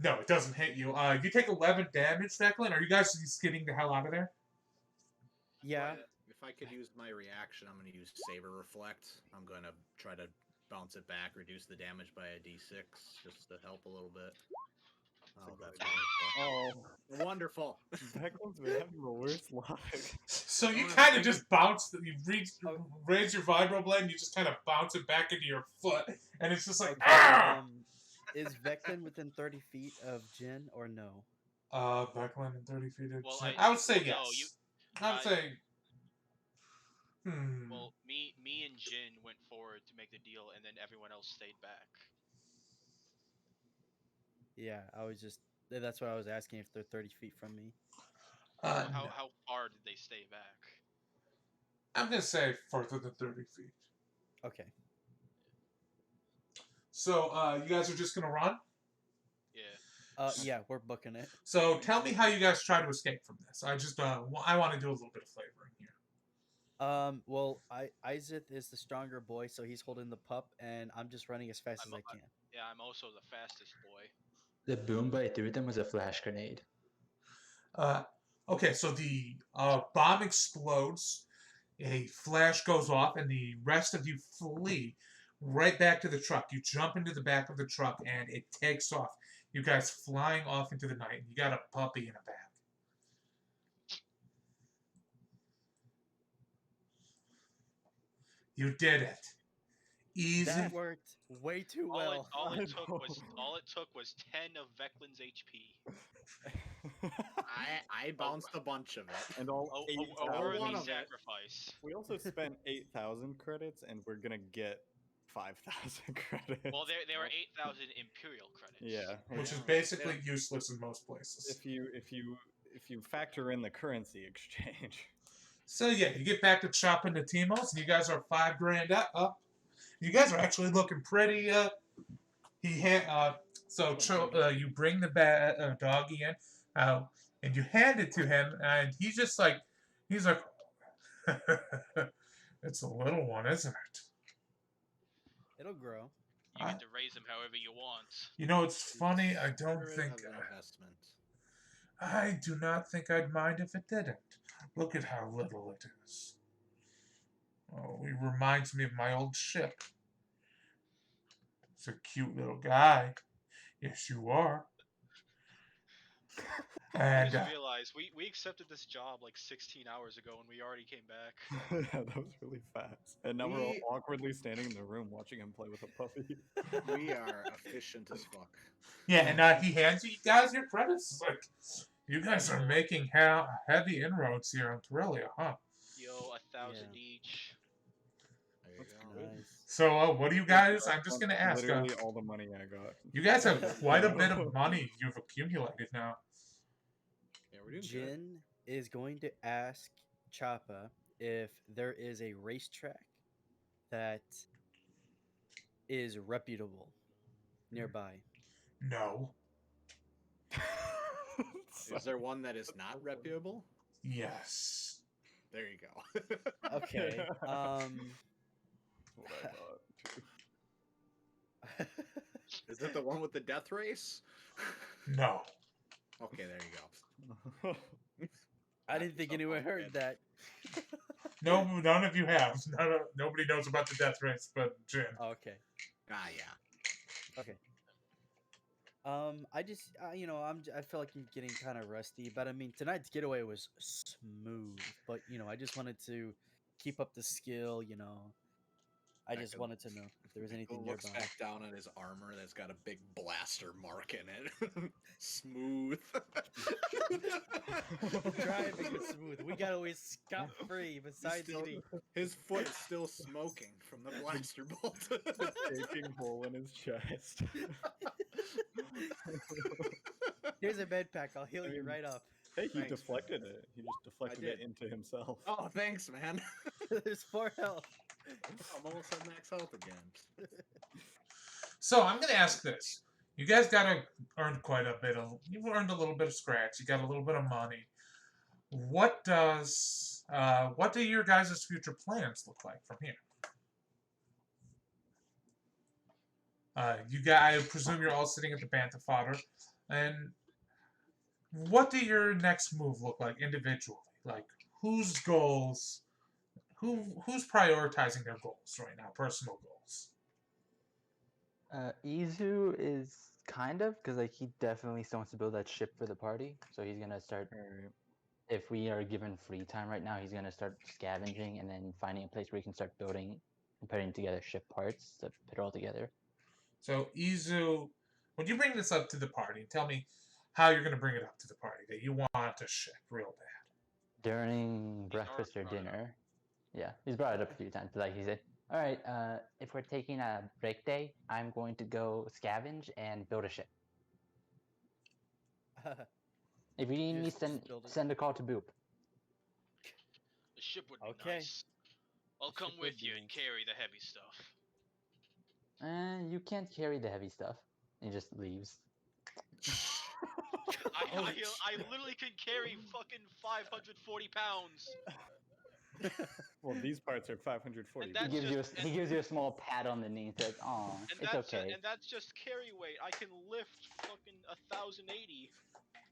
Speaker 1: no, it doesn't hit you. You take 11 damage, Declan. Are you guys just getting the hell out of there?
Speaker 6: Yeah.
Speaker 4: If I could use my reaction, I'm going to use Saber Reflect. I'm going to try to bounce it back, reduce the damage by a d6, just to help a little bit. Oh, that's wonderful.
Speaker 2: Oh, Declan's been having the worst luck.
Speaker 1: So you kind of just bounce. You raise your vibroblade, and you just kind of bounce it back into your foot, and it's just like.
Speaker 6: Okay,
Speaker 1: Ah!
Speaker 6: Is Veclin within 30 feet of Jin or no?
Speaker 1: Veclin in 30 feet of
Speaker 3: Well,
Speaker 1: Jin. I would say
Speaker 3: no,
Speaker 1: yes. I would say.
Speaker 3: Well, me and Jin went forward to make the deal, and then everyone else stayed back.
Speaker 6: Yeah, that's what I was asking, if they're 30 feet from me.
Speaker 3: How
Speaker 1: No.
Speaker 3: far did they stay back?
Speaker 1: I'm gonna say further than 30 feet.
Speaker 6: Okay.
Speaker 1: So you guys are just gonna run?
Speaker 3: Yeah.
Speaker 6: Yeah, we're booking it.
Speaker 1: So tell me how you guys try to escape from this. I just I want to do a little bit of flavoring here.
Speaker 6: Well, Isaac is the stronger boy, so he's holding the pup, and I'm just running as fast as I can.
Speaker 3: Yeah, I'm also the fastest boy.
Speaker 7: The boom I threw them was a flash grenade.
Speaker 1: Okay, so the bomb explodes, a flash goes off, and the rest of you flee right back to the truck. You jump into the back of the truck, and it takes off. You guys flying off into the night, and you got a puppy in a bag. You did it. Easy.
Speaker 6: That worked way too well.
Speaker 3: All it took was 10 of Veclin's HP.
Speaker 4: I bounced a bunch of it.
Speaker 2: And all
Speaker 3: A worthy
Speaker 2: 8,000.
Speaker 3: sacrifice.
Speaker 2: We also spent 8,000 credits, and we're gonna get 5,000 credits.
Speaker 3: Well, they were 8,000 Imperial credits.
Speaker 2: Yeah,
Speaker 1: Which is basically useless in most places.
Speaker 2: if you factor in the currency exchange.
Speaker 1: So yeah, you get back to chopping the Timos, and you guys are $5,000 up. You guys are actually looking pretty. You bring the doggy in, and you hand it to him, and he's like, it's a little one, isn't it?
Speaker 6: It'll grow.
Speaker 3: You get to raise him however you want.
Speaker 1: You know, it's funny. I do not think I'd mind if it didn't. Look at how little it is. Oh, he reminds me of my old ship. It's a cute little guy. Yes, you are.
Speaker 3: I
Speaker 1: And
Speaker 3: just realized we accepted this job like 16 hours ago, and we already came back.
Speaker 2: Yeah, that was really fast. And now we're all awkwardly standing in the room watching him play with a puppy.
Speaker 4: We are efficient as fuck.
Speaker 1: yeah, and he hands you guys your credits. It's like, you guys are making heavy inroads here on Torellia, huh?
Speaker 3: Yo, 1,000 each.
Speaker 4: There you go.
Speaker 6: Nice.
Speaker 1: So, what do you guys? I'm just gonna ask.
Speaker 2: Literally all the money I got.
Speaker 1: You guys have quite a bit of money you've accumulated now.
Speaker 4: Yeah, we're doing good.
Speaker 6: Jin is going to ask Choppa if there is a racetrack that is reputable nearby.
Speaker 1: No.
Speaker 4: Is there one that is not reputable?
Speaker 1: Yes.
Speaker 4: There you go.
Speaker 6: Okay.
Speaker 2: What I thought.
Speaker 4: Is it the one with the death race?
Speaker 1: No.
Speaker 4: Okay, there you go.
Speaker 6: I didn't think anyone heard that.
Speaker 1: No, none of you have. Nobody knows about the death race but Jin.
Speaker 6: Oh, okay.
Speaker 4: Ah, yeah.
Speaker 6: Okay. I just, I feel like I'm getting kind of rusty, but I mean, tonight's getaway was smooth. But I just wanted to keep up the skill. I just
Speaker 4: Becca-
Speaker 6: wanted to know if there was
Speaker 4: Becca
Speaker 6: anything
Speaker 4: looks
Speaker 6: nearby.
Speaker 4: back down at his armor that's got a big blaster mark in it. Smooth.
Speaker 6: Driving is smooth. We got away scot free. Besides
Speaker 4: still-
Speaker 6: getting,
Speaker 4: His foot is still smoking from the blaster bolt.
Speaker 2: The gaping hole in his chest.
Speaker 6: here's a med pack. I'll heal
Speaker 2: I
Speaker 6: you
Speaker 2: mean,
Speaker 6: right up.
Speaker 2: Hey, he
Speaker 4: Thanks,
Speaker 2: deflected it. He just deflected it
Speaker 4: did.
Speaker 2: into himself.
Speaker 4: Oh, thanks, man.
Speaker 6: There's 4 health.
Speaker 4: I'm almost at max health again.
Speaker 1: So I'm gonna ask this: you guys gotta earn quite a bit of. You've earned a little bit of scratch. You got a little bit of money. What do your guys' future plans look like from here? I presume you're all sitting at the Bantha fodder, and what do your next move look like individually? Like whose goals? Who's prioritizing their goals right now? Personal goals.
Speaker 7: Izu is kind of, because like he definitely still wants to build that ship for the party. So he's gonna start.
Speaker 2: Alright.
Speaker 7: If we are given free time right now, he's gonna start scavenging and then finding a place where he can start building and putting together ship parts to put it all together.
Speaker 1: So Izu, when you bring this up to the party, tell me how you're going to bring it up to the party that you want to ship real bad.
Speaker 7: During
Speaker 3: He's
Speaker 7: breakfast or
Speaker 3: already brought it up.
Speaker 7: dinner, yeah, he's brought it up a few times. But like he said, all right, if we're taking a break day, I'm going to go scavenge and build a ship. If you need me,
Speaker 6: Just build it.
Speaker 7: send a call to Boop.
Speaker 3: The ship would be
Speaker 6: Okay.
Speaker 3: nice. I'll
Speaker 6: The
Speaker 3: come
Speaker 6: ship would
Speaker 3: with
Speaker 6: be
Speaker 3: you and
Speaker 6: nice.
Speaker 3: carry the heavy stuff.
Speaker 7: You can't carry the heavy stuff. And he just leaves.
Speaker 3: I literally can carry fucking 540 pounds.
Speaker 2: Well, these parts are 540.
Speaker 3: And that's
Speaker 7: He gives you a small pat on the knee and says, "Aw,
Speaker 3: And
Speaker 7: it's
Speaker 3: that's
Speaker 7: okay.
Speaker 3: and that's just carry weight. I can lift fucking 1,080.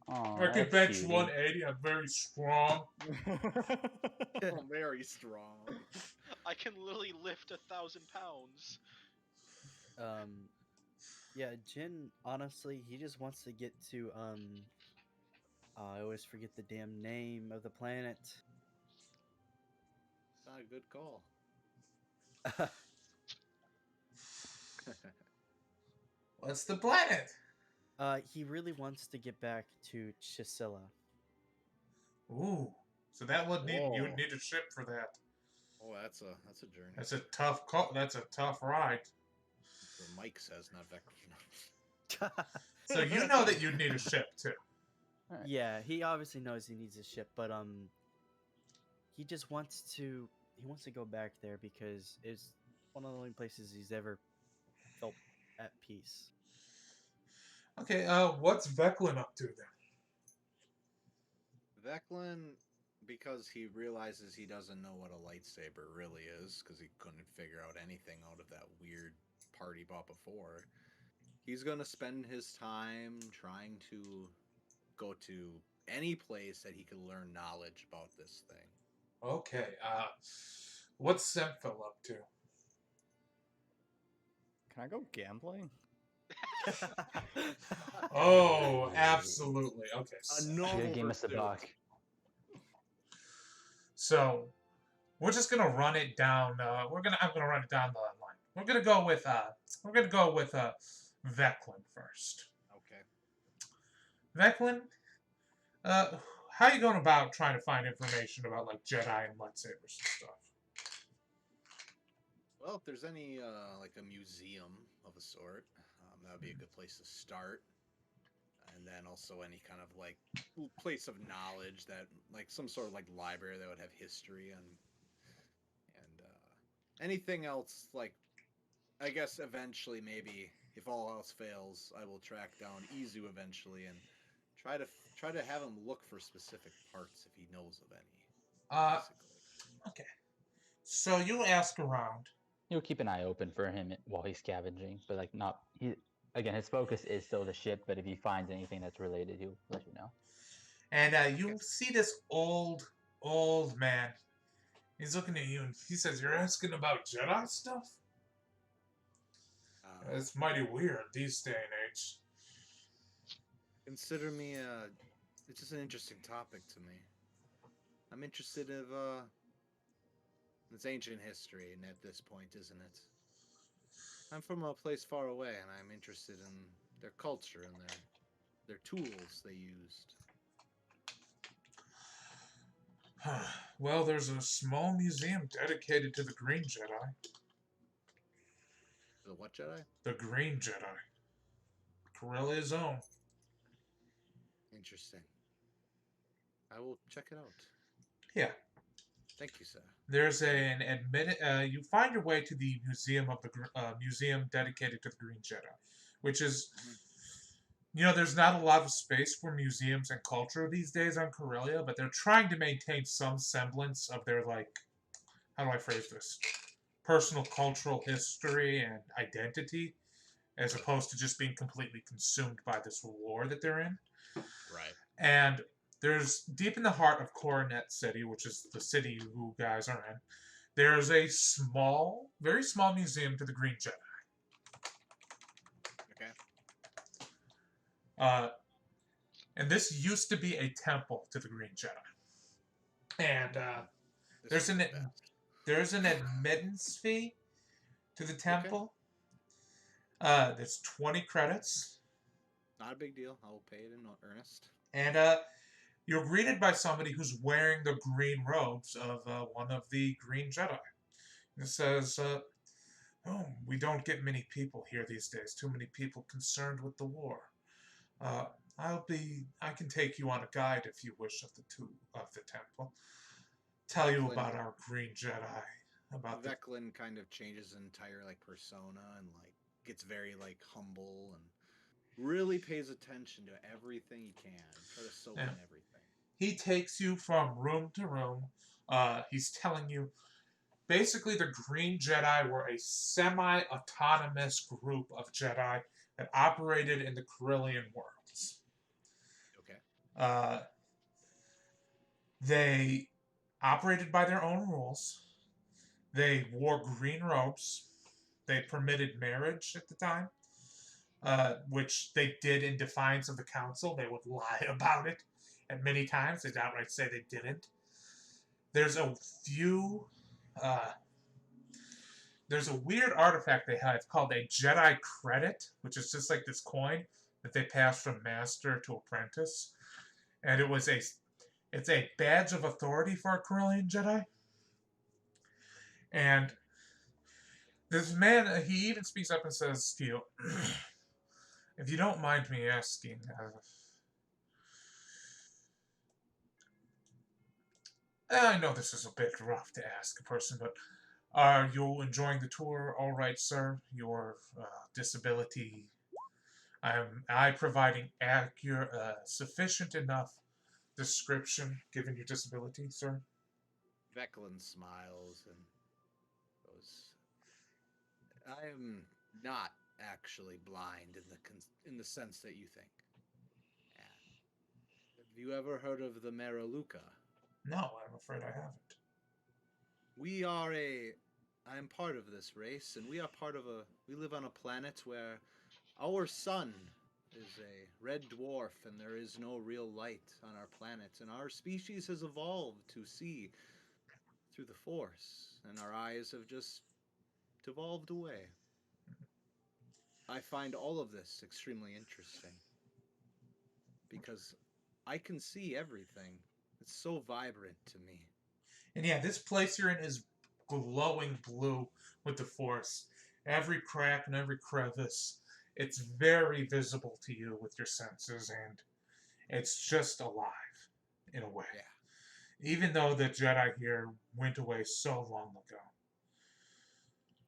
Speaker 7: Aw,
Speaker 1: I can
Speaker 7: that's
Speaker 1: bench
Speaker 7: cutie."
Speaker 1: 180. I'm very strong.
Speaker 4: Very strong.
Speaker 3: I can literally lift 1,000 pounds.
Speaker 6: Yeah, Jin, honestly, he just wants to get to, I always forget the damn name of the planet.
Speaker 4: Not a good call.
Speaker 1: What's the planet?
Speaker 6: He really wants to get back to Chisilla.
Speaker 1: Ooh, so that would need you would
Speaker 4: Whoa.
Speaker 1: need a ship for that.
Speaker 4: Oh, that's a journey.
Speaker 1: That's a tough call. That's a tough ride.
Speaker 4: That's what Mike says, not Vector.
Speaker 1: So you know that you'd need a ship too.
Speaker 7: Alright.
Speaker 6: Yeah, he obviously knows he needs a ship, but he just wants to go back there because it's one of the only places he's ever felt at peace.
Speaker 1: Okay, what's Veclin up to then?
Speaker 4: Veclin, because he realizes he doesn't know what a lightsaber really is, because he couldn't figure out anything out of that weird part he bought before, he's going to spend his time trying to go to any place that he can learn knowledge about this thing.
Speaker 1: Okay, what's Semphil up to?
Speaker 2: Can I go gambling?
Speaker 1: Oh, absolutely. Okay,
Speaker 4: A
Speaker 1: so,
Speaker 4: normal
Speaker 7: Good game of
Speaker 4: pursuit.
Speaker 7: Sabak.
Speaker 1: so we're just gonna run it down. I'm gonna run it down the line. We're gonna go with Veclin first.
Speaker 4: Okay.
Speaker 1: Veclin, how you going about trying to find information about like Jedi and lightsabers and stuff?
Speaker 4: Well, if there's any like a museum of a sort, that would be a good place to start. And then also any kind of like place of knowledge that, like some sort of like library that would have history and anything else. Like, I guess eventually, maybe if all else fails, I will track down Izu eventually and try to have him look for specific parts if he knows of any. Basically.
Speaker 1: Okay. So you ask around.
Speaker 7: You'll keep an eye open for him while he's scavenging, but like not. Again, his focus is still the ship, but if he finds anything that's related, he'll let you know.
Speaker 1: And you see this old man. He's looking at you and he says, "You're asking about Jedi stuff? It's mighty weird these day and age."
Speaker 4: Consider me it's just an interesting topic to me. I'm interested in it's ancient history, and at this point, isn't it? I'm from a place far away, and I'm interested in their culture and their tools they used.
Speaker 1: Well, there's a small museum dedicated to the Green Jedi.
Speaker 4: The what Jedi?
Speaker 1: The Green Jedi. Corellia's own.
Speaker 4: Interesting. I will check it out.
Speaker 1: Yeah.
Speaker 4: Thank you, sir.
Speaker 1: There's an admitted. You find your way to the museum of the museum dedicated to the Green Jedi, which is, there's not a lot of space for museums and culture these days on Corellia, but they're trying to maintain some semblance of their how do I phrase this? Personal cultural history and identity, as opposed to just being completely consumed by this war that they're in.
Speaker 4: Right.
Speaker 1: And there's deep in the heart of Coronet City, which is the city you guys are in, there's a small, very small museum to the Green Jedi.
Speaker 4: Okay.
Speaker 1: And this used to be a temple to the Green Jedi. And there's an admittance fee to the temple. Okay. That's 20 credits.
Speaker 4: Not a big deal. I will pay it in earnest.
Speaker 1: And you're greeted by somebody who's wearing the green robes of one of the Green Jedi. It says, we don't get many people here these days. Too many people concerned with the war. I can take you on a guide if you wish of the temple. Tell you about our Green Jedi. About
Speaker 4: Veclin kind of changes entire persona and gets very humble and really pays attention to everything he can. Try to soak in everything.
Speaker 1: He takes you from room to room. He's telling you, basically, the Green Jedi were a semi-autonomous group of Jedi that operated in the Corellian worlds.
Speaker 4: Okay.
Speaker 1: They operated by their own rules. They wore green robes. They permitted marriage at the time, which they did in defiance of the council. They would lie about it, and many times they'd outright say they didn't. There's a few. There's a weird artifact they have called a Jedi credit, which is just like this coin that they pass from master to apprentice, and it's a badge of authority for a Corellian Jedi. And this man, he even speaks up and says to you, if you don't mind me asking, I know this is a bit rough to ask a person, but are you enjoying the tour all right, sir? Your disability, am I providing accurate, sufficient enough description given your disability, sir?
Speaker 4: Veclin smiles and goes, I am not actually blind in the sense that you think. Have you ever heard of the Maraluka?
Speaker 1: No, I'm afraid I haven't.
Speaker 4: I am part of this race, and we live on a planet where our sun is a red dwarf, and there is no real light on our planet, and our species has evolved to see through the Force, and our eyes have just devolved away. I find all of this extremely interesting, because I can see everything. It's so vibrant to me.
Speaker 1: And yeah, this place you're in is glowing blue with the Force. Every crack and every crevice, it's very visible to you with your senses, and it's just alive, in a way.
Speaker 4: Yeah.
Speaker 1: Even though the Jedi here went away so long ago.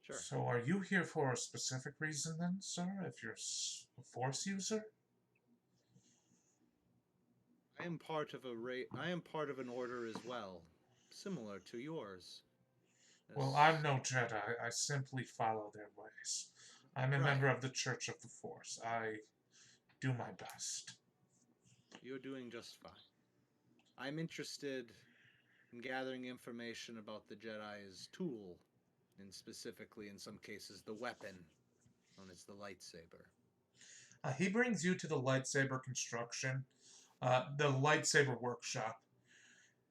Speaker 4: Sure.
Speaker 1: So are you here for a specific reason then, sir, if you're a Force user?
Speaker 4: I am part of an order as well, similar to yours.
Speaker 1: Well, I'm no Jedi. I simply follow their ways. I'm a member of the Church of the Force. I do my best.
Speaker 4: You're doing just fine. I'm interested in gathering information about the Jedi's tool, and specifically, in some cases, the weapon known as the lightsaber.
Speaker 1: He brings you to the lightsaber construction, the lightsaber workshop.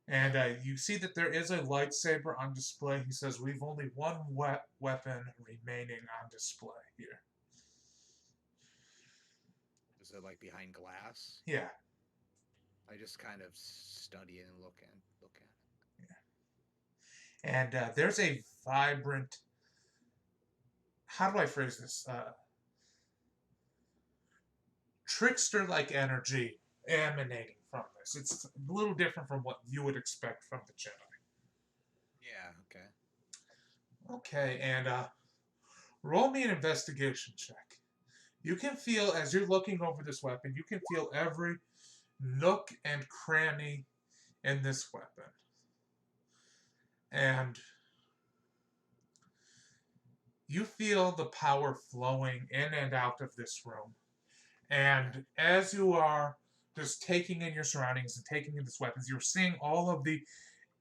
Speaker 1: And you see that there is a lightsaber on display. He says, we've only one weapon remaining on display here.
Speaker 4: Is it like behind glass?
Speaker 1: Yeah.
Speaker 4: I just kind of study it and look at it.
Speaker 1: Yeah. And there's a vibrant, how do I phrase this? Trickster-like energy emanating from this. It's a little different from what you would expect from the Jedi.
Speaker 4: Yeah, okay.
Speaker 1: Okay, and roll me an investigation check. You can feel, as you're looking over this weapon, you can feel every nook and cranny in this weapon. And you feel the power flowing in and out of this room. And as you are just taking in your surroundings and taking in these weapons, you're seeing all of the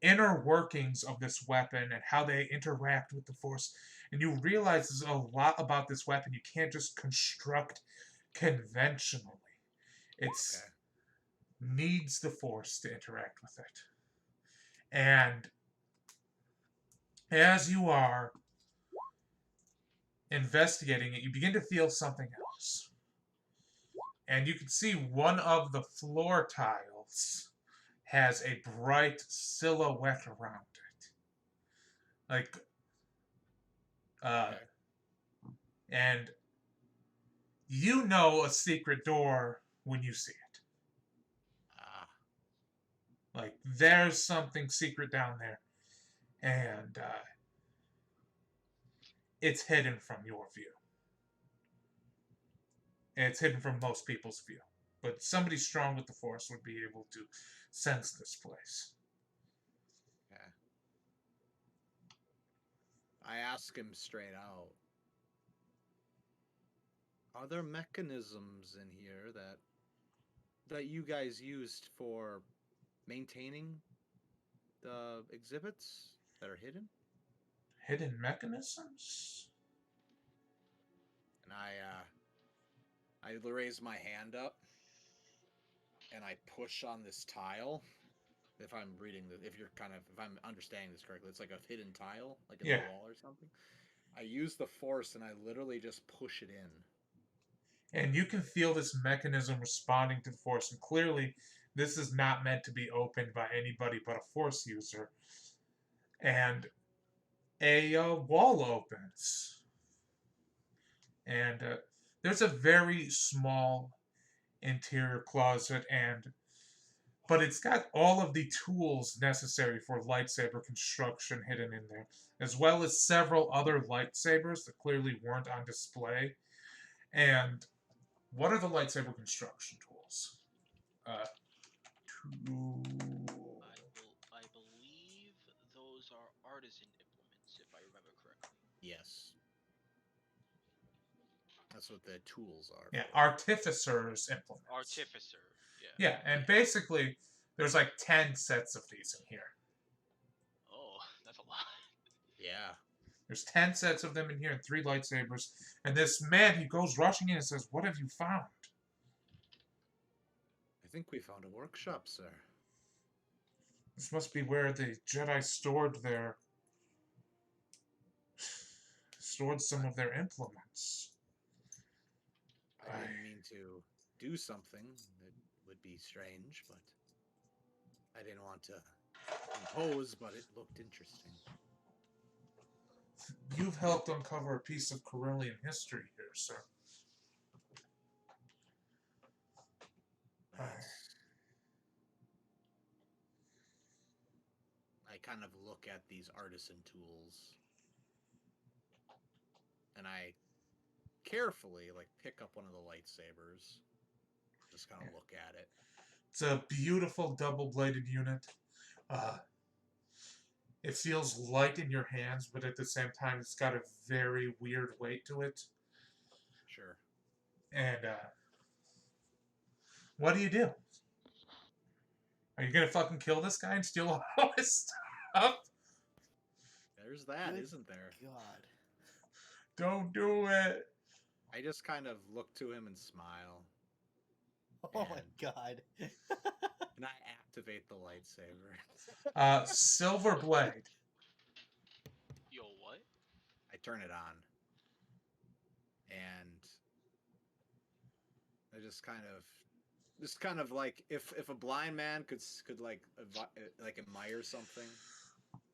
Speaker 1: inner workings of this weapon and how they interact with the Force. And you realize there's a lot about this weapon you can't just construct conventionally. It's needs the Force to interact with it. And as you are investigating it, you begin to feel something else. And you can see one of the floor tiles has a bright silhouette around it. Like, and you know a secret door when you see it. Like, there's something secret down there. And it's hidden from your view. And it's hidden from most people's view. But somebody strong with the Force would be able to sense this place.
Speaker 4: Okay. I ask him straight out. Are there mechanisms in here that you guys used for maintaining the exhibits that are hidden?
Speaker 1: Hidden mechanisms?
Speaker 4: And I raise my hand up and I push on this tile. If I'm understanding this correctly, it's like a hidden tile, like in the wall or something. I use the Force and I literally just push it in.
Speaker 1: And you can feel this mechanism responding to the Force. And clearly, this is not meant to be opened by anybody but a Force user. And a wall opens. And there's a very small interior closet, but it's got all of the tools necessary for lightsaber construction hidden in there, as well as several other lightsabers that clearly weren't on display. And what are the lightsaber construction tools?
Speaker 3: I believe those are artisan implements, if I remember correctly.
Speaker 4: Yes. That's what the tools are.
Speaker 1: Yeah, artificer's implements.
Speaker 3: Artificer, yeah.
Speaker 1: Yeah, and basically, there's like 10 sets of these in here.
Speaker 3: Oh, that's a lot.
Speaker 4: Yeah.
Speaker 1: There's 10 sets of them in here and 3 lightsabers. And this man, he goes rushing in and says, "What have you found?"
Speaker 4: I think we found a workshop, sir.
Speaker 1: This must be where the Jedi stored some of their implements.
Speaker 4: I didn't mean to do something that would be strange, but I didn't want to impose, but it looked interesting.
Speaker 1: You've helped uncover a piece of Corellian history here, sir.
Speaker 4: I kind of look at these artisan tools, and I carefully pick up one of the lightsabers, just kind of look at it.
Speaker 1: It's a beautiful double-bladed unit. It feels light in your hands, but at the same time, it's got a very weird weight to it.
Speaker 4: Sure.
Speaker 1: And what do you do? Are you gonna fucking kill this guy and steal all his stuff?
Speaker 4: There's that, isn't there?
Speaker 6: God.
Speaker 1: Don't do it.
Speaker 4: I just kind of look to him and smile,
Speaker 6: Oh my
Speaker 4: And-
Speaker 6: god.
Speaker 4: and I activate the lightsaber.
Speaker 1: Silver blade.
Speaker 3: Yo, what?
Speaker 4: I turn it on, and I just kind of like if a blind man could like admire something.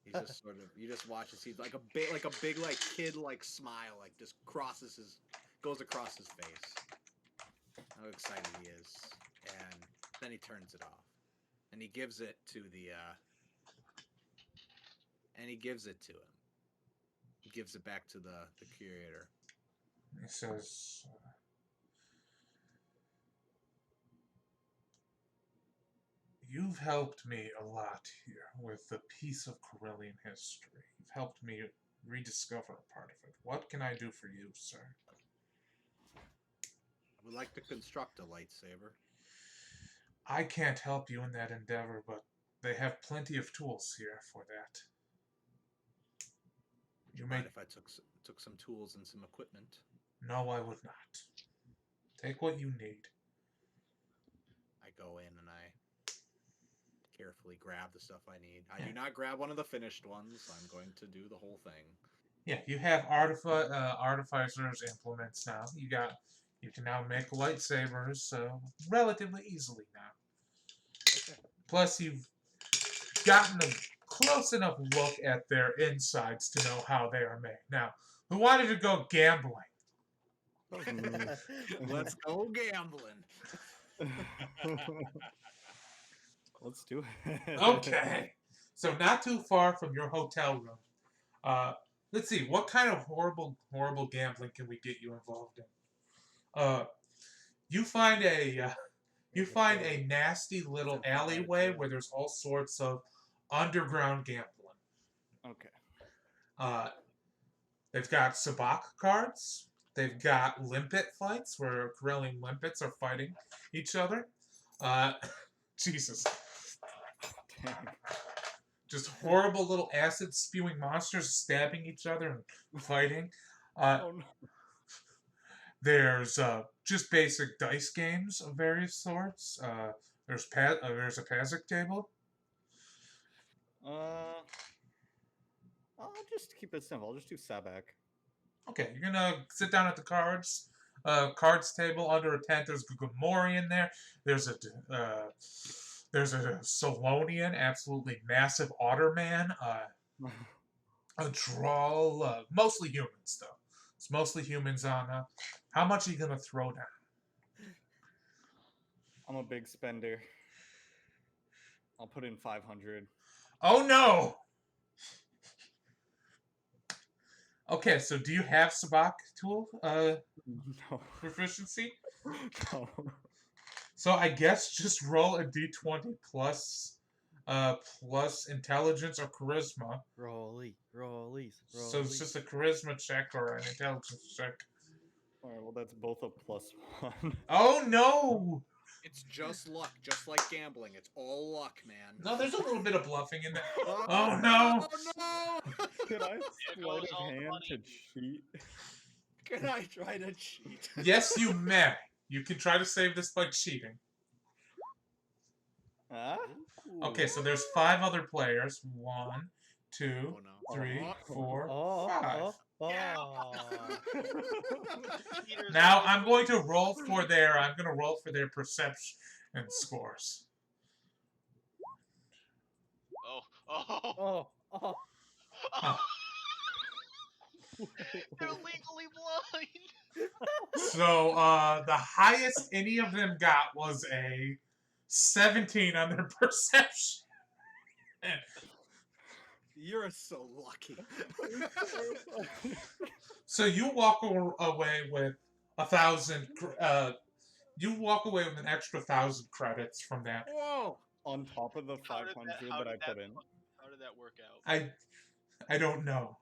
Speaker 4: He's just sort of you just watch and see like a big like kid like smile like just goes across his face. How excited he is, and then he turns it off, and he gives it to him. He gives it back to the curator.
Speaker 1: He says, "You've helped me a lot here with a piece of Corellian history. You've helped me rediscover a part of it. What can I do for you, sir?"
Speaker 4: I would like to construct a lightsaber.
Speaker 1: I can't help you in that endeavor, but they have plenty of tools here for that.
Speaker 4: Would you
Speaker 1: You
Speaker 4: mind
Speaker 1: may...
Speaker 4: if I took some tools and some equipment?
Speaker 1: No, I would not. Take what you need.
Speaker 4: I go in and I carefully grab the stuff I need. I do not grab one of the finished ones. I'm going to do the whole thing.
Speaker 1: Yeah, you have artificer's implements now. You can now make lightsabers relatively easily now. Plus, you've gotten a close enough look at their insides to know how they are made. Now, who wanted to go gambling?
Speaker 4: Let's go gambling.
Speaker 2: Let's do it.
Speaker 1: Okay. So not too far from your hotel room. Let's see. What kind of horrible gambling can we get you involved in? You find a nasty little alleyway where there's all sorts of underground gambling.
Speaker 2: Okay.
Speaker 1: They've got sabacc cards. They've got limpet fights where Corellian limpets are fighting each other. Jesus.
Speaker 2: Dang.
Speaker 1: Just horrible little acid spewing monsters stabbing each other and fighting.
Speaker 2: Oh no.
Speaker 1: There's just basic dice games of various sorts. There's a Pazic table.
Speaker 2: I'll just keep it simple. I'll just do Sabak.
Speaker 1: Okay, you're gonna sit down at the cards table under a tent. There's Gugumori in there. There's a Solonian, absolutely massive otter man. A Droll, mostly humans though. It's mostly humans on. How much are you gonna throw down?
Speaker 2: I'm a big spender. I'll put in 500.
Speaker 1: Oh no! Okay, so do you have sabacc tool
Speaker 2: No.
Speaker 1: proficiency?
Speaker 2: No.
Speaker 1: So I guess just roll a d20 plus intelligence or charisma.
Speaker 6: Rollies.
Speaker 1: So it's just a charisma check or an intelligence check.
Speaker 2: Alright, well that's both a +1.
Speaker 1: Oh no!
Speaker 4: It's just luck, just like gambling. It's all luck, man.
Speaker 1: No, there's a little bit of bluffing in there.
Speaker 4: Oh,
Speaker 1: Oh no!
Speaker 4: Oh no!
Speaker 2: Can I
Speaker 3: There
Speaker 2: sleight
Speaker 3: goes
Speaker 2: of
Speaker 3: all the
Speaker 2: hand
Speaker 3: money.
Speaker 2: to cheat?
Speaker 4: Can I try to cheat?
Speaker 1: Yes, you may. You can try to save this by cheating.
Speaker 2: Huh?
Speaker 1: Okay, so there's 5 other players. 1, 2,
Speaker 4: Oh no.
Speaker 1: 3, 4,
Speaker 6: Oh,
Speaker 1: 5.
Speaker 3: Peter's
Speaker 1: Now
Speaker 3: always-
Speaker 1: I'm going to roll for their perception scores.
Speaker 3: Oh.
Speaker 6: Oh.
Speaker 3: They're legally blind.
Speaker 1: So the highest any of them got was a 17 on their perception.
Speaker 4: You're so lucky.
Speaker 1: So you walk away with 1,000. You walk away with an extra 1,000 credits from that.
Speaker 4: Whoa!
Speaker 2: On top of the
Speaker 3: How did
Speaker 2: 500
Speaker 3: how
Speaker 2: that I
Speaker 3: did
Speaker 2: put in.
Speaker 3: How did that work out?
Speaker 1: I don't know.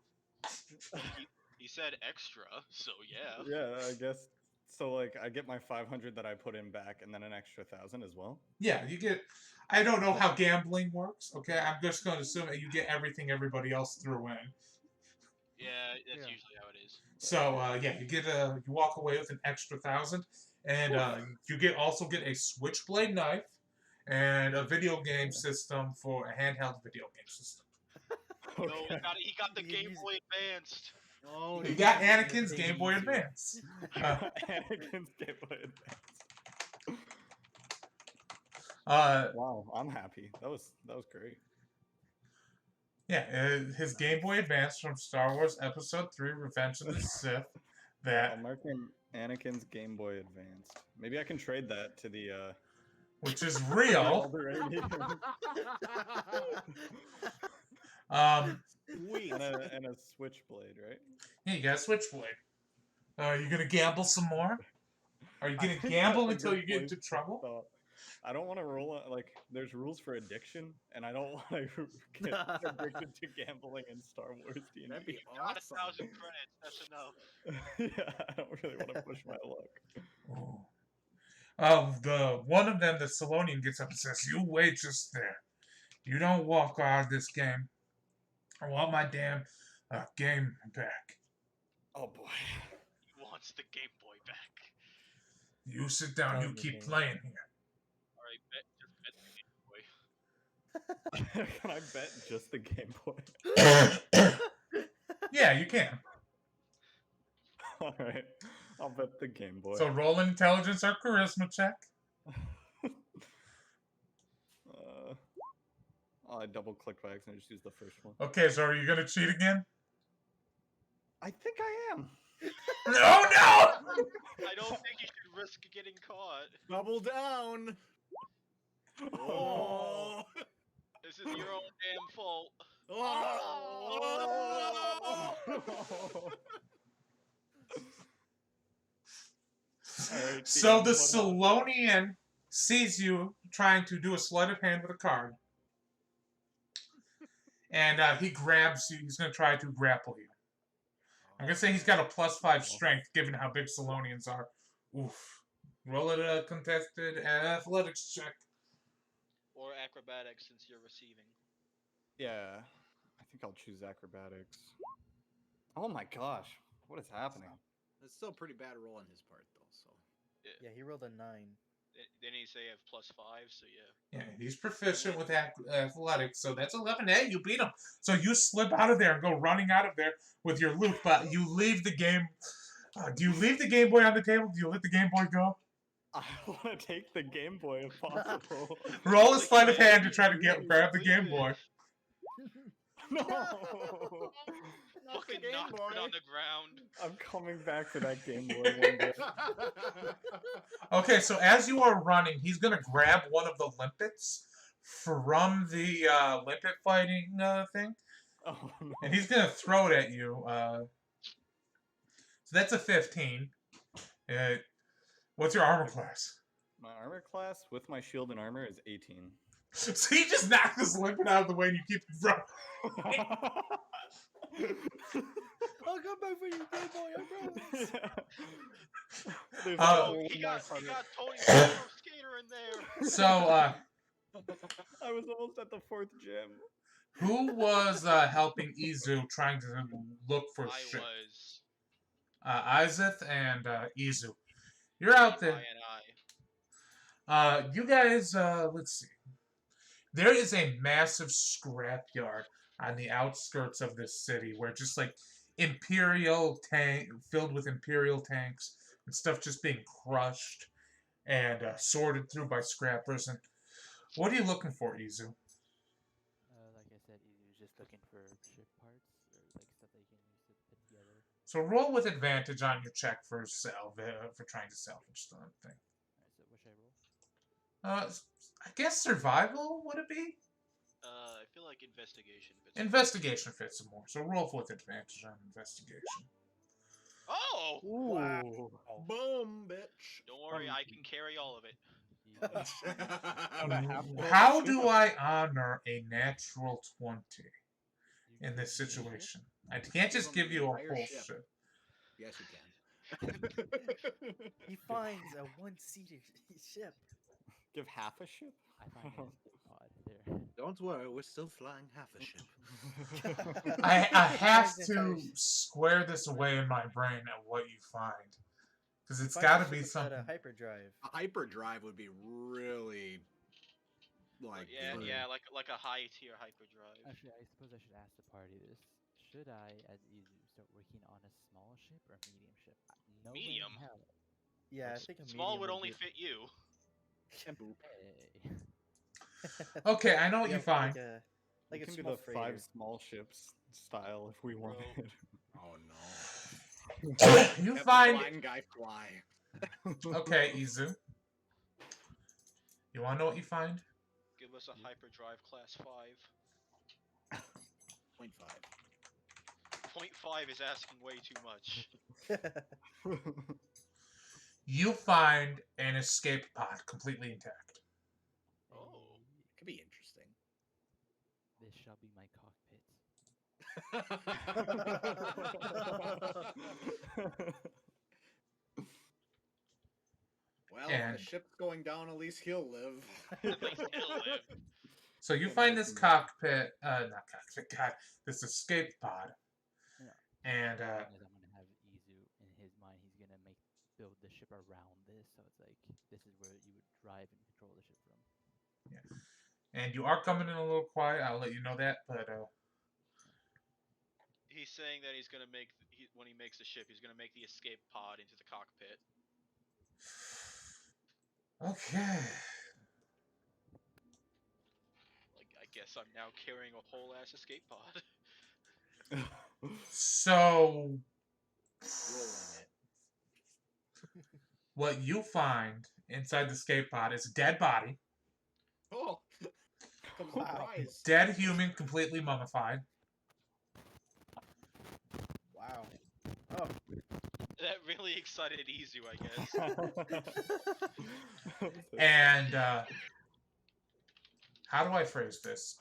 Speaker 3: He said extra, so yeah.
Speaker 2: Yeah, I guess. So like I get my 500 that I put in back and then an extra 1,000 as well.
Speaker 1: Yeah, you get. I don't know how gambling works. Okay, I'm just going to assume that you get everything everybody else threw in.
Speaker 3: Yeah, that's
Speaker 6: Yeah.
Speaker 3: usually how it is.
Speaker 1: So yeah, you walk away with an extra 1,000, and you also get a switchblade knife and a video game system for a handheld video game system.
Speaker 3: No,
Speaker 2: Okay.
Speaker 3: he got the
Speaker 6: You
Speaker 3: Game
Speaker 6: use-
Speaker 3: Boy Advanced.
Speaker 4: Oh,
Speaker 1: You
Speaker 6: You
Speaker 1: got
Speaker 6: use it in
Speaker 1: Anakin's
Speaker 6: the
Speaker 1: Game Boy
Speaker 6: easier.
Speaker 1: Advance. Uh,
Speaker 2: Anakin's Game Boy Advance.
Speaker 1: uh,
Speaker 2: Wow, I'm happy. That was great.
Speaker 1: yeah, his Game Boy Advance from Star Wars Episode 3: Revenge of the Sith.
Speaker 2: Yeah, I'll
Speaker 1: That,
Speaker 2: mark him Anakin's Game Boy Advanced. Maybe I can trade that to the
Speaker 1: which is
Speaker 2: the
Speaker 1: real.
Speaker 2: Alderaanian.
Speaker 4: Sweet.
Speaker 2: and a switchblade, right?
Speaker 1: Yeah, you got a switchblade. Are you gonna gamble some more? Are you
Speaker 2: I
Speaker 1: gonna
Speaker 2: think
Speaker 1: gamble
Speaker 2: that's a
Speaker 1: until
Speaker 2: good
Speaker 1: you get
Speaker 2: place
Speaker 1: into
Speaker 2: to
Speaker 1: trouble?
Speaker 2: stop. I don't want to roll like there's rules for addiction, and I don't want to get addicted to gambling in Star Wars D&D.
Speaker 4: That'd be
Speaker 3: Got
Speaker 4: awesome.
Speaker 3: 1,000 credits. That's enough.
Speaker 2: Yeah, I don't really want to push my luck.
Speaker 1: The one of them, the Salonian, gets up and says, "You wait just there. You don't walk out of this game. I want my damn game back.
Speaker 2: Oh boy.
Speaker 3: He wants the Game Boy back.
Speaker 1: You sit down.
Speaker 6: Tell
Speaker 1: You
Speaker 6: him the
Speaker 1: keep
Speaker 6: game.
Speaker 1: playing here."
Speaker 3: All right, just bet the Game Boy.
Speaker 2: Can I bet just the Game Boy?
Speaker 1: Yeah, you can.
Speaker 2: All right, I'll bet the Game Boy.
Speaker 1: So roll an intelligence or charisma check.
Speaker 2: I double clicked by accident. I just used the first one.
Speaker 1: Okay, so are you gonna cheat again?
Speaker 2: I think I am.
Speaker 1: No, no!
Speaker 3: I don't think you should risk getting caught.
Speaker 4: Double down.
Speaker 2: Oh.
Speaker 3: This is your own damn fault.
Speaker 2: Alright,
Speaker 1: So the
Speaker 2: what happened?
Speaker 1: Salonian sees you trying to do a sleight of hand with a card. And he grabs you. He's going to try to grapple you. I'm going to say he's got a +5 strength, given how big Salonians are. Oof. Roll it a contested athletics check.
Speaker 3: Or acrobatics since you're receiving.
Speaker 2: Yeah, I think I'll choose acrobatics. Oh my gosh, what is happening?
Speaker 4: That's still a pretty bad roll on his part, though. So
Speaker 6: Yeah, he rolled a 9.
Speaker 3: Then he say I have +5, so yeah.
Speaker 1: Yeah, he's proficient with athletics, so that's 11. Hey, you beat him. So you slip out of there and go running out of there with your loot, but you leave the game. Do you leave the Game Boy on the table? Do you let the Game Boy go?
Speaker 2: I want to take the Game Boy if possible.
Speaker 1: Roll a sleight of hand to try to
Speaker 3: Leave
Speaker 1: grab the
Speaker 3: it.
Speaker 1: Game Boy.
Speaker 2: No!
Speaker 3: Fucking knocked it on the ground.
Speaker 2: I'm coming back for that Game Boy one day.
Speaker 1: Okay, so as you are running, he's going to grab one of the limpets from the limpet fighting thing,
Speaker 2: Oh no.
Speaker 1: and he's going to throw it at you. So that's a 15. What's your armor class?
Speaker 2: My armor class with my shield and armor is 18.
Speaker 1: So you just knock this limpet out of the way and you keep running.
Speaker 6: I'll come back for you, Game Boy, I promise.
Speaker 2: There's
Speaker 3: Oh,
Speaker 2: no
Speaker 3: he
Speaker 2: way
Speaker 3: got
Speaker 2: my armor-
Speaker 3: Tony Hawk Skater in there.
Speaker 1: So,
Speaker 2: I was almost at the 4th gym.
Speaker 1: who was helping Izu trying to look for
Speaker 3: I
Speaker 1: shit?
Speaker 3: was.
Speaker 1: Izeth and Izu. You're out there. You guys, let's see. There is a massive scrapyard on the outskirts of this city where just like filled with Imperial tanks and stuff just being crushed and sorted through by scrappers. And what are you looking for, Izu?
Speaker 5: Like I said, he was just looking for ship parts or like stuff that you can use to put together.
Speaker 1: So roll with advantage on your check for for trying to salvage the thing.
Speaker 5: Alright, so what should I roll?
Speaker 1: I guess survival, would it be?
Speaker 3: I feel like investigation fits.
Speaker 1: Investigation fits some more. So roll with advantage on investigation.
Speaker 3: Oh!
Speaker 2: Ooh.
Speaker 4: boom, bitch.
Speaker 3: Don't worry, I can carry all of it.
Speaker 1: How do I honor a natural 20
Speaker 5: You
Speaker 1: in
Speaker 5: can
Speaker 1: this
Speaker 5: use your ship.
Speaker 1: situation? I can't just give you a
Speaker 4: Entire
Speaker 1: whole
Speaker 4: ship.
Speaker 1: ship.
Speaker 4: Yes, you can.
Speaker 6: He finds a one-seater ship.
Speaker 2: Give half a ship?
Speaker 5: I find it odd there.
Speaker 4: Don't worry, we're still flying half a ship.
Speaker 1: I have
Speaker 6: Finds the entire
Speaker 1: to square this away in my brain at what you find. Because it's
Speaker 6: finds
Speaker 1: got
Speaker 6: the
Speaker 1: to
Speaker 6: ship
Speaker 1: be
Speaker 6: without
Speaker 1: something.
Speaker 6: a hyperdrive.
Speaker 4: A hyperdrive would be really like
Speaker 3: Yeah,
Speaker 4: good.
Speaker 3: yeah, like a high tier hyperdrive.
Speaker 5: Actually, I suppose I should ask the party this. Should I, as Izu, start working on a small ship or medium ship? No way in
Speaker 3: Medium?
Speaker 5: hell.
Speaker 6: Yeah, I think a
Speaker 3: Small
Speaker 6: medium
Speaker 3: would
Speaker 6: would
Speaker 3: only
Speaker 6: be...
Speaker 3: fit you.
Speaker 4: Boop.
Speaker 5: Hey.
Speaker 1: Okay, I know what
Speaker 6: Yeah,
Speaker 1: you find.
Speaker 5: We
Speaker 6: like a
Speaker 2: can do
Speaker 6: small
Speaker 2: the
Speaker 6: freighter.
Speaker 2: 5 small ships style if we wanted.
Speaker 4: Oh no.
Speaker 1: You
Speaker 4: Have the
Speaker 1: find.
Speaker 4: blind guy fly.
Speaker 1: Okay, Izu. You want to know what you find?
Speaker 3: Give us a hyperdrive class 5.
Speaker 4: 0.5.
Speaker 3: 0.5 is asking way too much.
Speaker 1: You find an escape pod completely intact.
Speaker 3: Oh.
Speaker 4: Could be interesting.
Speaker 5: This shall be my cockpit.
Speaker 4: Well,
Speaker 1: And-
Speaker 4: if the ship's going down, at least he'll live.
Speaker 3: At least he'll live.
Speaker 1: So you
Speaker 2: Yeah,
Speaker 1: find
Speaker 2: that's
Speaker 1: this
Speaker 2: nice.
Speaker 1: cockpit, not cockpit, God, this escape pod.
Speaker 5: Yeah.
Speaker 1: And,
Speaker 5: Because I'm gonna have Izu in his mind. He's gonna build the ship around this, so it's like this is where you would drive and control the ship from.
Speaker 1: and you are coming in a little quiet, I'll let you know that, but,
Speaker 3: He's saying that he's gonna make when he makes the ship, he's gonna make the escape pod into the cockpit.
Speaker 1: okay.
Speaker 3: Like, I guess I'm now carrying a whole ass escape pod.
Speaker 1: So,
Speaker 4: Rolling it.
Speaker 1: what you find inside the escape pod is a dead body,
Speaker 4: Oh! Some surprise.
Speaker 1: dead human, completely mummified,
Speaker 6: Wow. Oh,
Speaker 3: That really excited Izu, I guess.
Speaker 1: and, how do I phrase this?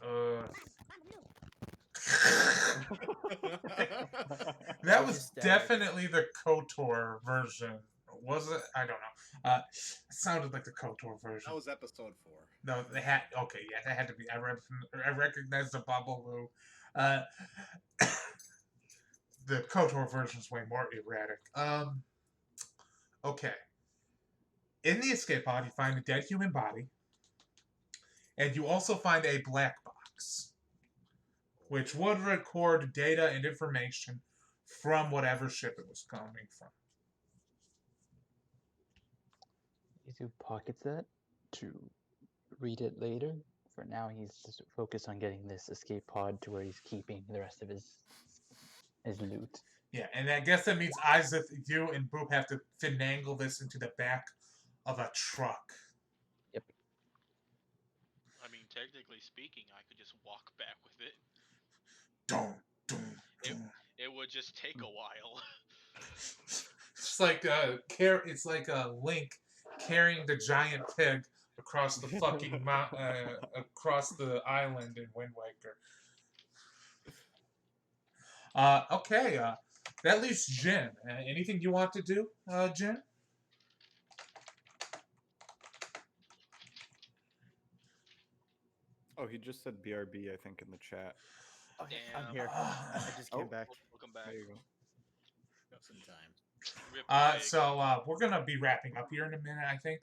Speaker 1: That was
Speaker 6: Just
Speaker 1: definitely the KOTOR version. Was it? I don't know. It sounded like the KOTOR version.
Speaker 4: That was episode 4.
Speaker 1: No, they had. Okay, yeah, that had to be. I recognized the Babalu. The KOTOR version is way more erratic. Okay. In the escape pod, you find a dead human body, and you also find a black box, which would record data and information from whatever ship it was coming from.
Speaker 7: Izu pockets that to read it later. For now, he's just focused on getting this escape pod to where he's keeping the rest of his loot.
Speaker 1: Yeah, and I guess that means Isaac, you and Boop have to finagle this into the back of a truck.
Speaker 3: I mean, technically speaking, I could just walk back with it.
Speaker 1: Dum, dum, dum.
Speaker 3: It would just take a while.
Speaker 1: It's like it's like a Link carrying the giant pig across the fucking across the island in Wind Waker. Okay, that leaves Jin. Anything you want to do, Jin?
Speaker 2: Oh, he just said BRB, I think, in the chat.
Speaker 6: okay,
Speaker 3: Damn.
Speaker 6: I'm here. I just came back.
Speaker 3: Welcome back.
Speaker 2: There you go.
Speaker 4: Got some time.
Speaker 3: Rip the pig.
Speaker 1: So we're gonna be wrapping up here in a minute, I think.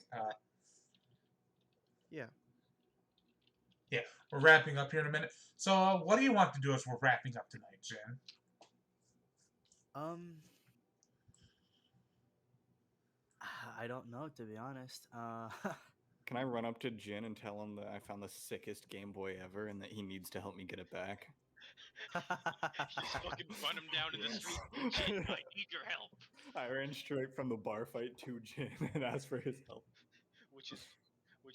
Speaker 6: Yeah.
Speaker 1: Yeah, we're wrapping up here in a minute. So what do you want to do as we're wrapping up tonight, Jin?
Speaker 6: I don't know, to be honest.
Speaker 2: Can I run up to Jin and tell him that I found the sickest Game Boy ever and that he needs to help me get it back?
Speaker 3: Just fucking run him down in the street. Jin, I need your help.
Speaker 2: I ran straight from the bar fight to Jin and asked for his help.
Speaker 3: Which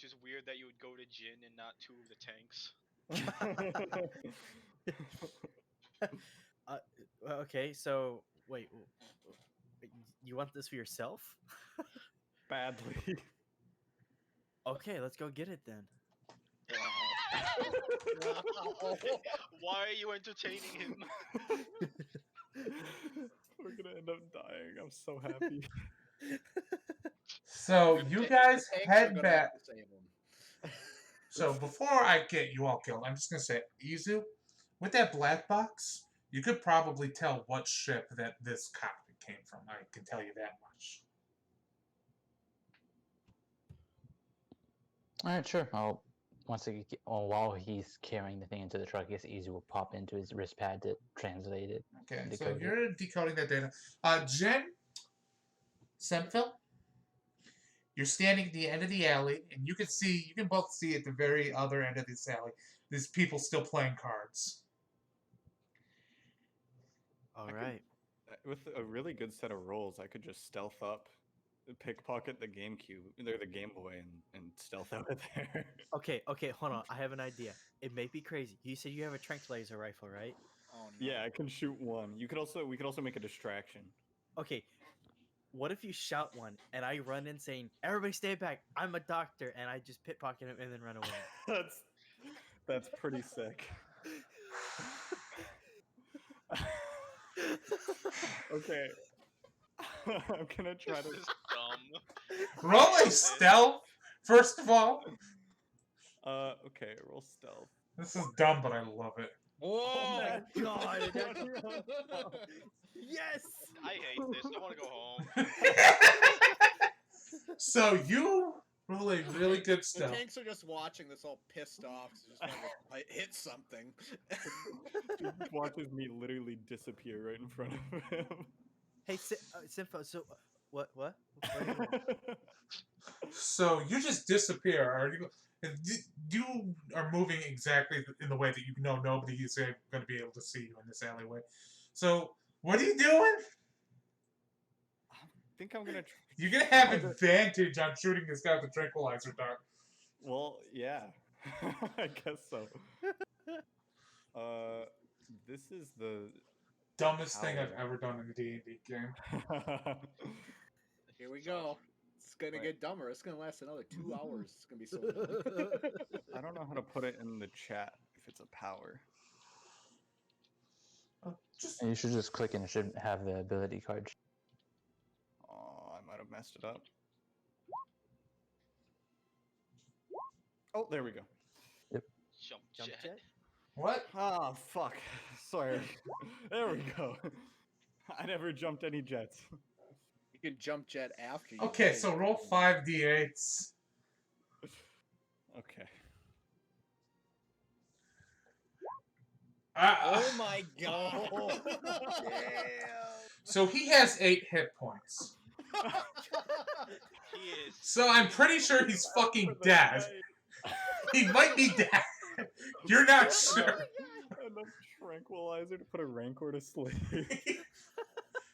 Speaker 3: is weird that you would go to Jin and not 2 of the tanks.
Speaker 6: Okay, so wait, you want this for yourself?
Speaker 2: Badly.
Speaker 6: Okay, let's go get it then.
Speaker 3: Why are you entertaining him?
Speaker 2: We're gonna end up dying. I'm so happy.
Speaker 1: So you guys
Speaker 4: Tanks are
Speaker 1: head
Speaker 4: gonna
Speaker 1: back.
Speaker 4: have to save him.
Speaker 1: So before I get you all killed, I'm just gonna say, Izu, with that black box, you could probably tell what ship that this copy came from. I can tell you that much.
Speaker 7: All right, sure. While he's carrying the thing into the truck, I guess Easy will pop into his wrist pad to translate it.
Speaker 1: Okay, so
Speaker 7: Decode it.
Speaker 1: you're decoding that data. Jen, Semphil, you're standing at the end of the alley, and you can both see at the very other end of this alley, there's people still playing cards.
Speaker 6: All right.
Speaker 2: With a really good set of rolls, I could just stealth up, pickpocket the GameCube, or the Game Boy, and stealth out of there.
Speaker 6: Okay, hold on. I have an idea. It may be crazy. You said you have a tranquilizer rifle, right?
Speaker 4: Oh no.
Speaker 2: Yeah, I can shoot one. We could also make a distraction.
Speaker 6: Okay. What if you shout one and I run in saying, "Everybody stay back. I'm a doctor," and I just pickpocket him and then run away?
Speaker 2: That's pretty sick. Okay. I'm gonna try
Speaker 3: This
Speaker 2: to.
Speaker 3: is dumb.
Speaker 1: Roll a stealth, first of all.
Speaker 2: Okay, roll stealth.
Speaker 1: This is dumb, but I love it.
Speaker 6: Oh my god!
Speaker 2: That's
Speaker 6: Yes!
Speaker 3: I hate this. I want to go home.
Speaker 1: So you roll a really good
Speaker 4: The
Speaker 1: stealth.
Speaker 4: tanks are just watching this all pissed off. So just want to hit something.
Speaker 2: He watches me literally disappear right in front of him.
Speaker 6: Hey, Sympho. So, what? Where are you going?
Speaker 1: So you just disappear. You are moving exactly in the way that you know nobody is going to be able to see you in this alleyway. So what are you doing?
Speaker 2: I think I'm gonna.
Speaker 1: You're going to have advantage on shooting this guy with the tranquilizer dart.
Speaker 2: Well, yeah, I guess so. This is the
Speaker 1: Dumbest thing I've
Speaker 2: Ow.
Speaker 1: ever done in a D&D game.
Speaker 4: Here we go. It's gonna get dumber. It's gonna last another 2 hours. It's gonna be so long.
Speaker 2: I don't know how to put it in the chat if it's a power.
Speaker 1: Just
Speaker 7: And you should just click and it should have the ability card.
Speaker 2: Oh, I might have messed it up. Oh, there we go.
Speaker 3: Jump
Speaker 6: Jump
Speaker 3: jet.
Speaker 6: jet?
Speaker 1: what?
Speaker 2: Ah, fuck. Sorry. There we go. I never jumped any jets.
Speaker 4: You can jump jet after you.
Speaker 1: Okay,
Speaker 4: land.
Speaker 1: so roll 5d8s.
Speaker 2: Okay.
Speaker 4: Oh my god!
Speaker 1: So he has 8 hit points.
Speaker 3: He is.
Speaker 1: So I'm pretty sure he's fucking
Speaker 2: For the
Speaker 1: dead.
Speaker 2: night.
Speaker 1: He might be dead. You're not sure.
Speaker 2: Enough tranquilizer to put a rancor to sleep.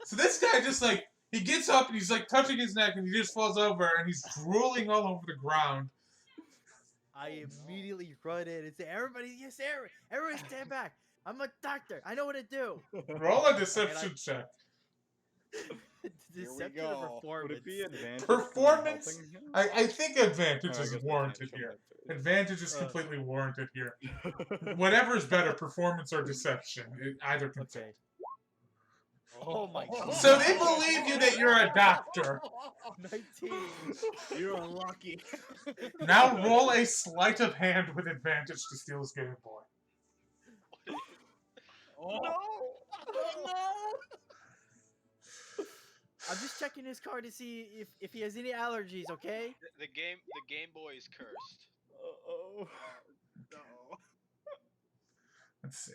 Speaker 1: So this guy just like, he gets up and he's like touching his neck and he just falls over and he's drooling all over the ground.
Speaker 6: I immediately run in and say, "Everybody, yes, everybody stand back. I'm a doctor. I know what to do."
Speaker 1: Roll a deception check.
Speaker 6: Deception
Speaker 4: go.
Speaker 6: or
Speaker 2: Would
Speaker 6: performance?
Speaker 2: it be advantage?
Speaker 1: Performance?
Speaker 2: for helping him?
Speaker 1: I think advantage
Speaker 2: Oh, I
Speaker 1: is
Speaker 2: guess
Speaker 1: warranted
Speaker 2: advantage,
Speaker 1: here.
Speaker 2: I'm
Speaker 1: Advantage is completely warranted here.
Speaker 2: right.
Speaker 1: Whatever is better, performance or deception, either can fit.
Speaker 6: Okay. Oh my god.
Speaker 1: So they believe you that you're a doctor.
Speaker 6: 19.
Speaker 4: You're unlucky.
Speaker 1: Now roll a sleight of hand with advantage to steal his Game Boy.
Speaker 4: Oh no!
Speaker 6: I'm just checking his card to see if he has any allergies. Okay.
Speaker 3: The Game Boy is cursed.
Speaker 2: Uh-oh.
Speaker 4: No.
Speaker 1: Let's see.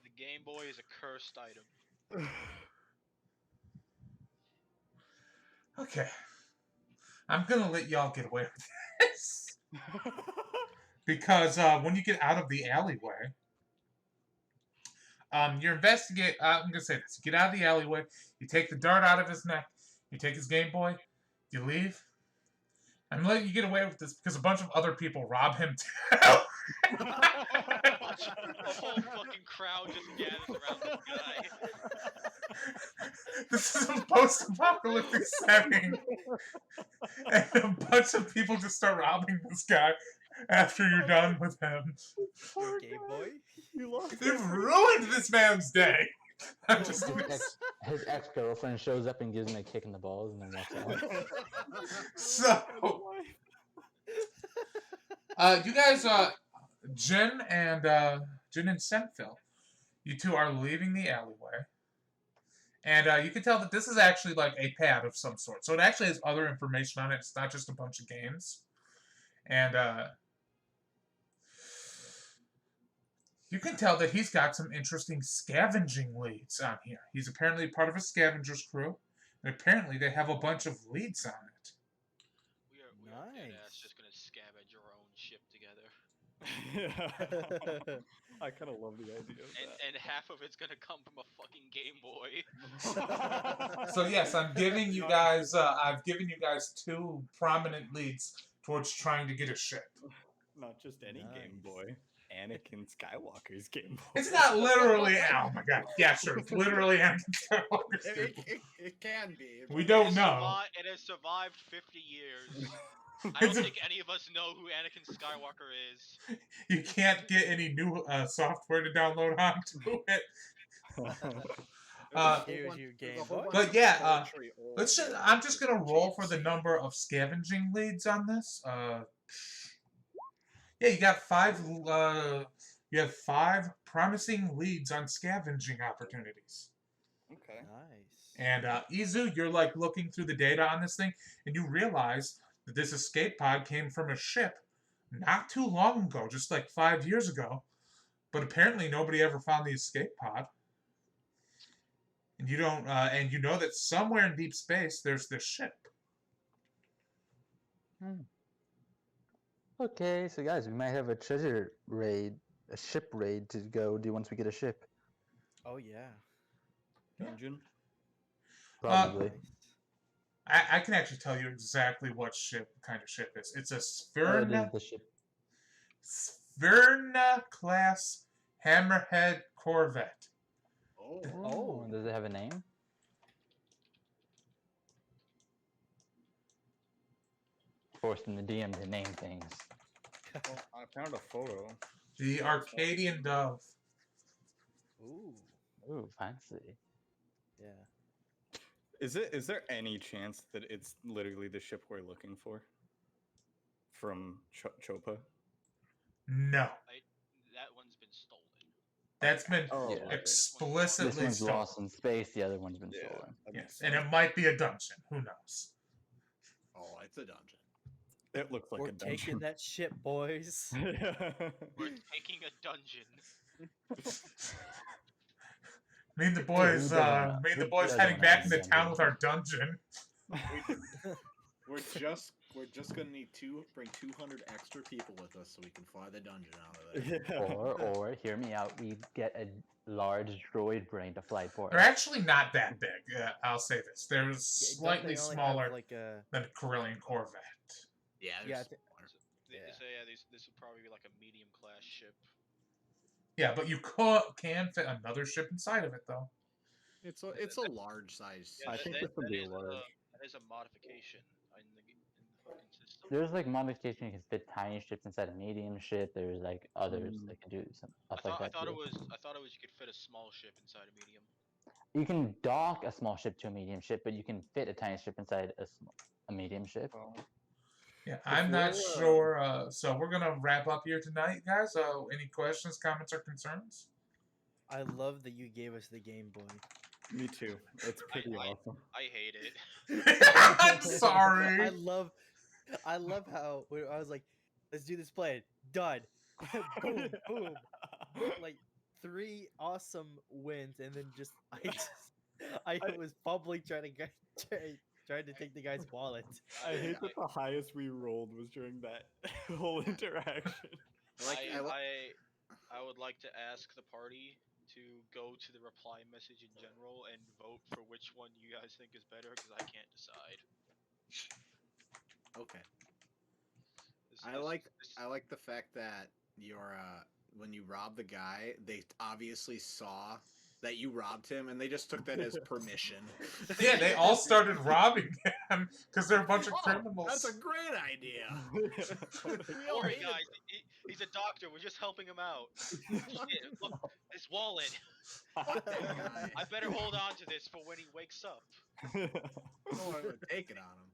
Speaker 3: The Game Boy is a cursed item.
Speaker 1: Okay. I'm gonna let y'all get away with this. Because when you get out of the alleyway, you investigate. I'm gonna say this: you get out of the alleyway, you take the dart out of his neck, you take his Game Boy, you leave. I'm letting you get away with this because a bunch of other people rob him too.
Speaker 3: A whole fucking crowd just gathers around this guy.
Speaker 1: This is a post-apocalyptic setting, and a bunch of people just start robbing this guy after you're done with him.
Speaker 2: Poor
Speaker 6: Game
Speaker 2: guy.
Speaker 6: Boy.
Speaker 2: You lost
Speaker 1: They've
Speaker 2: him.
Speaker 1: ruined this man's day. I'm just
Speaker 7: His ex-girlfriend shows up and gives him a kick in the balls and then walks out.
Speaker 1: so. You guys, Jin and Senfil, you two are leaving the alleyway. And you can tell that this is actually like a pad of some sort. So it actually has other information on it. It's not just a bunch of games. And you can tell that he's got some interesting scavenging leads on here. He's apparently part of a scavenger's crew. And apparently they have a bunch of leads on it.
Speaker 3: We are dead ass
Speaker 6: Nice.
Speaker 3: just gonna scavenge our own ship together.
Speaker 2: I kind of love the idea of that.
Speaker 3: And half of it's gonna come from a fucking Game Boy.
Speaker 1: So yes, I'm giving you guys. I've given you guys 2 prominent leads towards trying to get a ship.
Speaker 2: Not just any Game
Speaker 6: Nice.
Speaker 2: Boy. Anakin Skywalker's Game Boy.
Speaker 1: It's not literally. Oh my god! Yeah, sure. It's literally Anakin Skywalker's Game Boy.
Speaker 4: It can be.
Speaker 1: We don't know.
Speaker 3: It has survived 50 years. I don't think any of us know who Anakin Skywalker is.
Speaker 1: You can't get any new software to download onto it.
Speaker 6: Here's your Game
Speaker 4: Boy.
Speaker 1: But yeah, I'm just gonna roll for the number of scavenging leads on this. Yeah, you got 5. You have 5 promising leads on scavenging opportunities.
Speaker 2: Okay.
Speaker 6: Nice.
Speaker 1: And Izu, you're like looking through the data on this thing, and you realize that this escape pod came from a ship not too long ago, just like 5 years ago. But apparently nobody ever found the escape pod. And you don't, and you know that somewhere in deep space there's this ship.
Speaker 7: Okay, so guys, we might have a treasure raid, a ship raid to go do once we get a ship.
Speaker 6: Oh yeah.
Speaker 2: Dungeon?
Speaker 7: Probably.
Speaker 6: Nice.
Speaker 1: I can actually tell you exactly what kind of ship it's. It's a
Speaker 7: Oh, it
Speaker 1: Sverna,
Speaker 7: is the ship.
Speaker 1: Sverna class Hammerhead Corvette.
Speaker 7: Oh, does it have a name? Forcing the DM to name things.
Speaker 2: Oh, I found a photo.
Speaker 1: The Arcadian Dove.
Speaker 6: Ooh.
Speaker 7: Ooh, fancy.
Speaker 6: Yeah.
Speaker 2: Is there any chance that it's literally the ship we're looking for? From Chopa?
Speaker 1: No.
Speaker 3: That one's been stolen.
Speaker 1: That's been
Speaker 7: Yeah.
Speaker 1: explicitly
Speaker 7: This one's
Speaker 1: stolen.
Speaker 7: lost in space, the other one's been stolen.
Speaker 1: Yes, and it might be a dungeon. Who knows?
Speaker 4: Oh, it's a dungeon.
Speaker 2: It looks like
Speaker 6: We're
Speaker 2: a dungeon.
Speaker 6: taking that ship, boys.
Speaker 3: We're taking a dungeon.
Speaker 1: Me and the
Speaker 7: Who
Speaker 1: boys,
Speaker 7: doesn't
Speaker 1: me and the
Speaker 7: who
Speaker 1: boys
Speaker 7: doesn't
Speaker 1: heading back
Speaker 7: have
Speaker 1: into
Speaker 7: a
Speaker 1: town with our dungeon.
Speaker 4: We're just gonna need bring 200 extra people with us so we can fly the dungeon out of there.
Speaker 7: Or hear me out, we get a large droid brain to fly for
Speaker 1: They're
Speaker 7: us.
Speaker 1: actually not that big. I'll say this. They're
Speaker 6: Don't
Speaker 1: slightly
Speaker 6: they only
Speaker 1: smaller
Speaker 6: have, like a
Speaker 1: than a Corellian Corvette.
Speaker 4: Yeah,
Speaker 6: Yeah,
Speaker 4: there's
Speaker 6: I thi-
Speaker 4: smaller.
Speaker 3: This would probably be like a medium class ship.
Speaker 1: Yeah, but you can fit another ship inside of it, though.
Speaker 4: It's a large size.
Speaker 2: I think this would be large.
Speaker 3: That is a modification in the fucking system.
Speaker 7: There's like modification, you can fit tiny ships inside a medium ship. There's like others that can do some stuff like that.
Speaker 3: I thought
Speaker 7: too.
Speaker 3: it was you could fit a small ship inside a medium.
Speaker 7: You can dock a small ship to a medium ship, but you can fit a tiny ship inside a medium ship.
Speaker 1: Yeah, I'm not sure. So we're gonna wrap up here tonight, guys. Any questions, comments, or concerns?
Speaker 6: I love that you gave us the Game Boy.
Speaker 2: Me too. It's pretty awesome.
Speaker 3: I hate it.
Speaker 1: I'm sorry.
Speaker 6: I love how I was like, let's do this plan. Done. Boom, boom. Like 3 awesome wins, and then I was bubbling trying to take the guy's wallet.
Speaker 2: I hate that the highest we rolled was during that whole interaction.
Speaker 3: I would like to ask the party to go to the reply message in general and vote for which one you guys think is better, because I can't decide.
Speaker 4: Okay. I like the fact that when you rob the guy, they obviously saw that you robbed him, and they just took that as permission.
Speaker 1: Yeah, they all started robbing him because they're a bunch of criminals.
Speaker 4: That's a great idea.
Speaker 3: Don't worry, guys. He's a doctor. We're just helping him out. Shit, look, his wallet. I better hold on to this for when he wakes up.
Speaker 4: I don't want to take it on him.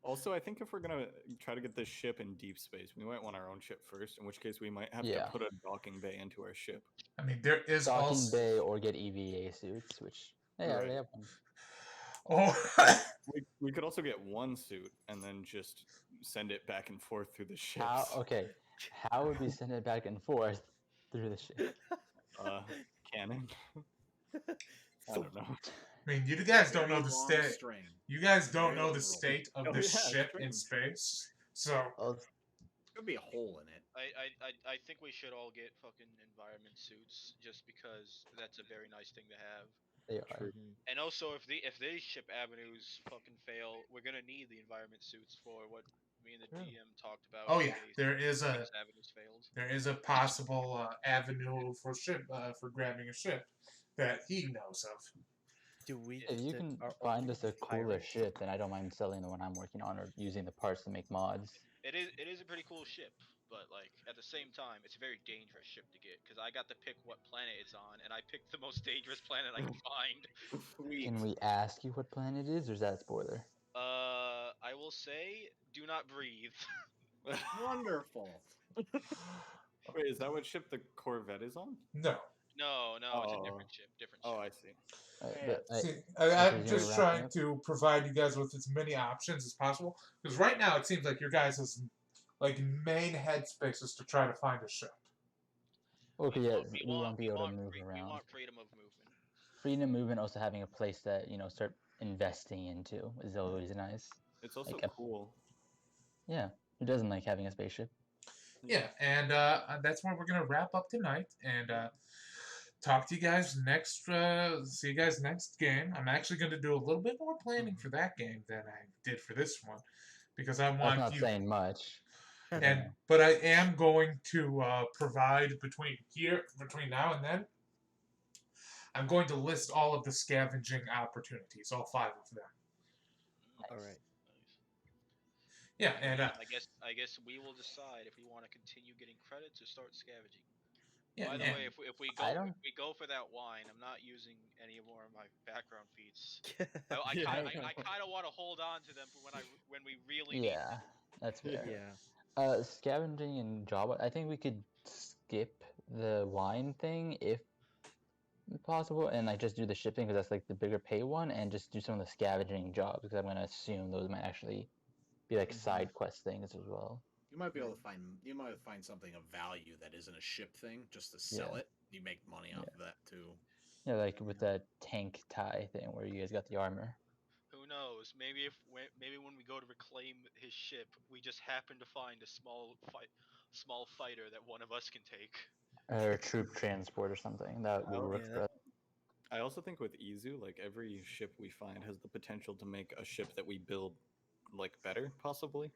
Speaker 2: Also, I think if we're gonna try to get this ship in deep space, we might want our own ship first. In which case, we might have to
Speaker 7: Yeah.
Speaker 2: put a docking bay into our ship.
Speaker 1: I mean, there is
Speaker 7: Docking
Speaker 1: also.
Speaker 7: bay or get EVA suits, which yeah,
Speaker 2: Right.
Speaker 7: they have one.
Speaker 1: Oh,
Speaker 2: We could also get one suit and then just send it back and forth through the ships.
Speaker 7: How would we send it back and forth through the ship?
Speaker 2: Cannon. I don't know.
Speaker 1: I mean, you guys don't know
Speaker 4: Very
Speaker 1: the
Speaker 4: long
Speaker 1: state.
Speaker 4: string.
Speaker 1: You guys don't
Speaker 4: Very
Speaker 1: know the
Speaker 4: long rope.
Speaker 1: state of
Speaker 2: Oh,
Speaker 1: this
Speaker 2: yeah,
Speaker 1: ship in
Speaker 2: strange.
Speaker 1: space. So
Speaker 4: Could be a hole in it.
Speaker 3: I think we should all get fucking environment suits just because that's a very nice thing to have.
Speaker 7: They are.
Speaker 2: True.
Speaker 3: And also, if these ship avenues fucking fail, we're gonna need the environment suits for what me and the
Speaker 7: True.
Speaker 3: DM talked about.
Speaker 1: Oh
Speaker 3: in
Speaker 1: yeah,
Speaker 3: case
Speaker 1: there is
Speaker 3: these avenues failed.
Speaker 1: there is a possible avenue for grabbing a ship that he knows of.
Speaker 6: Do we?
Speaker 7: If you can find us a cooler ship, then I don't mind selling the one I'm working on or using the parts to make mods.
Speaker 3: It is a pretty cool ship, but like at the same time, it's a very dangerous ship to get because I got to pick what planet it's on, and I picked the most dangerous planet I could find.
Speaker 4: Sweet.
Speaker 7: Can we ask you what planet it is, or is that a spoiler?
Speaker 3: I will say, do not breathe.
Speaker 4: Wonderful.
Speaker 2: Wait, is that what ship the Corvette is on?
Speaker 1: No.
Speaker 3: No, it's a
Speaker 2: Oh.
Speaker 3: different ship.
Speaker 2: Oh, I see.
Speaker 1: See,
Speaker 7: I
Speaker 1: I'm
Speaker 7: presume
Speaker 1: just
Speaker 7: we're wrapping
Speaker 1: trying
Speaker 7: up?
Speaker 1: to provide you guys with as many options as possible because right now it seems like your guys' like main headspace is to try to find a ship.
Speaker 7: Okay,
Speaker 3: We
Speaker 7: yes,
Speaker 3: want-
Speaker 7: we won't be able to move
Speaker 3: We
Speaker 7: around.
Speaker 3: want freedom of movement.
Speaker 7: Freedom of movement, also having a place that start investing into is always nice.
Speaker 2: It's also
Speaker 7: Like a-
Speaker 2: cool.
Speaker 7: Yeah, who doesn't like having a spaceship?
Speaker 1: Yeah, and that's where we're gonna wrap up tonight and talk to you guys next. See you guys next game. I'm actually gonna do a little bit more planning for that game than I did for this one because I
Speaker 7: That's
Speaker 1: want
Speaker 7: not
Speaker 1: you.
Speaker 7: saying much.
Speaker 1: But I am going to provide between now and then. I'm going to list all of the scavenging opportunities, all 5 of them.
Speaker 6: All right.
Speaker 1: Yeah, and
Speaker 3: I guess we will decide if we want to continue getting credits or start scavenging.
Speaker 1: yeah,
Speaker 3: By the
Speaker 1: and-
Speaker 3: way, if we go for that wine, I'm not using any more of my background feats. I kind of want to hold on to them for when we really need
Speaker 7: Yeah,
Speaker 3: them.
Speaker 7: that's fair.
Speaker 6: Yeah.
Speaker 7: Scavenging and job. I think we could skip the wine thing if possible, and like just do the shipping because that's like the bigger pay one, and just do some of the scavenging jobs because I'm gonna assume those might actually be like side quest things as well.
Speaker 4: You might be able to find something of value that isn't a ship thing just to sell
Speaker 7: Yeah.
Speaker 4: it. You make money off of that too.
Speaker 7: Yeah, like with that tank tie thing where you guys got the armor.
Speaker 3: Who knows? Maybe when we go to reclaim his ship, we just happen to find a small fighter that one of us can take.
Speaker 7: Or troop transport or something that will work for us.
Speaker 2: I also think with Izu, like every ship we find has the potential to make a ship that we build like better, possibly.